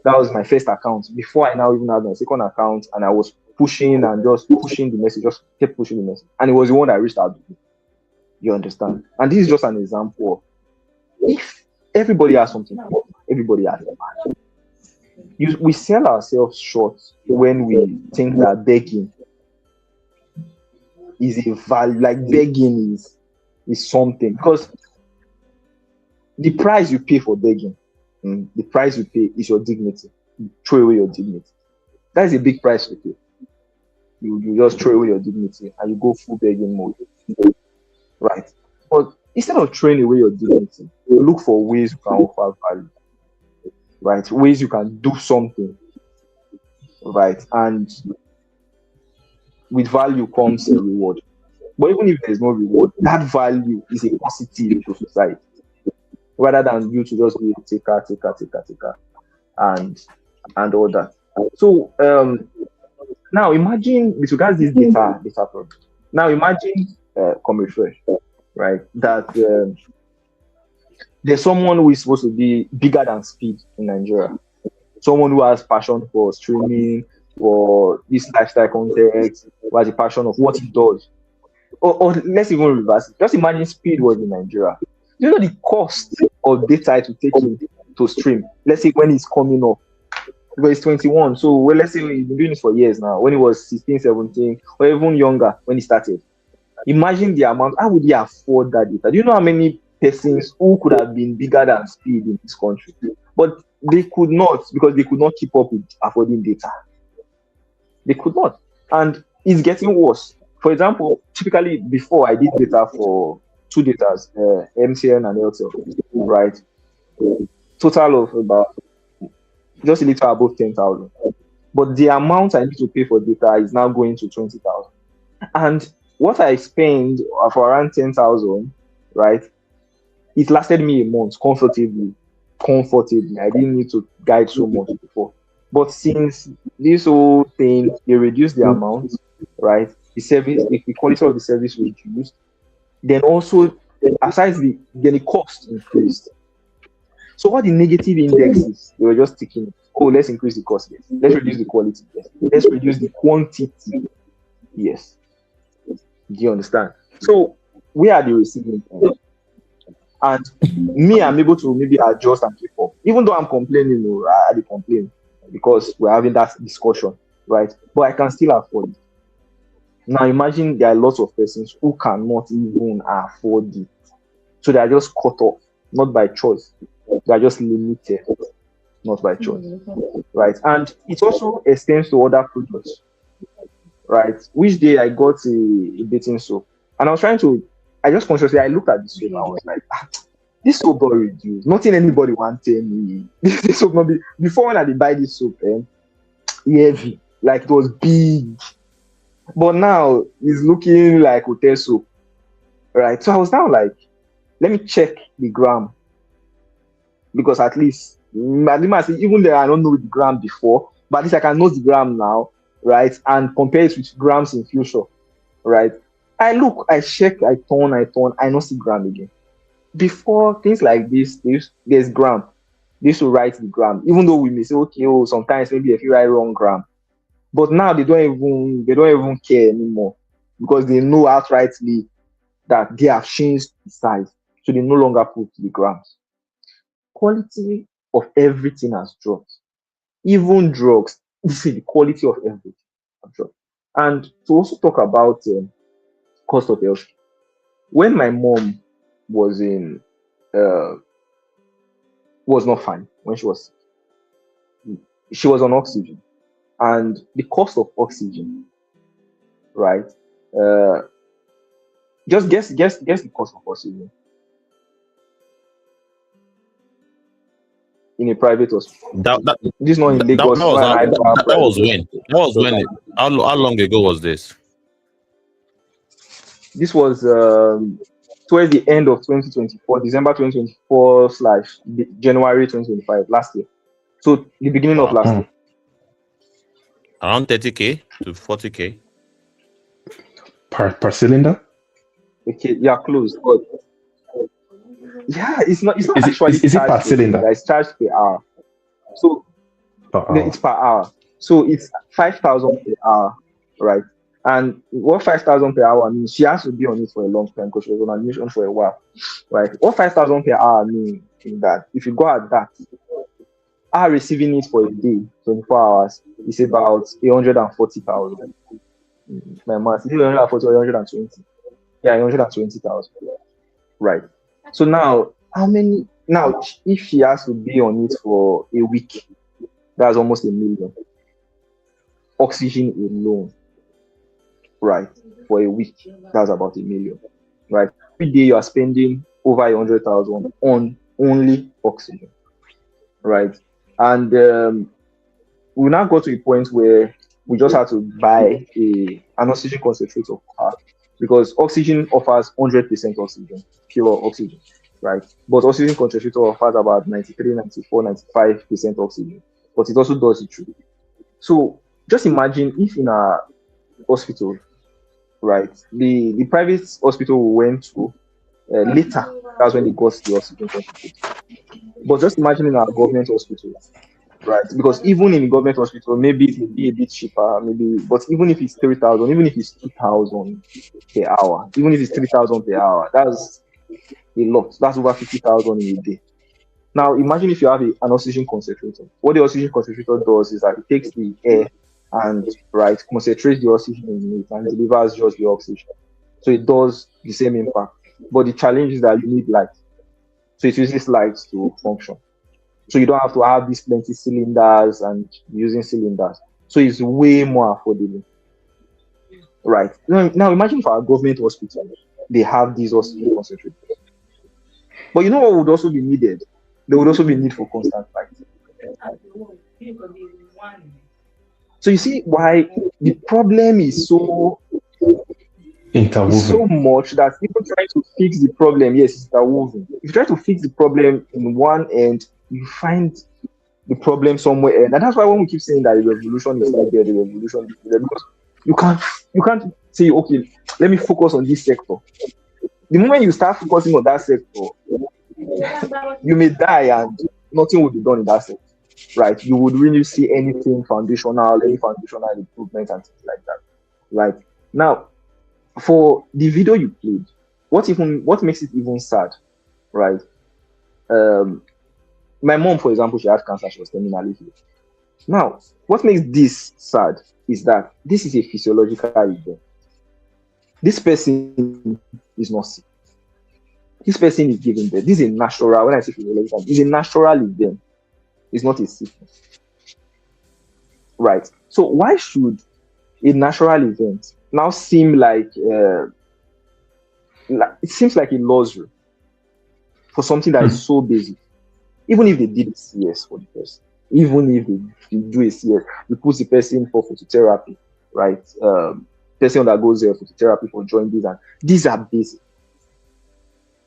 That was my first account before I now even had my second account, and I was pushing and just pushing the message, just kept pushing the message, and it was the one that reached out to me. You understand? And this is just an example of if everybody has something, everybody has a we sell ourselves short when we think that begging is a value, like begging is something, because the price you pay for begging, the price you pay is your dignity. You throw away your dignity. That is a big price to pay. You just throw away your dignity and you go full begging mode, right? But instead of throwing away your dignity, you look for ways you can offer value, right? Ways you can do something, right? And with value comes a reward. But even if there's no reward, that value is a positive to society, rather than you to just be a taker, and all that. So now imagine with regards to this data problem. Now imagine Comrade Fresh, right? That there's someone who is supposed to be bigger than speed in Nigeria. Someone who has passion for streaming, for this lifestyle context, who has a passion of what he does. Or let's even reverse it. Just imagine speed was in Nigeria. You know the cost of data to take him to stream. Let's say when he's coming up, because he's 21. So let's say he's been doing this for years now. When he was 16, 17, or even younger when he started. Imagine the amount. How would he afford that data? Do you know how many persons who could have been bigger than speed in this country? But they could not, because they could not keep up with affording data. They could not. And it's getting worse. For example, typically before I did data for two datas, MTN and Airtel, right? Total of about just a little above 10,000. But the amount I need to pay for data is now going to 20,000. And what I spend for around 10,000, right? It lasted me a month comfortably. I didn't need to guide so much before. But since this whole thing, they reduced the amount, right? The service, the quality of the service was reduced. Then also, aside the cost increased. So what the negative indexes, they were just ticking. Oh, let's increase the cost. Yes. Let's reduce the quality. Yes. Let's reduce the quantity. Yes. Do you understand? So we are the receiving end. And me, I'm able to maybe adjust and keep up. Even though I'm complaining, I complain because we're having that discussion, right? But I can still afford it. Now imagine there are lots of persons who cannot even afford it. So they are just cut off, not by choice. They are just limited, not by choice, right? And it also extends to other products, right? Which day I got a bathing soap, and I just consciously, I looked at the soap, I was like, this soap got reduced. Nothing anybody wanted me. This soap not be, before when I did buy this soap, heavy, like it was big. But now it's looking like hotel soap, right? So I was now like, let me check the gram, because at least even though I don't know the gram before, but at least I can know the gram now, right? And compare it with grams in future, right? I look, I check, I turn, I don't see gram again. Before things like this, there's gram. They should write the gram, even though we may say, okay, sometimes maybe if you write wrong gram. But now they don't even care anymore, because they know outrightly that they have changed the size, so they no longer put the grams. Quality of everything has dropped. Even drugs, the quality of everything has dropped. And to also talk about cost of health. When my mom was not fine, when she was on oxygen. And the cost of oxygen, right? Just guess the cost of oxygen in a private hospital. This is not in Lagos. That was when. How long ago was this? This was towards the end of 2024, December 2024 / January 2025, last year. So the beginning of last year. Around 30K to 40K per cylinder. Okay, yeah, close. But yeah, it's not actually. Is it per cylinder? It's charged per hour. So It's per hour. So it's 5,000 per hour, right? And what 5,000 per hour means, she has to be on it for a long time because she was on admission for a while, right? What 5,000 per hour means is that if you go at that, her receiving it for a day, 24 hours, is about 140,000. My math, is it 140 or 120? Yeah, 120,000. Right. So now, now, if she has to be on it for a week, that's almost 1 million. Oxygen alone, right? For a week, that's about 1 million, right? Every day you are spending over 100,000 on only oxygen, right? And we now got to a point where we just had to buy an oxygen concentrator for her because oxygen offers 100% oxygen, pure oxygen, right? But oxygen concentrator offers about 93, 94, 95% oxygen, but it also does it through. So just imagine if in a hospital, right, the private hospital we went to later, that's when they got the oxygen concentrator. But just imagine in our government hospital, right? Because even in the government hospital, maybe it will be a bit cheaper, maybe, but even if it's 3,000, even if it's 2,000 per hour, even if it's 3,000 per hour, that's a lot. That's over 50,000 in a day. Now, imagine if you have an oxygen concentrator. What the oxygen concentrator does is that it takes the air and concentrates the oxygen in it and delivers just the oxygen. So it does the same impact. But the challenge is that you need light. So it uses light to function. So you don't have to have these plenty cylinders and using cylinders. So it's way more affordable. Right. Now imagine for our government hospital, they have these oxygen concentrators. But you know what would also be needed? There would also be need for constant light. So you see why the problem is so much that people try to fix the problem. Yes, it's interwoven. If you try to fix the problem in one end, you find the problem somewhere else. And that's why when we keep saying that the revolution is needed, the revolution is needed, because you can't say, okay, let me focus on this sector. The moment you start focusing on that sector, you may die and nothing will be done in that sector. Right? You would really see anything foundational, any foundational improvement and things like that. Right? Now, for the video you played, what makes it even sad, right? My mom, for example, she had cancer, she was terminally ill. Now, what makes this sad is that this is a physiological event. This person is not sick. This person is giving birth. This is a natural, when I say physiological, it's a natural event. It's not a sickness. Right. So why should a natural event now seem like it seems like a luxury for something that is so basic? Even if they did a CS for the person, even if they do a CS, you put the person for phototherapy, right? Person that goes there for phototherapy for jaundice, and these are basic.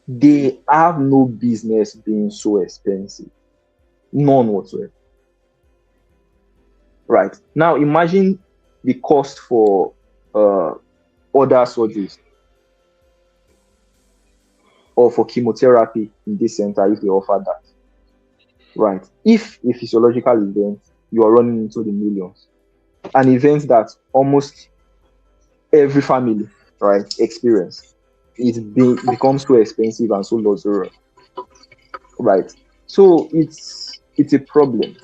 They have no business being so expensive. None whatsoever. Right. Now imagine the cost for other surgeries or for chemotherapy in this center if they offer that. Right. If a physiological event, you are running into the millions. An event that almost every family, right, experience. It becomes so expensive and so luxurious. Right. So it's a problem.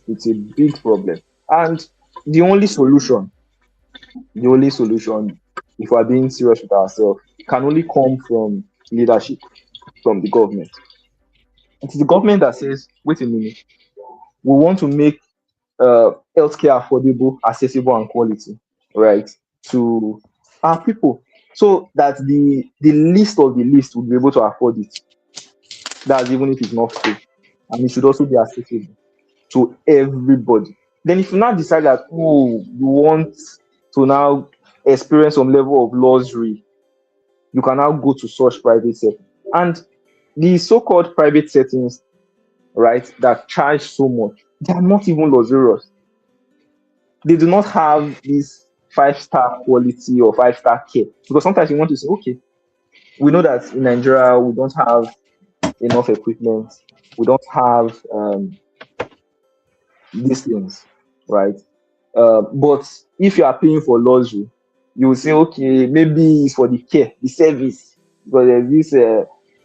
It's a big problem. And the only solution, if we're being serious with ourselves, can only come from leadership, from the government. It's the government that says, wait a minute, we want to make healthcare affordable, accessible, and quality, right, to our people, so that the least of the least will be able to afford it. That's even if it's not free. And it should also be accessible to everybody. Then if you now decide that, you want to now experience some level of luxury, you can now go to such private settings. And the so-called private settings, right, that charge so much, they are not even luxurious. They do not have this 5-star quality or 5-star care. Because sometimes you want to say, okay, we know that in Nigeria, we don't have enough equipment. We don't have these things, right? But if you are paying for luxury, you will say, okay, maybe it's for the care, the service, because there's this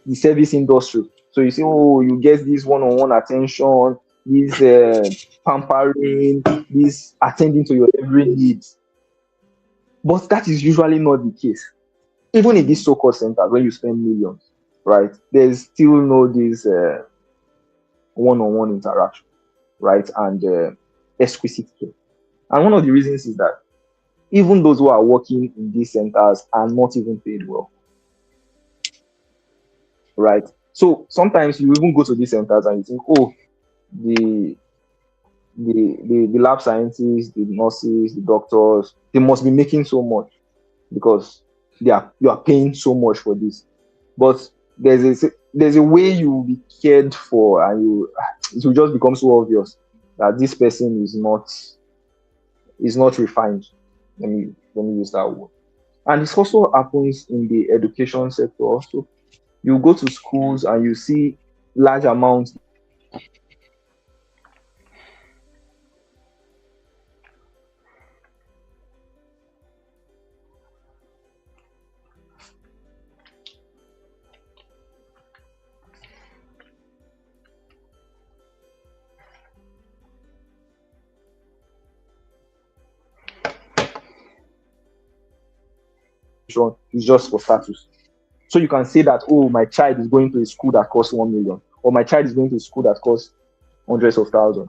the service industry. So you say, oh, you get this one-on-one attention, this pampering, this attending to your every needs. But that is usually not the case. Even in these so-called centers, when you spend millions, right, there's still no this one-on-one interaction, right, and exquisite care. And one of the reasons is that even those who are working in these centers are not even paid well, right? So sometimes you even go to these centers and you think, oh, the the lab scientists, the nurses, the doctors, they must be making so much because you are paying so much for this. But there's a way you will be cared for, and it will just become so obvious that this person is not refined. Let me use that word. And this also happens in the education sector also. You go to schools and you see large amounts. Is just for status. So you can say that, oh, my child is going to a school that costs 1 million, or my child is going to a school that costs hundreds of thousands.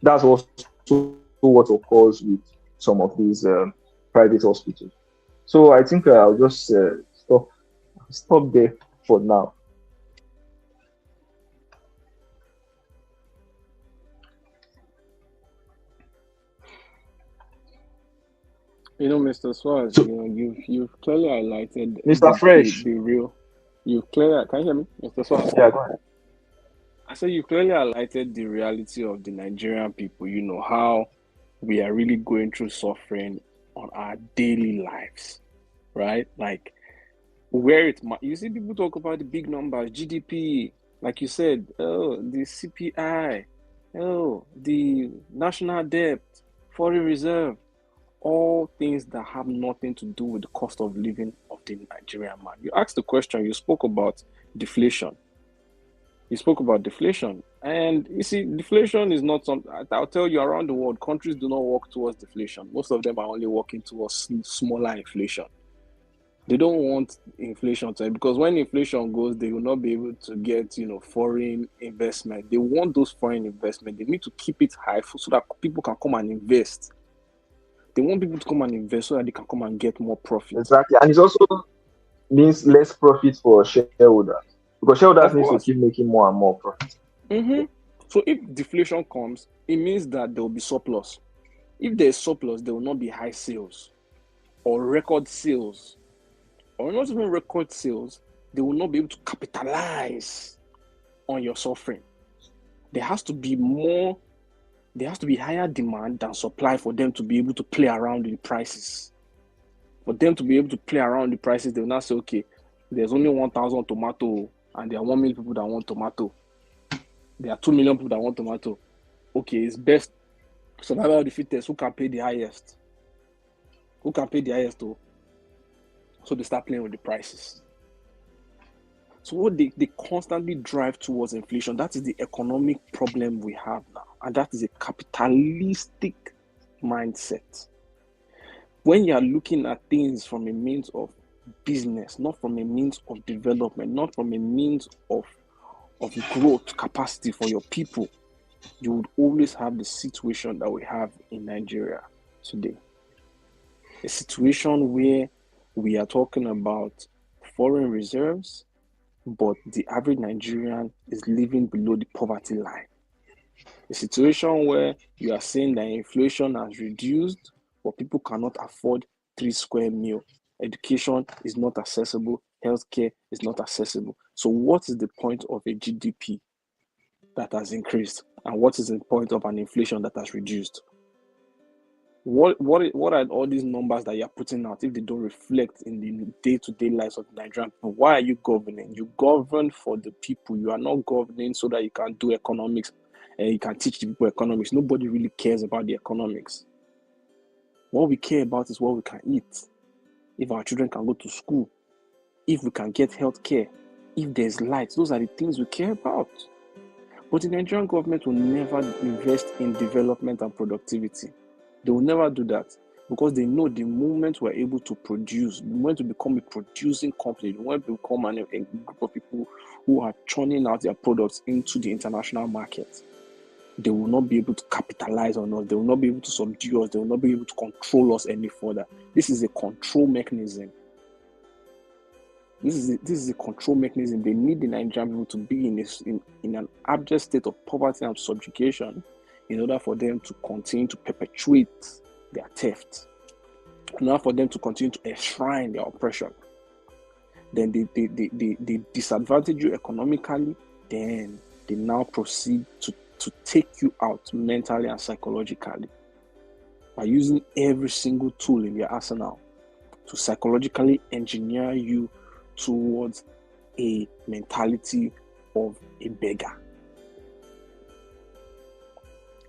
That's also what occurs with some of these private hospitals. So I think I'll just stop there for now. Mr. Swaz, you've clearly highlighted Mr. Fresh. the real. You've clearly, can you hear me, Mr. Swaz? Yeah, go ahead. I said you clearly highlighted the reality of the Nigerian people. How we are really going through suffering on our daily lives, right? Like you see people talk about the big numbers, GDP, like you said, oh, the CPI, oh, the national debt, foreign reserve, all things that have nothing to do with the cost of living of the Nigerian man. You asked the question, you spoke about deflation. And you see, deflation is not something, I'll tell you, around the world, countries do not work towards deflation. Most of them are only working towards smaller inflation. They don't want inflation to, because when inflation goes, they will not be able to get, foreign investment. They want those foreign investment. They need to keep it high so that people can come and invest. They want people to come and invest so that they can come and get more profit. Exactly. And it also means less profit for shareholders, because shareholders need to keep making more and more profit. Mm-hmm. So if deflation comes, it means that there will be surplus. If there is surplus, there will not be high sales or record sales, or not even record sales. They will not be able to capitalize on your suffering. There has to be higher demand than supply for them to be able to play around with the prices. For them to be able to play around with the prices, they will not say, okay, there's only 1,000 tomato and there are 1 million people that want tomato. There are 2 million people that want tomato. Okay, it's best survival of the fittest. Who can pay the highest? Oh? So they start playing with the prices. So what they constantly drive towards inflation. That is the economic problem we have now. And that is a capitalistic mindset. When you are looking at things from a means of business, not from a means of development, not from a means of growth capacity for your people, you would always have the situation that we have in Nigeria today. A situation where we are talking about foreign reserves, but the average Nigerian is living below the poverty line. A situation where you are saying that inflation has reduced, but people cannot afford 3 square meal. Education is not accessible. Healthcare is not accessible. So what is the point of a GDP that has increased? And what is the point of an inflation that has reduced? What are all these numbers that you're putting out if they don't reflect in the day-to-day lives of the Nigerian people? Why are you governing? You govern for the people. You are not governing so that you can do economics and you can teach the people economics. Nobody really cares about the economics. What we care about is what we can eat, if our children can go to school, if we can get health care, if there's light. Those are the things we care about. But the Nigerian government will never invest in development and productivity. They will never do that, because they know the moment we're able to produce, the moment we become a producing company, the moment we become a group of people who are churning out their products into the international market, they will not be able to capitalize on us. They will not be able to subdue us. They will not be able to control us any further. This is a control mechanism. This is a control mechanism. They need the Nigerian people to be in an abject state of poverty and subjugation in order for them to continue to perpetuate their theft, in order for them to continue to enshrine their oppression. Then they disadvantage you economically, then they now proceed to take you out mentally and psychologically by using every single tool in their arsenal to psychologically engineer you towards a mentality of a beggar.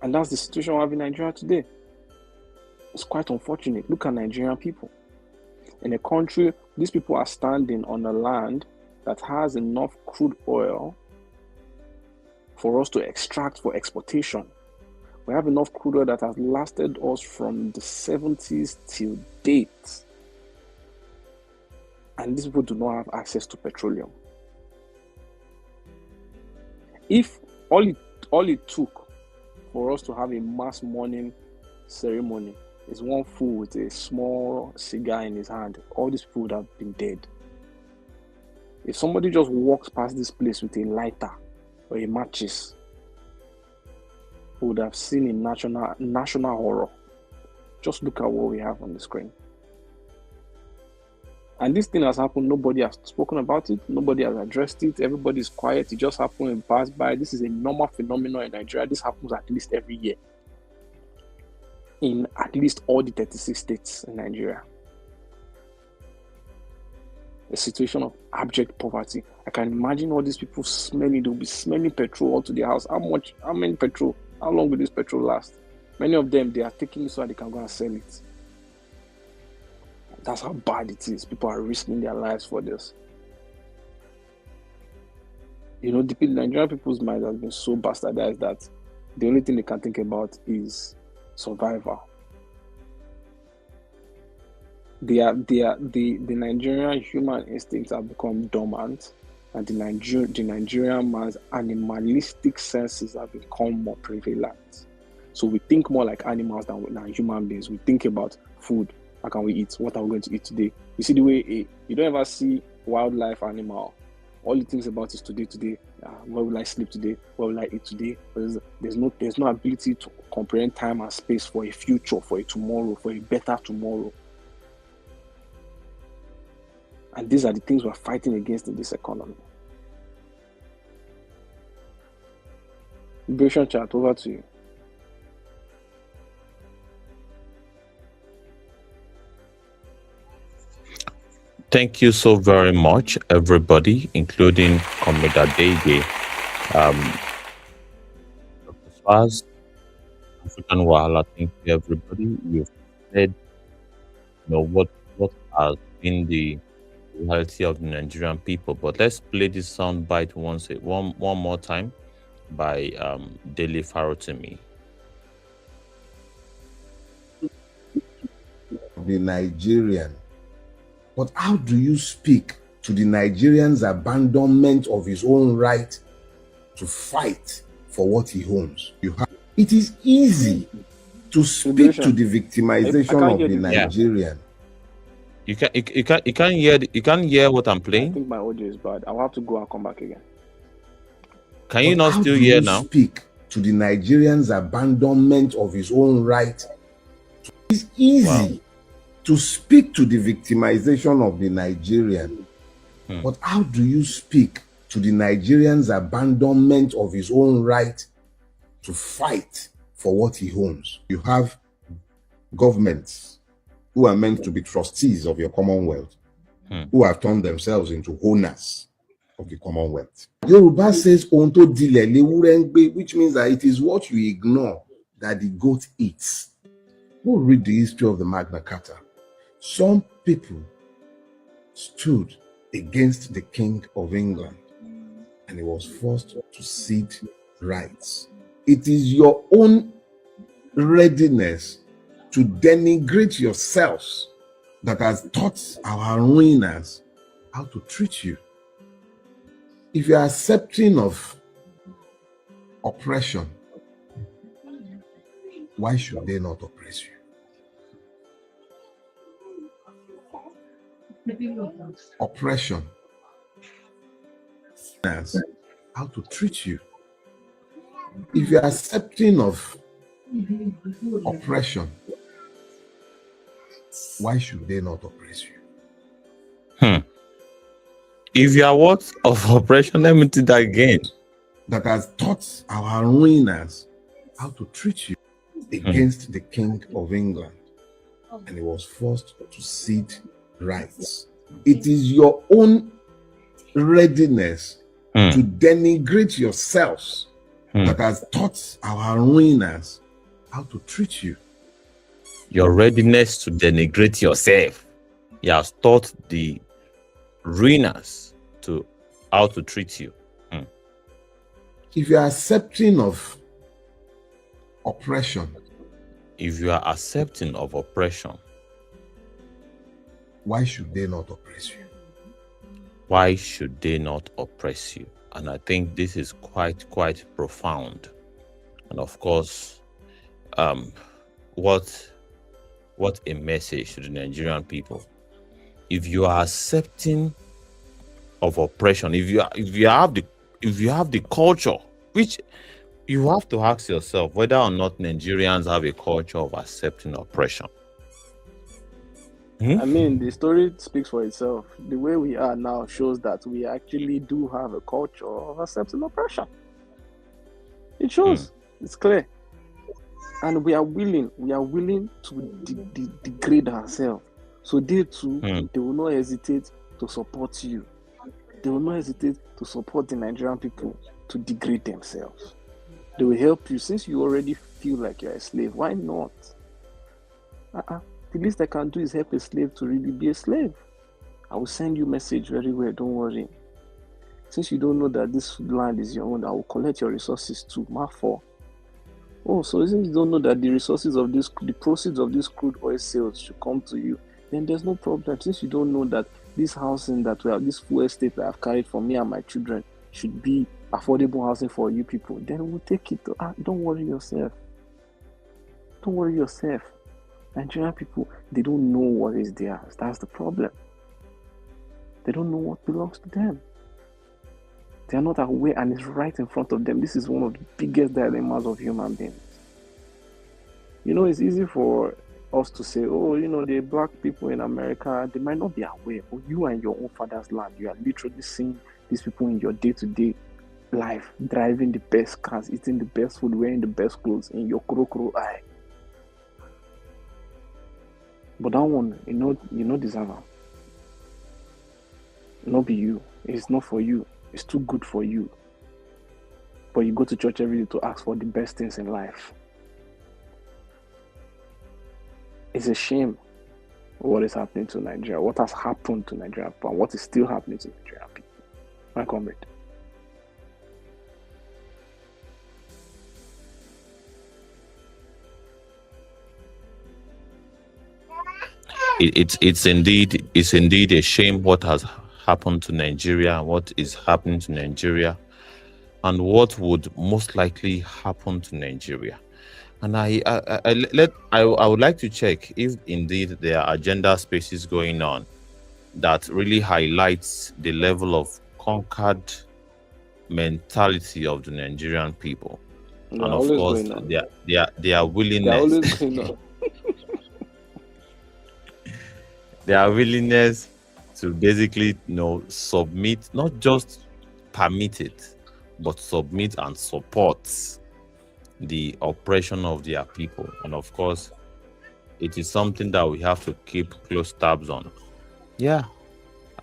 And that's the situation we have in Nigeria today. It's quite unfortunate. Look at Nigerian people. In a country, these people are standing on a land that has enough crude oil for us to extract for exportation. We have enough crude oil that has lasted us from the 70s till date. And these people do not have access to petroleum. If all it took for us to have a mass mourning ceremony is one fool with a small cigar in his hand, all these people would have been dead. If somebody just walks past this place with a lighter or a matches, we would have seen a national horror. Just look at what we have on the screen. And this thing has happened. Nobody has spoken about it. Nobody has addressed it. Everybody is quiet. It just happened and passed by. This is a normal phenomenon in Nigeria. This happens at least every year in at least all the 36 states in Nigeria. A situation of abject poverty. I can imagine all these people smelling. They'll be smelling petrol all to their house. How many petrol? How long will this petrol last? Many of them, they are taking it so that they can go and sell it. That's how bad it is. People are risking their lives for this. You know, the Nigerian people's mind has been so bastardized that the only thing they can think about is survival. The Nigerian human instincts have become dormant, and the Nigerian man's animalistic senses have become more prevalent. So we think more like animals than human beings. We think about food. How can we eat? What are we going to eat today? You see the way you don't ever see wildlife animal. All it thinks about is today. Where will I sleep today? Where will I eat today? There's no ability to comprehend time and space for a future, for a tomorrow, for a better tomorrow. And these are the things we're fighting against in this economy. Liberation Chat, over to you. Thank you so very much, everybody, including Komeda Dege, Dr. Swaz, African Wahala. Thank you, everybody. You've said, what has been the reality of the Nigerian people. But let's play this sound bite one more time by Dele Farotimi. The Nigerian. But how do you speak to the Nigerian's abandonment of his own right to fight for what he owns? It is easy to speak to the victimization of the Nigerian. You can't hear what I'm playing. I think my audio is bad. I'll have to go and come back again. Can you not still hear now? Speak to the Nigerian's abandonment of his own right. It's easy to speak to the victimization of the Nigerian. But how do you speak to the Nigerian's abandonment of his own right to fight for what he owns? You have governments who are meant to be trustees of your commonwealth, who have turned themselves into owners of the Commonwealth. Yoruba says ohun tó dilẹ̀ léwúrẹ́ ń gbé, which means that it is what you ignore that the goat eats. Go read the history of the Magna Carta. Some people stood against the King of England and he was forced to cede rights. It is your own readiness to denigrate yourselves that has taught our ruiners how to treat you. If you are accepting of oppression, why should they not oppress you? Oppression, how to treat you. If you are accepting of oppression, why should they not oppress you? If you are what of oppression, let me do that again. That has taught our ruiners how to treat you against the King of England, and he was forced to cede rights. It is your own readiness to denigrate yourselves that has taught our ruiners how to treat you. Your readiness to denigrate yourself. He has taught the ruiners to how to treat you. If you are accepting of oppression, if you are accepting of oppression, why should they not oppress you? Why should they not oppress you? And I think this is quite profound. And of course, what a message to the Nigerian people. If you are accepting of oppression, if you have the culture, which you have to ask yourself whether or not Nigerians have a culture of accepting oppression. I mean, the story speaks for itself. The way we are now shows that we actually do have a culture of accepting oppression. It shows. It's clear. And we are willing to degrade ourselves. So they too, they will not hesitate to support you. They will not hesitate to support the Nigerian people to degrade themselves. They will help you. Since you already feel like you're a slave, why not? The least I can do is help a slave to really be a slave. I will send you a message very well, don't worry. Since you don't know that this land is your own, I will collect your resources too. Oh, so since you don't know that the resources of this, the proceeds of this crude oil sales should come to you, then there's no problem. Since you don't know that this housing that we have, this full estate that I've carried for me and my children should be affordable housing for you people, then we'll take it. Don't worry yourself. Don't worry yourself. Nigerian people, they don't know what is theirs. That's the problem. They don't know what belongs to them. They are not aware, and it's right in front of them. This is one of the biggest dilemmas of human beings. You know, it's easy for us to say, oh, you know, the black people in America, they might not be aware, but you are in your own father's land. You are literally seeing these people in your day-to-day life, driving the best cars, eating the best food, wearing the best clothes in your kuro eye. But that one, you know, deserve it. Not be you. It's not for you. It's too good for you. But you go to church every day to ask for the best things in life. It's a shame what is happening to Nigeria, what has happened to Nigeria, and what is still happening to Nigerian people. My comrade. It's indeed a shame what has happened to Nigeria, what is happening to Nigeria, and what would most likely happen to Nigeria. And I would like to check if indeed there are agenda spaces going on that really highlights the level of conquered mentality of the Nigerian people. They're and of course their willingness their willingness to basically submit, not just permit it, but submit and support the oppression of their people. And of course, it is something that we have to keep close tabs on. Yeah,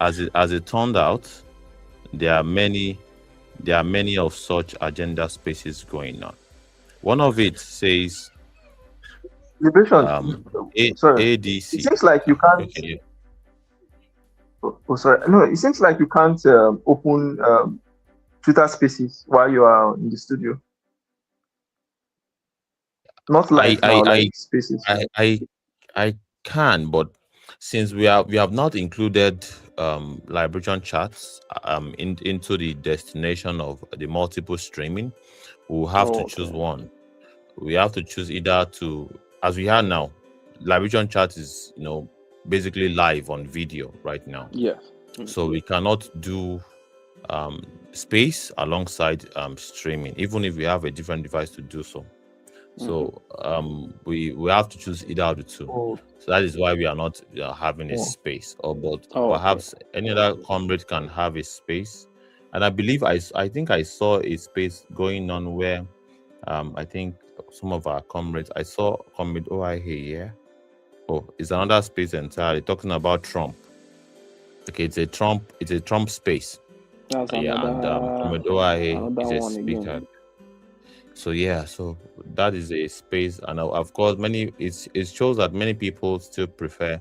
as it turned out, there are many of such agenda spaces going on. One of it says Liberation. Sorry. ADC. It seems like you can't. Okay. Oh, sorry. No, it seems like you can't open Twitter Spaces while you are in the studio. Not live now, like Spaces. I can, but since we have not included Liberation chats into the destination of the multiple streaming, we'll have to choose one. We have to choose either to, as we are now, Liberation chat is basically live on video right now. Yes. So we cannot do space alongside streaming, even if we have a different device to do so. So we have to choose either of the two. So that is why we are not having a space. But perhaps any other comrade can have a space. And I believe I think I saw a space going on where I think some of our comrades, I saw comrade OIA here. Oh, it's another space entirely talking about Trump. Okay, it's a Trump space. That's and comrade OIA is a speaker. Again. So yeah, so that is a space, and of course, it shows that many people still prefer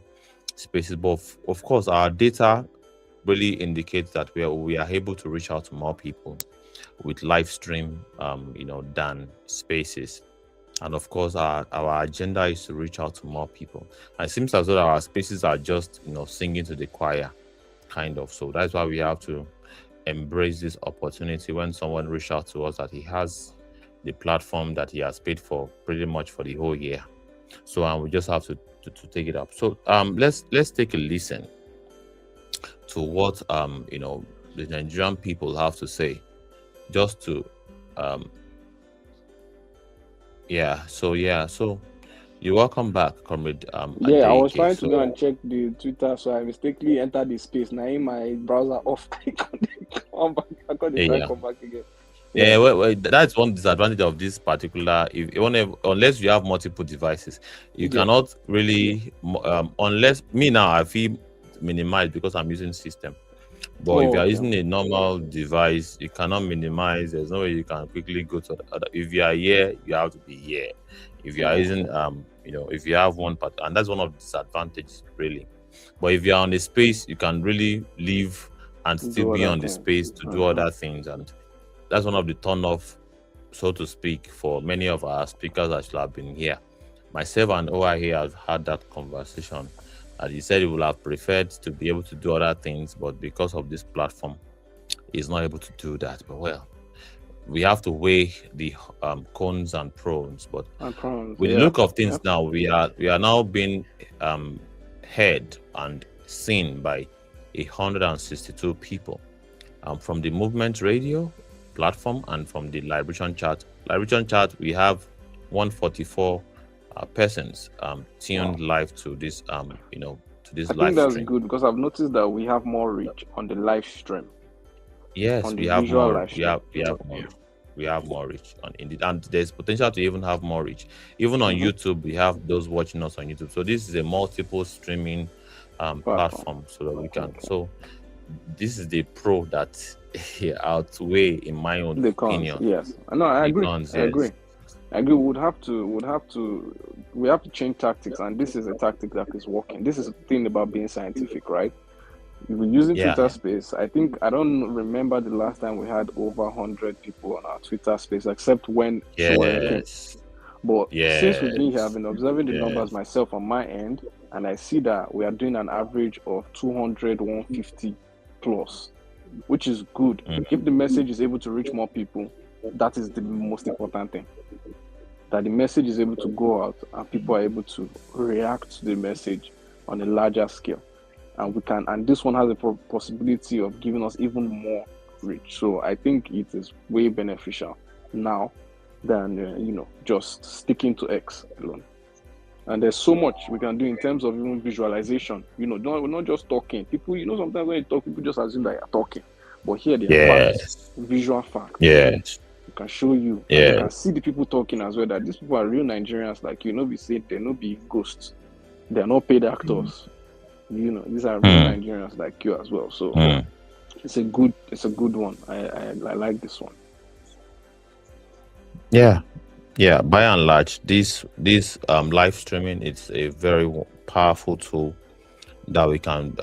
spaces. But of course, our data really indicates that we are able to reach out to more people with live stream, than spaces. And of course, our agenda is to reach out to more people. And it seems as though our spaces are just singing to the choir, kind of. So that's why we have to embrace this opportunity when someone reaches out to us that he has the platform that he has paid for pretty much for the whole year. So we just have to take it up. So let's take a listen to what the Nigerian people have to say, just to So you're welcome back, comrade. I was trying to go and check the Twitter, so I mistakenly entered the space. Now in my browser off, I come back again. Yeah, well, that's one disadvantage of this particular. Unless you have multiple devices, you cannot really. Unless me now, I feel minimized because I'm using system. But if you are using a normal device, you cannot minimize. There's no way you can quickly go to the other. If you are here, you have to be here. If you are using, if you have one part, and that's one of the disadvantages, really. But if you are on the space, you can really live and still be on the space to do other things, and that's one of the turn off, so to speak, for many of our speakers that should have been here. Myself and OIA have had that conversation. And he said he would have preferred to be able to do other things, but because of this platform, he's not able to do that. But well, we have to weigh the cons and pros. But with the look of things now, we are now being heard and seen by 162 people from the Movement Radio platform and from the Liberation Chat. Liberation Chat, we have 144 persons tuned live to this to this live stream. I think that's good because I've noticed that we have more reach on the live stream. Yes, we have more. We have more reach on Indeed, and there's potential to even have more reach. Even on YouTube, we have those watching us on YouTube. So this is a multiple streaming platform, so that we can. So this is the pro that outweigh, in my own opinion. Yes, no, I agree. I agree. We have to change tactics, and this is a tactic that is working. This is the thing about being scientific, right? We're using Twitter Space. I don't remember the last time we had over 100 people on our Twitter Space, except when. But since we've been here, I've been observing the numbers myself on my end, and I see that we are doing an average of 200, 150 plus, which is good. If the message is able to reach more people, that is the most important thing. That the message is able to go out and people are able to react to the message on a larger scale. And this one has a possibility of giving us even more reach. So I think it is way beneficial now than just sticking to X alone. And there's so much we can do in terms of even visualization. We're not just talking. People, sometimes when you talk, people just assume that you're talking. But here they are facts, visual facts. Yes. You can show you. You can see the people talking as well, that these people are real Nigerians, like be said, they're not be ghosts. They're not paid actors. These are real Nigerians like you as well. So It's a good one. I like this one. Yeah, yeah. By and large, this live streaming, it's a very powerful tool that we can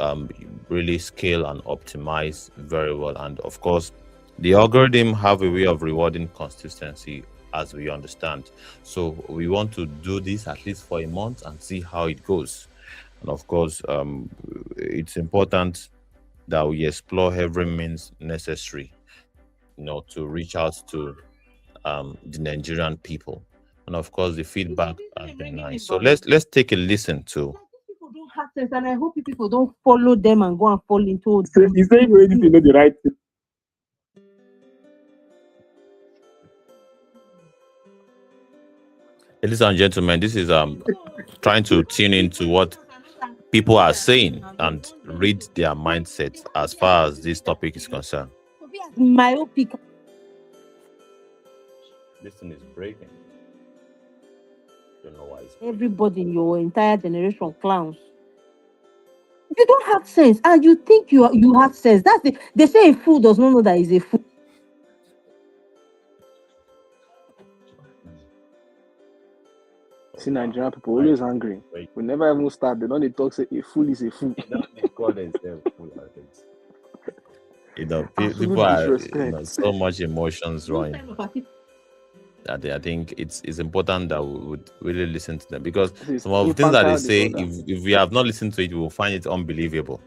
really scale and optimize very well. And of course, the algorithm have a way of rewarding consistency, as we understand. So we want to do this at least for a month and see how it goes. And of course, it's important that we explore every means necessary, to reach out to the Nigerian people. And of course, the feedback has been nice. So let's take a listen to. People don't have sense, and I hope people don't follow them and go and fall into. You say you already know the right thing. Ladies and gentlemen, this is trying to tune into what people are saying and read their mindset as far as this topic is concerned. Myopic. This thing is breaking. Don't know why it's Everybody in your entire generation clowns. You don't have sense, and you think you have sense. They say a fool does not know that he's a fool. See, Nigerian people always angry. We never even start. They don't talk. Say a fool is a fool. They call themselves fool. People are so much emotions running. I think it's important that we would really listen to them, because some of the things that they say, if we have not listened to it, we will find it unbelievable.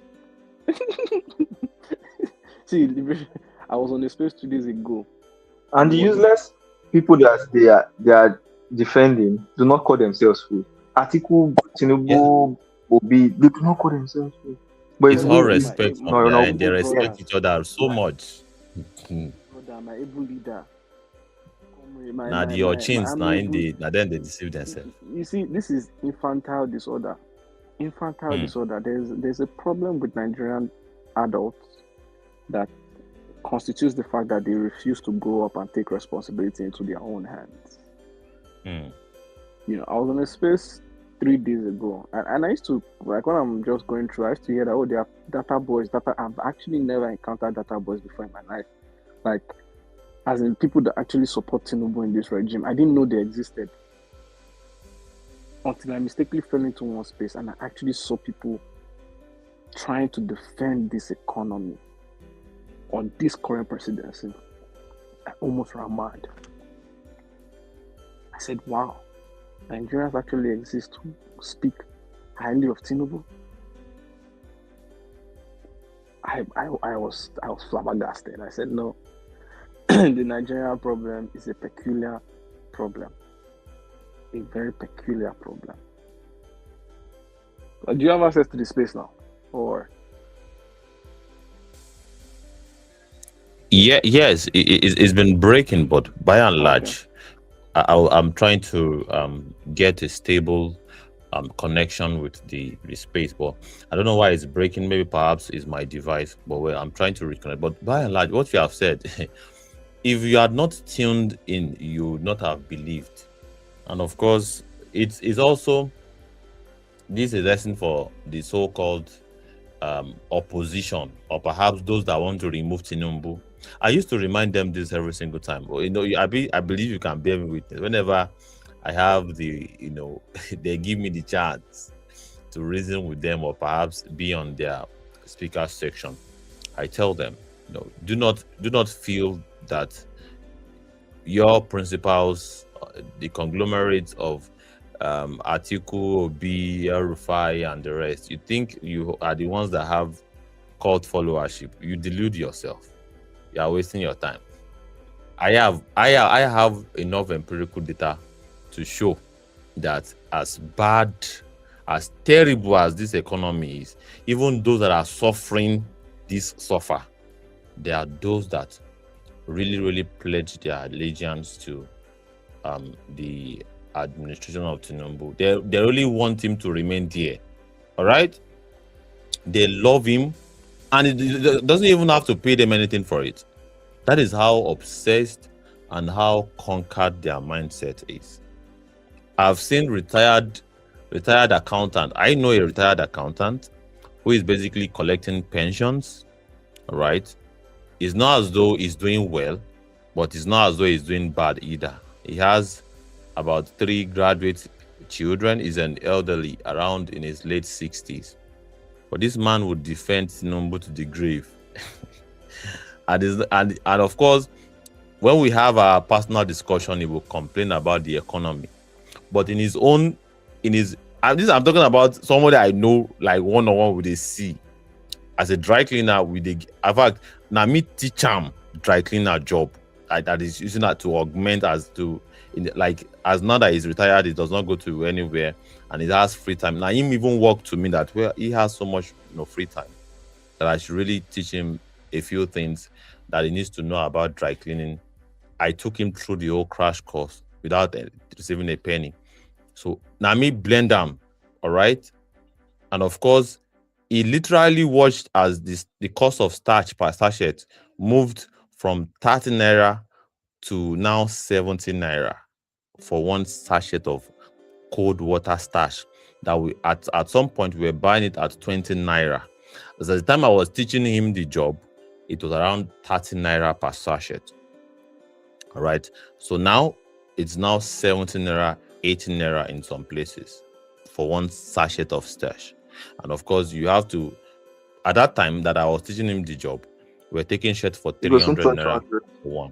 See, I was on the space 2 days ago, and the useless people that they are defending do not call themselves fool. Atiku, Tinubu, Obi, they do not call themselves fool. But it's all respect from them, and they respect each other so much. Brother, my able leader. Now the chins then they deceive themselves. You see, this is infantile disorder. Disorder. There's a problem with Nigerian adults that constitutes the fact that they refuse to grow up and take responsibility into their own hands. I was on a space 3 days ago, and I used to, like, when I'm just going through, I used to hear that, they are data boys. I've actually never encountered data boys before in my life. Like, as in people that actually support Tinubu in this regime. I didn't know they existed until I mistakenly fell into one space and I actually saw people trying to defend this economy on this current presidency. I almost ran mad. I said, wow, Nigerians actually exist who speak highly of Tinubu. I was flabbergasted. I said, no. The Nigerian problem is a peculiar problem. A very peculiar problem. Do you have access to the space now? Or? Yes, it's been breaking, but by and large, I'm trying to get a stable connection with the space, but I don't know why it's breaking. Maybe perhaps it's my device, but I'm trying to reconnect. But by and large, what you have said, if you had not tuned in, you would not have believed. And of course, it's also, this is a lesson for the so-called opposition, or perhaps those that want to remove Tinubu. I used to remind them this every single time. But, I believe you can bear me witness. Whenever I have they give me the chance to reason with them, or perhaps be on their speaker section, I tell them, do not feel that your principals, the conglomerates of Atiku, Obi, Rufai, and the rest, you think you are the ones that have cult followership. You delude yourself. You are wasting your time. I have enough empirical data to show that as bad, as terrible as this economy is, even those that are suffering this suffer. There are those that really, really pledge their allegiance to the administration of Tinubu. They really want him to remain there. All right? They love him, and it doesn't even have to pay them anything for it. That is how obsessed and how conquered their mindset is. I've seen retired accountant. I know a retired accountant who is basically collecting pensions All right. It's not as though he's doing well, but it's not as though he's doing bad either. He has about 3 graduate children. He's an elderly, around in his late 60s. But this man would defend Tinubu to the grave. and of course, when we have our personal discussion, he will complain about the economy. But I'm talking about somebody I know, like one-on-one with a C. As a dry cleaner, in fact, now me teach him dry cleaner job that is using that to augment as now that he's retired, he does not go to anywhere and he has free time. Now him even work to me that he has so much free time that I should really teach him a few things that he needs to know about dry cleaning. I took him through the whole crash course without receiving a penny. So now me blend them, all right? And of course, he literally watched as the cost of starch per sachet moved from 30 naira to now 70 naira for one sachet of cold water starch that we at some point we were buying it at 20 naira. As at the time I was teaching him the job, it was around 30 naira per sachet. All right. So now it's now 70 naira, 18 naira in some places for one sachet of starch. And of course, you have to, at that time that I was teaching him the job, we were taking shirts for 300 naira for one.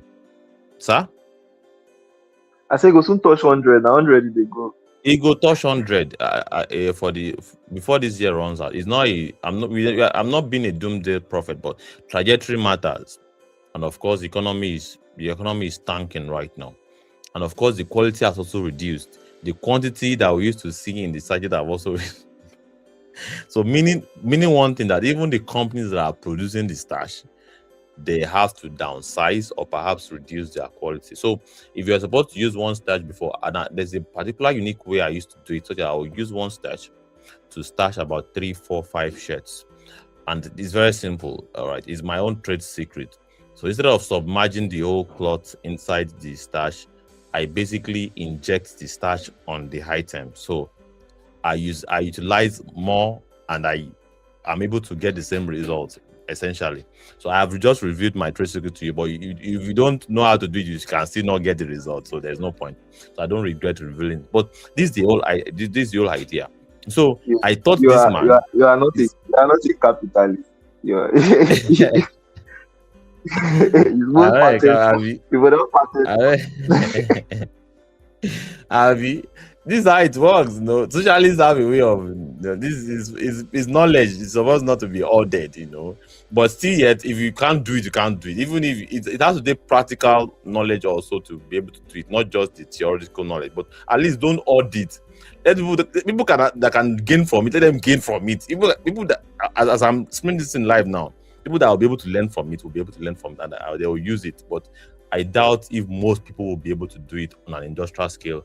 Sir? I say go soon touch 100. 100 they go. He go touch 100 before this year runs out. It's not I'm not being a doomsday prophet, but trajectory matters. And of course, the economy is tanking right now. And of course, the quality has also reduced. The quantity that we used to see in the sachet have also so meaning one thing, that even the companies that are producing the starch, they have to downsize or perhaps reduce their quality. So if you're supposed to use one starch before, and there's a particular unique way I used to do it, so that I will use one starch to starch about 3, 4, 5 shirts. And it's very simple, all right? It's my own trade secret. So instead of submerging the whole cloth inside the starch, I basically inject the starch on the item. So I utilize more and I'm able to get the same result, essentially. So I have just reviewed my trade secret to you, but if you don't know how to do it, you can still not get the result. So there's no point. So I don't regret revealing. But this is the whole idea. So I thought you are not a capitalist. You are this is how it works. No, socialists have a way of this is knowledge. It's supposed not to be ordered, but still yet, if you can't do it, you can't do it. Even if it has to take practical knowledge also to be able to do it, not just the theoretical knowledge, but at least don't audit. Let people that can gain from it, let them gain from it. People that, as I'm explaining this in live now, people that will be able to learn from it will be able to learn from it and they will use it. But I doubt if most people will be able to do it on an industrial scale,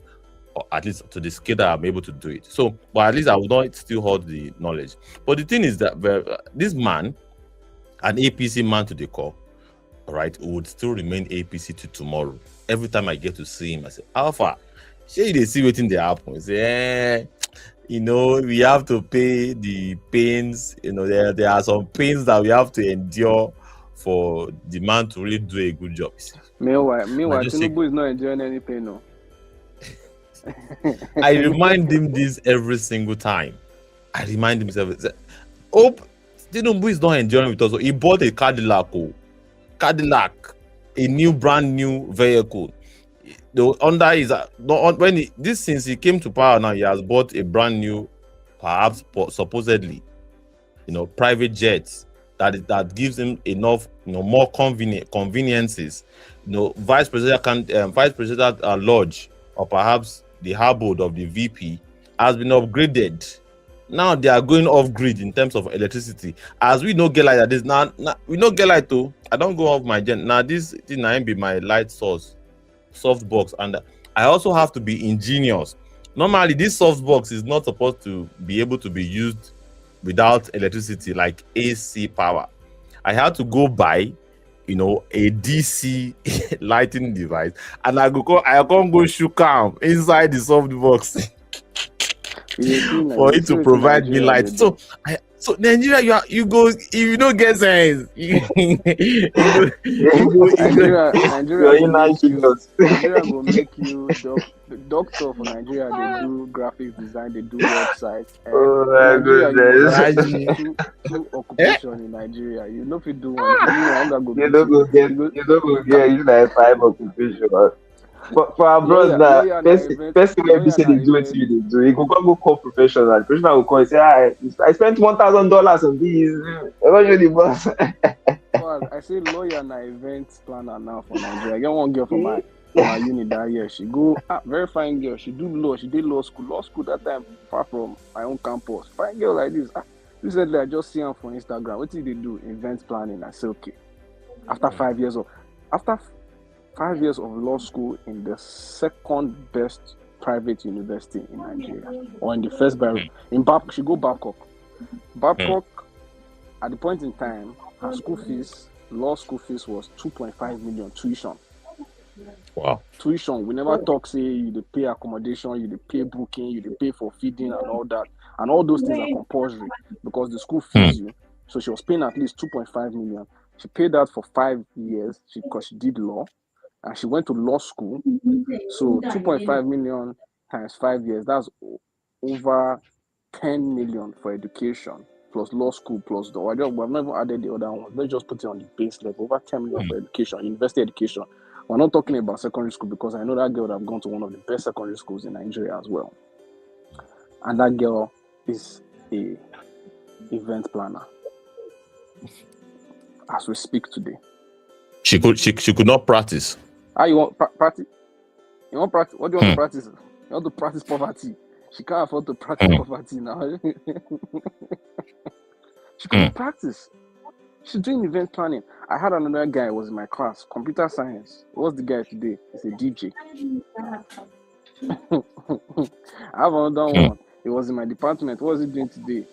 or at least to the scale that I'm able to do it. So, but at least I will not still hold the knowledge. But the thing is that this man, an APC man to the core, all right, would still remain APC to tomorrow. Every time I get to see him, I say, Alpha, shey they see wetin dey happen. He say, we have to pay the pains. There are some pains that we have to endure for the man to really do a good job. Meanwhile, Tinubu is not enjoying any pain, no. I remind him this every single time. I remind him hope Tinubu is not enjoying with us. He bought a Cadillac, a brand new vehicle. Since he came to power now, he has bought a brand new, perhaps supposedly, private jets that gives him enough, more conveniences. Vice President Lodge, or perhaps the harbor of the VP has been upgraded. Now they are going off grid in terms of electricity. As we don't get like that, now we don't get like too. I don't go off my gen. Now this thing I be my light source, softbox, and I also have to be ingenious. Normally, this softbox is not supposed to be able to be used without electricity, like AC power. I had to go buy, a DC lighting device, and I can't go shook am inside the softbox for it to provide me light. So So Nigeria, you go if you don't get sense, You're in Nigeria go make you doctor for Nigeria. They do graphic design, they do websites. Oh For my Nigeria, you go goodness. choose two occupation in Nigeria. You know if you do one, if you do one, hunger go You beat don't go get, you. you don't go get, you like 5 occupation. For abroad now, Lawyer na person event. wey be say dey do wetin you dey do, he go come go call professional. The professional go call and say, I spent $1,000 on this. I wan show the boss. Well, I say lawyer na event planner now for Nigeria. I get one girl from my uni that year. She go very fine girl. She do law. She did law school. Law school that time far from my own campus. Fine girl like this. Recently I just see her for Instagram. What did they do? Event planning. I say okay. After 5 years of law school in the second best private university in Nigeria, or in the first she go Babcock. Babcock, at the point in time, her law school fees was 2.5 million tuition. Wow. Tuition. We never talk say you dey pay accommodation, you dey pay booking, you dey pay for feeding and all that. And all those things are compulsory because the school fees you. So she was paying at least 2.5 million. She paid that for 5 years because she did law. And she went to law school. So 2.5 million times 5 years, that's over 10 million for education, plus law school, plus the other. We've never added the other ones. Let's just put it on the base level. Over 10 million for education, university education. We're not talking about secondary school because I know that girl would have gone to one of the best secondary schools in Nigeria as well. And that girl is a event planner as we speak today. She could not practice. You want practice? You want practice? What do you want to practice? You want to practice poverty? She can't afford to practice poverty now. She couldn't practice. She's doing event planning. I had another guy who was in my class, computer science. What's the guy today? He's a DJ. I have another one. He was in my department. What was he doing today?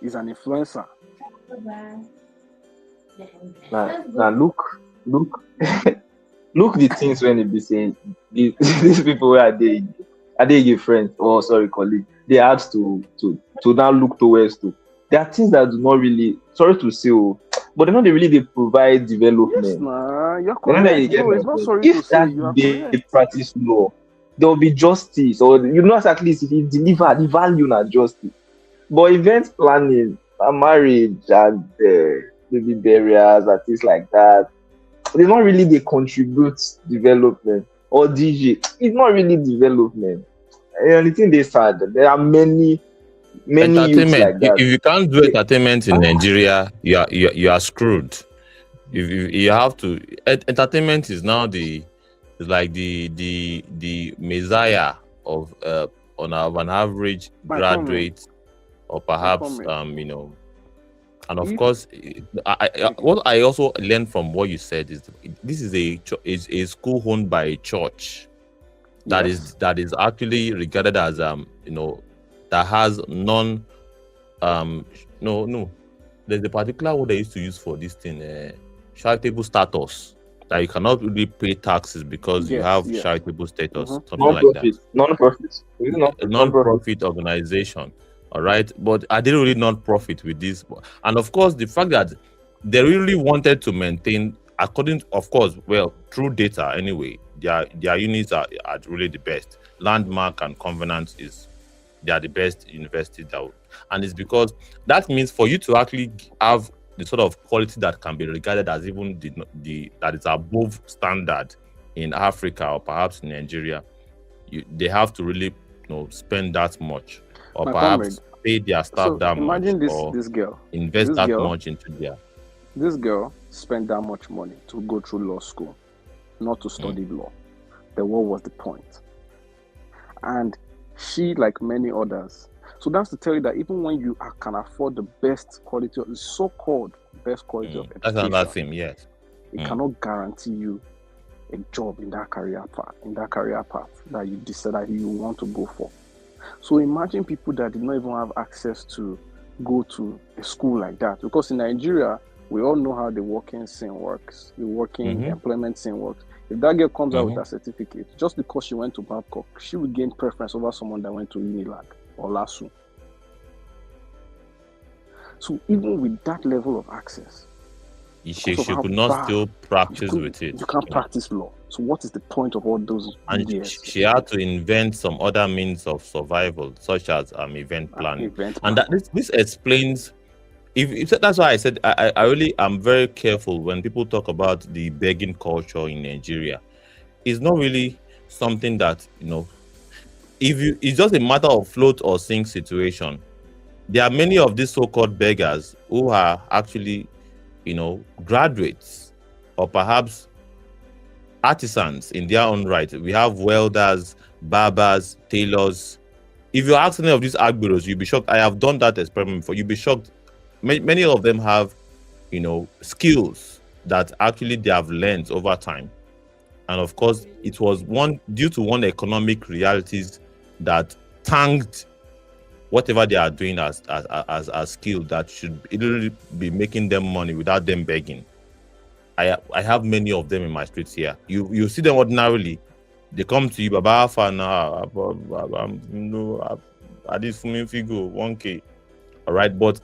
He's an influencer. Now look the things when they be saying these people where are they your friends or colleague, they had to now look towards to. There are things that do not really, sorry to say, but they really provide development. Yes, nah, you're correct. It's not sorry if to say, you that are they correct. practice law, there will be justice, or at least if you deliver the value and justice. But event planning, marriage and baby burials and things like that, they don't really contribute development. Or DJ, it's not really development. And the thing they said, there are many youths like that. If you can't do entertainment in Nigeria, you are screwed. If you have to, entertainment is now the messiah of an average graduate, or perhaps and of course, what I also learned from what you said is this is a school owned by a church that is actually regarded as that has there's a particular word they used to use for this thing, charitable status, that you cannot really pay taxes because you have charitable status, something like that. Non-profit organization. All right, but are they really non-profit with this? And of course, the fact that they really wanted to maintain, through data anyway, their units are really the best. Landmark and Covenant they are the best university and it's because that means for you to actually have the sort of quality that can be regarded as even that is above standard in Africa or perhaps in Nigeria, they have to really spend that much. Or perhaps pay their staff that much. Imagine or this girl. Invest that much into their. This girl spent that much money to go through law school, not to study law. Then what was the point? And she, like many others, so that's to tell you that even when you can afford the best quality of the so-called best quality of education, that's another thing, yes. It cannot guarantee you a job in that career path, that you decide that you want to go for. So imagine people that did not even have access to go to a school like that. Because in Nigeria, we all know how the working scene works, the working employment scene works. If that girl comes out with a certificate, just because she went to Babcock, she would gain preference over someone that went to Unilag or LASU. So even with that level of access, she could not still practice with it. You can't practice law. So what is the point of all those years? She had to invent some other means of survival, such as event planning. And that this explains. If that's why I said I really am very careful when people talk about the begging culture in Nigeria. It's not really something that, it's just a matter of float or sink situation. There are many of these so-called beggars who are actually, graduates or perhaps artisans in their own right. We have welders, barbers, tailors. If you ask any of these agberos, you'll be shocked. I have done that experiment before. You'll be shocked. Many of them have, skills that actually they have learned over time. And of course, it was due to one economic realities that tanked whatever they are doing as skill that should literally be making them money without them begging. I have many of them in my streets here. You see them ordinarily. They come to you, Baba Fana, at this fuming figure, 1K. All right, but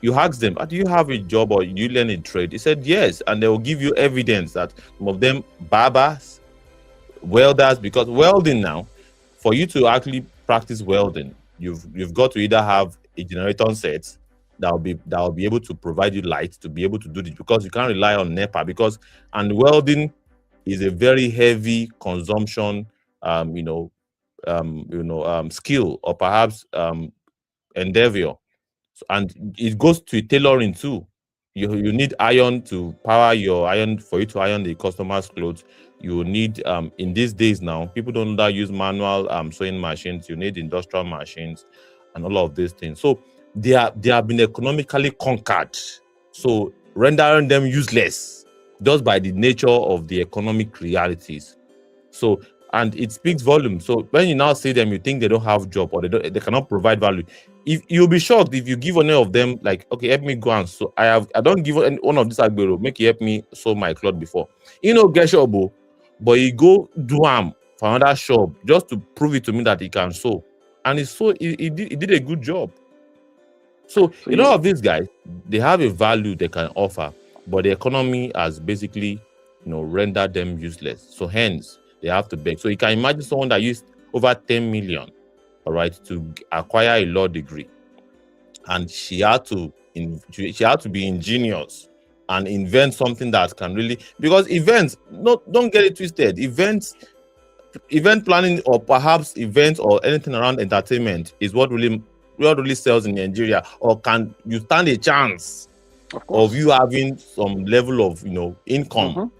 you ask them, do you have a job or you learn a trade? They said yes, and they will give you evidence that some of them barbers, welders, because welding now, for you to actually practice welding, you've got to either have a generator set that will be able to provide you light to be able to do this, because you can't rely on NEPA, and welding is a very heavy consumption skill or perhaps endeavor. And it goes to tailoring too. You need iron to power your iron for you to iron the customer's clothes. You need in these days now, people don't use manual sewing machines. You need industrial machines and all of these things. So they have been economically conquered, so rendering them useless just by the nature of the economic realities. So, and it speaks volume. So when you now see them, you think they don't have job or they cannot provide value. If you'll be shocked if you give any of them, like, okay, help me go and sew. I don't give one of this agbero, make you help me sew my cloth before. Get shop, but he go do for another shop just to prove it to me that he can sew. And he did a good job. So a lot of these guys, they have a value they can offer, but the economy has basically, rendered them useless. So hence, they have to beg. So you can imagine someone that used over 10 million, all right, to acquire a law degree, and she had to be ingenious and invent something that can really, because events, don't get it twisted. Event planning or perhaps events or anything around entertainment is what really sells in Nigeria, or can you stand a chance of you having some level of income?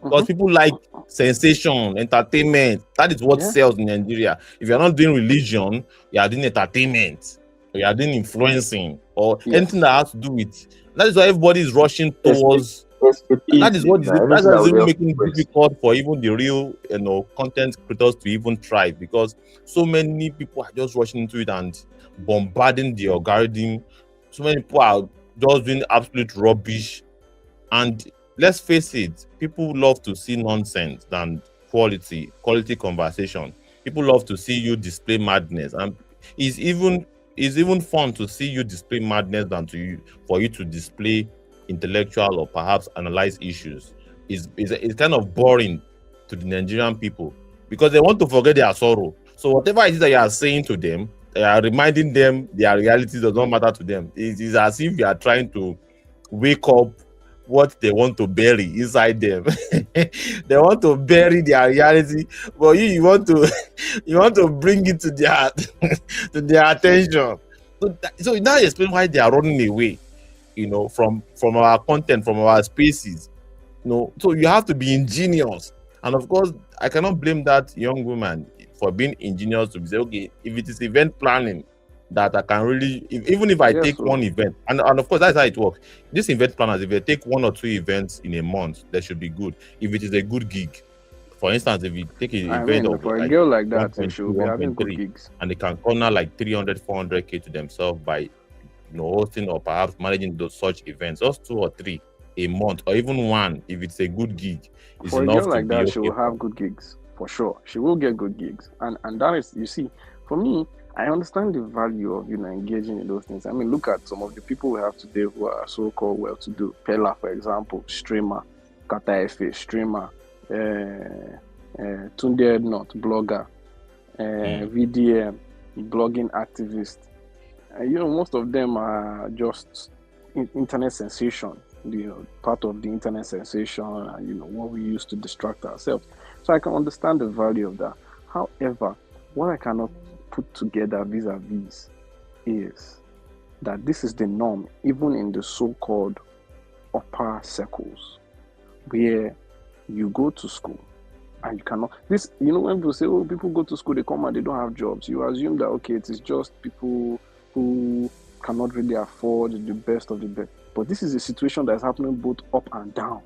Because people like sensation, entertainment. That is what sells in Nigeria. If you're not doing religion, you are doing entertainment, or you are doing influencing, or anything that has to do with. That is why everybody is rushing towards. That is what is making it difficult for even the real, content creators to even thrive, because so many people are just rushing into it and bombarding the algorithm. So many people are just doing absolute rubbish, and let's face it, people love to see nonsense than quality conversation. People love to see you display madness, and it's even fun to see you display madness than for you to display intellectual or perhaps analyze issues. It's kind of boring to the Nigerian people, because they want to forget their sorrow. So whatever it is that you are saying to them, they are reminding them their reality does not matter to them. It is as if you are trying to wake up what they want to bury inside them. They want to bury their reality, but you want to bring it to their to their attention. So now explain why they are running away, from our content, from our spaces. So you have to be ingenious, and of course, I cannot blame that young woman for being ingenious to say, okay, if it is event planning that I can really, even if I take one event, and of course that's how it works. These event planners, if they take 1 or 2 events in a month, that should be good. If it is a good gig, for instance, if you take an event of for a girl like that, she should be having good gigs, and they can corner like 300, 400K to themselves by hosting or perhaps managing those such events, just 2 or 3 a month, or even 1 if it's a good gig. For a girl like that, she will have good gigs for sure. She will get good gigs, and that is, you see, for me, I understand the value of engaging in those things. I mean, look at some of the people we have today who are so-called well-to-do. Pella, for example, streamer. Kata FA, streamer. Tunde Not, blogger. VDM, blogging activist. Most of them are just internet sensation. Part of the internet sensation, and what we use to distract ourselves. So I can understand the value of that. However, what I cannot put together vis-a-vis is that this is the norm, even in the so-called upper circles, where you go to school and you cannot. When people say, "Oh, people go to school, they come and they don't have jobs," you assume that okay, it is just people who cannot really afford the best of the best. But this is a situation that is happening both up and down.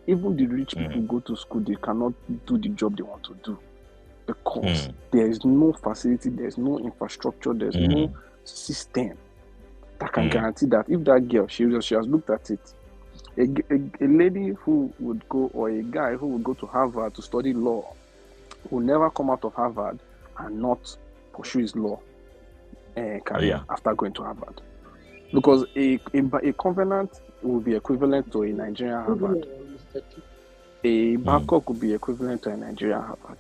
Even the rich people go to school, they cannot do the job they want to do because there is no facility, there is no infrastructure, there is no system that can guarantee that if that girl, she has looked at it, a lady who would go, or a guy who would go to Harvard to study law will never come out of Harvard and not pursue his law career after going to Harvard. Because a covenant will be equivalent to a Nigerian Harvard. A Babcock would be equivalent to a Nigerian Harvard.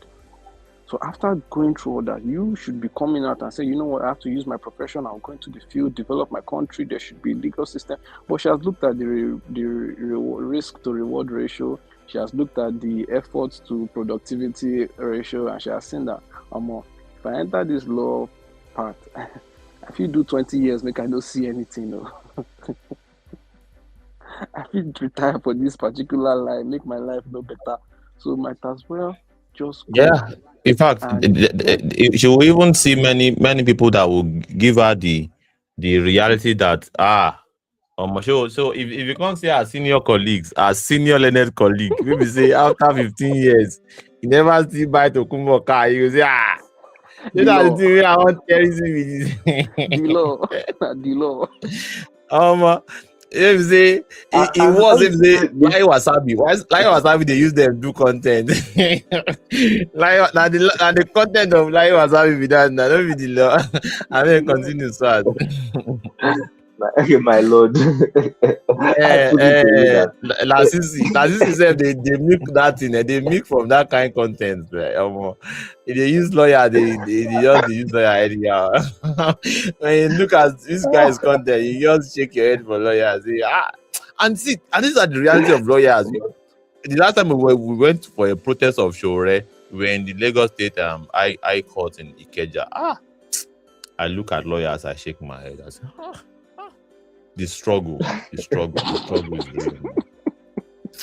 So after going through all that, you should be coming out and say, you know what, I have to use my profession, I'll go into the field, develop my country, there should be a legal system. But she has looked at the risk to reward ratio, she has looked at the efforts to productivity ratio, and she has seen that, if I enter this law path, if you do 20 years, make I don't see anything. No. I feel retire for this particular life, make my life no better. So might as well just go. Yeah. In fact, she will even see many people that will give her the reality that so if you can't say our senior colleagues, our senior learned colleague, maybe say after 15 years, you never see buy Tokumbo car, you say you know the thing I want terrorism with the law. If say it was if they like wasabi they use them do content. Like the content of like wasabi be that now don't be the law. I mean continue so. My lord. Lasisi said they make that thing, they make from that kind of content. If they use lawyer, they just use lawyer anyhow. When you look at this guy's content, you just shake your head for lawyers. And these are the reality of lawyers. The last time we went for a protest of Shore, we were in the Lagos State High Court in Ikeja. I look at lawyers, I shake my head. I say, the struggle is real.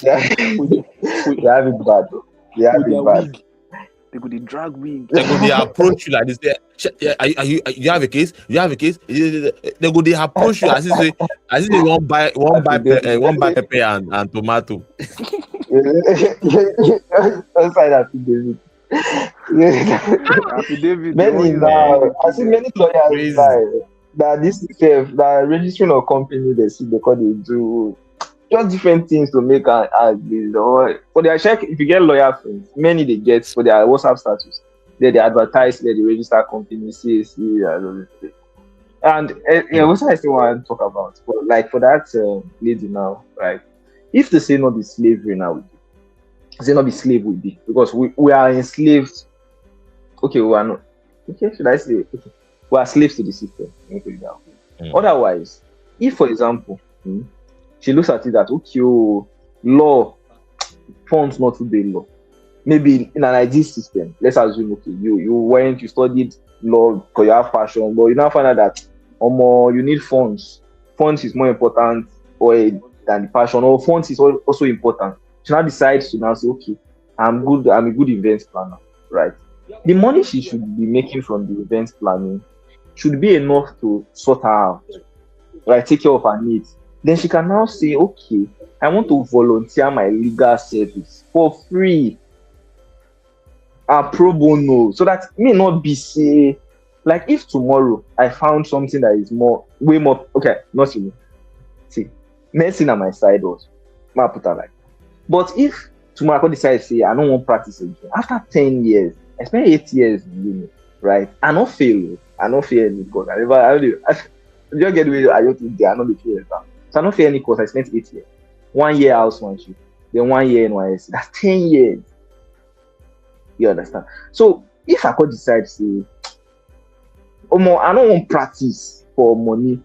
They have it bad. They have it bad. They could drag wig. They could approach you like this. You have a case? You have a case? They could approach you as if they won't buy pepper and tomato. Many now, I see many lawyers that this that registering a company because they do just different things to make for their check. If you get lawyer friends, many they get for their WhatsApp status, they advertise, they register company, CAC, and what I still want to talk about, for that lady now, right? If they say not be slavery now, say not be slave would be because we are enslaved. Okay, we are not. Okay, should I say? Okay. We are slaves to the system. Otherwise, if for example, she looks at it that law funds not to be law. Maybe in an ideal system, let's assume you studied law because you have passion, but you now find out that you need funds. Funds is more important than the passion, or funds is also important. She now decides to now say, okay, I'm a good event planner, right? The money she should be making from the event planning should be enough to sort her out, right? Take care of her needs. Then she can now say, okay, I want to volunteer my legal service for free, pro bono, so that may not be say, like if tomorrow I found something that is way more, okay, not you. See, medicine on my side was, I put her like. But if tomorrow I could decide to say, I don't want to practice again, after 10 years, I spent 8 years in uni, right? I not fail. I don't fear any course. I just get away. I don't think they are not the fear exam. So I don't fear any course. I spent 8 years, 1 year housemanship, then 1 year NYSC. That's 10 years. You understand? So if I could decide to say, I don't want practice for money,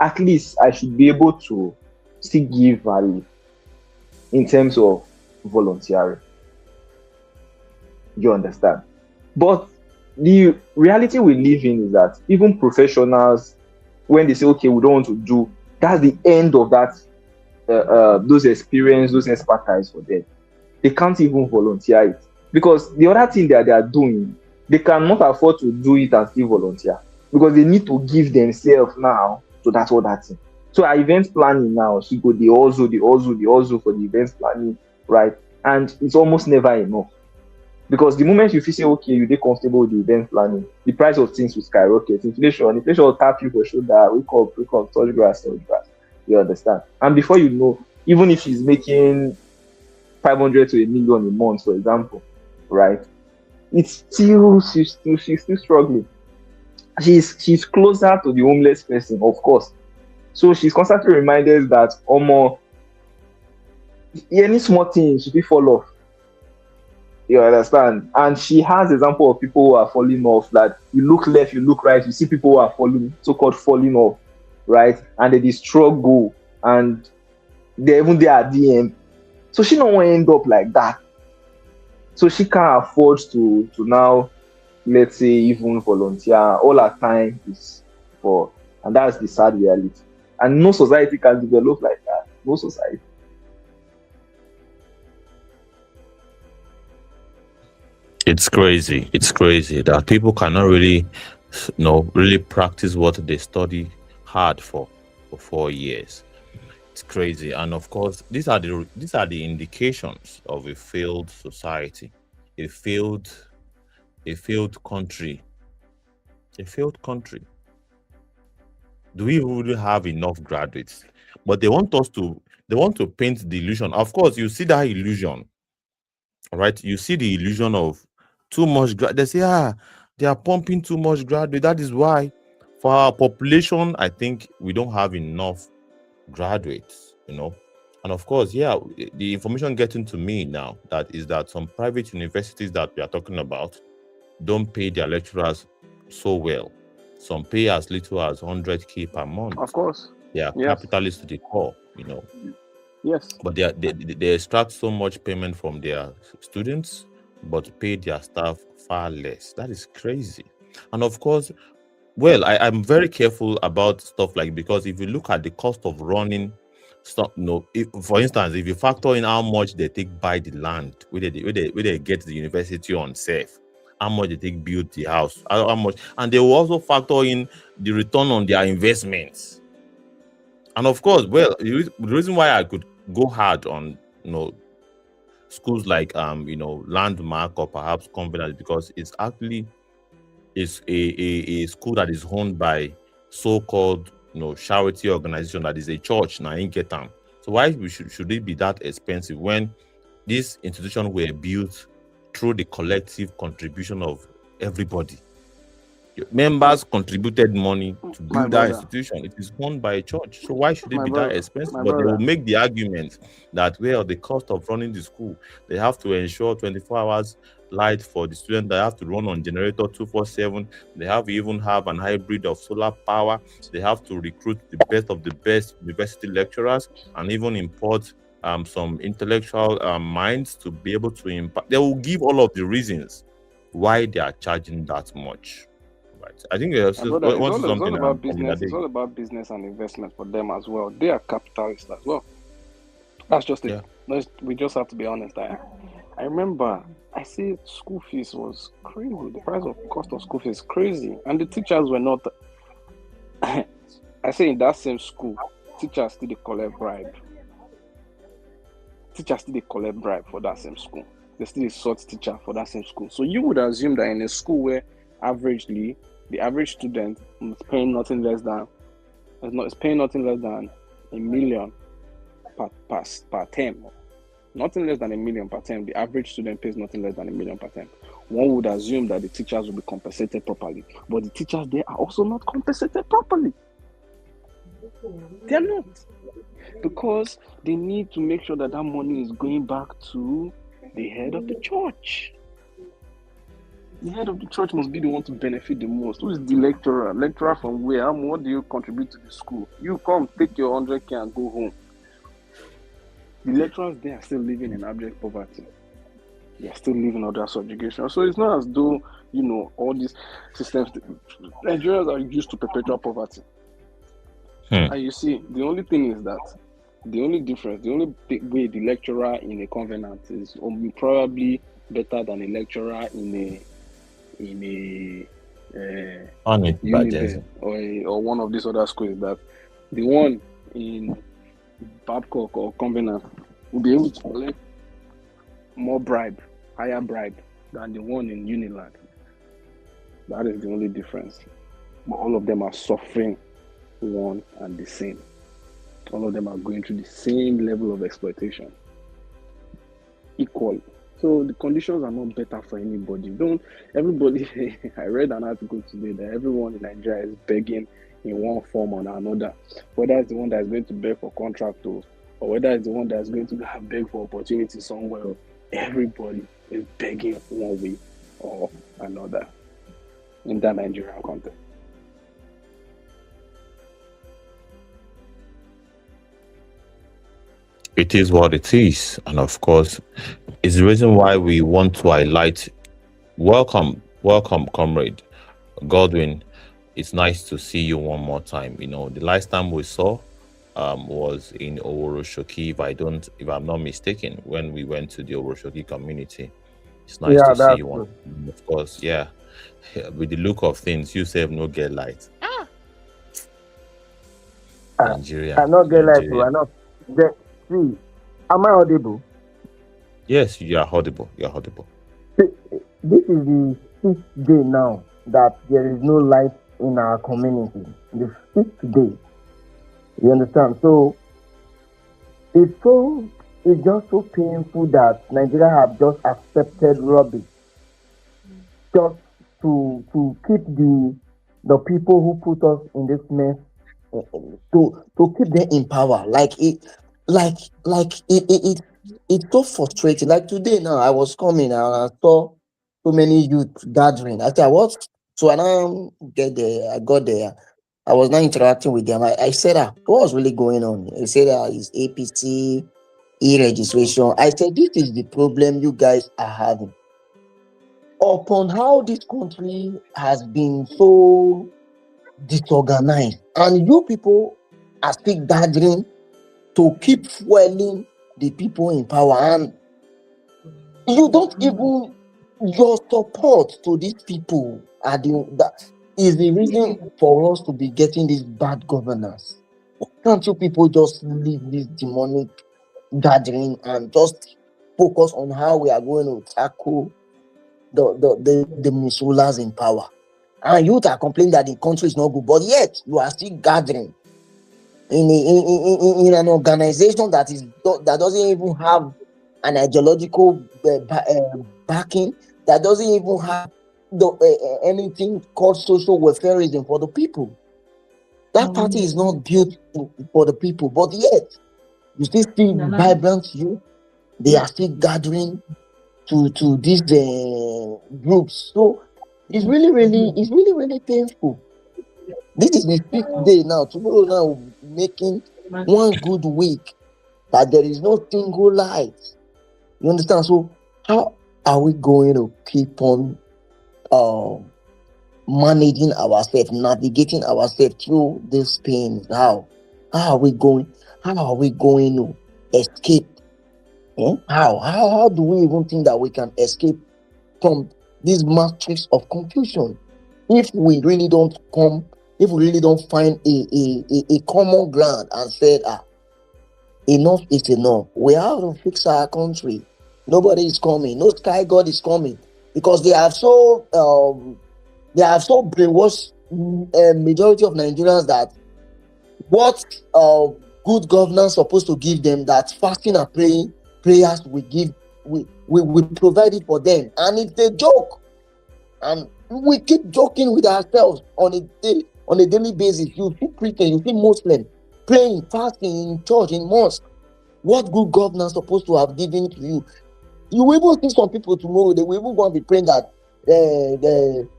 at least I should be able to still give value in terms of volunteering. You understand? But the reality we live in is that even professionals, when they say, okay, we don't want to do, that's the end of that, those experience, those expertise for them. They can't even volunteer it. Because the other thing that they are doing, they cannot afford to do it and still volunteer. Because they need to give themselves now to that other thing. So our event planning now, she go the also for the event planning, right? And it's almost never enough. Because the moment you feel say, okay, you get comfortable with the event planning, the price of things will skyrocket. Inflation will tap you for shoulder, wake up, touch grass. You understand? And before you know, even if she's making 500 to a million a month, for example, right? She's still struggling. She's closer to the homeless person, of course. So she's constantly reminded that any small thing she will fall off. You understand? And she has example of people who are falling off, that you look left, you look right, you see people who are so-called falling off, right? And they struggle and they're even there at the end. So she don't want to end up like that. So she can't afford to now, let's say, even volunteer. All her time is for, and that's the sad reality. And no society can develop like that. No society. It's crazy. It's crazy that people cannot really, really practice what they study hard for 4 years. It's crazy. And of course, these are the indications of a failed society, a failed country. A failed country. Do we really have enough graduates? But they want to paint the illusion. Of course, you see that illusion, right? You see the illusion of too much. They say, they are pumping too much graduate. That is why, for our population, I think we don't have enough graduates. And of course, the information getting to me now is that some private universities that we are talking about don't pay their lecturers so well. Some pay as little as 100K per month. Of course. They are Yes. capitalists to the core, Yes. But they extract so much payment from their students, but pay their staff far less. That is crazy. And of course, I'm very careful about stuff because if you look at the cost of running stuff, for instance, if you factor in how much they take buy the land, where they get the university on safe, how much they take build the house, how much, and they will also factor in the return on their investments. And of course, the reason why I could go hard on schools like Landmark or perhaps Covenant, because it's actually a school that is owned by so-called charity organization that is a church now in Ketam. So why should it be that expensive when these institutions were built through the collective contribution of everybody? Members contributed money to build that institution. It is owned by a church. So why should it be that expensive? But they will make the argument that the cost of running the school, they have to ensure 24 hours light for the students. They have to run on generator 24/7. They even have an hybrid of solar power. They have to recruit the best of the best university lecturers and even import some intellectual minds to be able to impact. They will give all of the reasons why they are charging that much. Right. I think it's all about business. It's all about business and investment for them as well. They are capitalists as well. That's just it. Yeah. We just have to be honest. I remember I see school fees was crazy. The cost of school fees is crazy, and the teachers were not. I say in that same school, teachers still collect bribe. Teachers still collect bribe for that same school. They still sort teacher for that same school. So you would assume that in a school where averagely the average student is paying nothing less than $1 million per term. Nothing less than $1 million per term. The average student pays nothing less than $1 million per term. one would assume that the teachers will be compensated properly, but the teachers there are also not compensated properly. They're not, because they need to make sure that that money is going back to the head of the church. The head of the church must be the one to benefit the most. Who is the lecturer? Lecturer from where? What do you contribute to the school? You come, take your 100K and go home. The lecturers there are still living in abject poverty. They are still living under subjugation. So it's not as though, all these systems, Nigerians are used to perpetual poverty. And you see, the only thing is that, the only difference, the only way the lecturer in a covenant is probably better than a lecturer in a Unibed or one of these other schools, that the one in Babcock or Covenant will be able to collect more higher bribe than the one in Unilag. That is the only difference. But all of them are suffering one and the same. All of them are going through the same level of exploitation, equally. So the conditions are not better for anybody. Everybody, I read an article today that everyone in Nigeria is begging in one form or another, whether it's the one that is going to beg for contract or whether it's the one that is going to beg for opportunity somewhere. Everybody is begging one way or another in that Nigerian context. It is what it is, and of course, it's the reason why we want to highlight. Welcome, comrade Godwin. It's nice to see you one more time. The last time we saw was in Oworoshoki, if I'm not mistaken, when we went to the Oworoshoki community. It's nice to see you one. Of course, yeah. With the look of things, you say no get light. Nigeria. I not get light. I not. See, am I audible? Yes, you are audible. You are audible. This is the 6th day now that there is no light in our community. The 6th day. You understand? So it's just so painful that Nigeria have just accepted rubbish just to keep the people who put us in this mess to keep them in power. It's so frustrating. Like today now, I was coming and I saw so many youth gathering. I said, what? So I now get there. I got there. I was now interacting with them. I said, what was really going on? They said it's APC, e-registration. I said, this is the problem you guys are having. Upon how this country has been so disorganized, and you people are still gathering to keep fueling the people in power, and you don't even, your support to these people that is the reason for us to be getting this bad governance. Can't you people just leave this demonic gathering and just focus on how we are going to tackle the misrulers in power? And you are complaining that the country is not good, but yet you are still gathering in an organization that doesn't even have an ideological backing, that doesn't even have anything called social welfareism for the people. That party is not built for the people, but yet you still see vibrant youth. They are still gathering to these groups. So it's really painful. This is the 5th day now. Tomorrow now making one good week that there is no single light. You understand? So how are we going to keep on managing ourselves, navigating ourselves through this pain? How are we going to escape? How do we even think that we can escape from this matrix of confusion if we really don't find a common ground and said, enough is enough. We have to fix our country. Nobody is coming. No sky god is coming, because they have so brainwashed majority of Nigerians that what good governance supposed to give them, that fasting and prayers will we provide it for them, and it's a joke. And we keep joking with ourselves on a daily basis. You see Christian, you see Muslim praying, fasting in church, in mosque. What good governance supposed to have given to you? You will even see some people tomorrow, they will even go and be praying that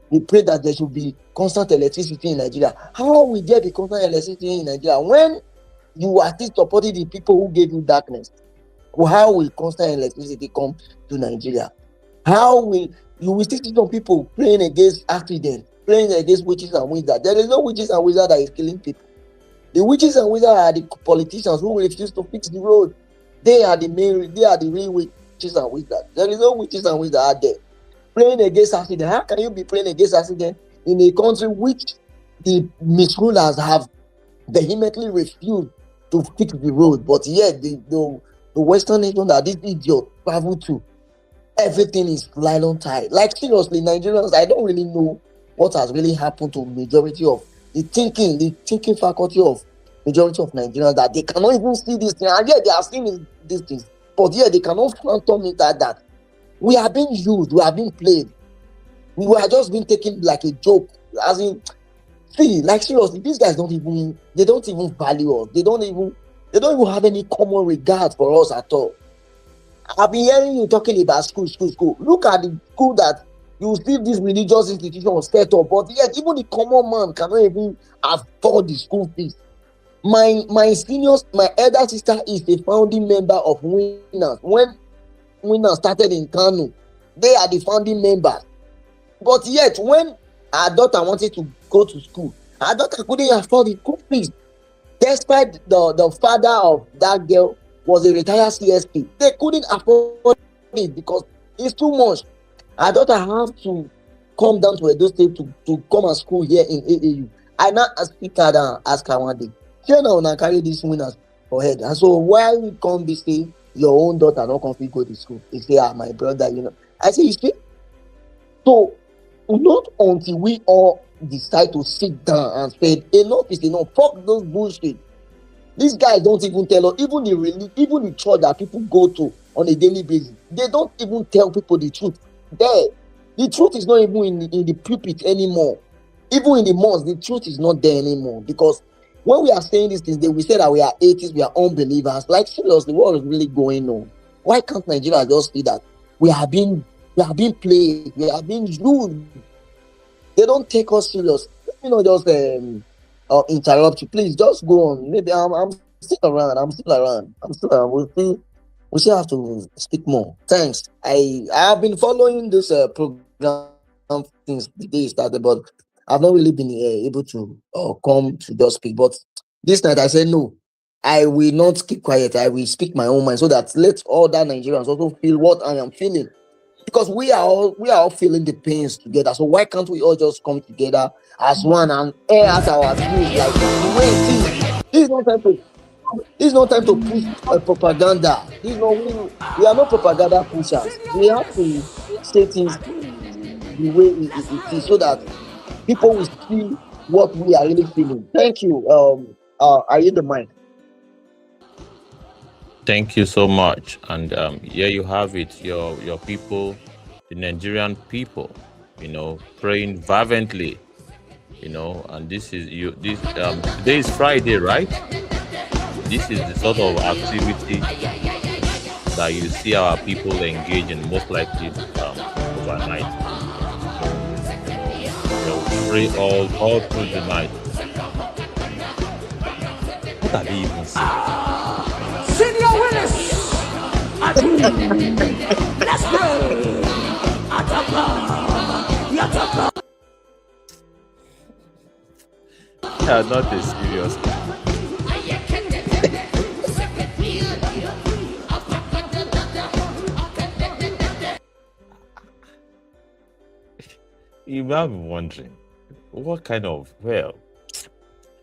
we pray that there should be constant electricity in Nigeria. How will there be constant electricity in Nigeria when you are still supporting the people who gave you darkness? How will constant electricity come to Nigeria? How will you will still see some people praying against accidents, praying against witches and wizards? There is no witches and wizards that is killing people. The witches and wizards are the politicians who refuse to fix the road. They are the real witches and wizards. There is no witches and wizards out there praying against accident. How can you be praying against accident in a country which the misrulers have vehemently refused to fix the road, but yet the Western nation that this idiot travel to, everything is nylon tied. Like seriously, Nigerians, I don't really know what has really happened to majority of the thinking faculty of majority of Nigerians, that they cannot even see this thing, and yet they are seeing these things, but yet they cannot fathom it that we are being used, we are being played, we are just being taken like a joke. As in, see, like seriously, these guys don't even value us. They don't even have any common regard for us at all. I've been hearing you talking about school. Look at the school that you see this religious institution set up, but yet even the common man cannot even afford the school fees. My elder sister is a founding member of Winners. When Winners started in Kano, they are the founding members. But yet, when our daughter wanted to go to school, our daughter couldn't afford the school fees. Despite the father of that girl was a retired CSP, they couldn't afford it because it's too much. Our daughter have to come down to Edo State to come and school here in AAU. I now speak her and ask her one day, "Here now, now carry these Winners for head. And so why you come be say your own daughter not come fit go to school?" He say, "My brother, you know." I say, "You see, so not until we all decide to sit down and say enough is enough, fuck those bullshit." These guys don't even tell us, even the church that people go to on a daily basis, they don't even tell people the truth. The truth is not even in the pulpit anymore. Even in the mosque, the truth is not there anymore. Because when we are saying these things, they will say that we are atheists, we are unbelievers. Like seriously, what is really going on? Why can't Nigeria just see that we are being played, we are being used? They don't take us serious. Let me not just interrupt you. Please just go on. Maybe I'm still around. We still have to speak more. Thanks. I have been following this program since the day it started, but I've not really been able to come to just speak. But this night I said no. I will not keep quiet. I will speak my own mind so that let other Nigerians also feel what I am feeling. Because we are all feeling the pains together. So why can't we all just come together as one and air out our views like the way it is? This is not time to push propaganda. We are not propaganda pushers. We have to say things the way it is so that people will see what we are really feeling. Thank you. I hear the mic. Thank you so much. And here you have it, your people, the Nigerian people, praying fervently, and this is today is Friday, right? This is the sort of activity that you see our people engage in, most likely overnight. They'll pray all through the night. What are they even saying? Senior Willis! Let's go! Ataka! Yeah, not a serious. You might be wondering, what kind of,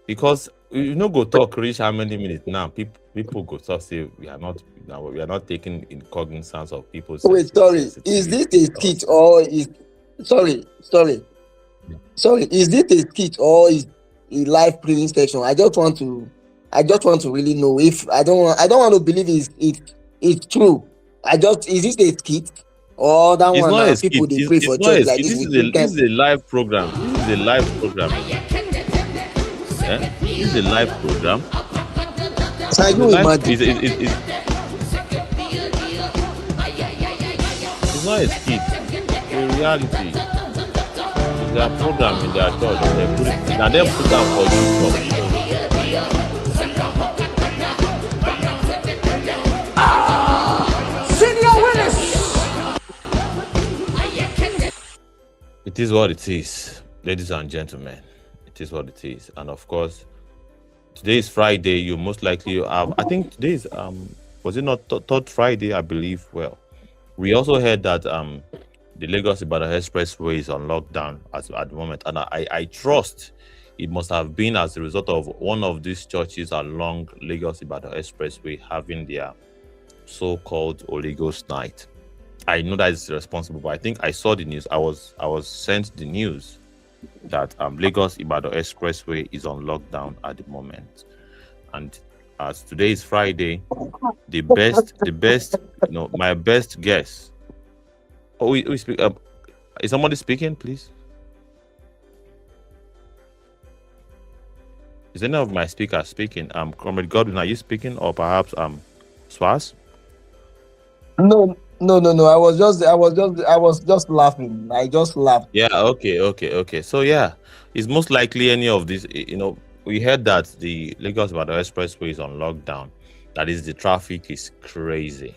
because go talk reach how many minutes now? People go talk say we are not taking in cognizance of people's. Wait, sorry. Is this a skit or is sorry? Is this a skit or is a live playing session? I just want to really know if I don't want to believe it's true. I just is this a skit or that It's one? not a skit. People they pray It's for not church a like skit. this. This is a live program. This is a live program. This is a live program. So It's a you live. imagine. It's not a skit. It's a reality. It's their program in their church. They put it. Now they put that for YouTube. It is what it is, ladies and gentlemen. It is what it is, and of course, today is Friday. You most likely have. I think today is was it not third Friday? I believe. Well, we also heard that the Lagos Ibadan Expressway is on lockdown at the moment, and I trust it must have been as a result of one of these churches along Lagos Ibadan Expressway having their so-called Holy Ghost night. I know that is responsible, but I think I saw the news. I was sent the news that Lagos Ibadan Expressway is on lockdown at the moment, and as today is Friday, the best, my best guess. Oh, we speak. Is somebody speaking, please? Is any of my speakers speaking? Comrade Godwin, are you speaking, or perhaps Swaz? No. I was just laughing. I just laughed. Yeah. Okay. So yeah, it's most likely any of these. We heard that the Lagos Ibadan Expressway is on lockdown. That is, the traffic is crazy,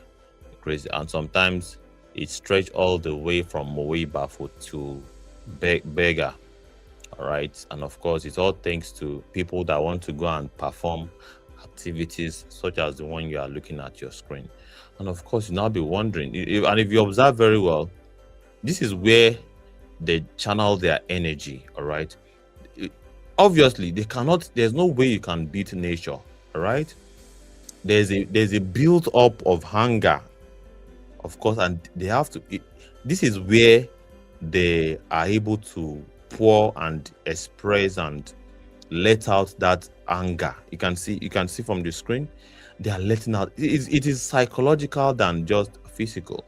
and sometimes it stretched all the way from Mowe Bafo to Bega. All right, and of course, it's all thanks to people that want to go and perform activities such as the one you are looking at your screen. And of course, you now be wondering, if you observe very well, this is where they channel their energy. All right, obviously they cannot. There's no way you can beat nature. All right, there's a build up of hunger, of course, and they have to. This is where they are able to pour and express and let out that anger. You can see from the screen, they are letting out. It is psychological than just physical.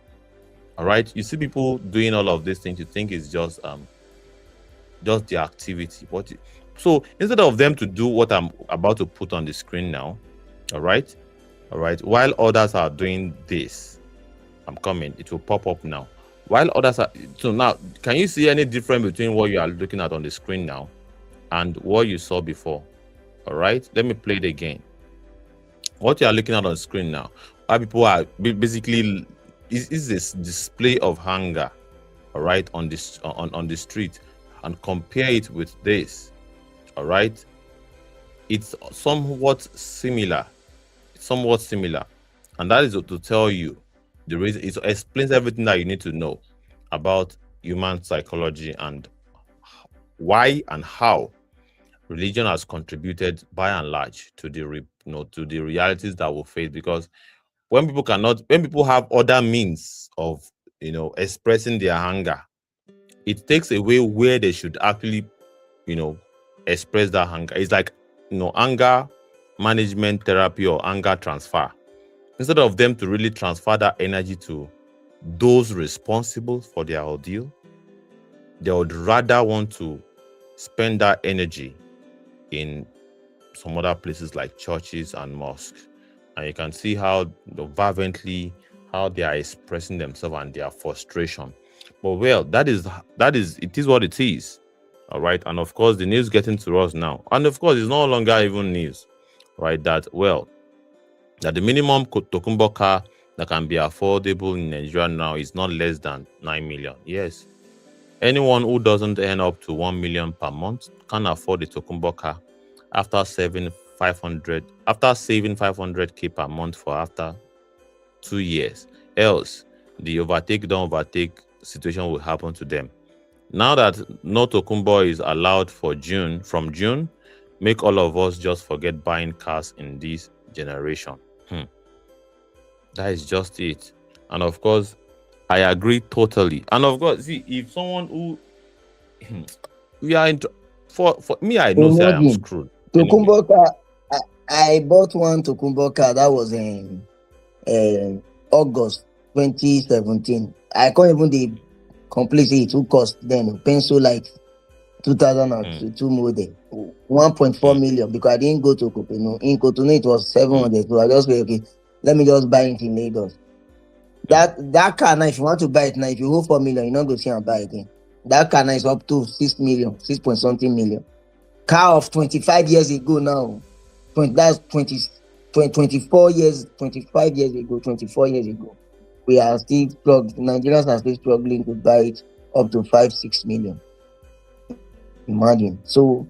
All right, you see people doing all of these things, you think it's just the activity. So instead of them to do what I'm about to put on the screen now, all right, while others are doing this, I'm coming. It will pop up now. While others are, so now, can you see any difference between what you are looking at on the screen now and what you saw before? All right, let me play it again. What you are looking at on the screen now, why people are basically is this display of hunger, all right, on this on the street, and compare it with this, all right, it's somewhat similar, and that is to tell you the reason. It explains everything that you need to know about human psychology and why and how religion has contributed by and large to the realities that we face. Because when people have other means of expressing their hunger, it takes away where they should actually express that hunger. It's like anger management therapy or anger transfer. Instead of them to really transfer that energy to those responsible for their ordeal, they would rather want to spend that energy in some other places like churches and mosques. And you can see how fervently how they are expressing themselves and their frustration. But well, that is it is what it is. All right. And of course, the news getting to us now. And of course, it's no longer even news, right? That the minimum Tokumbo car that can be affordable in Nigeria now is not less than 9 million. Yes. Anyone who doesn't earn up to 1 million per month can afford a Tokumbo car after saving 500k per month for after 2 years. Else, the don't overtake situation will happen to them. Now that no Tokumbo is allowed from June, make all of us just forget buying cars in this generation. That is just it. And of course, I agree totally. And of course, see, if someone who we are into for me, I know say I am screwed. Tokumbo car, I bought one Tokumbo car that was in August. 2017. I can't even the complete it took cost then pencil like 2002 model 1.4 million because I didn't go to Cotonou. In Cotonou it was 700. So I just say okay, let me just buy it in Lagos. That car now, if you want to buy it now, if you hold 4 million, you're not going to see and buy it again. That car now is up to 6 million, 6 point something million. Car of 25 years ago now, that's 24 years, 25 years ago, 24 years ago. We are still Nigerians are still struggling to buy it up to 5-6 million. Imagine. So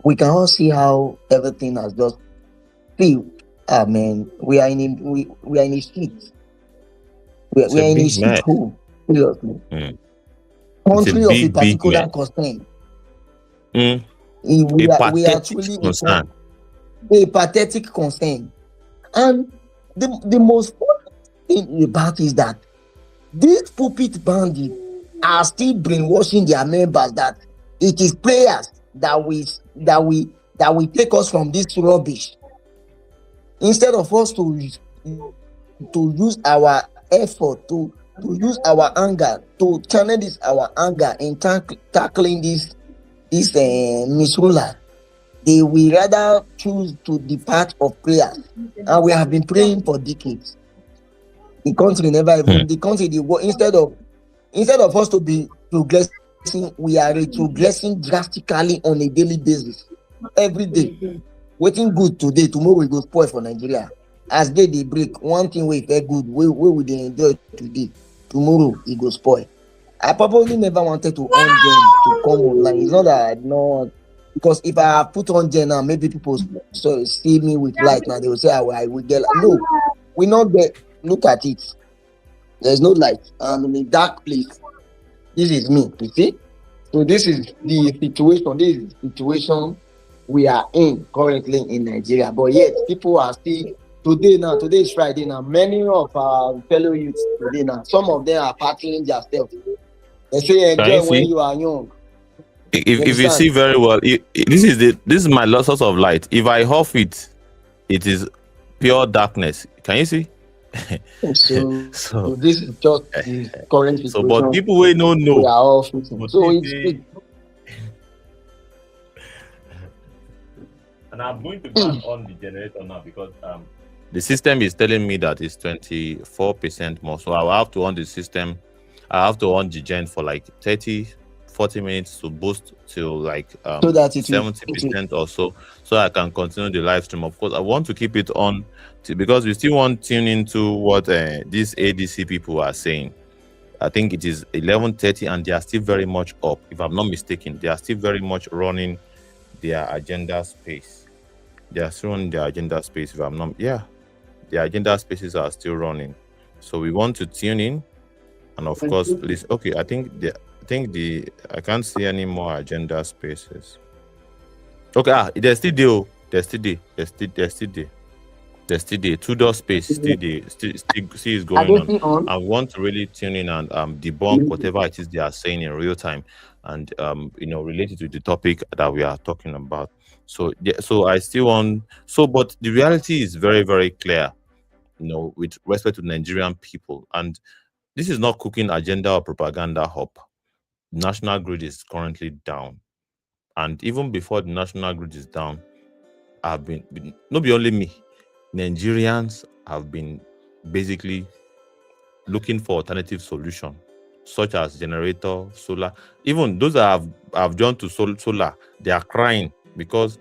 we can all see how everything has just feel. Ah man, we are in a street. We are in a street hole. Seriously. Country of a particular concern. We are truly a pathetic concern. And the most thing about is that these pulpit bandits are still brainwashing their members that it is prayers that we take us from this rubbish. Instead of us to use our effort to use our anger to channel our anger in tackling this misruler, they will rather choose to depart of prayers, and we have been praying for decades. The country never even instead of us to be progressing, we are retrogressing drastically on a daily basis. Every day, waiting good today, tomorrow we go spoil for Nigeria. As they break, one thing we very good, we will enjoy today, tomorrow it go spoil. I probably never wanted to on Gen to come online. It's not that I know, because if I have put on Gen now, maybe people see me with light now, they will say I will get. No, we not get. Look at it. There's no light. I'm in a dark place. This is me. You see? So this is the situation. This is the situation we are in currently in Nigeria. But yet people are still today is Friday now. Many of our fellow youths today now, some of them are partying themselves. They say enjoy when you are young. If you see very well, this is my source of light. If I off it, it is pure darkness. Can you see? So this is just the current situation. So, but people will not know. We are all fixing. So it's and I'm going to go on the generator now because the system is telling me that it's 24% more. So I will have to on the system. I have to on the gen for like 30-40 minutes to boost till like so that 70% or so I can continue the live stream. Of course, I want to keep it on because we still want to tune into what these ADC people are saying. I think it is 11:30 and they are still very much up. If I'm not mistaken, they are still very much running their agenda space. They are still running their agenda space. If I'm not, the agenda spaces are still running. So we want to tune in, and of course, please. Okay, I think I can't see any more agenda spaces. Okay, there's still there. There's still the 2-door space still is going on. I want to really tune in and debunk whatever it is they are saying in real time, and related to the topic that we are talking about. So I still want but the reality is very, very clear, with respect to Nigerian people, and this is not cooking agenda or propaganda hub. National grid is currently down, and even before the national grid is down, I've been not be only me. Nigerians have been basically looking for alternative solution, such as generator, solar. Even those that have joined to solar, they are crying because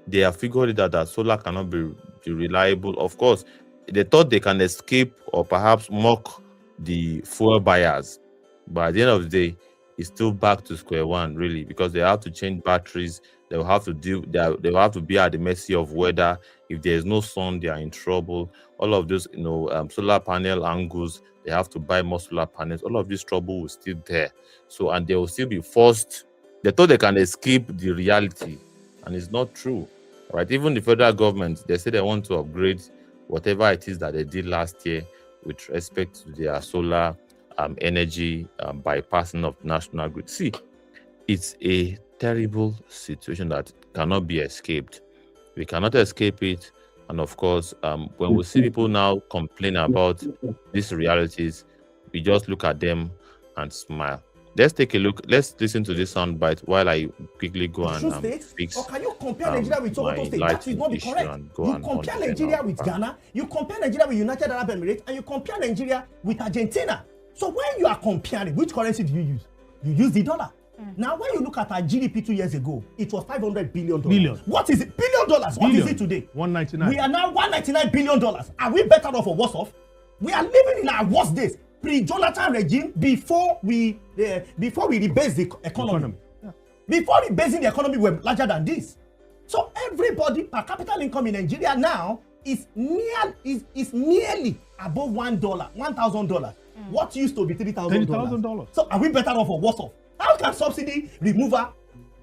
they have figured out that solar cannot be reliable. Of course, they thought they can escape or perhaps mock the fuel buyers, but at the end of the day, it's still back to square one, really, because they have to change batteries. They will have to they will have to be at the mercy of weather. If there is no sun, they are in trouble. All of those, solar panel angles, they have to buy more solar panels. All of this trouble will still there. So, and they will still be forced. They thought they can escape the reality, and it's not true, right? Even the federal government, they say they want to upgrade whatever it is that they did last year with respect to their solar energy bypassing of the national grid. See, it's a terrible situation that cannot be escaped. We cannot escape it, And of course, when we see people now complain about these realities, we just look at them and smile. Let's take a look. Let's listen to this soundbite while I quickly go and fix or can you compare Nigeria with Sokoto my State? That is not be lighting correct. issue and go You and compare on to Nigeria them with now. Ghana, you compare Nigeria with United Arab Emirates, and you compare Nigeria with Argentina. So when you are comparing, which currency do you use? You use the dollar. Now, when you look at our GDP 2 years ago, it was $500 billion. Billion. What is it? $1 billion. What Billion. is it today? 199. We are now $199 billion. Are we better off or worse off? We are living in our worst days. Pre-Jonathan regime, before we rebase the economy. Before rebasing the economy, we're larger than this. So everybody per capita income in Nigeria now is nearly above $1, $1,000. What used to be $3,000? $10,000. So are we better off or worse off? How can subsidy removal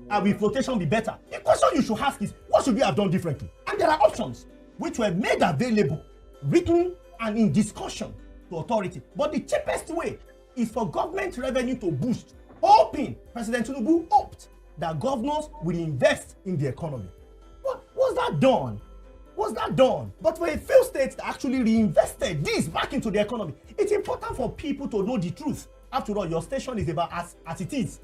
and with flotation be better? The question you should ask is, what should we have done differently? And there are options which were made available, written and in discussion to authority. But the cheapest way is for government revenue to boost, hoping President Tinubu hoped that governors will invest in the economy. Was that done? Was that done? But for a few states that actually reinvested this back into the economy, it's important for people to know the truth. After all, your station is about as it is.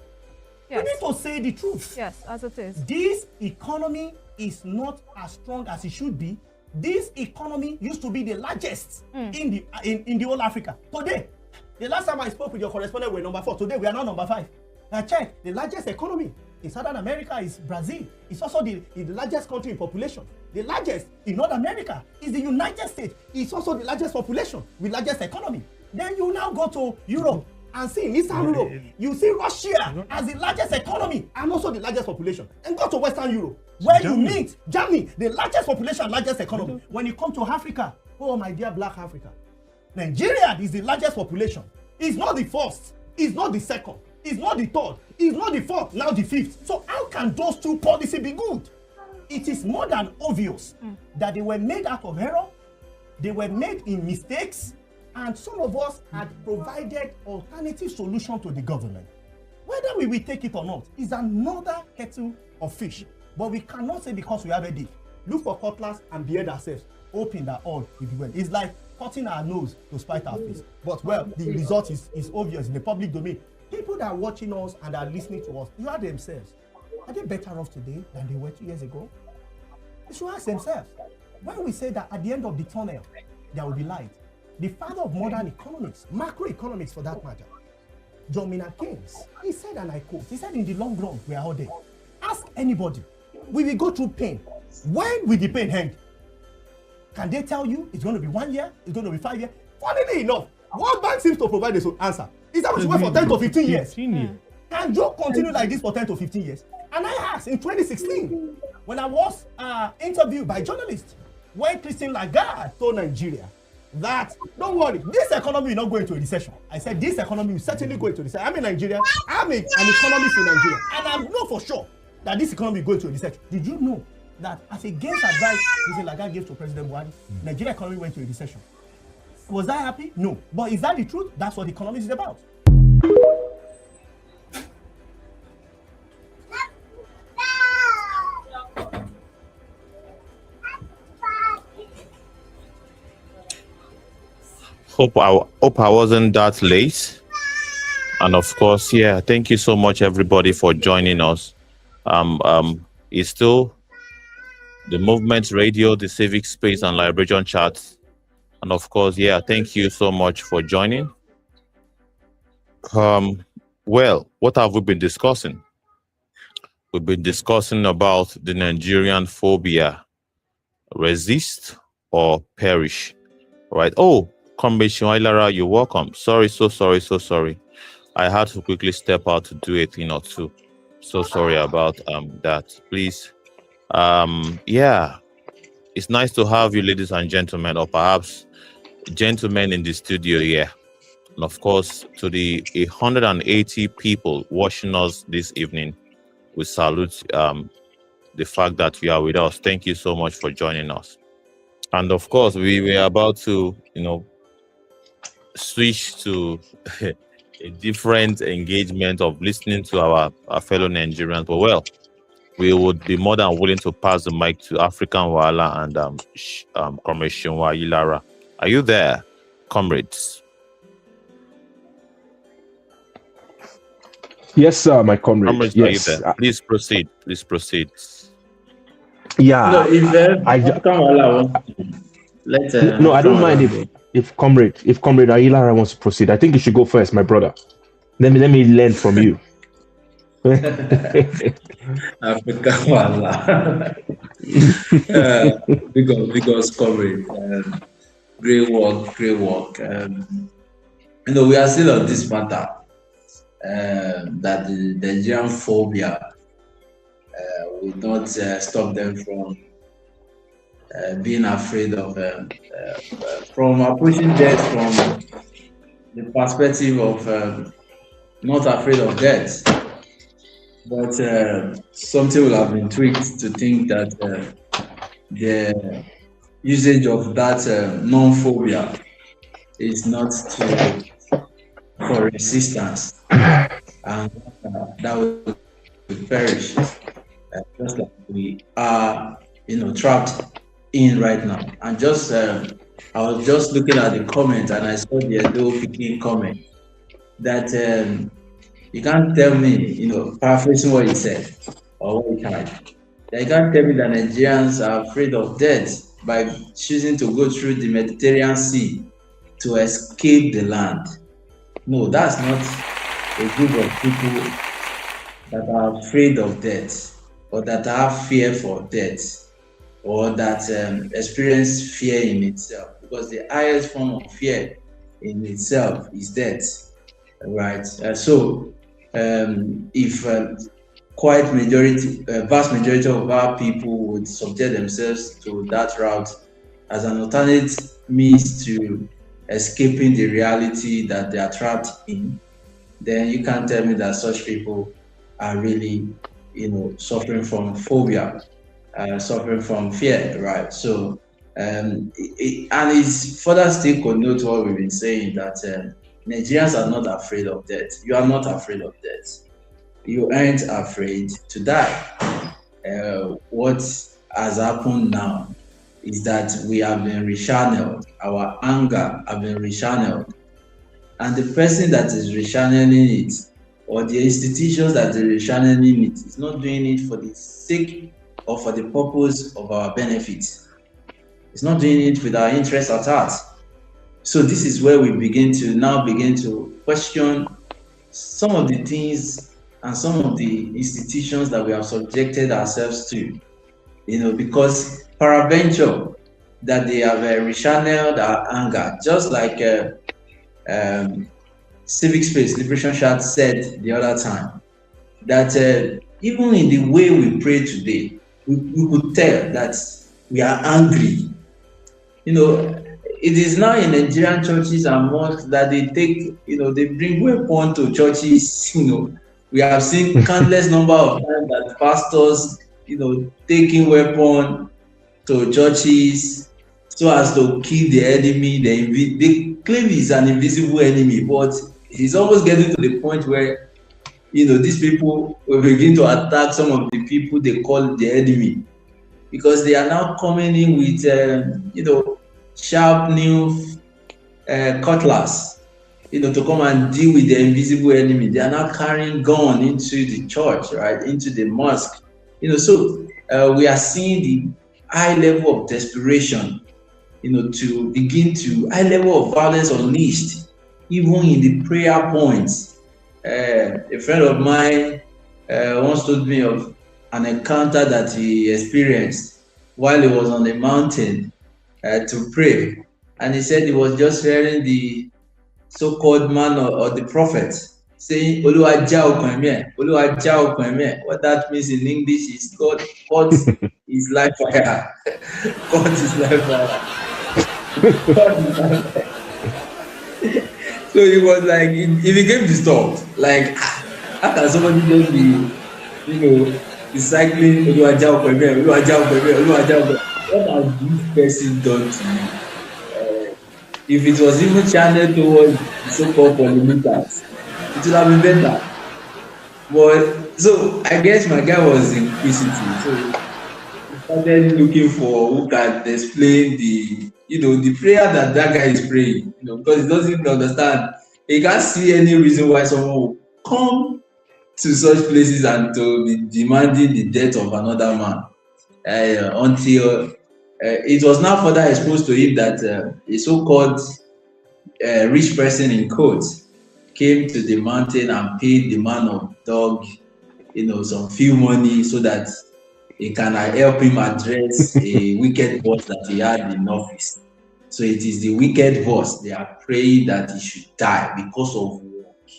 Yes. You need to say the truth. Yes, as it is. This economy is not as strong as it should be. This economy used to be the largest in the whole Africa. Today, the last time I spoke with your correspondent, we were number 4. Today, we are now number 5. Now check, the largest economy in Southern America is Brazil. It's also the largest country in population. The largest in North America is the United States. It's also the largest population with largest economy. Then you now go to Europe and see in Eastern Europe, you see Russia as the largest economy and also the largest population. And go to Western Europe, where you meet Germany, the largest population, largest economy. When you come to Africa, oh my dear black Africa, Nigeria is the largest population. It's not the first, it's not the second, it's not the third, it's not the fourth, now the fifth. So how can those two policies be good? It is more than obvious that they were made out of error, they were made in mistakes, and some of us had provided alternative solution to the government. Whether we will take it or not is another kettle of fish. But we cannot say because we have a deal, look for cutlass and beard ourselves, hoping that all will be well. It's like cutting our nose to spite our face. But well, the result is obvious in the public domain. People that are watching us and are listening to us, you are themselves. Are they better off today than they were 2 years ago? They should ask themselves. When we say that at the end of the tunnel, there will be light, the father of modern economics, macroeconomics for that matter, John Maynard Keynes, he said, and I quote, he said, in the long run, we are all dead. Ask anybody, we will go through pain. When will the pain end? Can they tell you it's going to be 1 year, it's going to be 5 years? Funnily enough, World Bank seems to provide the answer. Is that what you wait for 10 to 15 years? Can you continue like this for 10 to 15 years? And I asked in 2016, when I was interviewed by journalists, when Christine Lagarde told Nigeria that, don't worry, this economy will not go into a recession. I said, this economy will certainly go into a recession. I'm in Nigeria, I'm an economist in Nigeria, and I know for sure that this economy will go into a recession. Did you know that as against advice Christine Lagarde gave to President Buhari, Nigeria economy went into a recession? Was I happy? No. But is that the truth? That's what economics is about. Hope I wasn't that late. And of course, yeah, thank you so much everybody for joining us. It's still the Movement Radio, the Civic Space and Liberation Chat. And of course, yeah, thank you so much for joining. Well, what have we been discussing? We've been discussing about the Nigerian phobia, resist or perish, right? Oh, Comrade Shiwailara, you're welcome. Sorry. I had to quickly step out to do a thing or two. So sorry about that. Please, yeah, it's nice to have you, ladies and gentlemen, or perhaps gentlemen in the studio here. And of course, to the 180 people watching us this evening, we salute the fact that you are with us. Thank you so much for joining us. And of course, we were about to, switch to a different engagement of listening to our fellow Nigerians. But well, we would be more than willing to pass the mic to African Wala and Comrade Shinwa Ilara. Are you there, comrades? Yes, sir, my comrade. Comrades, Yes. are you there? Please proceed. Please proceed. Yeah. No, if African Wala wants to, let no, I don't mind Wala if comrade Ilara wants to proceed. I think you should go first, my brother. Let me learn from you. African Wala. Because comrade. Great work, great work. We are still on this matter that the Nigerian phobia will not stop them from being afraid of, from approaching death from the perspective of not afraid of death. But something will have been tweaked to think that the usage of that non-phobia is not for resistance, and that will perish, just like we are, trapped in right now. And just I was just looking at the comment, and I saw the Edo Pikin comment that you can't tell me, paraphrasing what he said or what he typed, that you can't tell me that Nigerians are afraid of death by choosing to go through the Mediterranean Sea to escape the land. No, that's not a group of people that are afraid of death, or that have fear for death, or that experience fear in itself, because the highest form of fear in itself is death, right? So if vast majority of our people would subject themselves to that route as an alternate means to escaping the reality that they are trapped in, then you can't tell me that such people are really, suffering from phobia, suffering from fear, right? So, and it's further still connotes what we've been saying, that Nigerians are not afraid of death. You are not afraid of death. You aren't afraid to die. What has happened now is that we have been rechanneled. Our anger have been rechanneled. And the person that is rechanneling it, or the institutions that are rechanneling it, is not doing it for the sake or for the purpose of our benefit. It's not doing it with our interests at heart. So this is where we begin to question some of the things and some of the institutions that we have subjected ourselves to, because peradventure that they have rechanneled our anger, just like Civic Space Liberation Chat said the other time, that even in the way we pray today, we could tell that we are angry. It is now in Nigerian churches and mosques that they take, they bring weapons to churches. We have seen countless number of times that pastors, taking weapon to churches so as to kill the enemy. They claim he's an invisible enemy, but he's almost getting to the point where, these people will begin to attack some of the people they call the enemy, because they are now coming in with, sharp new cutlass, to come and deal with the invisible enemy. They are now carrying gun into the church, right, into the mosque. So we are seeing the high level of desperation, to begin to high level of violence unleashed, even in the prayer points. A friend of mine once told me of an encounter that he experienced while he was on the mountain to pray, and he said he was just hearing the so-called man or the prophet saying, "Oluwa ja okun emi e, Oluwa ja okun emi e." What that means in English is God caught his life fire, caught his life fire, caught his life fire. So he was like, he became disturbed. Like, how can somebody just be, recycling Oluwa ja okun emi e, Oluwa ja okun emi e, Oluwa ja okun emi e? What has this person done to you? If it was even channeled towards the so-called polymeters, it would have been better. But So I guess my guy was inquisitive. So he started looking for who can explain the prayer that guy is praying. Because he doesn't even understand. He can't see any reason why someone will come to such places and to be demanding the death of another man. Until it was now further exposed to him that a so-called rich person in quote came to the mountain and paid the man of dog, some few money so that he can help him address a wicked boss that he had in office. So it is the wicked boss. They are praying that he should die because of work.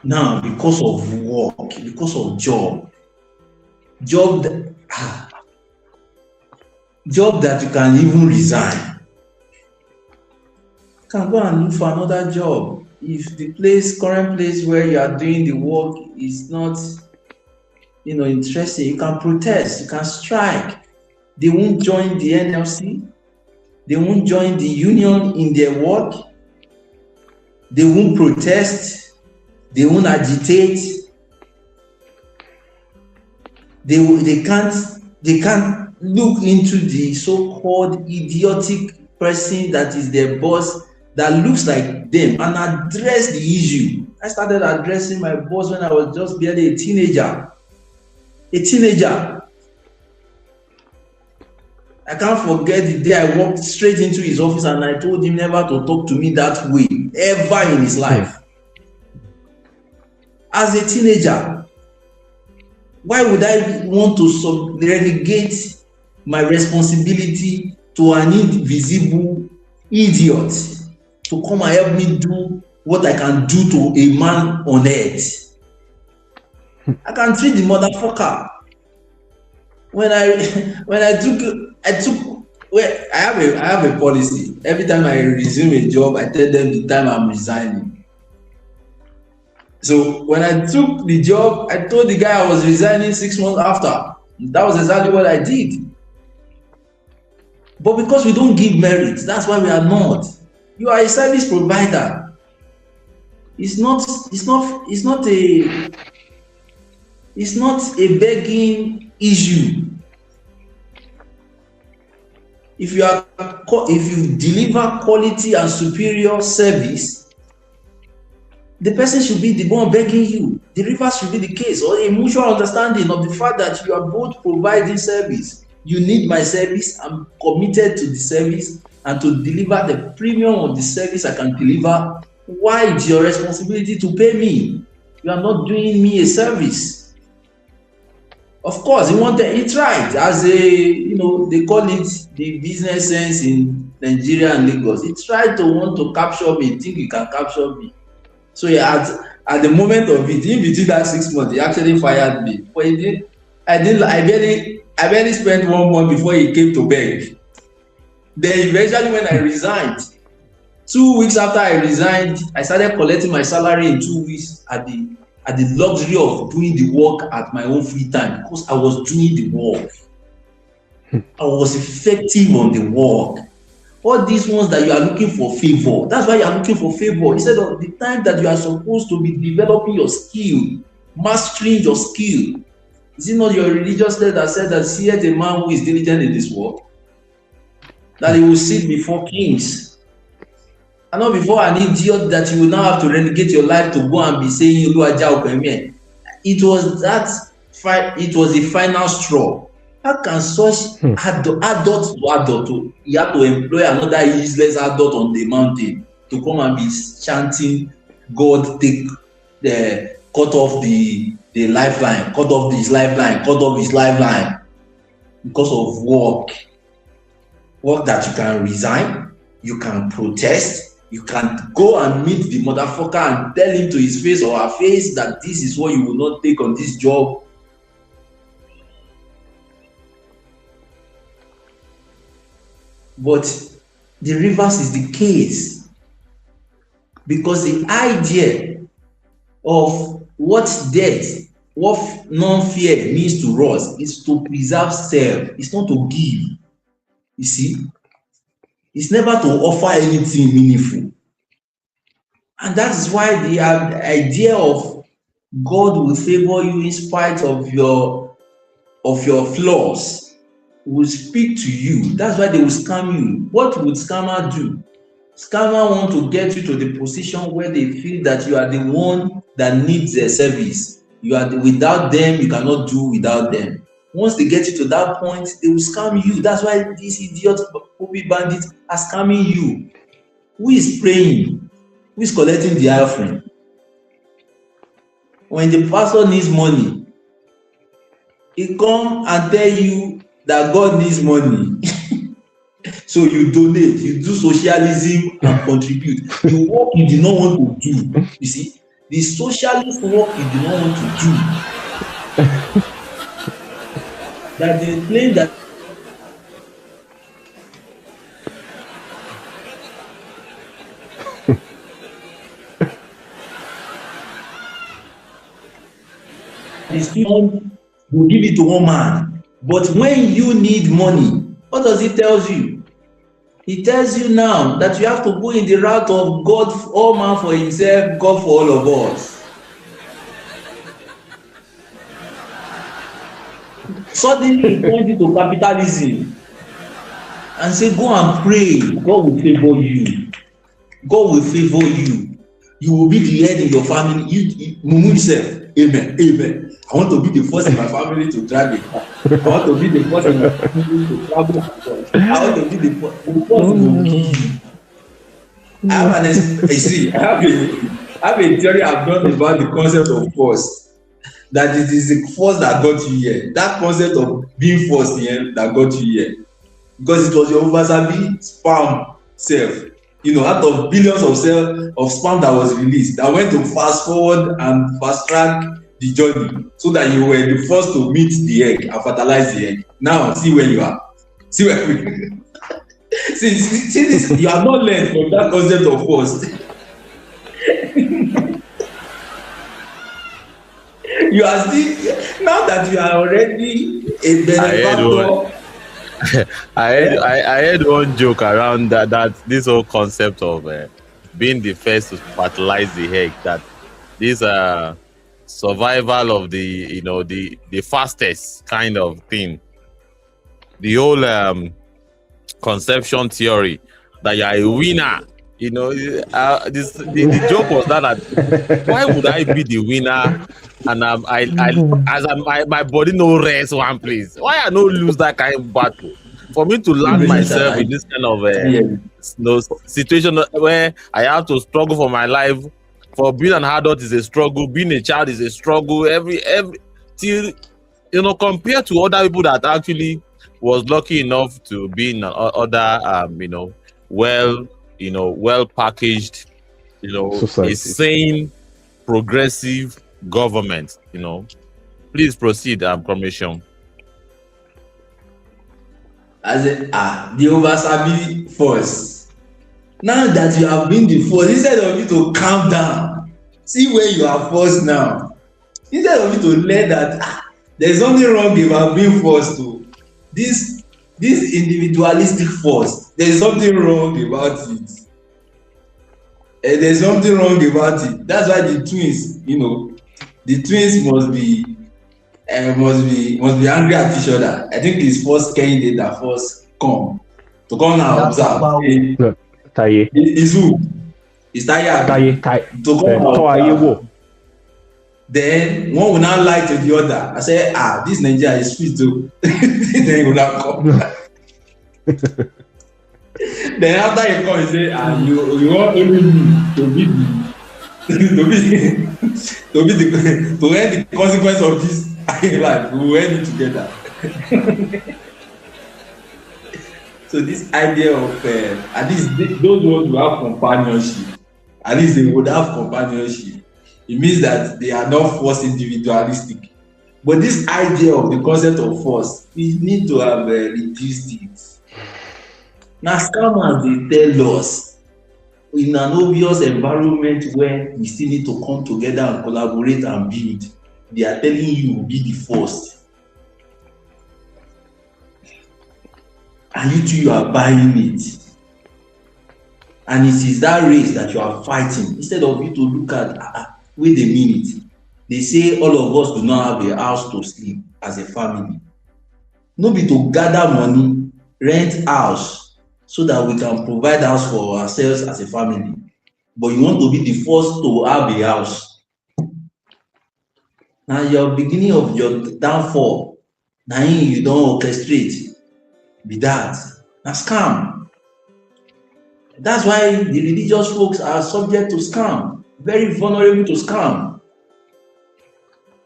Now, because of work, because of job that you can even resign. You can go and look for another job. If the current place where you are doing the work is not, interesting, you can protest, you can strike. They won't join the NLC. They won't join the union in their work. They won't protest. They won't agitate. They can't look into the so-called idiotic person that is their boss that looks like them and address the issue. I started addressing my boss when I was just barely a teenager. I can't forget the day I walked straight into his office and I told him never to talk to me that way ever in his life. As a teenager, why would I want to relegate my responsibility to an invisible idiot to come and help me do what I can do to a man on earth? I can treat the motherfucker. When I have a policy. Every time I resume a job, I tell them the time I'm resigning. So when I took the job, I told the guy I was resigning 6 months after. That was exactly what I did. But because we don't give merit, that's why we are not. You are a service provider. It's not a begging issue. If you deliver quality and superior service, the person should be the one begging you. The reverse should be the case, or a mutual understanding of the fact that you are both providing service. You need my service, I'm committed to the service, and to deliver the premium of the service I can deliver. Why it's your responsibility to pay me? You are not doing me a service. Of course, he tried as they call it the business sense in Nigeria and Lagos. He tried to want to capture me, think he can capture me. So at the moment of it, in between that 6 months, he actually fired me. But I barely spent 1 month before he came to beg. Then eventually when I resigned, 2 weeks after I resigned, I started collecting my salary in 2 weeks at the luxury of doing the work at my own free time, because I was doing the work. I was effective on the work. All these ones that you are looking for favor, that's why you are looking for favor instead of the time that you are supposed to be developing your skill, mastering your skill. Is it not your religious leader that said that seeth a man who is diligent in this work, that he will sit before kings, and not before an idiot that you will now have to relegate your life to go and be saying it was the final straw. How can such adult you have to employ another useless adult on the mountain to come and be chanting, God take cut off the lifeline, cut off his lifeline, cut off his lifeline, because of work that you can resign, you can protest, you can go and meet the motherfucker and tell him to his face or her face that this is what you will not take on this job. But the reverse is the case, because the idea of what death, what non-fear means to us is to preserve self. It's not to give. You see, it's never to offer anything meaningful. And that is why the idea of God will favor you in spite of your flaws. Will speak to you. That's why they will scam you. What would scammer do? Scammer want to get you to the position where they feel that you are the one that needs their service. Without them, you cannot do without them. Once they get you to that point, they will scam you. That's why these idiot phobia bandits are scamming you. Who is praying? Who is collecting the offering? When the pastor needs money, he come and tell you that God needs money. So you donate, you do socialism and contribute. The work you do not want to do. You see, the socialist work you do not want to do. That they claim that the student will give it to one man. But when you need money, what does it tell you? It tells you now that you have to go in the route of God, all man for himself, God for all of us. Suddenly he points into capitalism and say, go and pray. God will favor you. God will favor you. You will be the head in your family. You Mumu yourself. Amen. Amen. I want to be the first in my family to drive a car. I want to be the first in my family to travel. I want to be the first to give. I have a theory I've done about the concept of force. That it is the force that got you here. That concept of being forced here that got you here. Because it was your oversabi sperm self. Out of billions of cells of sperm that was released, that went to fast forward and fast track the journey so that you were the first to meet the egg and fertilize the egg. Now, see where you are. See where we see this. You have not learned from that concept of force. You are still, now that you are already a benefactor. I heard one joke around that this whole concept of being the first to fertilize the egg, that this survival of the fastest kind of thing, the whole conception theory that you are a winner. The joke was that why would I be the winner and my body no rest one place? Why I no lose that kind of battle? For me to land myself in this kind of situation where I have to struggle for my life. For being an adult is a struggle, being a child is a struggle. Every till compared to other people that actually was lucky enough to be in other well packaged, a sane, progressive government. Please proceed, Commission. As the oversabi force. Now that you have been the force, instead of you to calm down, see where you are forced now. Instead of you to learn that there's nothing wrong about being forced to this individualistic force. There's something wrong about it. There's something wrong about it. That's why the twins, the twins must be angry at each other. I think it's first candidate that first come now observe. Taye. Is who? Is Taye. To come now. Then one will now lie to the other. I say, this Nigeria is sweet too. Then he will not come. Then after he come, he say, you want only me to be to end the consequence of this life. We will end it together. So this idea of at least those ones who have companionship, at least they would have companionship. It means that they are not force individualistic. But this idea of the concept of force, we need to have reduced it. Now, scammers, they tell us in an obvious environment where we still need to come together and collaborate and build, they are telling you be the first. And you too, you are buying it. And it is that race that you are fighting. Instead of you to look at, wait a minute, they say all of us do not have a house to sleep as a family. No be to gather money, rent house so that we can provide house for ourselves as a family. But you want to be the first to have a house. Now your beginning of your downfall, now you don't orchestrate. Be that. Na scam. That's why the religious folks are subject to scam, very vulnerable to scam,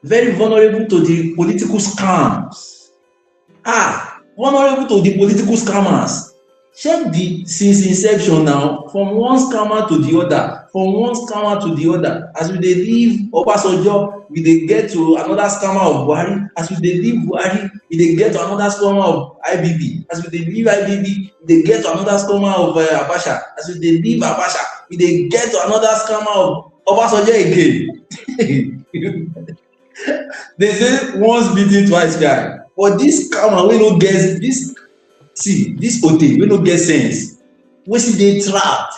very vulnerable to the political scams. Vulnerable to the political scammers. Check the since inception now, from one scammer to the other, from one scammer to the other. As we dey leave Obasanjo, we dey get to another scammer of Buhari. As we dey leave Buhari, we dey get to another scammer of IBB. As we dey leave IBB, we dey get to another scammer of Abacha. As we dey leave Abacha, we dey get to another scammer of Obasanjo again. They say once beaten, twice shy. But this scammer wey no get this. See, this ote wey no get sense, wey still dey trapped.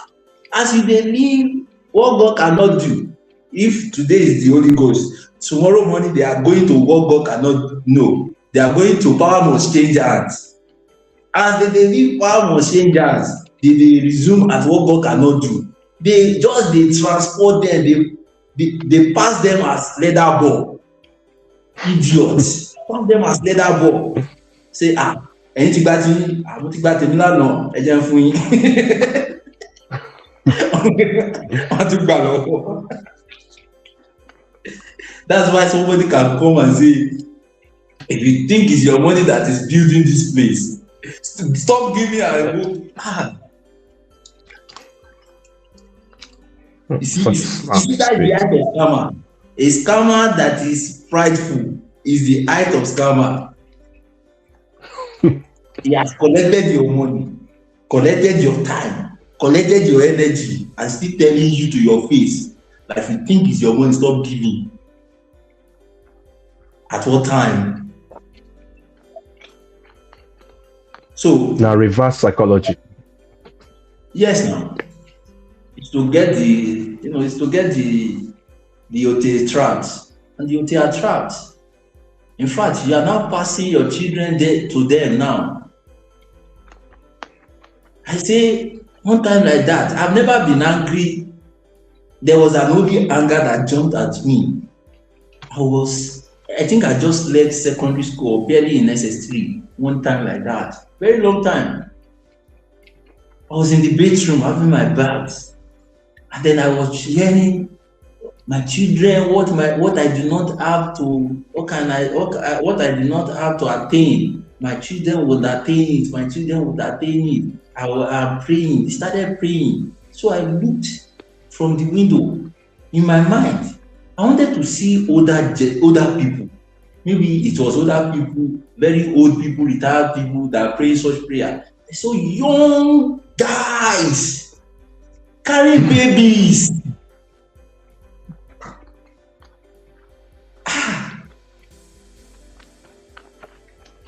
As you dey live, what God cannot do. If today is the Holy Ghost, tomorrow morning they are going to what God cannot know. They are going to power must change hands. As they dey leave power must change hands, they dey resume at what God cannot do. They just dey transport them, they pass them as leather ball. Idiots. Pass them as leather ball. Say ẹ̀yin ti gba ti àwọn ti gba tèmi lánàá ẹ jẹ́ fún yín wọ́n ti gbà lọ́wọ́. That's why somebody can come and say, if you think it's your money that is building this place, stop giving and go. You see that is the height of scammer. A scammer that is prideful is the height of scammer. He has collected your money, collected your time, collected your energy, and still telling you to your face that if you think it's your money, stop giving. At what time? So now reverse psychology. Yes, now it's to get the OT trapped, and the OT are trapped. In fact, you are now passing your children to them now. I say one time like that, I've never been angry. There was an only anger that jumped at me. I think I just left secondary school, barely in SS3, one time like that. Very long time. I was in the bedroom having my bath, and then I was hearing my children, what I do not have to, what I do not have to attain. My children would attain it. My children would attain it. I'm praying. They started praying. So I looked from the window. In my mind, I wanted to see older people. Maybe it was older people, very old people, retired people that pray such prayer. I saw young guys carrying babies.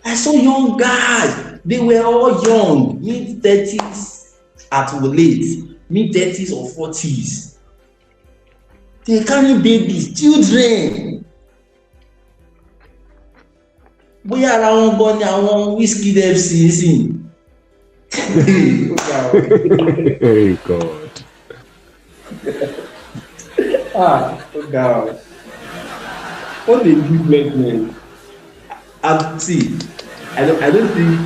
I saw young guys. They were all young, mid-30s at late, mid-30s or 40s. They carrying babies, children. Bóyá ara wọn gan ni àwọn whiskey dem sì sìn. Hey God. Oh God. What a good man. See, I don't think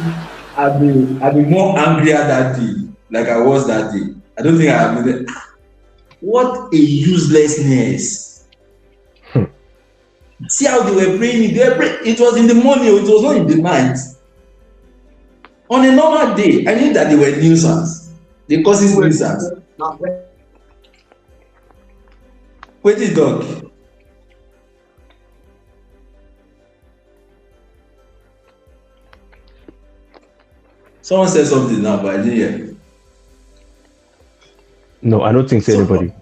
I've been more angrier that day, like I was that day. I don't think I have been. What a uselessness. See how they were praying. It was in the morning, it was not in the night. On a normal day, I knew that they were nuisance. They causes nuisance. Wait this dog. Someone said something now, but I didn't hear. No, I don't think so. Anybody.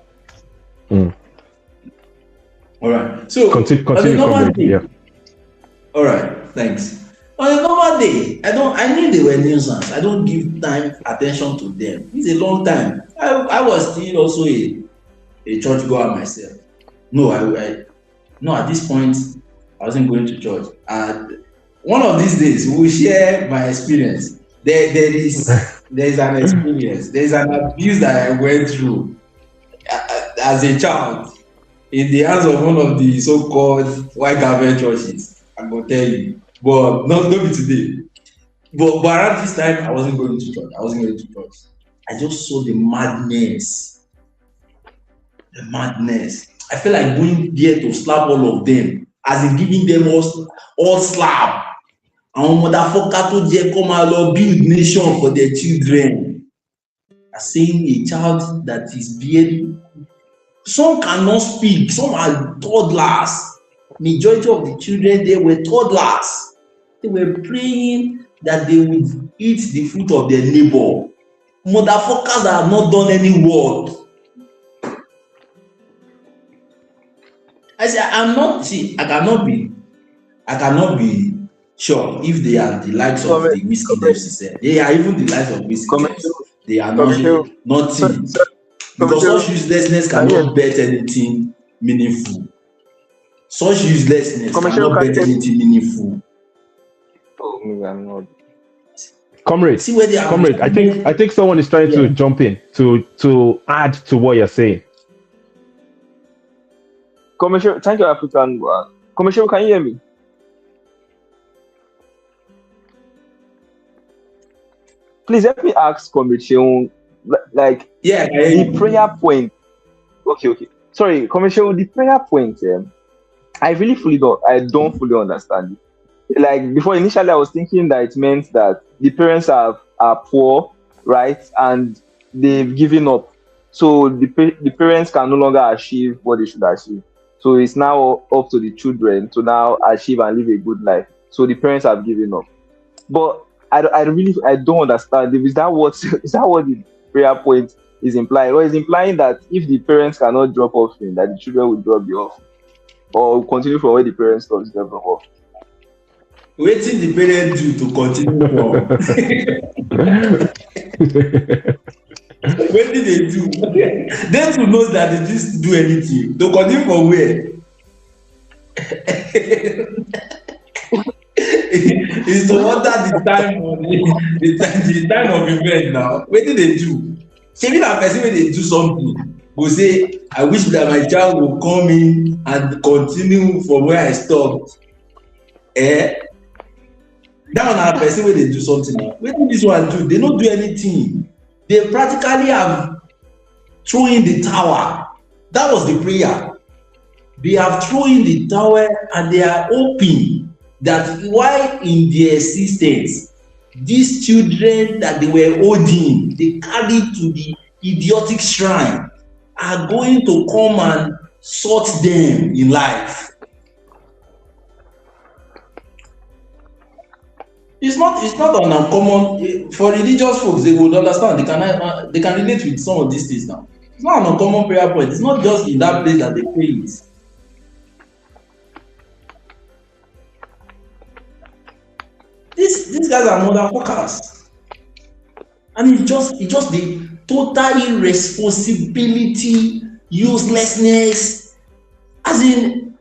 All right. So continue day, all right. Thanks. On a normal day, I knew they were nuisance. I don't give attention to them. It's a long time. I was still also a church goer myself. No, No, at this point, I wasn't going to church. And one of these days, we will share my experience. There is an experience. There is an abuse that I went through as a child in the hands of one of the so-called white garment churches. I'm gonna tell you, but not be today. But around this time, I wasn't going to church. I just saw the madness. I feel like going there to slap all of them, as in giving them all slap. And motherfucker to just come out build nation for their children. Seeing a child that is barely, some cannot speak, some are toddlers. Majority of the children there were toddlers. They were praying that they would eat the fruit of their labor. Motherfuckers that have not done any work. I say I cannot be sure if they are the likes of the whiskey devs. They are even the likes of whiskey devs. They are not nothing. Because such uselessness cannot bet anything meaningful. Such uselessness cannot bet anything meaningful. Oh, maybe I'm not. Comrade, I think someone is trying to jump in to add to what you're saying. Commissioner, thank you, African. Commissioner, can you hear me? Please help me ask Commissioner, like, the prayer point. Okay. Sorry, Commissioner, the prayer point. I don't fully understand it. Like before, initially, I was thinking that it meant that the parents are poor, right, and they've given up, so the parents can no longer achieve what they should achieve. So it's now up to the children to now achieve and live a good life. So the parents have given up. But I don't understand. Is that what the prayer point is implying? Or is implying that if the parents cannot drop off, that the children will drop the off, or continue from where the parents stop drop off? Waiting the parents do to continue from. What did they do? Them who knows that they didn't do anything. To continue from where? It's to order the time of event now. What did they do? Maybe that person when they do something will say, I wish that my child will come in and continue from where I stopped. That one person when they do something now. What did this one do? They don't do anything. They practically have thrown in the tower. That was the prayer. They have thrown in the tower and they are hoping that while in their existence, these children that they were holding, they carried to the idiotic shrine, are going to come and sort them in life. It's not an uncommon for religious folks. They would understand. They can relate with some of these things now. It's not an uncommon prayer point. It's not just in that place that they pray it. These guys are motherfuckers, and it's just the total irresponsibility, uselessness, as in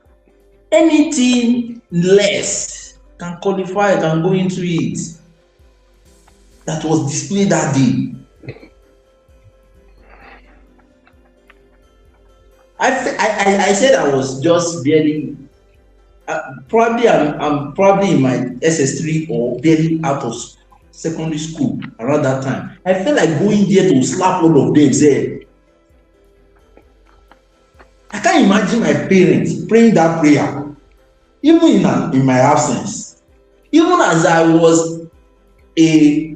anything less can qualify, can go into it. That was displayed that day. I said I was just barely, probably I'm probably in my SS3 or barely out of secondary school around that time. I felt like going there to slap all of them. Say, I can't imagine my parents praying that prayer, even in my absence. Even as I was a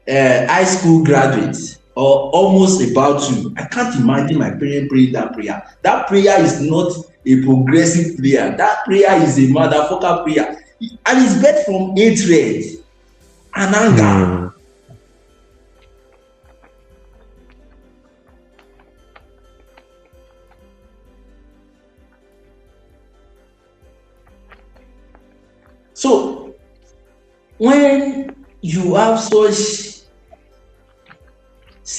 high school graduate or almost about to, I can't imagine my parents praying that prayer. That prayer is not a progressive prayer. That prayer is a motherfucker prayer. And it's birthed from hatred and anger. So, when you have such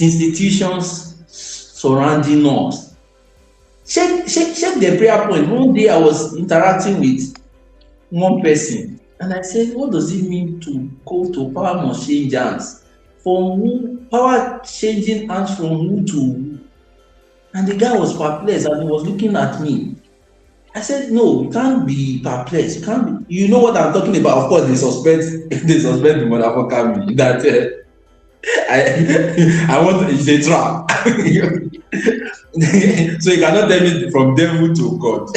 institutions surrounding us, check check the prayer point. One day I was interacting with one person and I said, what does it mean to go to power must change hands? From who, power changing hands from who to who? And the guy was perplexed and he was looking at me. I said, no, you can't be perplexed. You can't be, you know what I'm talking about. Of course, they suspect the motherfucker me that I want it's a trap. So you cannot tell me from devil to God.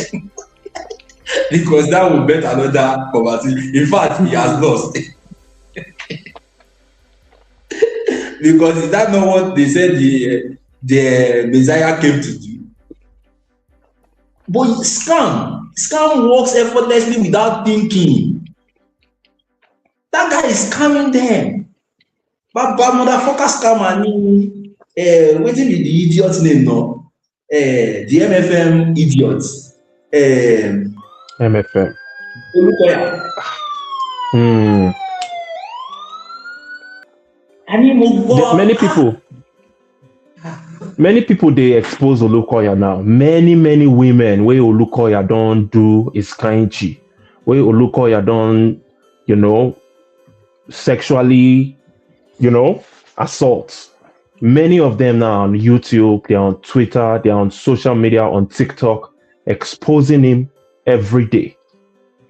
Because that will bet another conversation. In fact, he has lost. Because is that not what they said the Messiah came to do? But scam works effortlessly without thinking. That guy is scamming them. But motherfucker scammer ni wetin be the idiot's name now? The MFM idiot. MFM. Olukoya. Many people they expose Olukoya now. Many women where Olukoya don't do is kindchi. Where Olukoya don't, sexually, assault. Many of them now on YouTube, they're on Twitter, they're on social media, on TikTok, exposing him every day.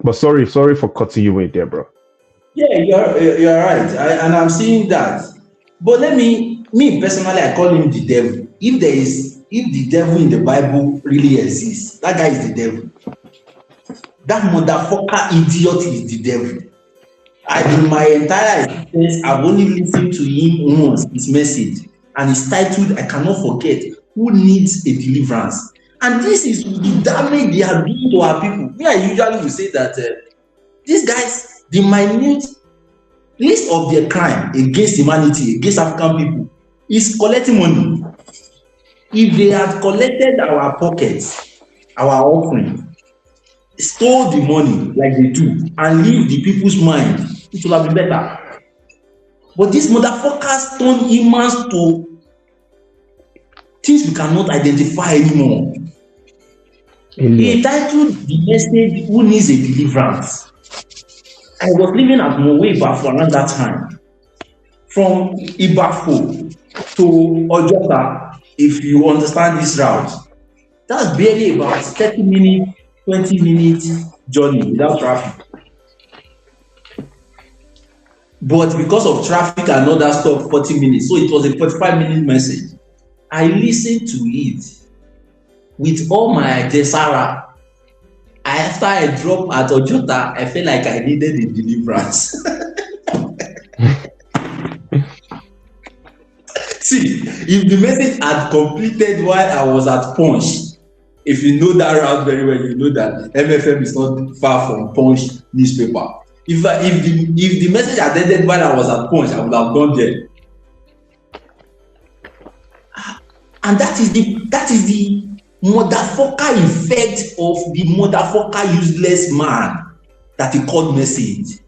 But sorry for cutting you in there, bro. Yeah, you're right, and I'm seeing that. But me personally, I call him the devil. If the devil in the Bible really exists, that guy is the devil. That motherfucker idiot is the devil. In my entire experience, I've only listened to him once, his message, and it's titled, I cannot forget, Who Needs a Deliverance? And this is the damage they are doing to our people. Me, I usually will say that these guys, the minute list of their crime against humanity, against African people, is collecting money. If they had collected our pockets, our offering, stole the money like they do, and leave the people's mind, it would have been better. But these motherfuckers turn humans to things we cannot identify anymore. He titled the message, Who Needs a Deliverance? I was living at Mowe Ibafo around that time. From Ibafo to Ojota, if you understand this route, that's barely about 30 minutes, 20 minutes journey without traffic. But because of traffic and all that stuff, 40 minutes. So it was a 45-minute message. I listened to it with all my desire. After I dropped at Ojota, I felt like I needed a deliverance. See, if the message had completed while I was at Punch, if you know that route very well, you know that MFM is not far from Punch newspaper. If the message had ended while I was at Punch, I would have gone there. And that is the motherfucker effect of the motherfucker useless man that he called message.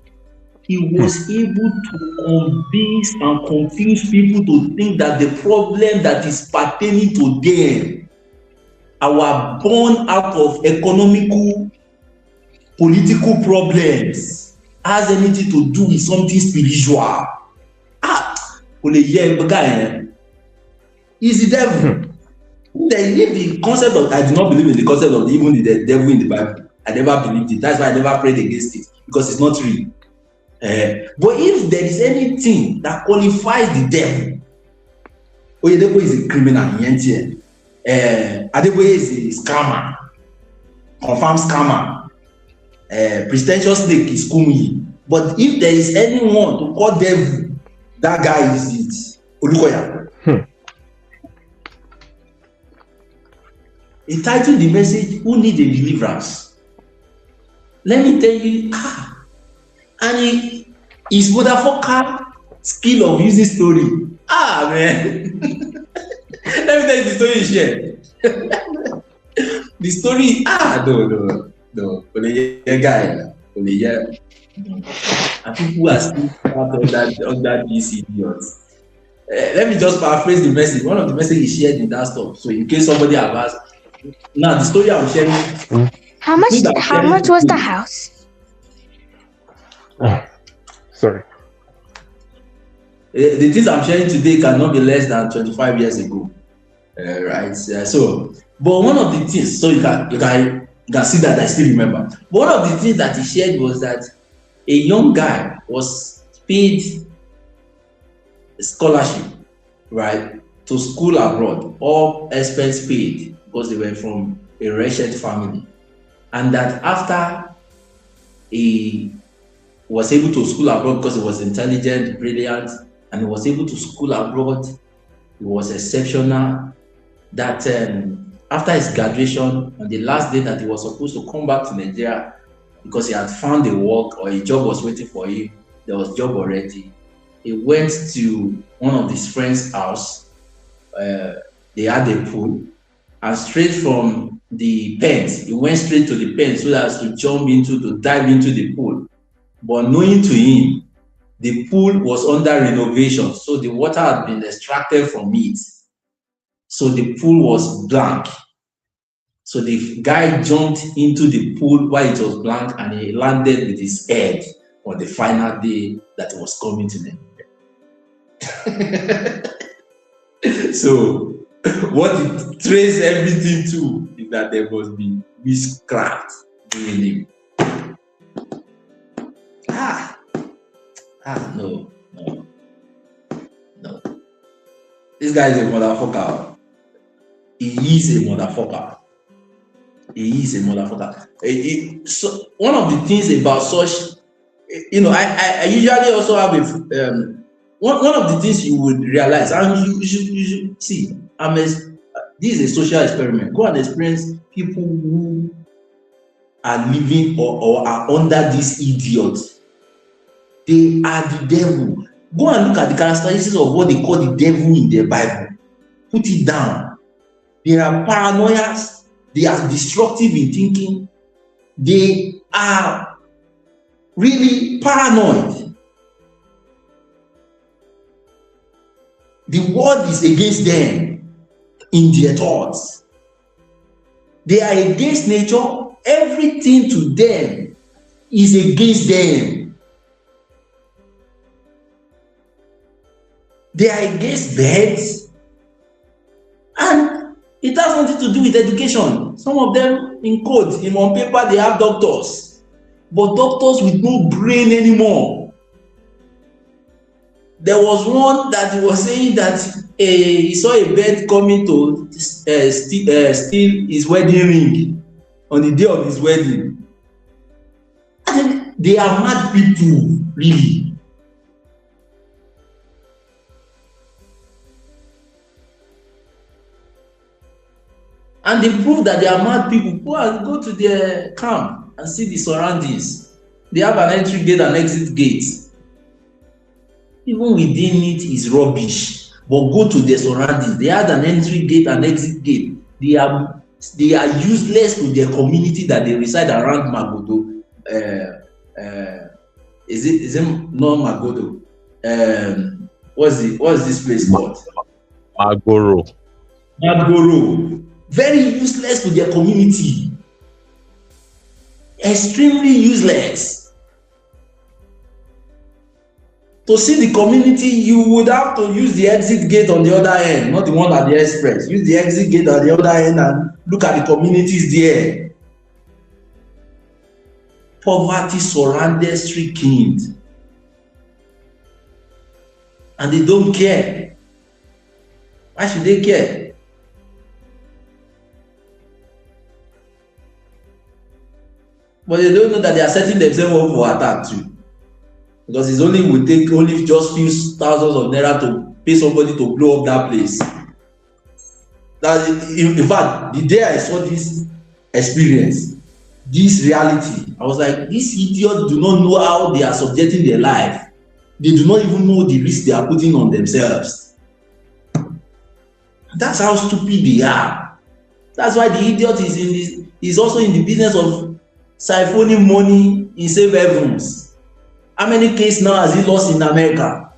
He was able to convince and confuse people to think that the problem that is pertaining to them, our born out of economical, political problems, has anything to do with something spiritual. He's the devil. If the concept of, I do not believe in the concept of even the devil in the Bible. I never believed it. That's why I never prayed against it, because it's not real. But if there is anything that qualifies the devil, Oyedepo is a criminal. Adeboye is a scammer, confirmed scammer. Pretentious snake is Kumuyi. But if there is anyone to call devil, that guy is it. Olukoya. He titled the message, Who Needs a Deliverance? Let me tell you, and his motherfucker skill of using story. Man. Let me tell you the story he shared. The story, no. Guy. And people are still part of that these idiots. Let me just paraphrase the message. One of the messages he shared in that stuff. So in case somebody have asked, Now the story I'm sharing. How much was the house? Sorry. The things I'm sharing today cannot be less than 25 years ago, right? So, but one of the things, so you can see that I still remember. But one of the things that he shared was that a young guy was paid a scholarship, right, to school abroad, all expense paid, because they were from a wretched family, and that after he was able to school abroad because he was intelligent, brilliant, and he was able to school abroad, he was exceptional, that after his graduation, on the last day that he was supposed to come back to Nigeria because he had found a work or a job was waiting for him, there was job already, he went to one of his friend's house. They had a pool, and straight from the pens, he went straight to the pen so as to dive into the pool. But knowing to him, the pool was under renovation, so the water had been extracted from it. So the pool was blank. So the guy jumped into the pool while it was blank, and he landed with his head on the final day that he was coming to them. So what it traced everything to is that there must be witchcraft doing him. No. This guy is a motherfucker. He is a motherfucker. So one of the things about such, I usually also have one of the things you would realize, and you should see, this is a social experiment. Go and experience people who are living or are under this idiot. They are the devil. Go and look at the characteristics of what they call the devil in the Bible. Put it down. They are paranoias. They are destructive in thinking. They are really paranoid. The world is against them in their thoughts. They are against nature. Everything to them is against them. They are against beds, and it has nothing to do with education. Some of them in code, on paper, they have doctors, but doctors with no brain anymore. There was one that was saying that he saw a bird coming to steal his wedding ring on the day of his wedding. And they are mad people, really. And they prove that they are mad people. Go to their camp and see the surroundings. They have an entry gate and exit gate. Even within it is rubbish. But go to their surroundings. They have an entry gate and exit gate. They are useless to their community that they reside around Magodo. Is it not Magodo? What's this place called? Magoro. Very useless to their community. Extremely useless. To see the community, you would have to use the exit gate on the other end, not the one at the express. Use the exit gate on the other end and look at the communities there. Poverty surrounded, stricken. And they don't care. Why should they care? But they don't know that they are setting themselves up for attack too. Because it will take only just few thousands of naira to pay somebody to blow up that place. In fact, the day I saw this experience, this reality, I was like, these idiots do not know how they are subjecting their life. They do not even know the risk they are putting on themselves. That's how stupid they are. That's why the idiot is also in the business of siphoning money in safe havens. How many cases now has he lost in America?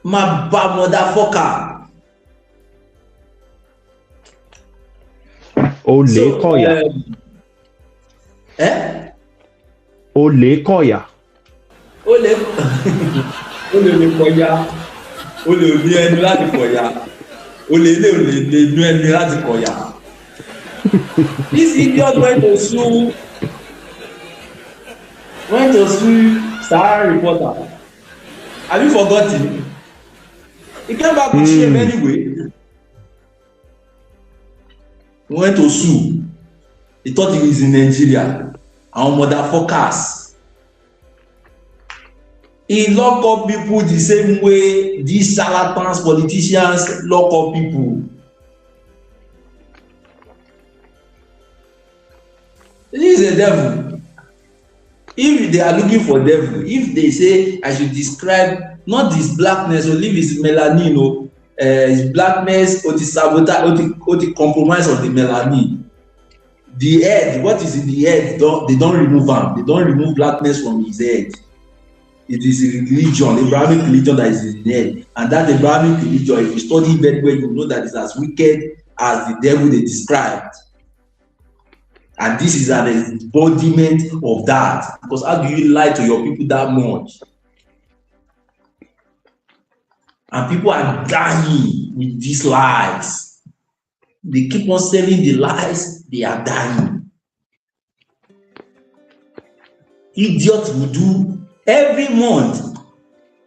My bad motherfucker. Ole Koya. Ole Koya. Ole lè kọjá. Ole ò ní ẹnu láti kọjá. Ole lè nu ẹnu láti kọjá. This idiot went to sue Sahara reporter. Have you forgotten? He came back with shame anyway. He went to sue. He thought he was in Nigeria. Our motherfuckers. He lock up people the same way these charlatans politicians lock up people. This is a devil. If they are looking for devil, if they say I should describe not this blackness or leave his melanin or his blackness or the sabotage or the compromise of the melanin, the head, what is in the head, they don't remove am. They don't remove blackness from his head. It is a religion, Abrahamic religion that is in the head, and that Abrahamic religion, if you study very well, you know that it's as wicked as the devil they described. And this is an embodiment of that. Because how do you lie to your people that much? And people are dying with these lies. They keep on selling the lies, they are dying. Idiots will do every month.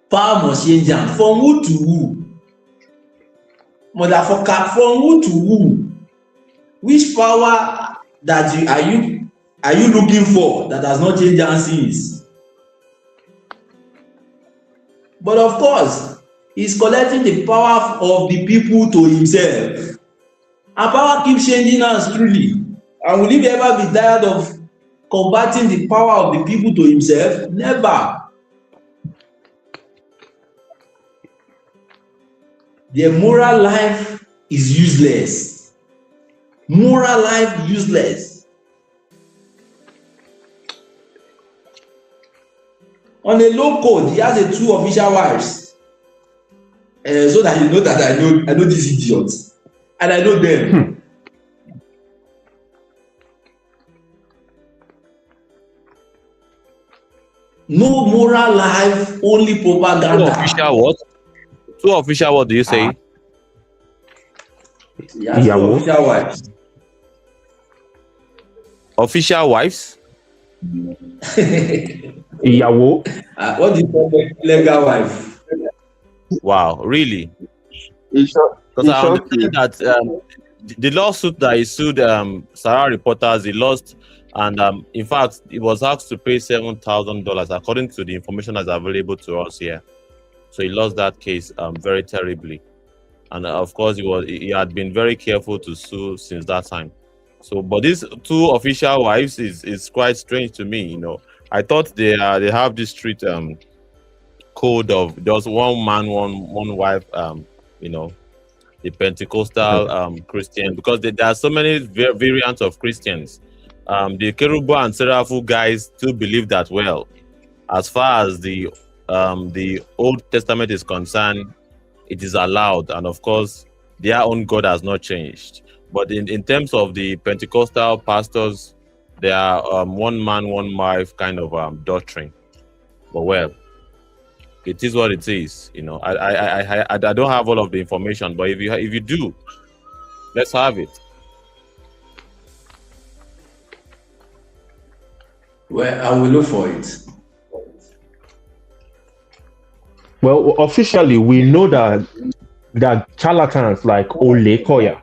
Power must change hands. From who to who? Motherfucker, from who to who? Which power that are you looking for that has not changed hands since? But of course, he's collecting the power of the people to himself. And power keeps changing hands truly. And will he ever be tired of combating the power of the people to himself? Never. Their moral life is useless. Moral life useless. On a low code, he has a 2 official wives. So that you know that I know these idiots. And I know them. No moral life, only propaganda. 2 official what? 2 official what do you say? Yeah, 2 official wives. Official wives? Ìyàwó. What do you call legal wife? Wow, really? Because I understand that the lawsuit that he sued Sahara reporters, he lost, and in fact, he was asked to pay $7,000 according to the information that's available to us here. So he lost that case very terribly, and of course, he had been very careful to sue since that time. So, but these 2 official wives is quite strange to me. You know, I thought they have this strict code of just one man, one wife. You know, the Pentecostal Christian, because there are so many variants of Christians. The Kerubo and Seraphu guys still believe that. Well, as far as the Old Testament is concerned, it is allowed, and of course, their own God has not changed. But in terms of the Pentecostal pastors, they are one man, one wife kind of doctrine. But well, it is what it is. You know, I don't have all of the information, but if you do, let's have it. Well, I will look for it. Well, officially, we know that charlatans like Ole Koya,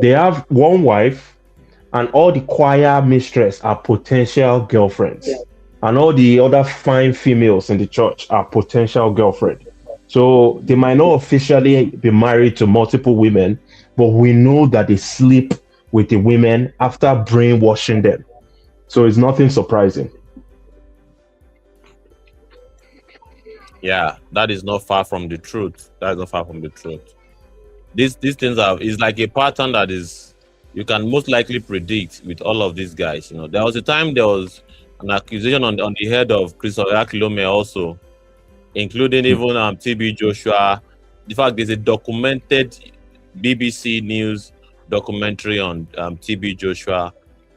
they have one wife, and all the choir mistress are potential girlfriends, and all the other fine females in the church are potential girlfriends. So they might not officially be married to multiple women, but we know that they sleep with the women after brainwashing them. So it's nothing surprising. Yeah, that is not far from the truth. That is not far from the truth. These things is like a pattern that is you can most likely predict with all of these guys. You know, there was a time there was an accusation on the head of Chris Oyakhilome also including even TB Joshua. In fact, there's a documented BBC News documentary on TB Joshua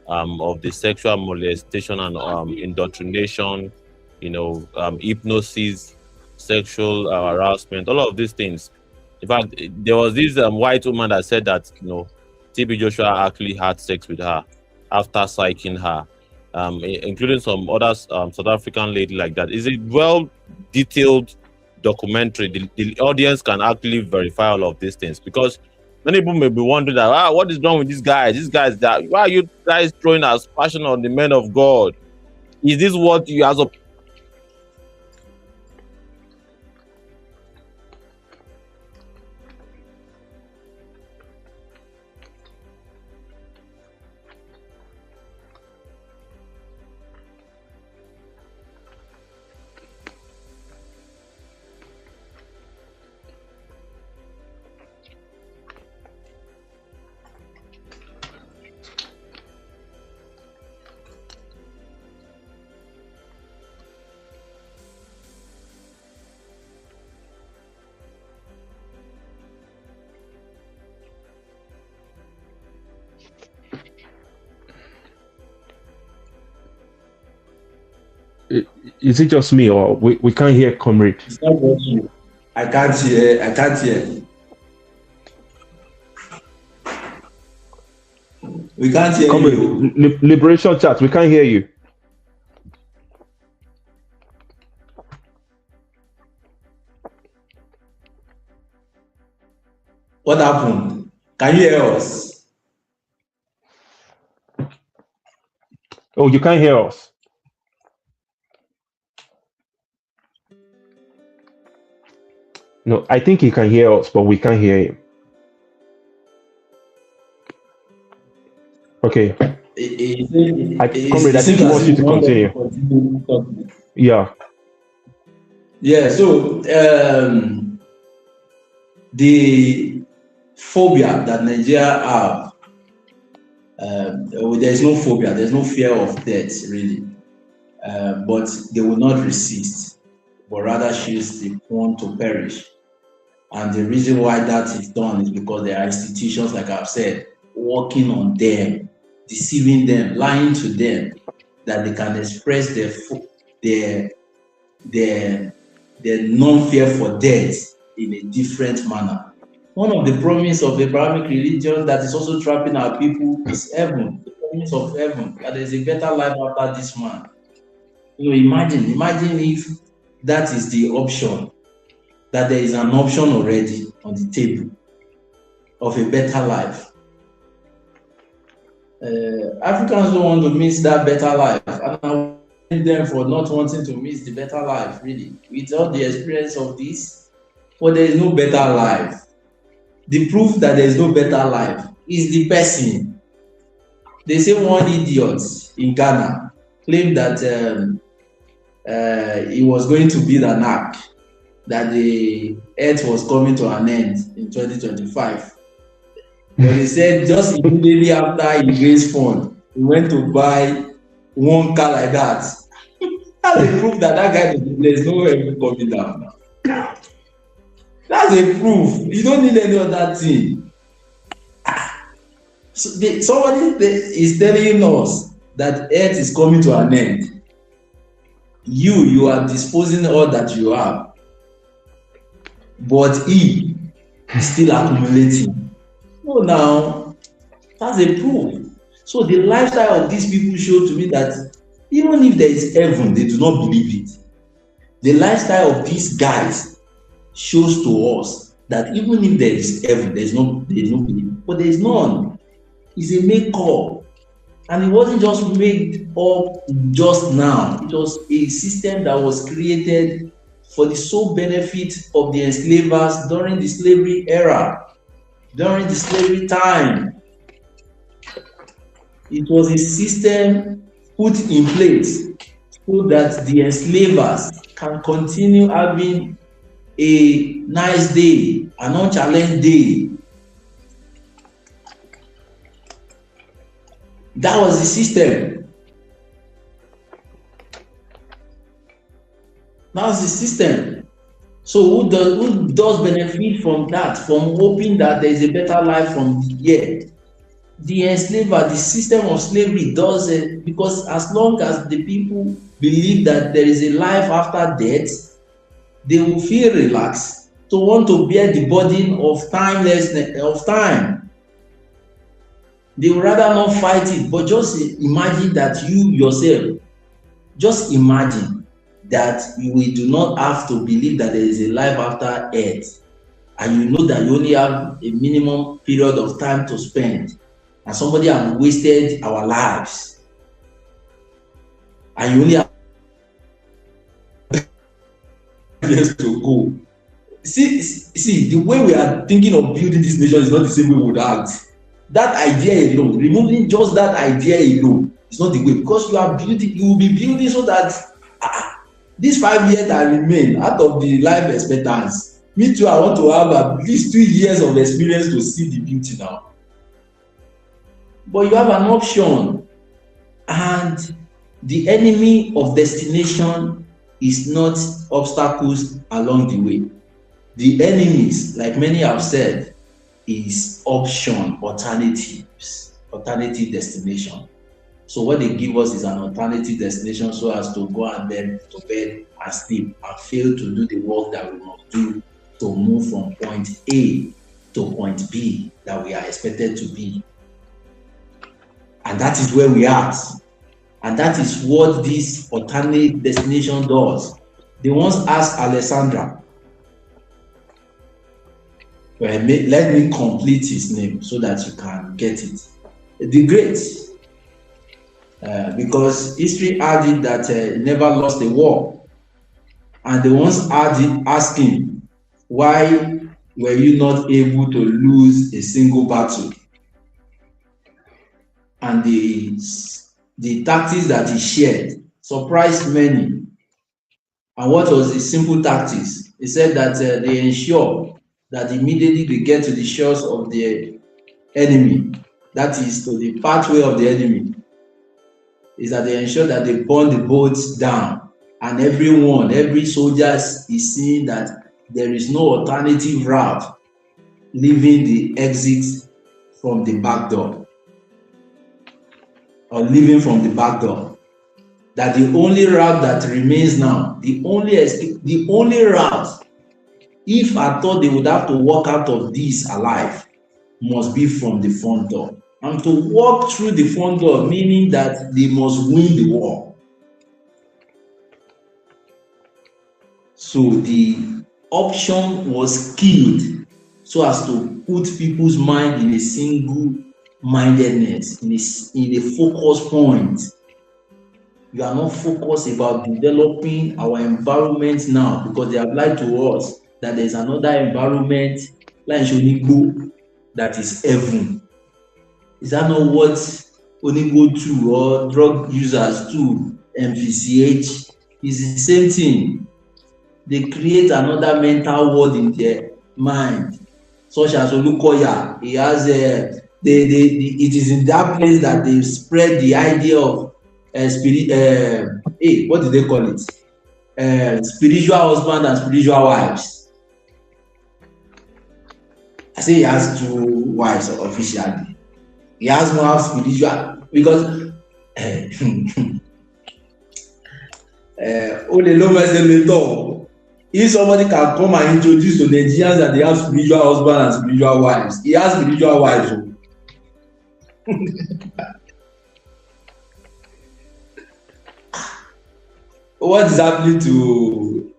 of the sexual molestation and indoctrination, hypnosis, sexual harassment, all of these things. In fact, there was this white woman that said that TB Joshua actually had sex with her after psyching her, including some other South African lady like that. It's a well detailed documentary. The audience can actually verify all of these things, because many people may be wondering that what is wrong with these guys? These guys, that why are you guys throwing aspersion on the men of God? Is this what you as a Is it just me, or we can't hear Comrade? It's not just you. I can't hear. We can't hear Comrade, you. Liberation chat, we can't hear you. What happened? Can you hear us? Oh, you can't hear us. No, I think he can hear us, but we can't hear him. Okay. Comrade, I think he wants you to continue. Yeah. Yeah, so the phobia that Nigeria have, there's no phobia, there's no fear of death, really. But they will not resist, but rather choose the prone to perish. And the reason why that is done is because there are institutions, like I've said, working on them, deceiving them, lying to them, that they can express their non-fear for death in a different manner. One of the promises of Abrahamic religion that is also trapping our people is heaven, the promise of heaven, that there is a better life after this man. Imagine if that is the option, that there is an option already on the table of a better life. Africans don't want to miss that better life, and I blame them for not wanting to miss the better life, really, without the experience of this. But there is no better life. The proof that there is no better life is the person. They say one idiot in Ghana claimed that he was going to build an ark, that the earth was coming to an end in 2025. But he said just immediately after he raised funds, he went to buy one car like that. That's a proof that guy, there's no way coming down now. That's a proof. You don't need any other thing. So somebody is telling us that earth is coming to an end. You are disposing all that you have, but he is still accumulating. So now, that's a proof. So the lifestyle of these people show to me that even if there is heaven, they do not believe it. The lifestyle of these guys shows to us that even if there is heaven, there is no belief. But there is none. It's a make-up. And it wasn't just made up just now. It was a system that was created for the sole benefit of the enslavers during the slavery era, during the slavery time. It was a system put in place so that the enslavers can continue having a nice day, an unchallenged day. That was the system. That was the system. So who does benefit from that, from hoping that there is a better life from here? The enslaver, the system of slavery does it, because as long as the people believe that there is a life after death, they will feel relaxed to want to bear the burden of timelessness of time. They would rather not fight it, but just imagine that you yourself, just imagine that we do not have to believe that there is a life after earth, and you know that you only have a minimum period of time to spend, and somebody has wasted our lives, and you only have years to go. See, the way we are thinking of building this nation is not the same way we would act. That idea alone, removing just that idea alone, is not the way, because you are building, you will be building so that these 5 years that remain out of the life expectancy, me too, I want to have at least 2 years of experience to see the beauty now. But you have an option, and the enemy of destination is not obstacles along the way. The enemies, like many have said, is option, alternatives, alternative destination. So what they give us is an alternative destination, so as to go and then to bed and sleep and fail to do the work that we must do to move from point A to point B that we are expected to be. And that is where we are. And that is what this alternate destination does. They once asked Alexandra, well, let me complete his name so that you can get it. The Great, because history had it that he never lost a war. And they once asked him, why were you not able to lose a single battle? And the tactics that he shared surprised many. And what was the simple tactics? He said that they ensure that immediately they get to the shores of the enemy, that is to the pathway of the enemy, is that they ensure that they burn the boats down, and every soldier is seeing that there is no alternative route leaving the exit from the back door, or leaving from the back door. That the only route that remains now, the only route, if I thought they would have to walk out of this alive, must be from the front door. And to walk through the front door, meaning that they must win the war. So the option was killed so as to put people's mind in a single mindedness, in a focus point. You are not focused about developing our environment now, because they have lied to us that there is another environment, like Onigbo, that is heaven. Is that not what Onigbo 2 or drug users 2, MVCH, is the same thing? They create another mental world in their mind, such as Olukoya. He has it is in that place that they spread the idea of what do they call it? Spiritual husband and spiritual wives. I say he has 2 wives officially. He has more spiritual, because if somebody can come and introduce to Nigerians that they have spiritual husband and spiritual wives, he has spiritual wives. What is happening to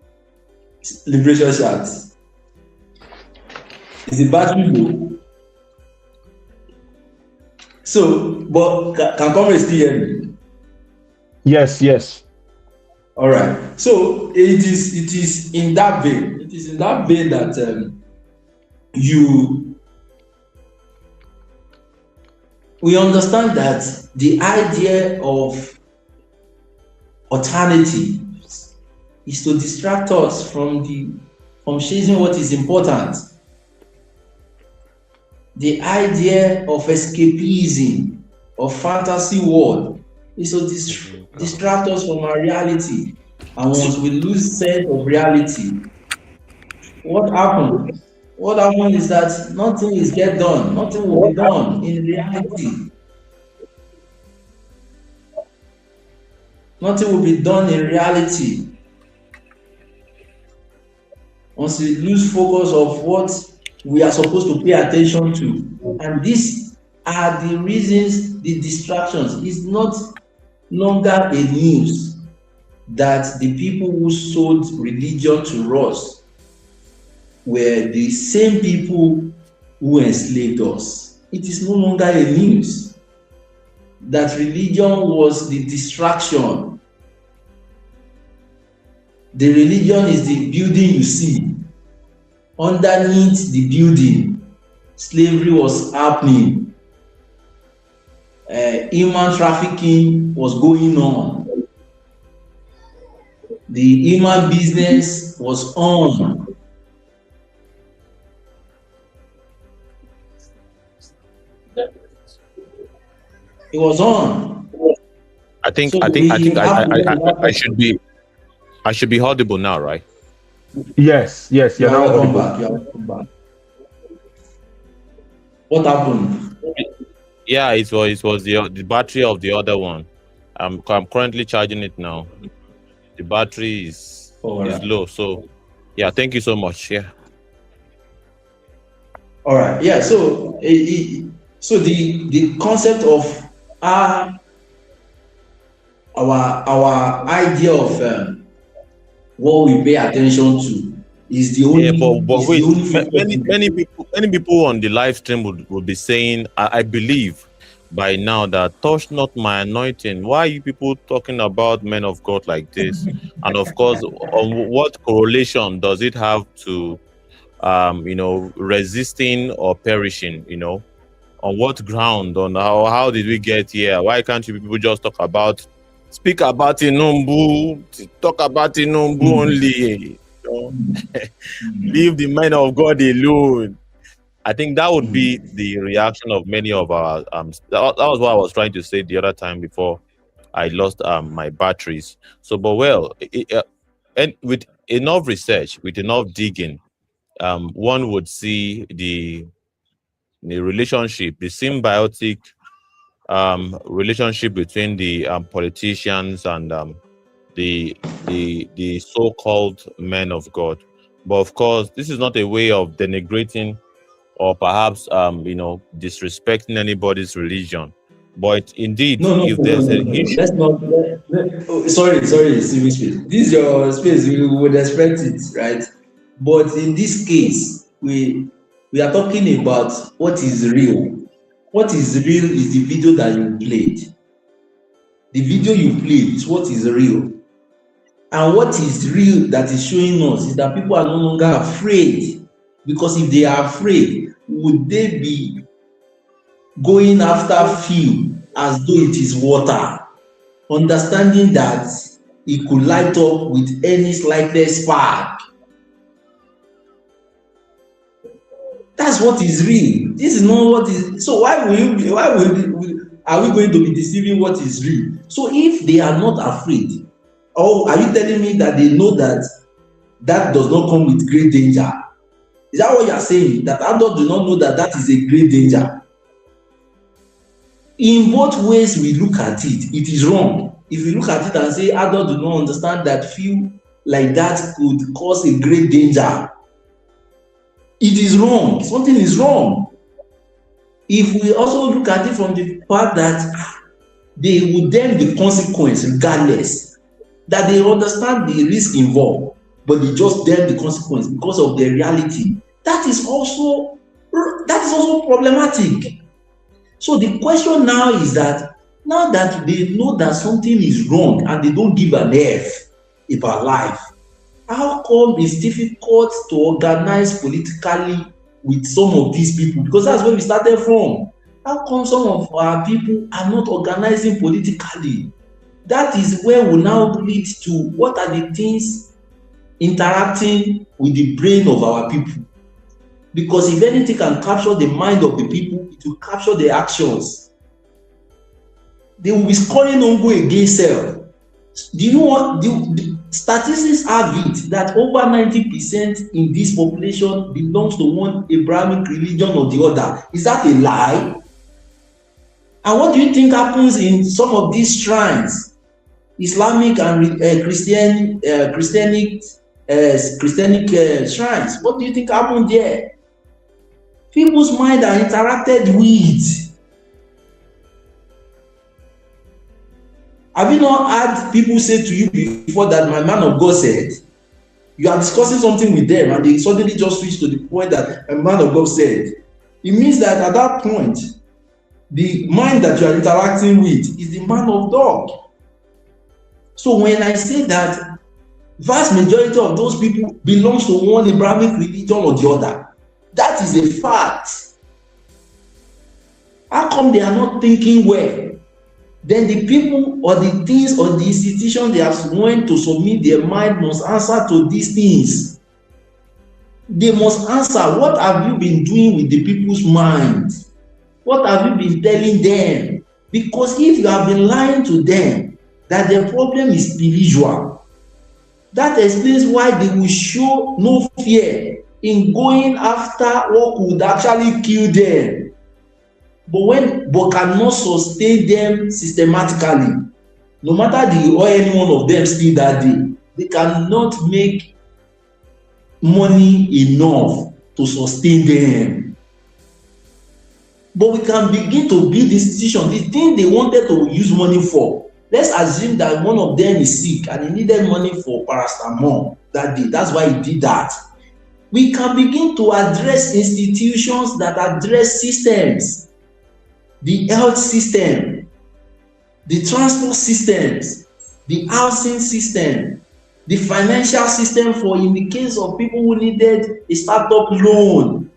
Liberation Chat? Is the battery low? So, but can comrades still hear me? Yes. All right. So it is in that vein. It is in that vein that we understand that the idea of alternatives is to distract us from chasing what is important. The idea of escapism, of fantasy world, is to distract us from our reality. And once we lose sense of reality, what happened? What happened is that nothing is get done. Nothing will be done in reality. Nothing will be done in reality. Once we lose focus of what we are supposed to pay attention to. And these are the reasons, the distractions. It's not longer a news that the people who sold religion to us were the same people who enslaved us. It is no longer a news that religion was the distraction. The religion is the building you see. Underneath the building, slavery was happening. Human trafficking was going on. The human business was on. It was on. I should be audible now, right? Yes, you're now audible. Welcome back. What happened? Yeah, it was the battery of the other one. I'm currently charging it now. The battery is low, so yeah. Thank you so much. Yeah. All right. Yeah. So the concept of our idea of what we pay attention to is the only. Yeah, but wait, many people on the live stream would be saying, I believe by now that touch not my anointing. Why are you people talking about men of God like this? And of course, on what correlation does it have to resisting or perishing? On what ground? On how did we get here? Why can't you people just speak about Tinubu, talk about Tinubu only? Leave the men of God alone. I think that would be the reaction of many of our that was what I was trying to say the other time before I lost my batteries. So, but and with enough research, with enough digging, one would see the relationship, the symbiotic relationship between the politicians and the so-called men of God. But of course, this is not a way of denigrating or perhaps disrespecting anybody's religion. But indeed, if there's an issue, let's not. Sorry, Stephen Space. This is your space. We would expect it, right? But in this case, we are talking about what is real. What is real is the video that you played. The video you played is what is real. And what is real that is showing us is that people are no longer afraid. Because if they are afraid, would they be going after fuel as though it is water, understanding that it could light up with any slightest spark? That's what is real. This is not what is. So are we going to be deceiving what is real? So if they are not afraid, or are you telling me that they know that does not come with great danger? Is that what you are saying? That adults do not know that is a great danger? In both ways we look at it, it is wrong. If we look at it and say adults do not understand that fuel like that could cause a great danger, it is wrong. Something is wrong. If we also look at it from the part that they would then be consequence regardless, that they understand the risk involved, but they just bear the consequence because of their reality, that is also problematic. So the question now is that now that they know that something is wrong and they don't give an F about life, how come it's difficult to organize politically with some of these people? Because that's where we started from. How come some of our people are not organizing politically? That is where we now lead to what are the things interacting with the brain of our people. Because if anything can capture the mind of the people, it will capture their actions. They will be scoring on go against self. Statistics have it that over 90% in this population belongs to one Abrahamic religion or the other. Is that a lie? And what do you think happens in some of these shrines, Islamic and Christianic shrines? What do you think happened there? People's minds are interacted with. Have you not had people say to you before that my man of God said? You are discussing something with them and they suddenly just switch to the point that a man of God said. It means that at that point, the mind that you are interacting with is the man of God. So when I say that vast majority of those people belongs to one Abrahamic religion or the other, that is a fact. How come they are not thinking well? Then the people or the things or the institution they have went to submit their mind must answer to these things. They must answer, what have you been doing with the people's minds? What have you been telling them? Because if you have been lying to them that their problem is spiritual, that explains why they will show no fear in going after what could actually kill them. But cannot sustain them systematically. No matter the or any one of them still that day, they cannot make money enough to sustain them. But we can begin to build institutions. The thing they wanted to use money for, let's assume that one of them is sick and he needed money for paracetamol that day. That's why he did that. We can begin to address institutions that address systems. The health system, the transport systems, the housing system, the financial system for in the case of people who needed a startup loan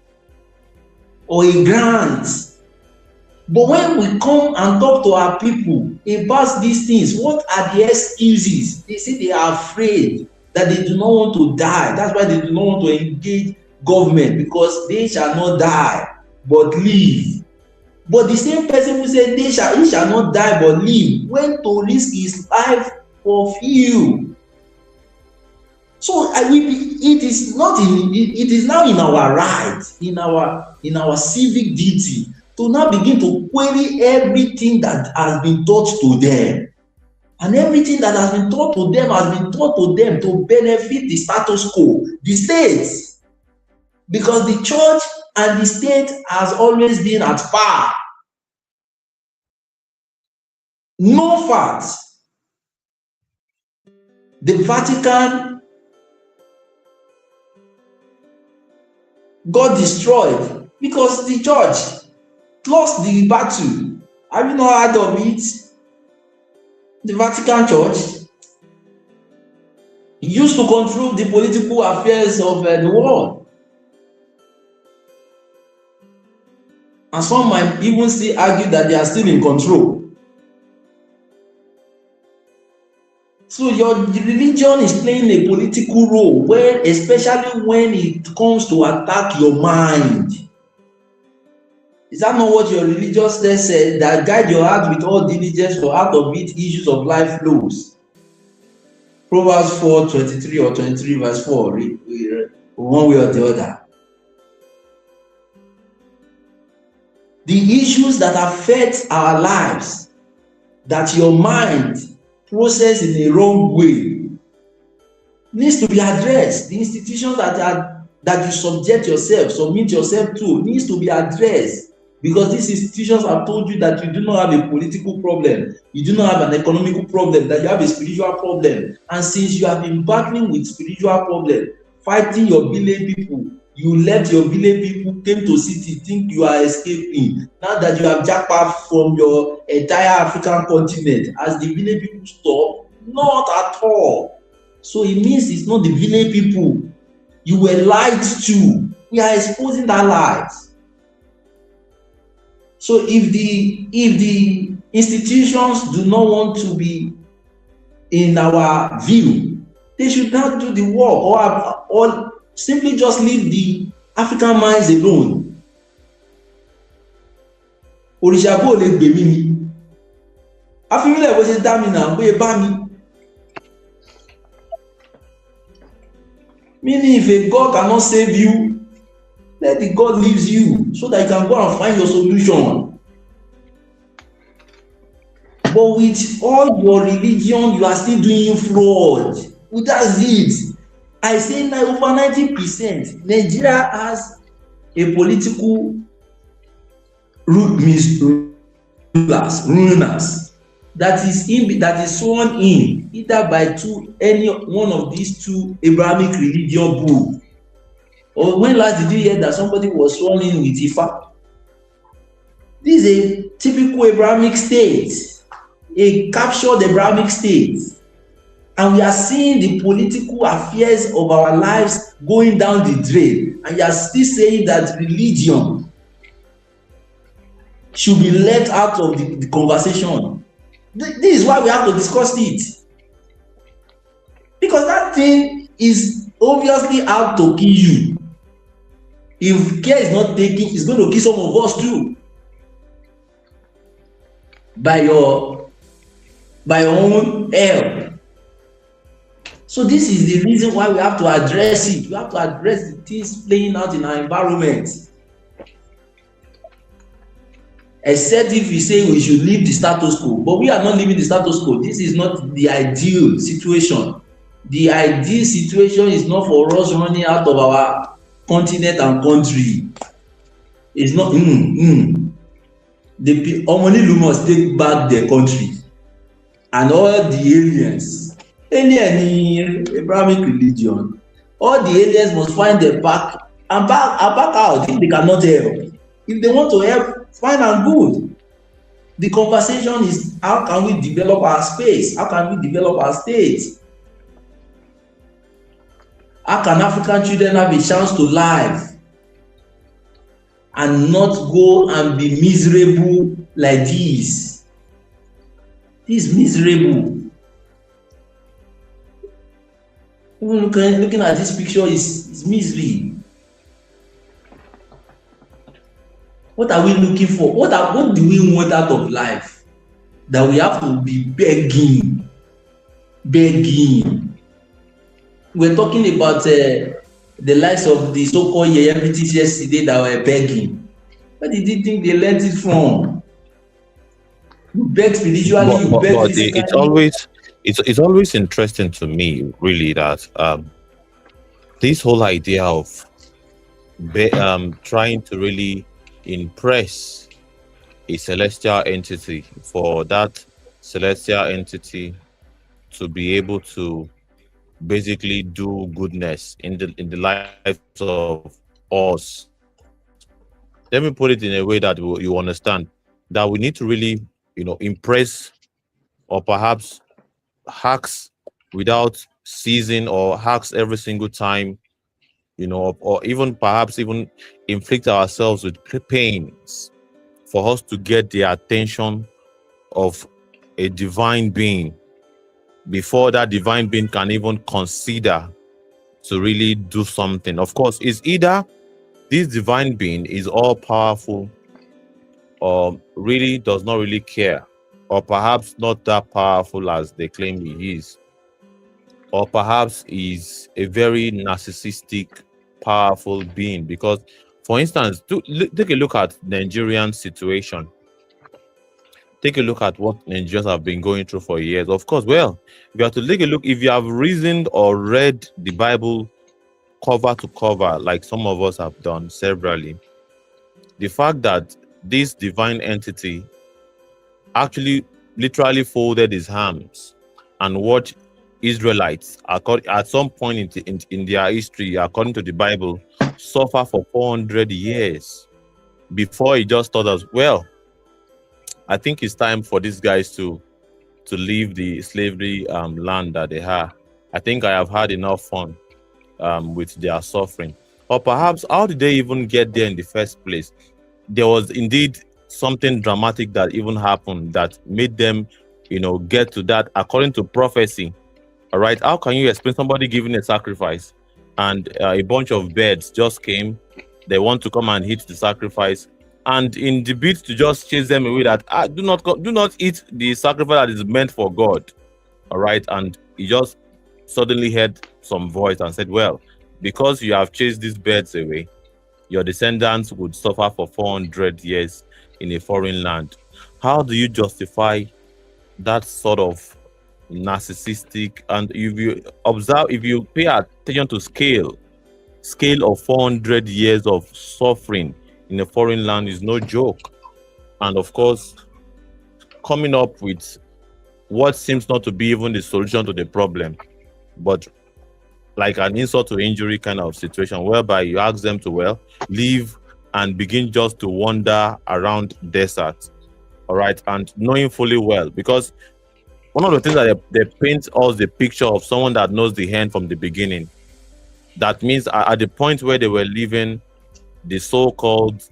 or a grant. But when we come and talk to our people about these things, what are the excuses? They say they are afraid that they do not want to die. That's why they do not want to engage government, because they shall not die but live. But the same person who said he shall not die but live went to risk his life for few. So it is now in our right, in our civic duty to now begin to query everything that has been taught to them. And everything that has been taught to them has been taught to them to benefit the status quo, the state. Because the church and the state has always been at par. No fact. The Vatican got destroyed because the church lost the battle. Have you not heard of it? The Vatican Church used to control the political affairs of the world. And some might even still argue that they are still in control. So your religion is playing a political role, especially when it comes to attack your mind. Is that not what your religious text said? That guide your heart with all diligence, for out of it issues of life flows. Proverbs 4:23 or 23 verse 4, one way or the other. The issues that affect our lives, that your mind process in a wrong way, needs to be addressed. The institutions that you submit yourself to needs to be addressed, because these institutions have told you that you do not have a political problem, you do not have an economical problem, that you have a spiritual problem. And since you have been battling with spiritual problem, fighting your village people, you left your village people, came to city, think you are escaping. Now that you have jackpot from your entire African continent, as the village people stop, not at all. So it means it's not the village people. You were lied to. We are exposing that lies. So if the institutions do not want to be in our view, they should not do the work, or simply just leave the African minds alone. Òrìṣà bó lè gbè mí ni. Afimile bó ṣe dá mi náà bó bá mi. Meaning, if a God cannot save you, let the God leaves you so that you can go and find your solution. But with all your religion, you are still doing fraud. Well, that's it. I say now over 90%, Nigeria has a political ruiners that is sworn in either by any one of these two Abrahamic religion book. Or when last did you hear that somebody was sworn in with Ifa? This is a typical Abrahamic state, a captured Abrahamic state. And we are seeing the political affairs of our lives going down the drain. And you are still saying that religion should be left out of the conversation. This is why we have to discuss it. Because that thing is obviously out to kill you. If care is not taken, it's going to kill some of us too. By your own help. So this is the reason why we have to address it. We have to address the things playing out in our environment. Except if we say we should leave the status quo. But we are not leaving the status quo. This is not the ideal situation. The ideal situation is not for us running out of our continent and country. It's not. The Omonilu must take back their country. And all the aliens, alien Abrahamic religion, all the aliens must find their back and back out if they cannot help. If they want to help, fine and good. The conversation is how can we develop our space? How can we develop our state? How can African children have a chance to live and not go and be miserable like this? This is miserable. Even looking at this picture is misery. What are we looking for? What do we want out of life? That we have to be begging. We're talking about the likes of the so-called MPTs yesterday that were begging. Where did you think they learned it from? You beg spiritually, you beg physically. It's always interesting to me, really, that this whole idea of trying to really impress a celestial entity, for that celestial entity to be able to basically do goodness in the lives of us. Let me put it in a way that you understand that we need to really, impress, or perhaps hacks without ceasing, or hacks every single time, or even perhaps even inflict ourselves with pains for us to get the attention of a divine being before that divine being can even consider to really do something. Of course, it's either this divine being is all powerful or really does not really care, or perhaps not that powerful as they claim he is, or perhaps is a very narcissistic, powerful being. Because, for instance, take a look at Nigerian situation. Take a look at what Nigerians have been going through for years. Of course, well, you have to take a look. If you have reasoned or read the Bible cover to cover, like some of us have done severally, the fact that this divine entity actually literally folded his hands and watched Israelites, at some point in their history, according to the Bible, suffer for 400 years before he just thought us, well, I think it's time for these guys to leave the slavery land that they have. I think I have had enough fun with their suffering. Or perhaps, how did they even get there in the first place? There was indeed something dramatic that even happened that made them, get to that according to prophecy. All right. How can you explain somebody giving a sacrifice and a bunch of birds just came? They want to come and eat the sacrifice. And in the bid to just chase them away, that do not eat the sacrifice that is meant for God. All right. And he just suddenly heard some voice and said, well, because you have chased these birds away, your descendants would suffer for 400 years in a foreign land. How do you justify that sort of narcissistic? And if you observe, if you pay attention to scale of 400 years of suffering in a foreign land is no joke. And of course, coming up with what seems not to be even the solution to the problem, but like an insult to injury kind of situation, whereby you ask them to leave and begin just to wander around desert, all right, and knowing fully well, because one of the things that they paint us the picture of someone that knows the end from the beginning. That means at the point where they were living, the so-called,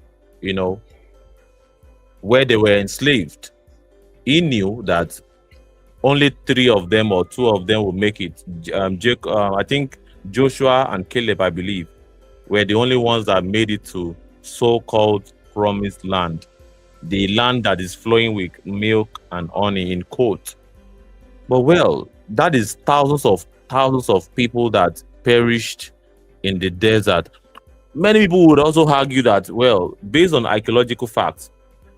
where they were enslaved, he knew that only 3 of them or 2 of them would make it. I think Joshua and Caleb, I believe, were the only ones that made it to so-called promised land, the land that is flowing with milk and honey, in quote. But that is thousands of people that perished in the desert. Many people would also argue that, based on archaeological facts,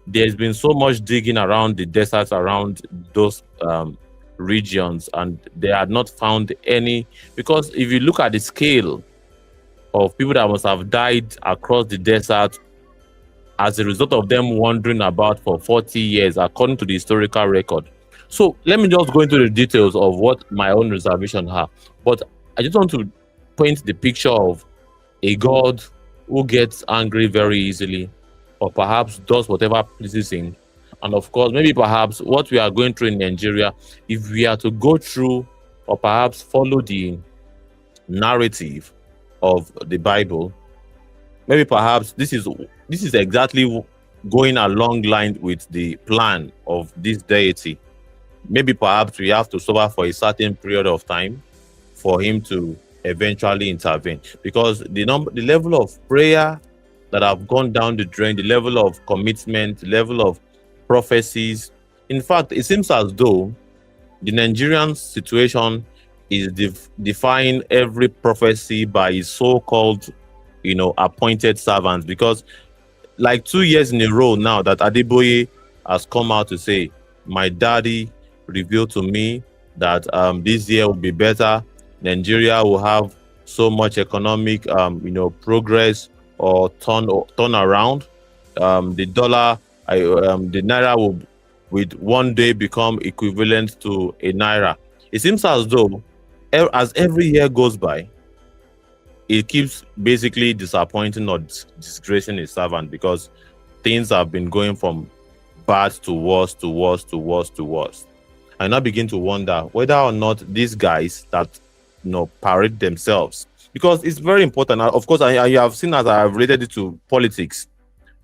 there's been so much digging around the deserts around those regions, and they had not found any, because if you look at the scale of people that must have died across the desert as a result of them wandering about for 40 years, according to the historical record. So let me just go into the details of what my own reservations are. But I just want to paint the picture of a God who gets angry very easily, or perhaps does whatever pleases him. And of course, maybe perhaps what we are going through in Nigeria, if we are to go through or perhaps follow the narrative of the Bible, maybe perhaps this is exactly going along line with the plan of this deity. Maybe perhaps we have to suffer for a certain period of time for him to eventually intervene, because the level of prayer that have gone down the drain, the level of commitment, the level of prophecies. In fact, it seems as though the Nigerian situation is defying every prophecy by his so-called, appointed servants, because like 2 years in a row now that Adeboye has come out to say, my daddy revealed to me that this year will be better. Nigeria will have so much economic, progress or turn around. The dollar, the naira will, with one day, become equivalent to a naira. It seems as though, as every year goes by, it keeps basically disappointing or disgracing his servant, because things have been going from bad to worse to worse to worse to worse. I now begin to wonder whether or not these guys that parade themselves, because it's very important. Of course, I have seen as I have related it to politics,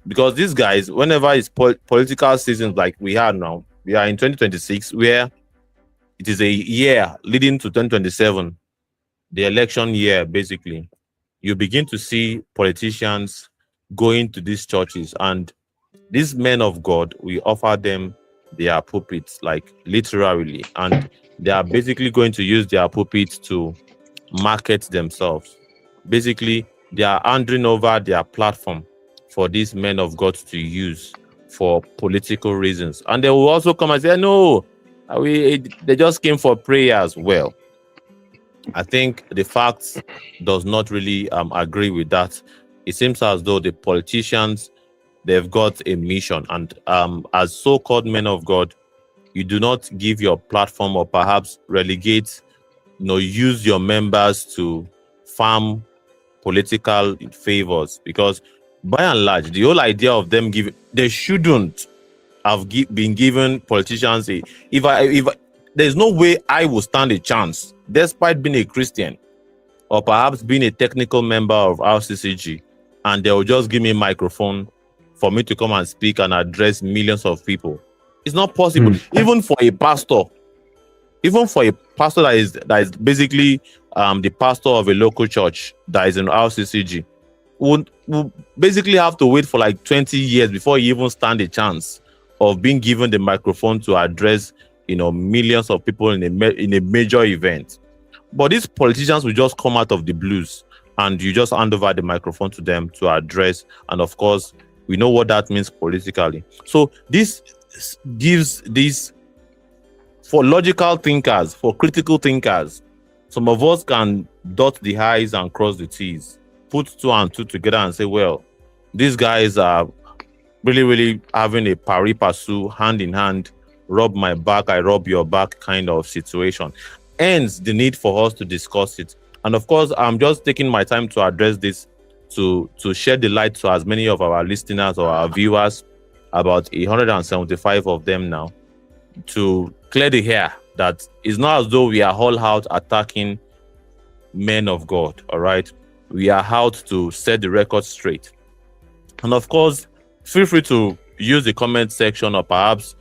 because these guys, whenever it's political seasons like we are now, we are in 2026, where it is a year leading to 2027, the election year, basically, you begin to see politicians going to these churches, and these men of God, we offer them their pulpits, like literally, and they are basically going to use their pulpits to market themselves. Basically, they are handing over their platform for these men of God to use for political reasons. And they will also come and say, no, they just came for prayers. Well, I think the facts does not really agree with that. It seems as though the politicians, they've got a mission, and as so-called men of God, you do not give your platform or perhaps relegate, use your members to farm political favors, because by and large, the whole idea of them they shouldn't have been given politicians if there's no way I will stand a chance, despite being a Christian or perhaps being a technical member of RCCG, and they will just give me a microphone for me to come and speak and address millions of people. It's not possible. Even for a pastor that is basically the pastor of a local church that is in RCCG, would basically have to wait for like 20 years before he even stand a chance of being given the microphone to address millions of people in a major event. But these politicians will just come out of the blues and you just hand over the microphone to them to address. And of course, we know what that means politically. So this gives this, for logical thinkers, for critical thinkers, some of us can dot the I's and cross the T's, put two and two together and say, well, these guys are really having a pari passu, hand in hand, rub my back, I rub your back kind of situation. Hence the need for us to discuss it. And of course, I'm just taking my time to address this to shed the light to as many of our listeners or our viewers, about 175 of them now, to clear the air that it's not as though we are all out attacking men of God, all right? We are out to set the record straight. And of course, feel free to use the comment section, or perhaps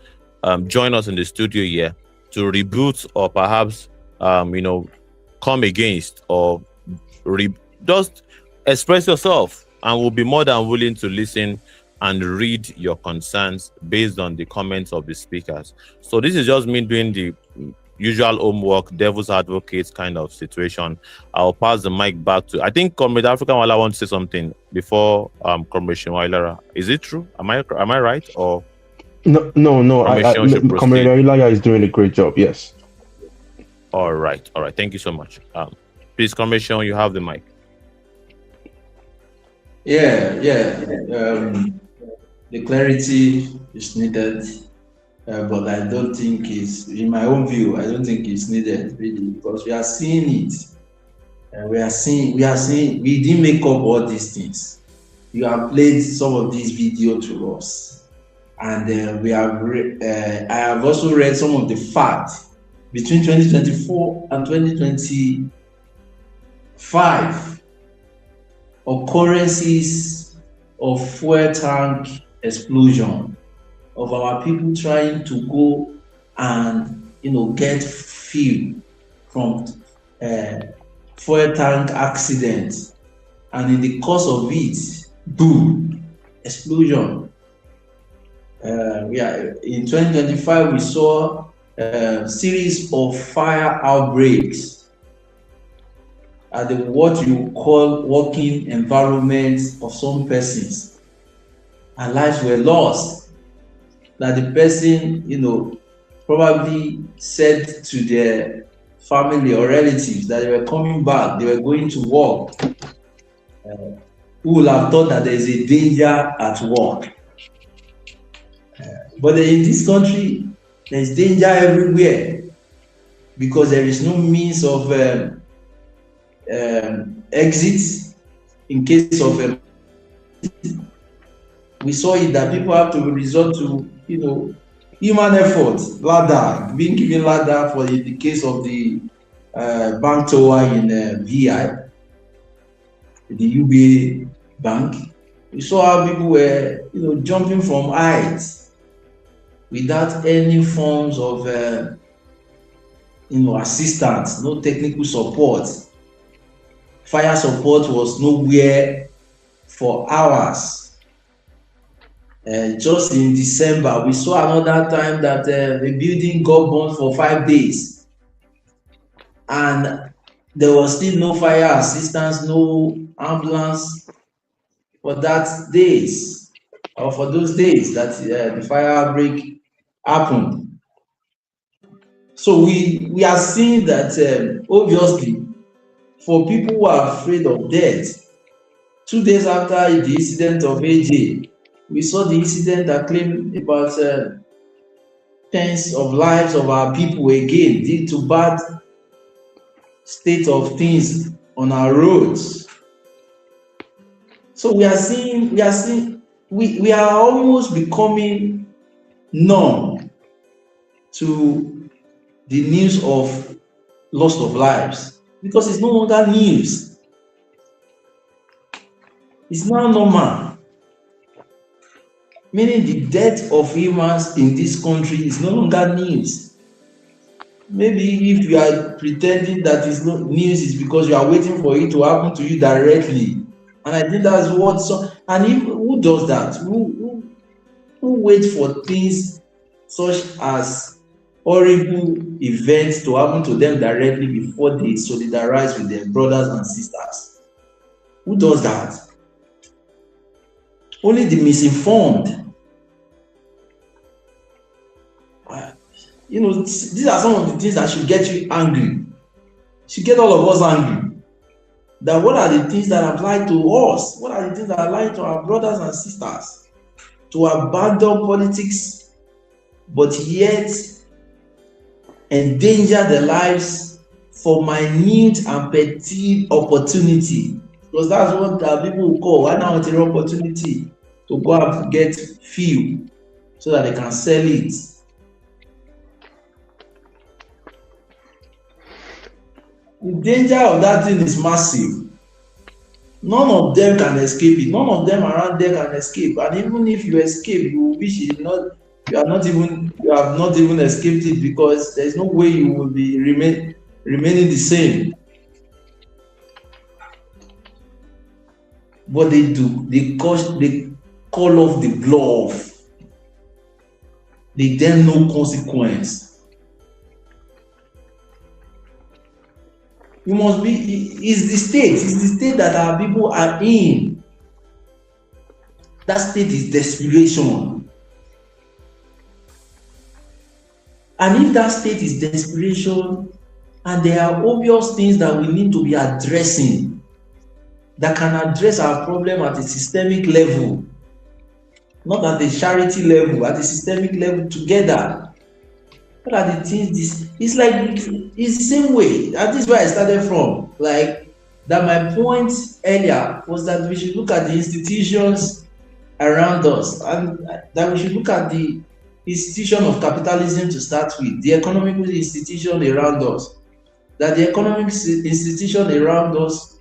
join us in the studio here to reboot, or perhaps come against, or just express yourself, and we'll be more than willing to listen and read your concerns based on the comments of the speakers. So this is just me doing the usual homework, devil's advocate kind of situation. I'll pass the mic back to, I think Comrade African Wala wants to say something before Comrade Shinwailara. Is it true? Am I right? Or no. Comrade Ilaya is doing a great job. Yes. All right. Thank you so much. Please, Comrade Shon, you have the mic. The clarity is needed, but I don't think it's, in my own view, I don't think it's needed really, because we are seeing it. We are seeing, we didn't make up all these things. You have played some of these videos to us, and I have also read some of the facts between 2024 and 2025 occurrences of fuel tank explosion, of our people trying to go and get fuel from fuel tank accident, and in the course of it, boom, explosion. In 2025 we saw a series of fire outbreaks at the what you call working environment of some persons, and lives were lost. That the person, probably said to their family or relatives that they were coming back, they were going to work. Who would have thought that there is a danger at work? But in this country, there is danger everywhere, because there is no means of exit in case of we saw it that people have to resort to human effort, ladder, being given ladder for the case of the bank tower in VI, the UBA bank. We saw how people were jumping from heights without any forms of assistance, no technical support. Fire support was nowhere for hours. Just in December, we saw another time that the building got burned for 5 days, and there was still no fire assistance, no ambulance for that days, or for those days that the fire outbreak happened. So we are seeing that obviously, for people who are afraid of death, 2 days after the incident of AJ, we saw the incident that claimed about tens of lives of our people again due to bad state of things on our roads. So we are almost becoming numb to the news of loss of lives, because it's no longer news. It's now normal. Meaning the death of humans in this country is no longer news. Maybe if you are pretending that it's not news, it's because you are waiting for it to happen to you directly. And I think that's what who does that? Who waits for things such as horrible events to happen to them directly before they solidarize with their brothers and sisters? Who does that? Only the misinformed. These are some of the things that should get you angry. Should get all of us angry. That what are the things that apply to us? What are the things that apply to our brothers and sisters? To abandon politics, but yet endanger their lives for minute and petty opportunity. Because that's what people will call an opportunity to go and get fuel so that they can sell it. The danger of that thing is massive. None of them can escape it. None of them around there can escape. And even if you escape, you wish you have not even escaped it, because there's no way you will be remaining the same. What they do, they call off the glove. They then no consequence. You must be, it's the state that our people are in. That state is desperation. And if that state is desperation, and there are obvious things that we need to be addressing, that can address our problem at a systemic level, not at a charity level, at a systemic level together. What are the things? It's the same way. That is where I started from. Like that, my point earlier was that we should look at the institutions around us, and that we should look at the institution of capitalism to start with, the economic institution around us. That the economic institution around us,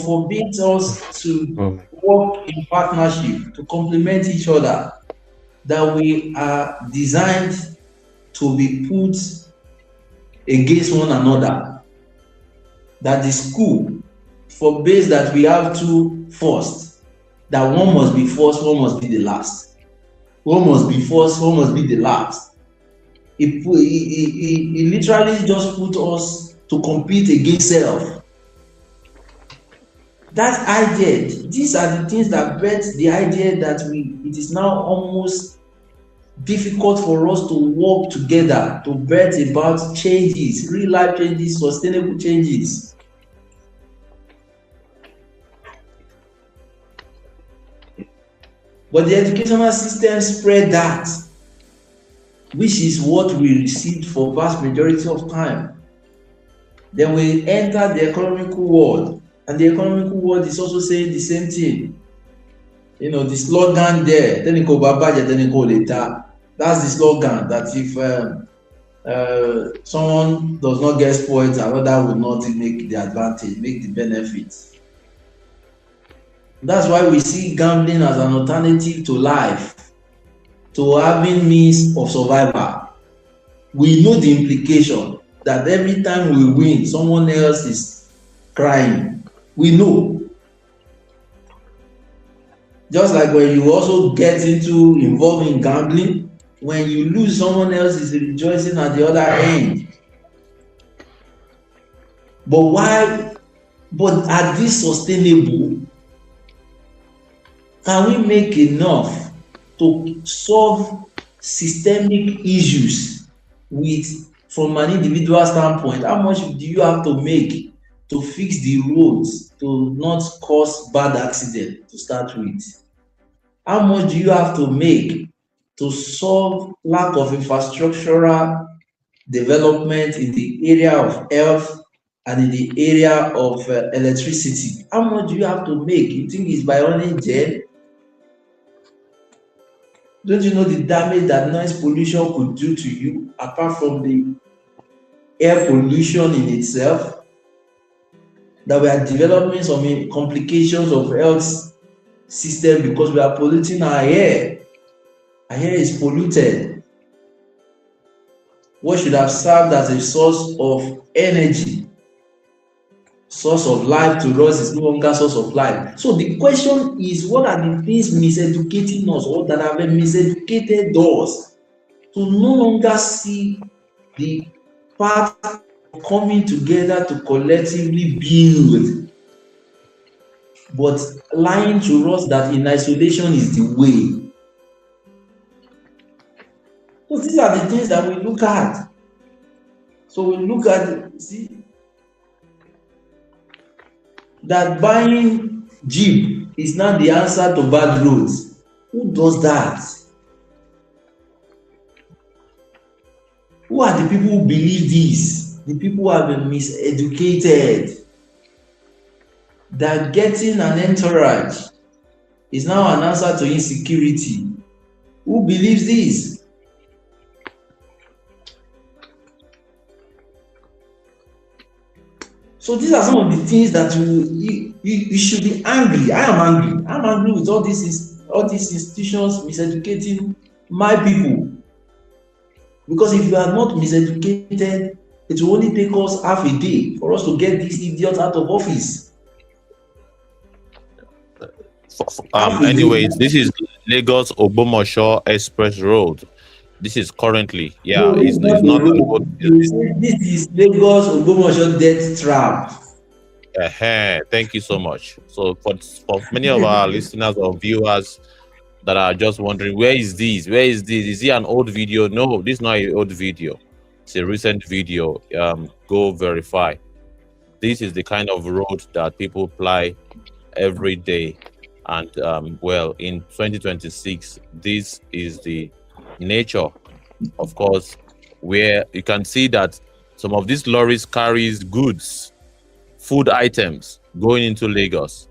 forbids us to work in partnership, to complement each other. That we are designed to be put against one another. That the school forbids that we have two first. That one must be first, one must be the last. One must be first, one must be the last. It literally just put us to compete against self. That idea, these are the things that bred the idea that it is now almost difficult for us to work together to bet about changes, real life changes, sustainable changes. But the educational system spread that, which is what we received for vast majority of time. Then we enter the economical world, and the economical world is also saying the same thing. The slogan there, that's the slogan, that if someone does not get spoiled, another will not make the advantage, make the benefits. That's why we see gambling as an alternative to life, to having means of survival. We know the implication that every time we win, someone else is crying. We know. Just like when you also get involved in gambling, when you lose, someone else is rejoicing at the other end. But are these sustainable? Can we make enough to solve systemic issues from an individual standpoint? How much do you have to make to fix the roads to not cause bad accident to start with? How much do you have to make to solve lack of infrastructural development in the area of health and in the area of electricity? How much do you have to make? You think it's by only gel? Don't you know the damage that noise pollution could do to you, apart from the air pollution in itself? That we are developing some complications of health system because we are polluting our air. Our air is polluted. What should have served as a source of energy, source of life to us, is no longer source of life. So the question is, what are the things miseducating us, or that have been miseducated us, to no longer see the part of coming together to collectively build? but lying to us that in isolation is the way. So these are the things that we look at. So we look at, see, that buying Jeep is not the answer to bad roads. Who does that? Who are the people who believe this? The people who have been miseducated. That getting an entourage is now an answer to insecurity. Who believes this? So these are some of the things that you should be angry. I am angry. I'm angry with all these institutions miseducating my people. Because if you are not miseducated, it will only take us half a day for us to get these idiots out of office. Anyways, this is Lagos Ogbomoso Express Road. This is currently, No, it's not the road. This is Lagos Ogbomoso death trap. Thank you so much. So for many of our listeners or viewers that are just wondering, where is this? Where is this? Is it an old video? No, this is not an old video. It's a recent video. Go verify. This is the kind of road that people ply every day. And well, in 2026, this is the nature, of course, where you can see that some of these lorries carries goods, food items going into Lagos.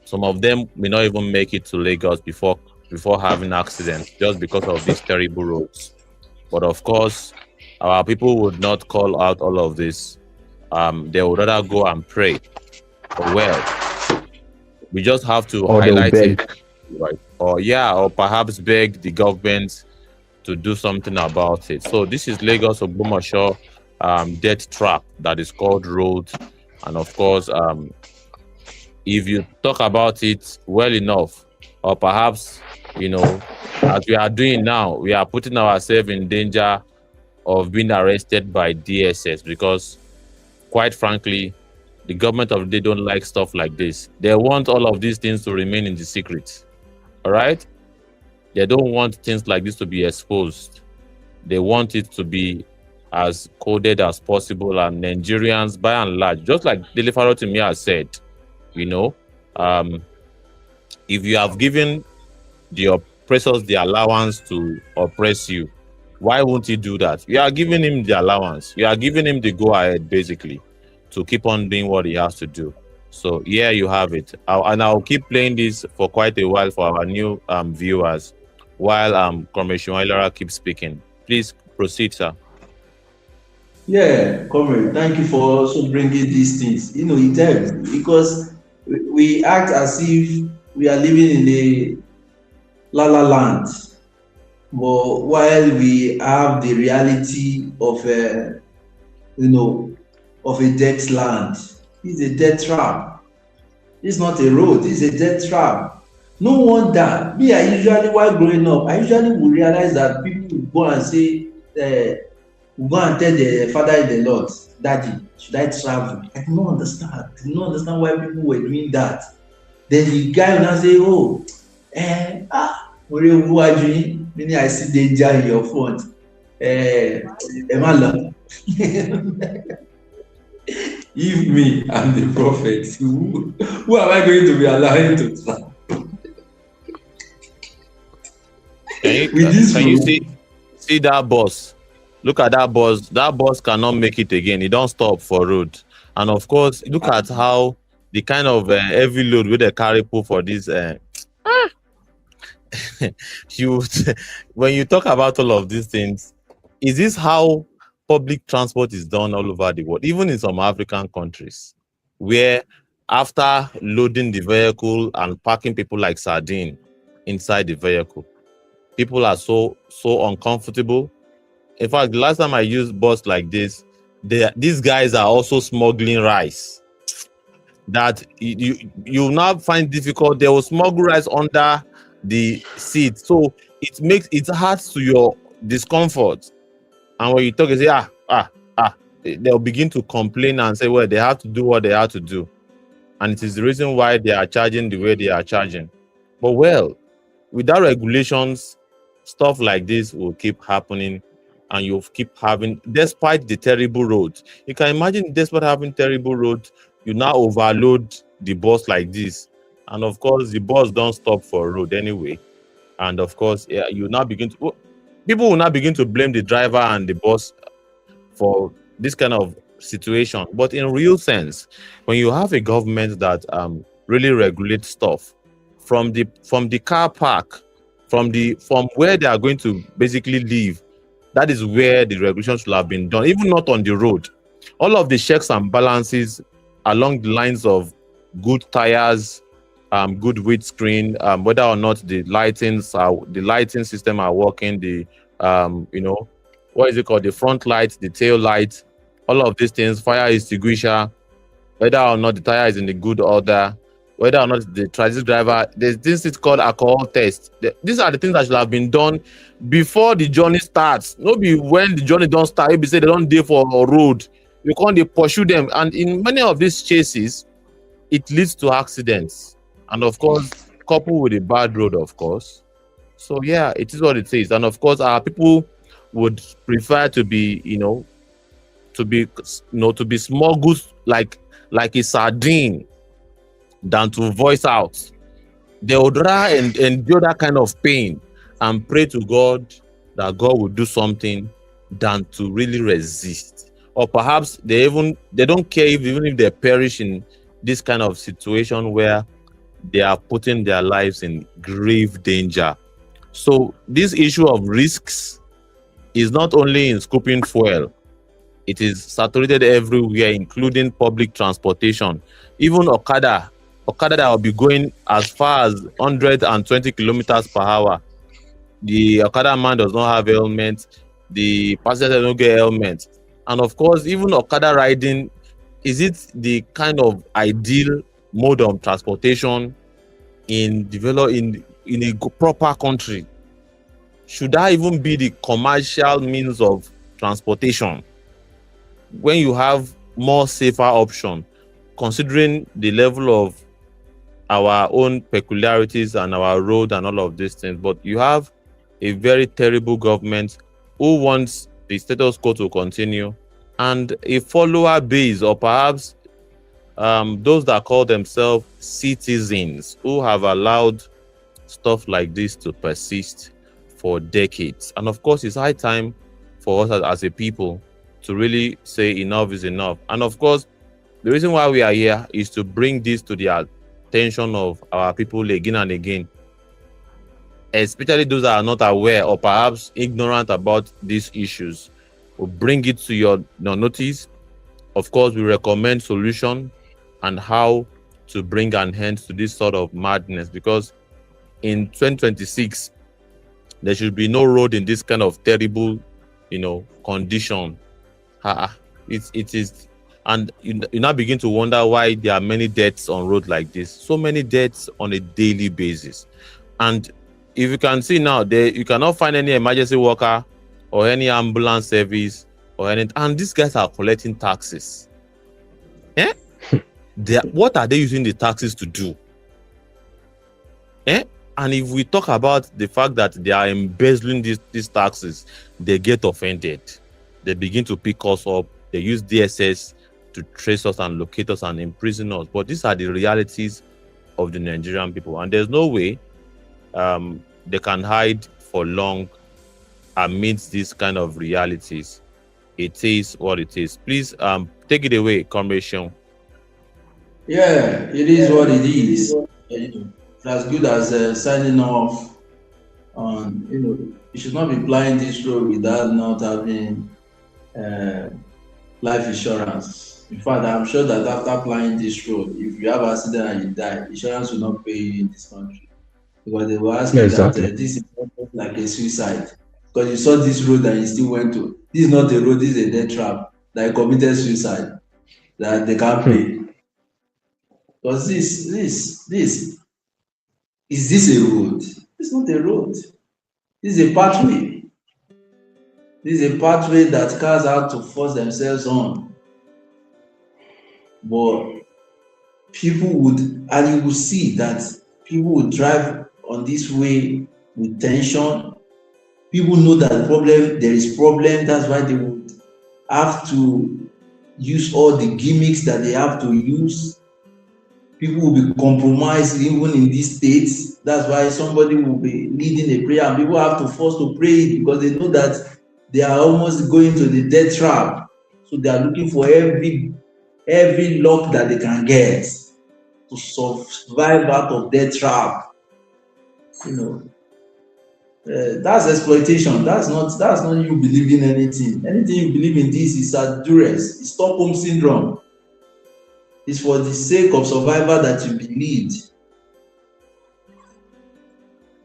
Some of them may not even make it to Lagos before having accidents, just because of these terrible roads. But of course, our people would not call out all of this. They would rather go and pray. Well, we just have to highlight it, right? Or perhaps beg the government to do something about it. So this is Lagos Ogbomoso death trap that is called road. And of course, if you talk about it well enough, or perhaps, as we are doing now, we are putting ourselves in danger of being arrested by DSS, because quite frankly, the government of the day don't like stuff like this. They want all of these things to remain in the secret. All right? They don't want things like this to be exposed. They want it to be as coded as possible. And Nigerians, by and large, just like Delifaro to me has said, if you have given the oppressors the allowance to oppress you, why won't you do that? You are giving him the allowance. You are giving him the go-ahead, basically, to keep on doing what he has to do. So yeah, you have it. I'll keep playing this for quite a while for our new viewers, while Commissioner Ilara keeps speaking. Please proceed, sir. Yeah, comrade, thank you for also bringing these things. It helps, because we act as if we are living in a la land, but while we have the reality of of a death land. It's a death trap. It's not a road, it's a death trap. No wonder, while growing up, I usually would realize that people would go and say, will go and tell the father in the Lord, Daddy, should I travel? I did not understand. I did not understand why people were doing that. Then the guy will now say, meaning I see danger in your front. If me, I'm the prophet, who am I going to be allowing to travel? Can you see that bus? Look at that bus. That bus cannot make it again. It don't stop for road. And of course, look at how the kind of heavy load with the carry pull for this. When you talk about all of these things, is this how public transport is done all over the world? Even in some African countries, where after loading the vehicle and parking people like sardine inside the vehicle, people are so uncomfortable. In fact, the last time I used bus like this, these guys are also smuggling rice that you now find difficult. They will smuggle rice under the seat, so it adds to your discomfort. And when you talk, you say they'll begin to complain and say, well, they have to do what they have to do. and it is the reason why they are charging the way they are charging. But well, without regulations, stuff like this will keep happening, and you'll keep having, despite the terrible roads. You can imagine, despite having terrible roads, you now overload the bus like this, and of course, the bus don't stop for road anyway. And of course, yeah, you now begin to people will now begin to blame the driver and the bus for this kind of situation. But in real sense, when you have a government that really regulates stuff from the car park, from where they are going to basically live, that is where the regulation should have been done, even not on the road. All of the checks and balances along the lines of good tires, good windscreen, whether or not the lighting system are working, the what is it called, the front light, the tail light, all of these things, fire extinguisher, whether or not the tire is in the good order, whether or not the transit driver, there's this is called alcohol test. These are the things that should have been done before the journey starts. Not be when the journey don't start, if they say they don't dey for a road, you can't they pursue them. And in many of these chases, it leads to accidents. And of course, coupled with a bad road, of course. So yeah, it is what it is. And of course, our people would prefer to be, to be smuggled like a sardine than to voice out. They would rather endure that kind of pain and pray to God that God will do something than to really resist. Or perhaps they don't care even if they perish in this kind of situation where they are putting their lives in grave danger. So this issue of risks is not only in scooping fuel, it is saturated everywhere, including public transportation. Even Okada that will be going as far as 120 kilometers per hour. The Okada man does not have helmet. The passenger don't get helmet. And of course, even Okada riding, is it the kind of ideal mode of transportation in a proper country? Should that even be the commercial means of transportation when you have more safer option, considering the level of our own peculiarities and our road and all of these things? But you have a very terrible government who wants the status quo to continue, and a follower base, or perhaps those that call themselves citizens, who have allowed stuff like this to persist for decades. And of course, it's high time for us as a people to really say enough is enough. And of course, the reason why we are here is to bring this to the attention of our people again and again, especially those that are not aware or perhaps ignorant about these issues. We'll bring it to your notice. Of course, we recommend solution and how to bring an end to this sort of madness, because in 2026, there should be no road in this kind of terrible, condition. It is, and you now begin to wonder why there are many deaths on road like this. So many deaths on a daily basis. And if you can see now, you cannot find any emergency worker or any ambulance service or anything. And these guys are collecting taxes. What are they using the taxes to do? And if we talk about the fact that they are embezzling these taxes, they get offended. They begin to pick us up. They use DSS to trace us and locate us and imprison us. But these are the realities of the Nigerian people. And there's no way they can hide for long amidst these kind of realities. It is what it is. Please take it away, Comrade Sean. Yeah, it is what it is. As good as signing off on, you should not be plying this road without not having life insurance. In fact, I'm sure that after plying this road, if you have an accident and you die, insurance will not pay you in this country, because they will ask you that this is like a suicide, because you saw this road and you still went to. This is not a road, this is a death trap. That you committed suicide, that they can't pay. Because this is this a road? It's not a road. This is a pathway. This is a pathway that cars have to force themselves on. But people would, and you will see that people would drive on this way with tension. People know that there is problem, that's why they would have to use all the gimmicks that they have to use. People will be compromised even in these states. That's why somebody will be leading a prayer and people have to force to pray it because they know that they are almost going to the death trap. So they are looking for every luck that they can get to survive out of death trap. That's exploitation. That's not you believing anything. Anything you believe in this is duress. It's Stockholm syndrome. It's for the sake of survival that you believed.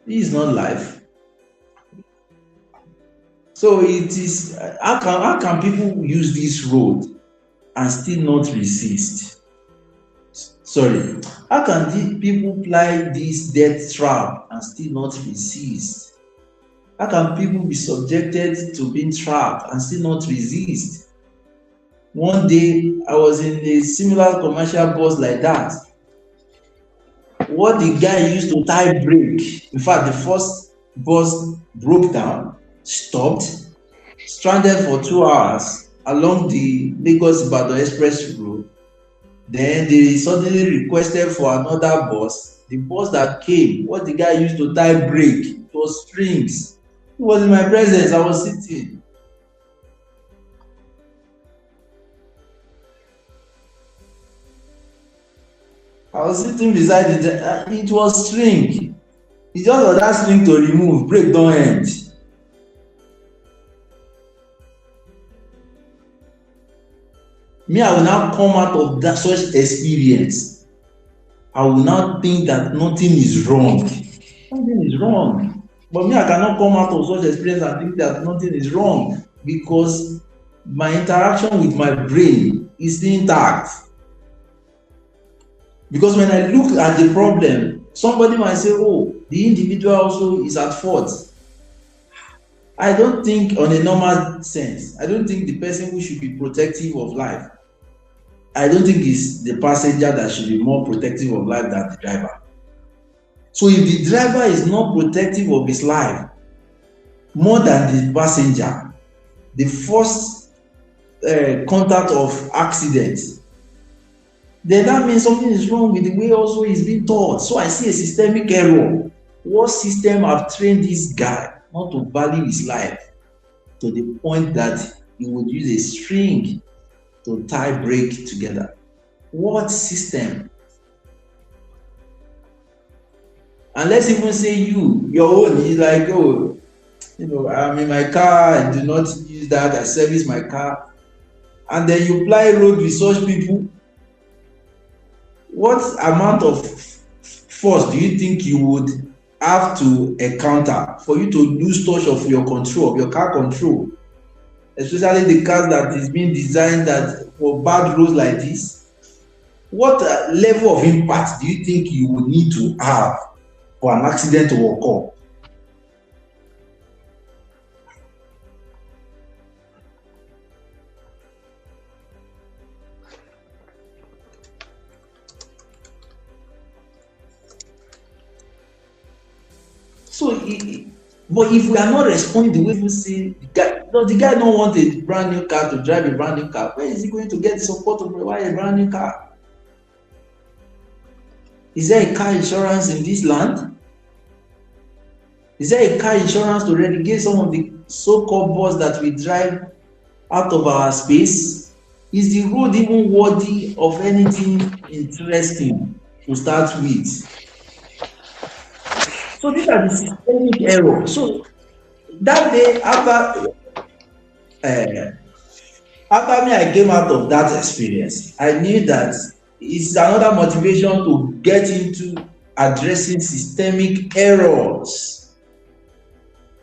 This is not life. So it is. How can people use this road and still not resist? Sorry. How can people ply this death trap and still not resist? How can people be subjected to being trapped and still not resist? One day, I was in a similar commercial bus like that. What the guy used to tie brake, in fact, the first bus broke down, stopped, stranded for 2 hours along the Lagos-Ibadan Express Road. Then they suddenly requested for another bus. The bus that came, what the guy used to tie brake, it was strings. It was in my presence, I was sitting. I was sitting beside it. It was string. It's just for that string to remove. Break don't end. Me, I will now come out of that such experience. I will now think that nothing is wrong. Nothing is wrong. But me, I cannot come out of such experience and think that nothing is wrong because my interaction with my brain is still intact. Because when I look at the problem, somebody might say, oh, the individual also is at fault. I don't think, on a normal sense, I don't think the person who should be protective of life, I don't think it's the passenger that should be more protective of life than the driver. So if the driver is not protective of his life more than the passenger, the first contact of accident, then that means something is wrong with the way also he's being taught. So I see a systemic error. What system have trained this guy not to value his life to the point that he would use a string to tie brake together? What system? And let's even say your own is like, oh, I'm in my car, I do not use that, I service my car. And then you ply road with such people. What amount of force do you think you would have to encounter for you to lose touch of your control, of your car control? Especially the cars that is being designed that for bad roads like this. What level of impact do you think you would need to have for an accident to occur? So, but if we are not responding the way we say, the guy don't want a brand new car to drive a brand new car. Where is he going to get the support to provide a brand new car? Is there a car insurance in this land? Is there a car insurance to relegate some of the so-called bus that we drive out of our space? Is the road even worthy of anything interesting to start with? So these are the systemic errors. So that day after me, I came out of that experience. I knew that it's another motivation to get into addressing systemic errors,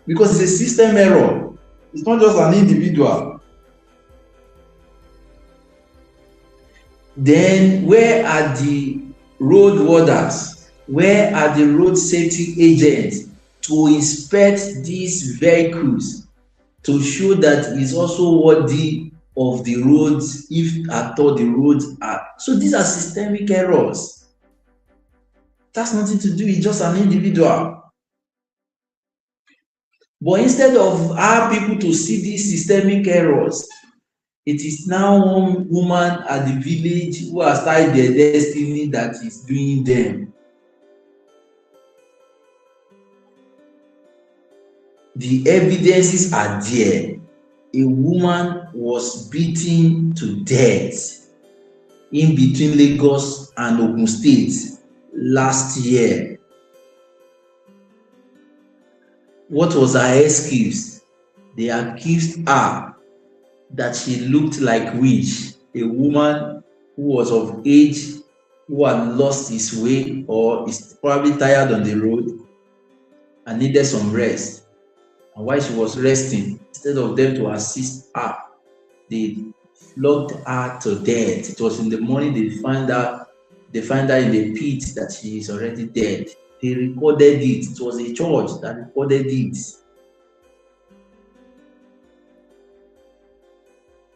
because it's a system error. It's not just an individual. Then where are the road warders? Where are the road safety agents to inspect these vehicles to show that it's also worthy of the roads, if at all the roads are. So these are systemic errors. That's nothing to do with just an individual. But instead of our people to see these systemic errors, it is now one woman at the village who has tied their destiny that is doing them. The evidences are there. A woman was beaten to death in between Lagos and Ogun State last year. What was her excuse? They accused her that she looked like witch, a woman who was of age, who had lost his way or is probably tired on the road and needed some rest. And while she was resting, instead of them to assist her, they flogged her to death. It was in the morning they find her in the pit that she is already dead. They recorded it. It was a church that recorded it.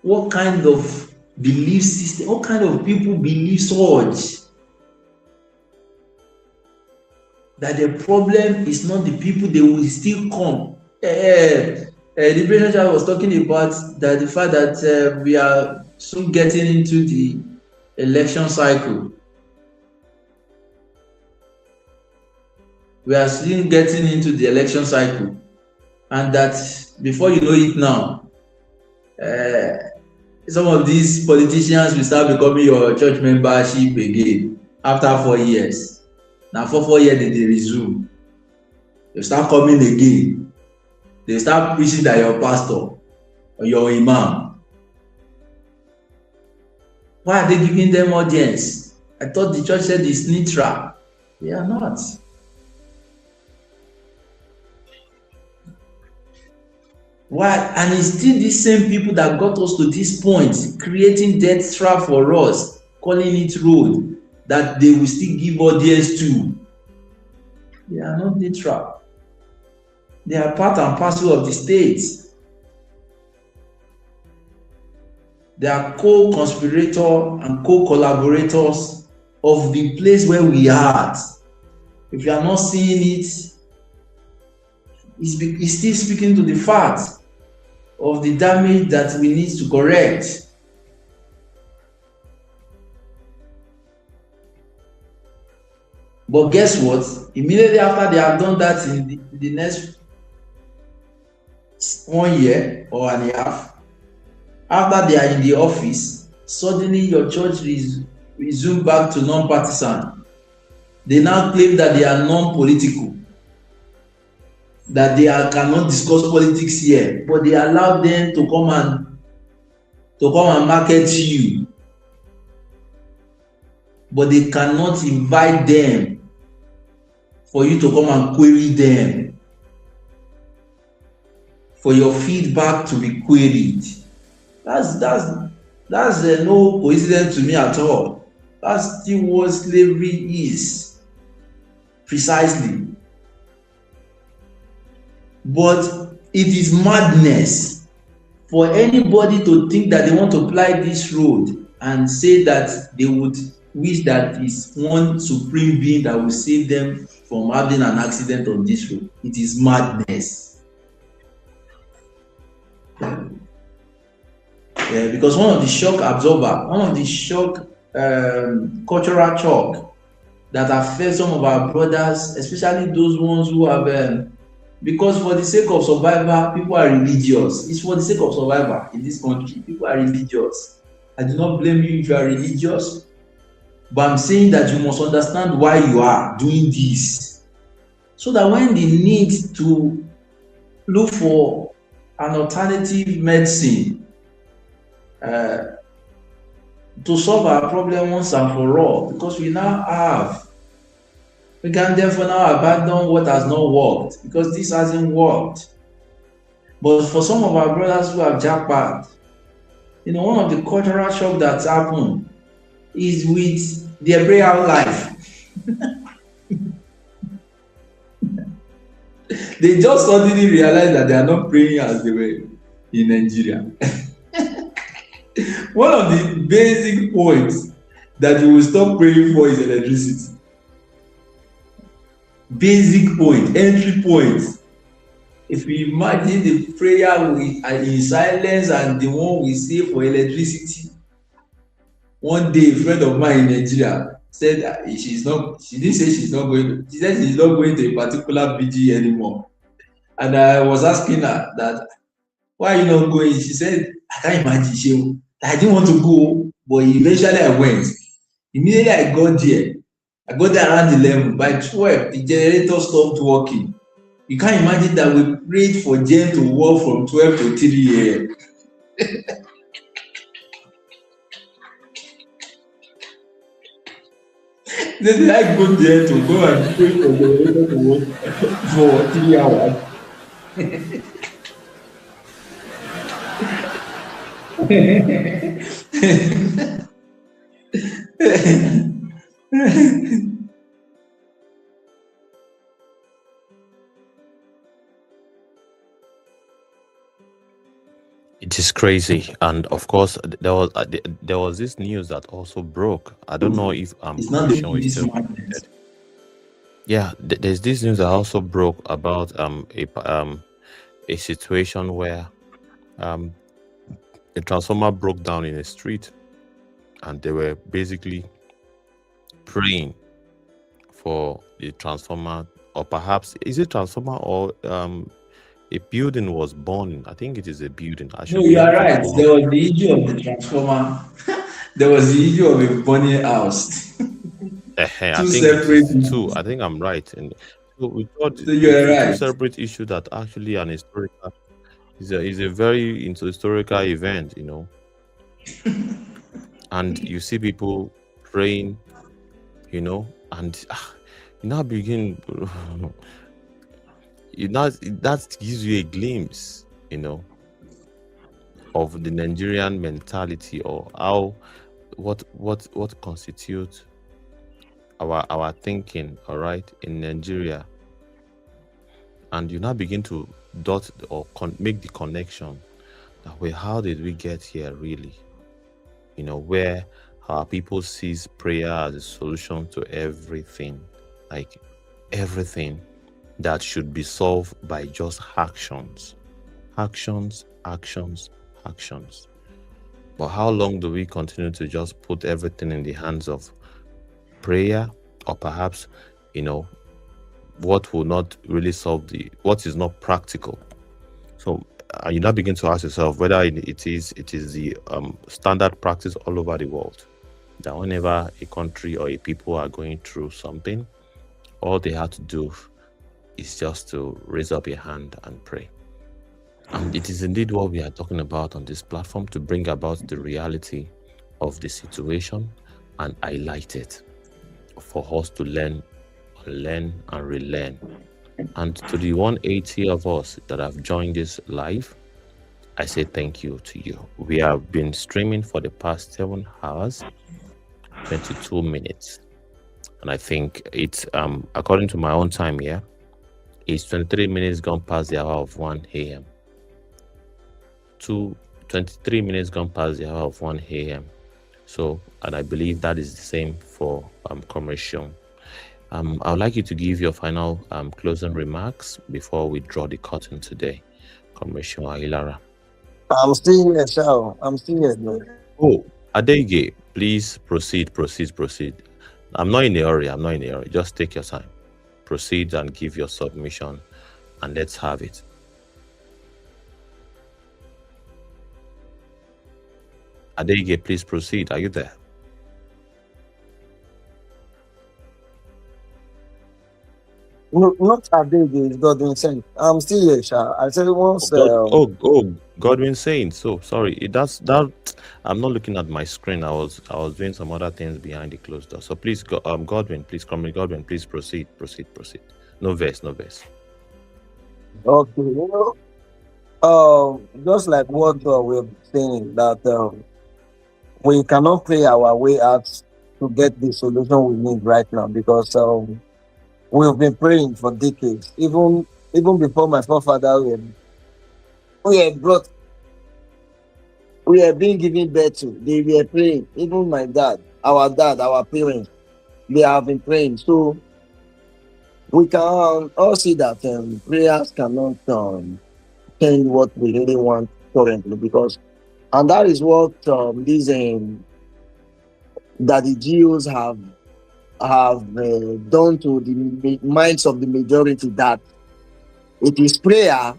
What kind of belief system, what kind of people believe such? That the problem is not the people, they will still come. The president was talking about that the fact that we are soon getting into the election cycle. We are soon getting into the election cycle, and that before you know it now, some of these politicians will start becoming your church membership again after 4 years. Now for 4 years they resume. They start coming again. They start preaching that your pastor or your imam. Why are they giving them audience? I thought the church said it's neutral. They are not. Why? And it's still the same people that got us to this point, creating death trap for us, calling it road, that they will still give audience to. They are not death trap. They are part and parcel of the state. They are co-conspirators and co-collaborators of the place where we are. If you are not seeing it, it's still speaking to the fact of the damage that we need to correct. But guess what? Immediately after they have done that, in the next 1 year or and a half, after they are in the office, suddenly your church resume back to non-partisan. They now claim that they are non-political, that they cannot discuss politics here, but they allow them to come and market you. But they cannot invite them for you to come and query them, for your feedback to be queried. That's no coincidence to me at all. That's still what slavery is, precisely. But it is madness for anybody to think that they want to apply this road and say that they would wish that is one supreme being that will save them from having an accident on this road. It is madness. Because one of the shock absorber, one of the shock cultural shock that affect some of our brothers, especially those ones who have, because for the sake of survival, people are religious. It's for the sake of survival in this country. People are religious. I do not blame you if you are religious, but I'm saying that you must understand why you are doing this, so that when they need to look for an alternative medicine to solve our problem once and for all, because we can therefore now abandon what has not worked, because this hasn't worked. But for some of our brothers who have jackpot, one of the cultural shock that's happened is with their prayer life. They just suddenly realize that they are not praying as they were in Nigeria. one of the basic points that you will stop praying for is electricity. Basic point, entry point. If we imagine the prayer we are in silence and the one we say for electricity, one day a friend of mine in Nigeria said that she didn't say she's not going, she said she's not going to a particular BG anymore. And I was asking her that, why are you not going? She said, I can't imagine, I didn't want to go, but eventually I went. Immediately I got there around 11. By 12, the generator stopped working. You can't imagine that we prayed for gen to work from 12 to 3 a.m. Then I go there to go and pray for generator to work for 3 hours. It is crazy, and of course, there was this news that also broke. I don't know if It's not Commission is this still madness. connected. Yeah, there's this news that also broke about a situation where a transformer broke down in a street, and they were basically praying for the transformer, or perhaps is it transformer or a building was burning. I think it is a building. I No, should be you are able to right. pull There up. was the issue of the transformer. There was the issue of a burning house. I Two think it separate is two. issues. I think I'm right. And so we thought So you are it's two right. separate issue that actually an historical is a very into historical event, and you see people praying, and you now begin that gives you a glimpse, of the Nigerian mentality, or how what constitutes our thinking, all right, in Nigeria. And you now begin to dot or make the connection that way, how did we get here really? Where our people sees prayer as a solution to everything, like everything that should be solved by just actions. But how long do we continue to just put everything in the hands of prayer, or perhaps, what will not really solve what is not practical? So you now begin to ask yourself whether it is the standard practice all over the world that whenever a country or a people are going through something, all they have to do is just to raise up a hand and pray. And it is indeed what we are talking about on this platform, to bring about the reality of the situation and highlight it for us to learn and relearn. And to the 180 of us that have joined this live, I say thank you to you. We have been streaming for the past 7 hours, 22 minutes. And I think it's, according to my own time here, it's 23 minutes gone past the hour of 1 a.m. 23 minutes gone past the hour of 1 a.m. So, and I believe that is the same for Commission. I would like you to give your final closing remarks before we draw the curtain today. Commission Ailara. I'm still here, Shao. I'm still here. No. Oh, Adege, please proceed. I'm not in a hurry. Just take your time. Proceed and give your submission, and let's have it. Adege, please proceed. Are you there? No, not Adege, Godwin saying. I'm still here, Sha. I said once. Godwin saying. So sorry. That. I'm not looking at my screen. I was doing some other things behind the closed door. So please, Godwin, please come in. Godwin, please proceed. No verse. Okay, just like what we're saying, that we cannot play our way out to get the solution we need right now, because we've been praying for decades. Even before my forefather, we we are being given birth to, they were praying. Even my dad, our parents, they have been praying. So we can all see that prayers cannot change what we really want currently, because, and that is what these that the GOs have done to the minds of the majority, that it is prayer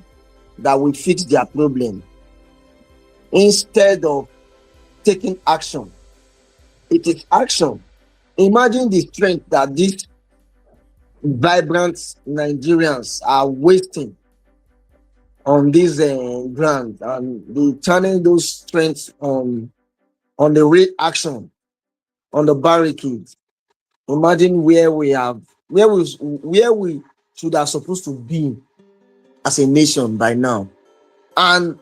that will fix their problem instead of taking action. It is action. Imagine the strength that these vibrant Nigerians are wasting on this ground, and they channel those strengths on the real action, on the barricades. Imagine where we should have supposed to be as a nation by now. And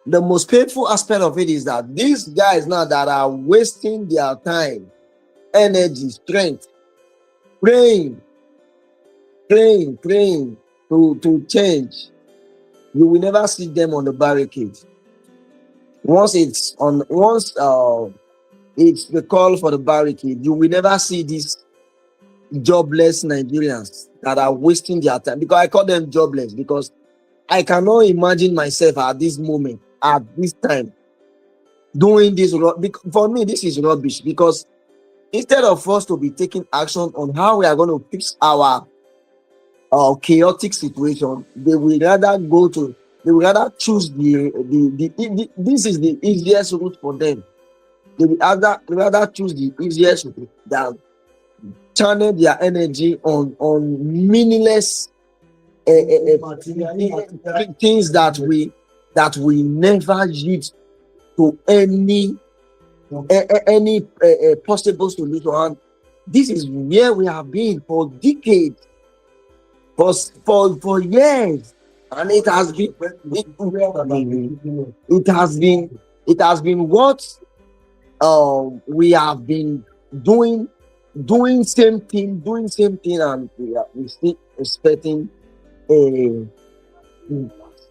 the most painful aspect of it is that these guys now that are wasting their time, energy, strength, praying to change, you will never see them on the barricade. Once it's the call for the barricade, you will never see these jobless Nigerians that are wasting their time. Because I call them jobless, because I cannot imagine myself at this moment, at this time, doing this. For me, this is rubbish, because instead of us to be taking action on how we are going to fix our chaotic situation, they will rather choose this is the easiest route for them. They will rather choose the easiest route than channel their energy on meaningless things that we never use to any possible solution. And this is where we have been for decades, for years, and it has been what we have been doing same thing, and we still expecting a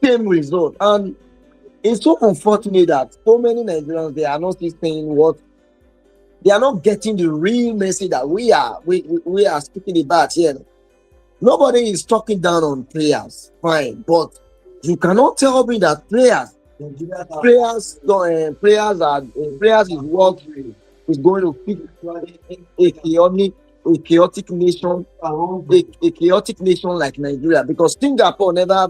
same result. And it's so unfortunate that so many Nigerians, they are not still saying what they are not getting the real message that we are speaking about here. Nobody is talking down on prayers, fine, but you cannot tell me that prayers is what is going to fix a chaotic nation, a chaotic nation like Nigeria. Because Singapore never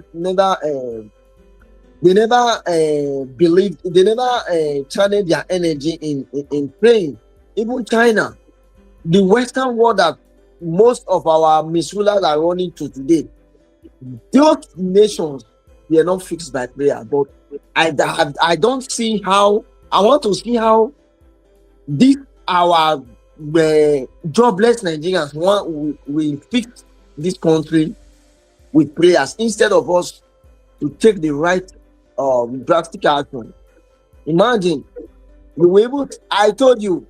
believed, they never channeled their energy in praying. Even China, the Western world that most of our misrulers are running to today, those nations, they are not fixed by prayer. But I don't see how. I want to see how this our jobless Nigerians we fix this country with prayers instead of us to take the right drastic action. Imagine we were able to, I told you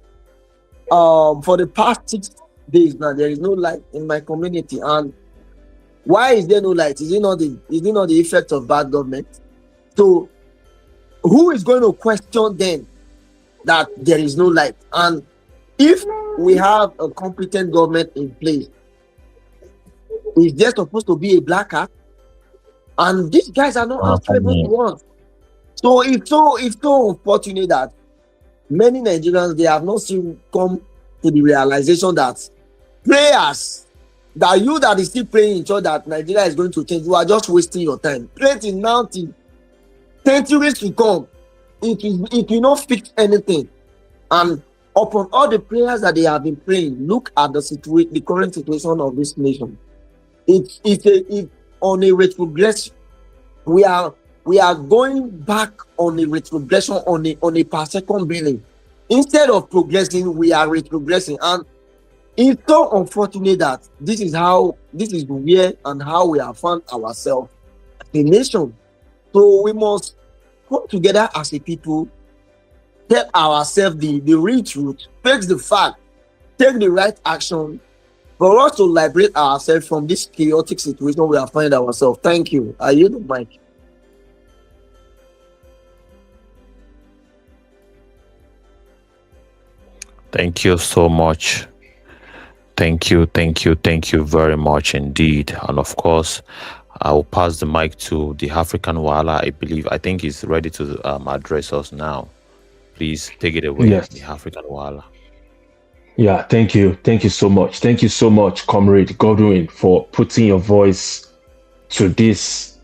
for the past 6 days now there is no light in my community. And why is there no light? Is it not the effect of bad government? So who is going to question them that there is no light? And if we have a competent government in place, is there supposed to be a black hat? And these guys are not answerable to us. So it's so unfortunate that many Nigerians, they have not still come to the realization that prayers, that you that is still praying so that Nigeria is going to change, you are just wasting your time. Pray till now, till centuries to come, it will not fix anything. And upon all the prayers that they have been praying, look at the current situation of this nation. It's on a retrogression. We are going back on a retrogression, on a per second billing. Instead of progressing, we are retrogressing. And it's so unfortunate that this is where and how we have found ourselves as a nation. So we must come together as a people, tell ourselves the real truth, face the fact, take the right action for us to liberate ourselves from this chaotic situation we are finding ourselves. Thank you. I yield the mic. Thank you so much. Thank you very much indeed. And of course, I will pass the mic to the African Wala. I think he's ready to address us now. Please take it away, the Yes. African Wala. Yeah, thank you. Thank you so much. Thank you so much, Comrade Godwin, for putting your voice to this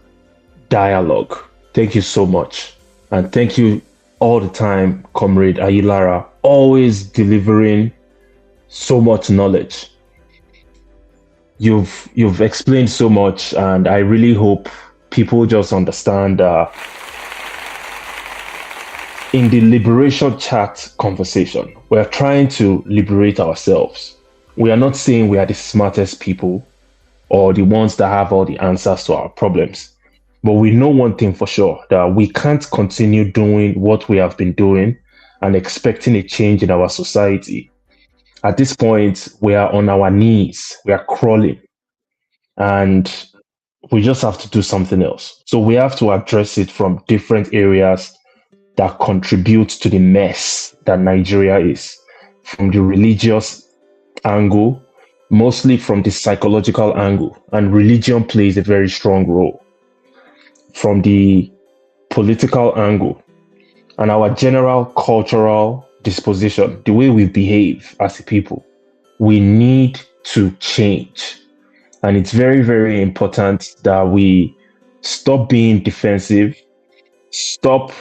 dialogue. Thank you so much. And thank you all the time, Comrade Ayilara, always delivering so much knowledge. You've explained so much, and I really hope people just understand in the liberation chat conversation, we're trying to liberate ourselves. We are not saying we are the smartest people or the ones that have all the answers to our problems. But we know one thing for sure, that we can't continue doing what we have been doing and expecting a change in our society. At this point, we are on our knees, we are crawling, and we just have to do something else. So we have to address it from different areas that contribute to the mess that Nigeria is. From the religious angle, mostly from the psychological angle, and religion plays a very strong role. From the political angle, and our general cultural disposition, the way we behave as a people, we need to change. And it's very, very important that we stop being defensive, stop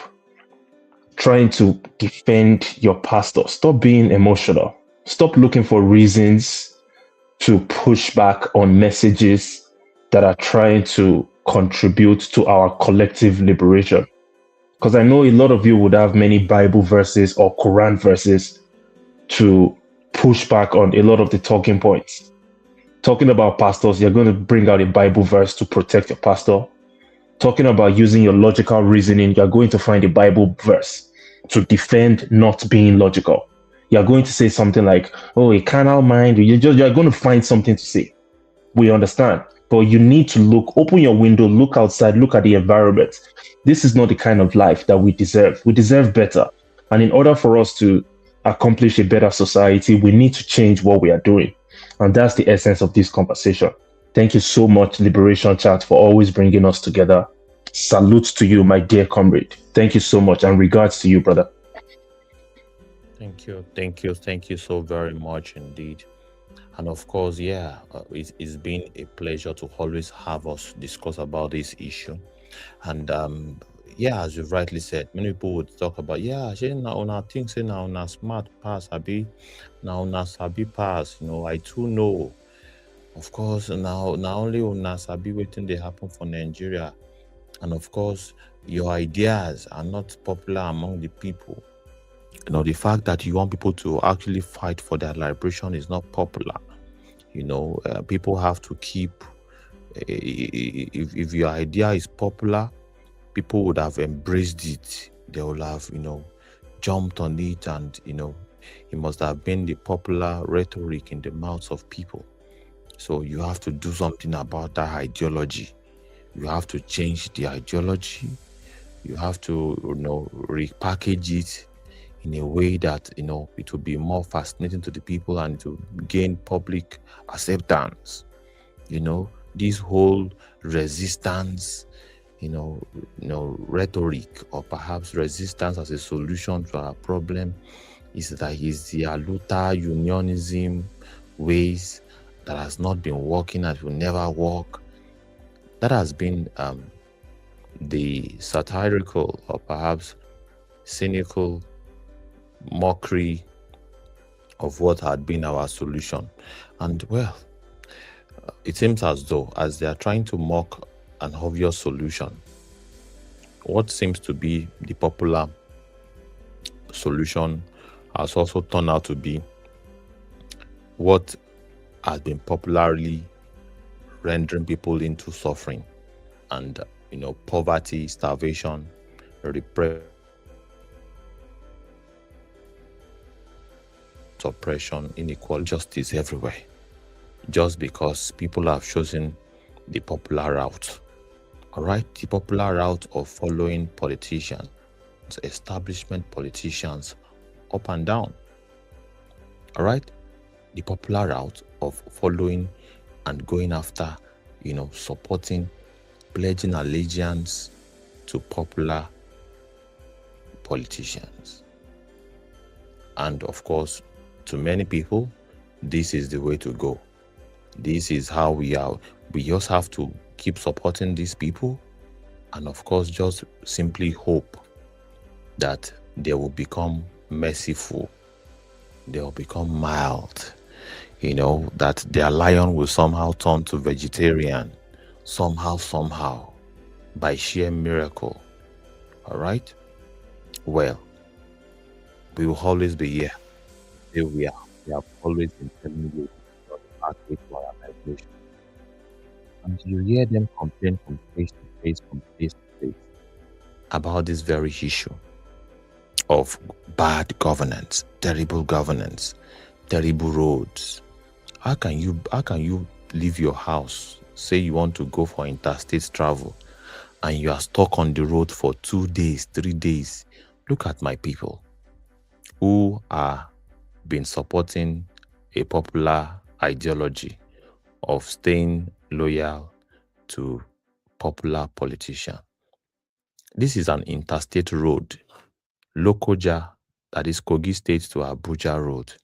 trying to defend your pastor, stop being emotional, stop looking for reasons to push back on messages that are trying to contribute to our collective liberation. Because I know a lot of you would have many Bible verses or Quran verses to push back on a lot of the talking points. Talking about pastors, you're going to bring out a Bible verse to protect your pastor. Talking about using your logical reasoning, you're going to find a Bible verse to defend not being logical. You're going to say something like, oh, a carnal mind, you're going to find something to say. We understand. But you need to open your window, look outside, look at the environment. This is not the kind of life that we deserve. We deserve better. And in order for us to accomplish a better society, we need to change what we are doing. And that's the essence of this conversation. Thank you so much, Liberation Chat, for always bringing us together. Salute to you, my dear comrade. Thank you so much, and regards to you, brother. Thank you so very much indeed. And of course, it's been a pleasure to always have us discuss about this issue. And as you've rightly said, many people would talk about, now things say now smart pass, now sabi pass. I too know. Of course, now only una sabi waiting they happen for Nigeria. And of course, your ideas are not popular among the people. The fact that you want people to actually fight for their liberation is not popular. People have to keep, if your idea is popular, people would have embraced it. They will have, jumped on it, and, it must have been the popular rhetoric in the mouths of people. So you have to do something about that ideology. You have to change the ideology. You have to, repackage it in a way that, it will be more fascinating to the people and to gain public acceptance. This whole resistance, rhetoric, or perhaps resistance as a solution to our problem is the Luther unionism ways that has not been working and will never work. That has been the satirical or perhaps cynical mockery of what had been our solution. And it seems as though as they are trying to mock an obvious solution, what seems to be the popular solution has also turned out to be what has been popularly rendering people into suffering and poverty, starvation, repression, oppression, inequality, justice everywhere, just because people have chosen the popular route. All right, the popular route of following politicians, establishment politicians, up and down. All right, the popular route of following and going after, supporting, pledging allegiance to popular politicians. And of course, to many people, this is the way to go. This is how we are. We just have to keep supporting these people, and of course, just simply hope that they will become merciful, they will become mild, that their lion will somehow turn to vegetarian, somehow, by sheer miracle. All right? Well, we will always be here. Here we are. We have always been telling you about the pathway to our liberation. And you hear them complain from place to place about this very issue of bad governance, terrible roads. How can you leave your house, say you want to go for interstate travel, and you are stuck on the road for 2 days, 3 days? Look at my people who are been supporting a popular ideology of staying loyal to popular politician. This is an interstate road, Lokoja, that is Kogi State to Abuja road,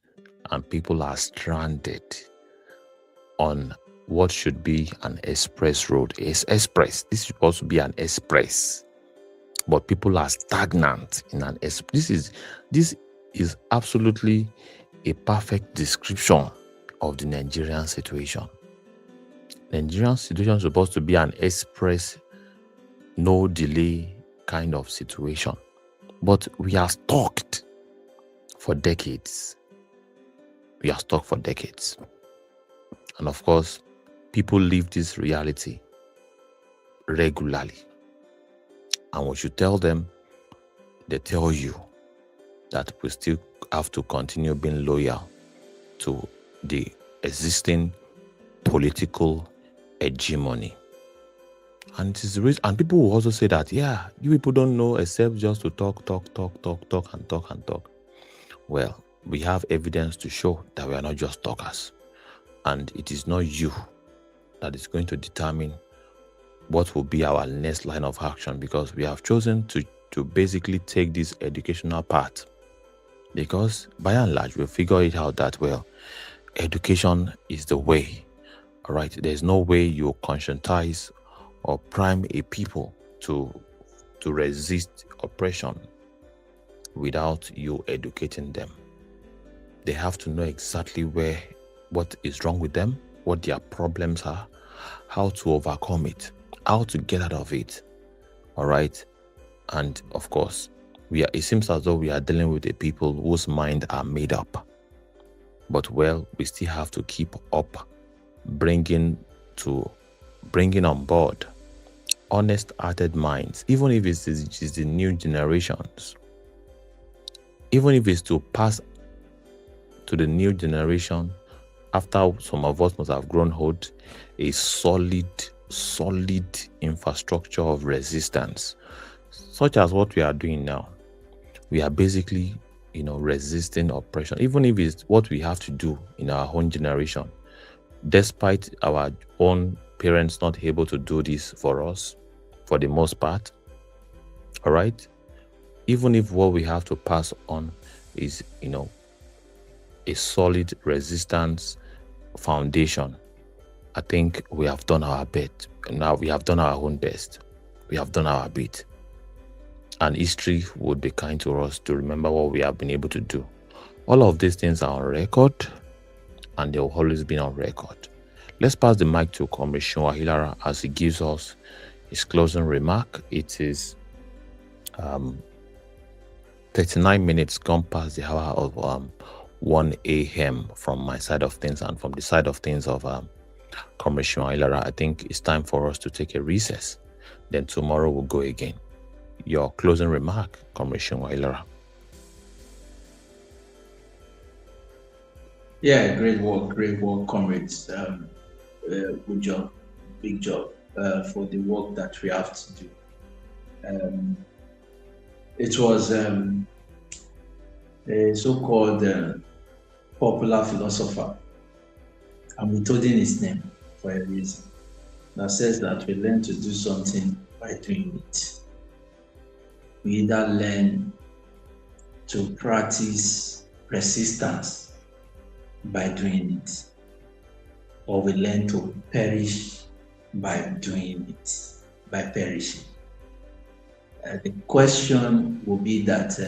and people are stranded on what should be an express road. It's express. This is supposed to be an express, but people are stagnant in an express. This is absolutely a perfect description of the Nigerian situation. Nigerian situation is supposed to be an express, no delay kind of situation, but we are stuck for decades. And of course, people live this reality regularly. And when you tell them, they tell you that we still have to continue being loyal to the existing political hegemony. And it is the reason, and people will also say that, yeah, you people don't know except just to talk. Well, we have evidence to show that we are not just talkers. And it is not you that is going to determine what will be our next line of action, because we have chosen to basically take this educational path. Because by and large, we figure it out that, well, education is the way. All right, there's no way you conscientize or prime a people to resist oppression without you educating them. They have to know exactly what is wrong with them, what their problems are, how to overcome it, how to get out of it. All right, and of course, it seems as though we are dealing with a people whose minds are made up. But well, we still have to keep up bringing on board honest-hearted minds, even if it's the new generations, even if it's to pass to the new generation after some of us must have grown old, a solid infrastructure of resistance, such as what we are doing now. We are basically, resisting oppression, even if it's what we have to do in our own generation, despite our own parents not able to do this for us, for the most part. All right? Even if what we have to pass on is, a solid resistance foundation, I think we have done our bit. Now we have done our own best. We have done our bit. And history would be kind to us to remember what we have been able to do. All of these things are on record, and they will always be on record. Let's pass the mic to Comrade Shunwa Hilara as he gives us his closing remark. It is 39 minutes gone past the hour of 1 a.m. from my side of things, and from the side of things of Comrade Shunwa Hilara. I think it's time for us to take a recess. Then tomorrow we'll go again. Your closing remark, Comrade Shunwa Hilara. Yeah, great work, comrades. Good job, big job for the work that we have to do. It was a so-called popular philosopher, I'm withholding his name for a reason, that says that we learn to do something by doing it. We either learn to practice persistence by doing it, or we learn to perish by doing it, by perishing. The question will be that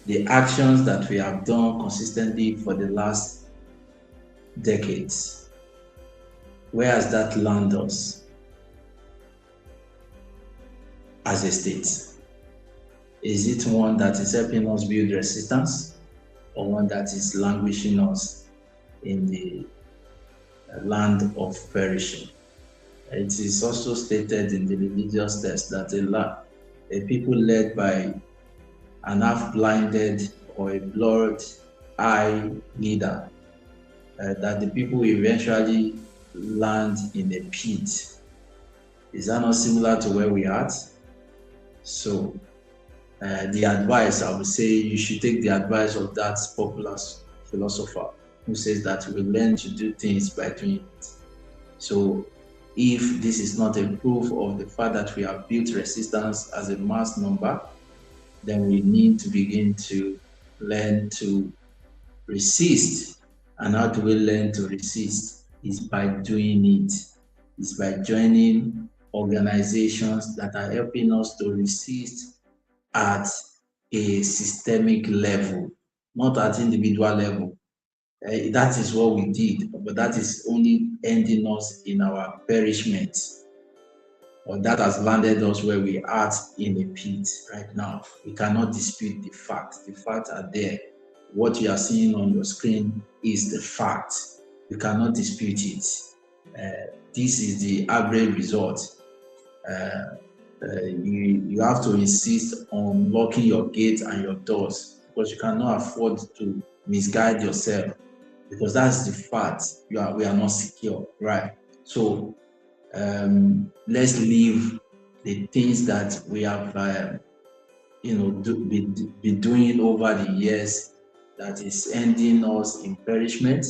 the actions that we have done consistently for the last decades, where has that landed us as a state? Is it one that is helping us build resistance, or one that is languishing us in the land of perishing? It is also stated in the religious text that a people led by an half-blinded or a blurred-eye leader, that the people eventually land in a pit. Is that not similar to where we are? So the advice, I would say you should take the advice of that popular philosopher who says that we learn to do things by doing it. So if this is not a proof of the fact that we have built resistance as a mass number, then we need to begin to learn to resist. And how do we learn to resist? Is by doing it. It's by joining organizations that are helping us to resist at a systemic level, not at individual level. That is what we did, but that is only ending us in our perishment, or that has landed us where we are in a pit right now. We cannot dispute the facts. The facts are there. What you are seeing on your screen is the fact. You cannot dispute it. This is the average result. You have to insist on locking your gates and your doors, because you cannot afford to misguide yourself, because that's the fact. We are not secure, right? So let's leave the things that we have been doing over the years that is ending us in perishment,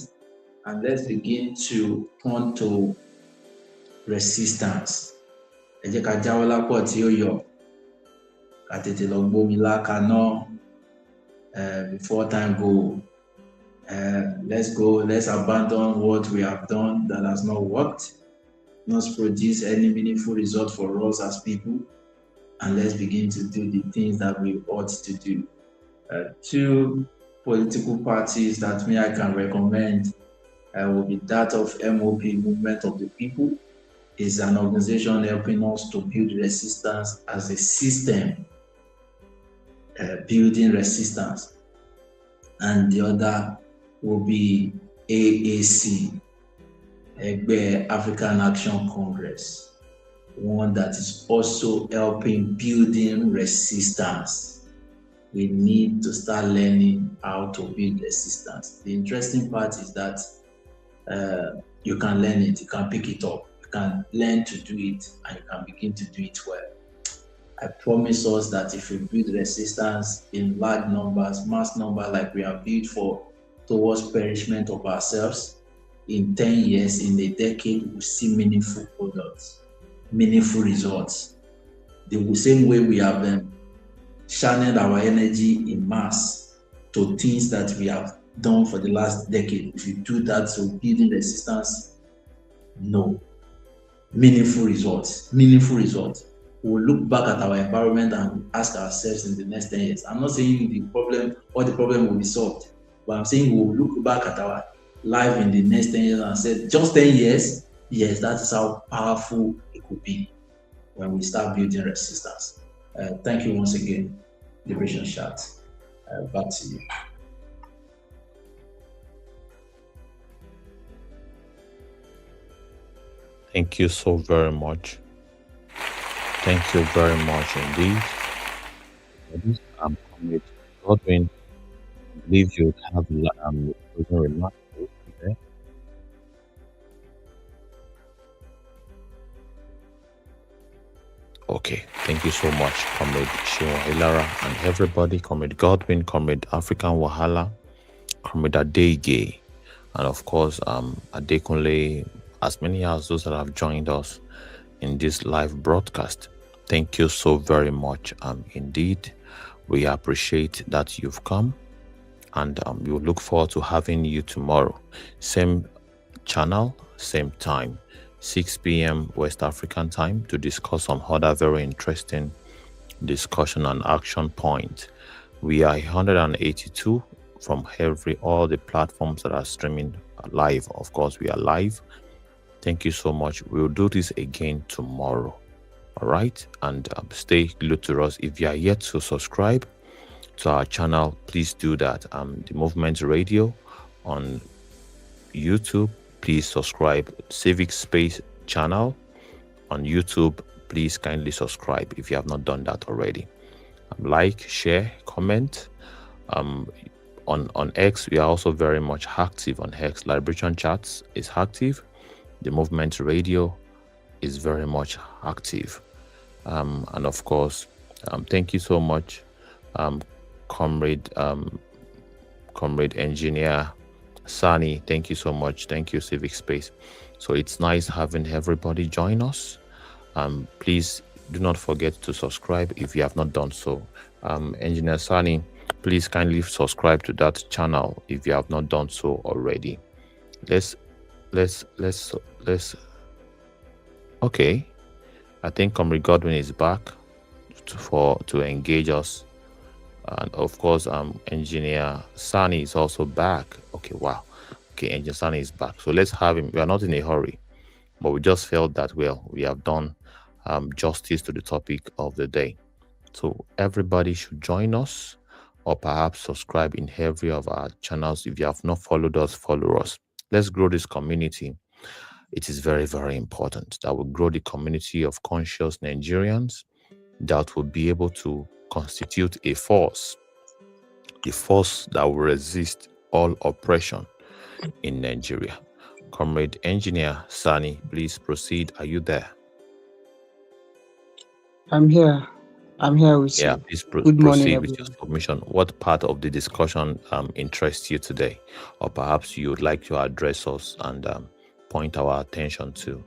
and let's begin to turn to resistance. Ẹ jẹ́ ká jáwọ́ lápọ̀ tí ó yọ, ká tètè lọ gbómi lákaná before time go. Let's abandon what we have done that has not worked, not produce any meaningful result for us as people, and let's begin to do the things that we ought to do. Two political parties that I can recommend will be that of MOP, Movement of the People. Is an organization helping us to build resistance as a system, building resistance. And the other will be AAC, African Action Congress, one that is also helping building resistance. We need to start learning how to build resistance. The interesting part is that you can learn it, you can pick it up, you can learn to do it, and you can begin to do it well. I promise us that if we build resistance in large numbers, mass number, like we have built towards perishment of ourselves, in 10 years, in a decade, we'll see meaningful products, meaningful results. The same way we have channeled our energy in mass to things that we have done for the last decade. If you do that, so building resistance, no. Meaningful results, meaningful results. We'll look back at our environment and ask ourselves in the next 10 years. I'm not saying the problem will be solved, but I'm saying we'll look back at our life in the next 10 years and say, just 10 years, yes, that is how powerful it could be when we start building resistance. Thank you once again, Liberation Chat. Back to you. Thank you so very much. Thank you very much indeed. For this, Comrade Godwin, I believe you have closing remarks today. Okay, thank you so much, Comrade Shiwa Hilara, and everybody, Comrade Godwin, Comrade African Wahala, Comrade Adege, and of course Adekunle, as many as those that have joined us in this live broadcast. Thank you so very much. Indeed, we appreciate that you've come, and we look forward to having you tomorrow. Same channel, same time, 6 p.m. West African time, to discuss some other very interesting discussion and action point. We are 182 from all the platforms that are streaming live. Of course, we are live. Thank you so much. We'll do this again tomorrow. All right, and stay glued to us. If you are yet to subscribe to our channel, please do that. The Movement Radio on YouTube, please subscribe. Civic Space channel on YouTube, please kindly subscribe if you have not done that already. Like, share, comment. On X, we are also very much active on X. Liberation Chats is active. The Movement Radio is very much active. And of course, thank you so much, comrade engineer Sani. Thank you so much. Thank you, Civic Space. So it's nice having everybody join us. Please do not forget to subscribe if you have not done so. Engineer Sani, please kindly subscribe to that channel if you have not done so already. Okay, I think Comrade Godwin is back to engage us, and of course Engineer Sani is also back. Okay, wow. Okay, Engineer Sani is back, so let's have him. We are not in a hurry, but we just felt that, well, we have done justice to the topic of the day. So everybody should join us, or perhaps subscribe in every of our channels. If you have not followed us, follow us. Let's grow this community. It is very, very important that we grow the community of conscious Nigerians that will be able to constitute a force that will resist all oppression in Nigeria. Comrade Engineer Sani, please proceed. Are you there? I'm here. I'm here with you. Yeah, please Good morning, proceed with everyone. your submission. What part of the discussion interests you today? Or perhaps you would like to address us and point our attention to?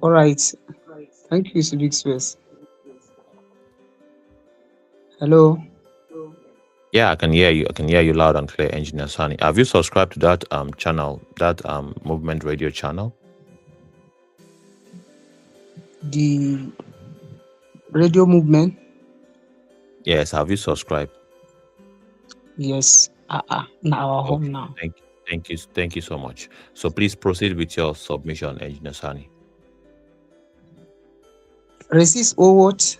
All right. Thank you, Civic Space. Hello. Yeah, I can hear you. I can hear you loud and clear, Engineer Sani. Have you subscribed to that channel, that Movement Radio channel? The radio movement? Yes, have you subscribed? Yes. Now our home Okay, now. thank you so much. So please proceed with your submission, Engineer Sani. Resist or what?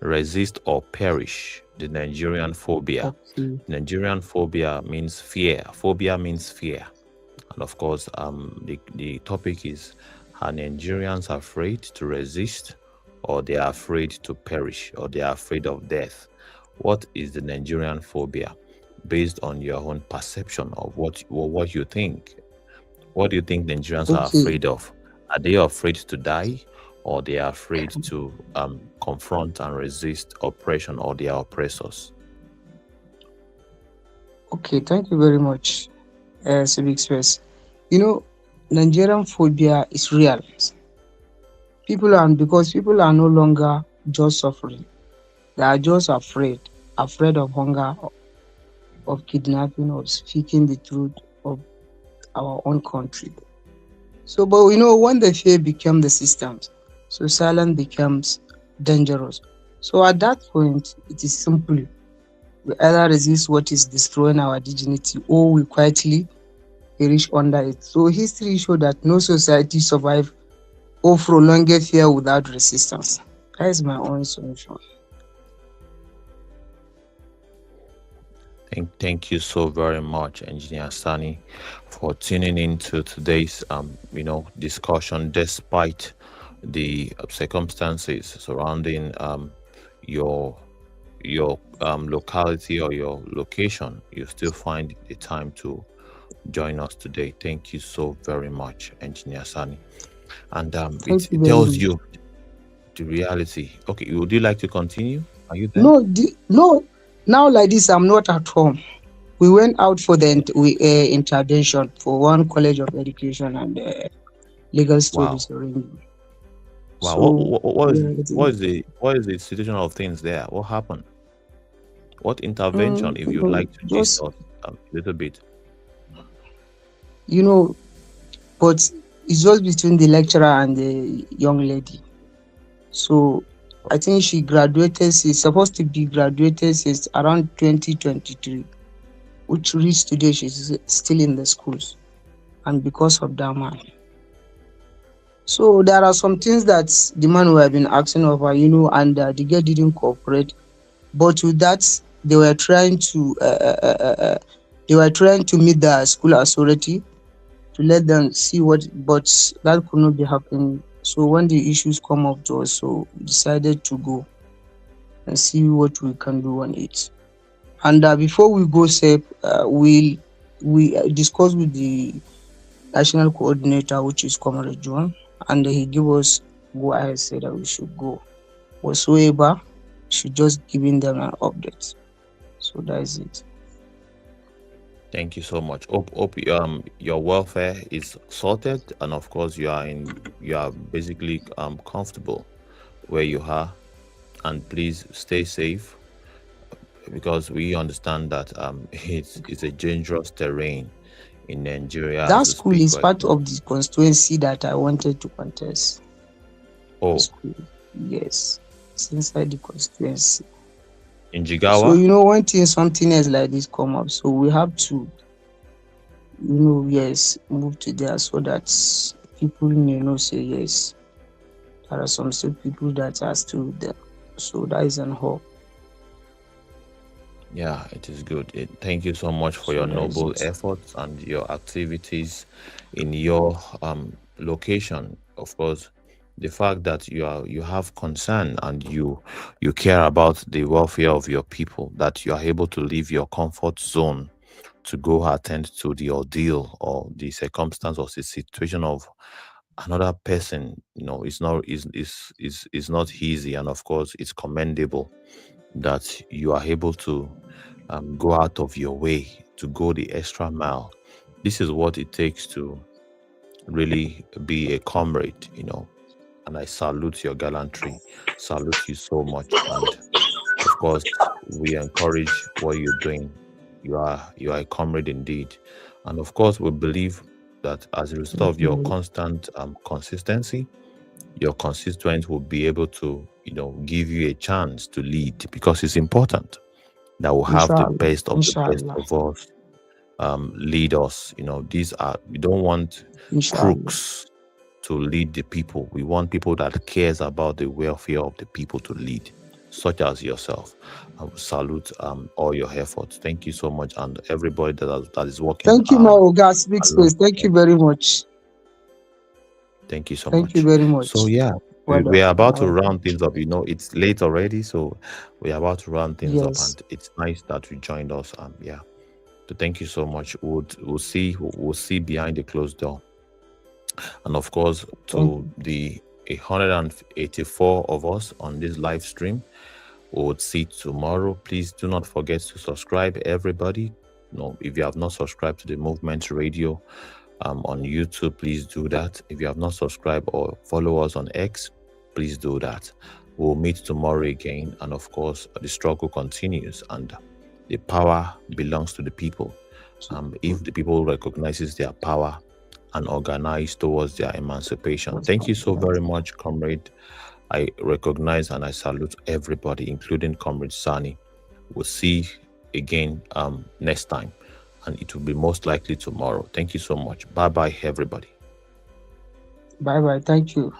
Resist or perish. The Nigerian phobia. Okay. Nigerian phobia means fear. Phobia means fear. And of course, the topic is, are Nigerians afraid to resist, or they are afraid to perish, or they are afraid of death? What is the Nigerian phobia? Based on your own perception of what you think. What do you think Nigerians are afraid of? Are they afraid to die, or they are afraid to confront and resist oppression or their oppressors? Okay, thank you very much, Civic Space. You know, Nigerian phobia is real. Because people are no longer just suffering. They are just afraid of hunger, of kidnapping, of speaking the truth of our own country. So, but when the fear becomes the systems, so silence becomes dangerous. So at that point, it is simple. We either resist what is destroying our dignity, or we quietly perish under it. So history shows that no society survives or prolonged fear without resistance. That is my own solution. Thank you so very much, Engineer Sani, for tuning into today's discussion, despite the circumstances surrounding your locality or your location. You still find the time to join us today. Thank you so very much, Engineer Sani. And it tells you the reality. Okay, would you like to continue? Are you there? No. Now like this, I'm not at home. We went out for the intervention for one college of education and legal studies already. Wow. So What is the situation of things there? What happened? What intervention, if you'd like to gist us a little bit? But it's just between the lecturer and the young lady. So I think she graduated. She's supposed to be graduated since around 2023, which reached today she's still in the schools, and because of that man. So there are some things that the man who have been asking of her, and the girl didn't cooperate. But with that, they were trying to meet the school authority to let them see but that could not be happening. So when the issues come up to us, so we decided to go and see what we can do on it. And before we go, we discuss with the national coordinator, which is Comrade John, and he gave us go ahead, said that we should go. Whatsoever, should just giving them an update. So that is it. Thank you so much. Hope your welfare is sorted, and of course you are basically comfortable where you are, and please stay safe, because we understand that it's a dangerous terrain in Nigeria. That school is part of the constituency that I wanted to contest. Oh, yes, it's inside the constituency. In Jigawa? So when something else like this come up, so we have to move to there so that people may say yes. There are some still people that are still there. So that is an hope. Yeah, it is good. Thank you so much for your noble efforts and your activities in your location. Of course, the fact that you have concern and you care about the welfare of your people, that you are able to leave your comfort zone to go attend to the ordeal or the circumstance or the situation of another person, it's not easy, and of course it's commendable that you are able to go out of your way to go the extra mile. This is what it takes to really be a comrade, and I salute your gallantry, salute you so much. And of course, we encourage what you're doing. You are a comrade indeed. And of course, we believe that as a result of your constant consistency, your constituents will be able to, give you a chance to lead, because it's important that we'll have the best of the best of us lead us. We don't want crooks to lead the people. We want people that cares about the welfare of the people to lead, such as yourself. I will salute all your efforts. Thank you so much, and everybody that is working. Thank you, my Oga Speak Space. Thank you very much. Thank you so much. Thank you very much. So yeah, we are about to round things up. It's late already, so we are about to round things up, and it's nice that you joined us. So thank you so much. We'll see behind the closed door, and of course to the 184 of us on this live stream, we would see tomorrow. Please do not forget to subscribe, everybody. If you have not subscribed to the Movement Radio on YouTube, please do that. If you have not subscribed or follow us on X, please do that. We'll meet tomorrow again, and of course the struggle continues, and the power belongs to the people. If the people recognizes their power and organize towards their emancipation. Thank you so very much, comrade. I recognize and I salute everybody, including Comrade Sani. We'll see again next time, and it will be most likely tomorrow. Thank you so much. Bye-bye, everybody. Bye-bye. Thank you.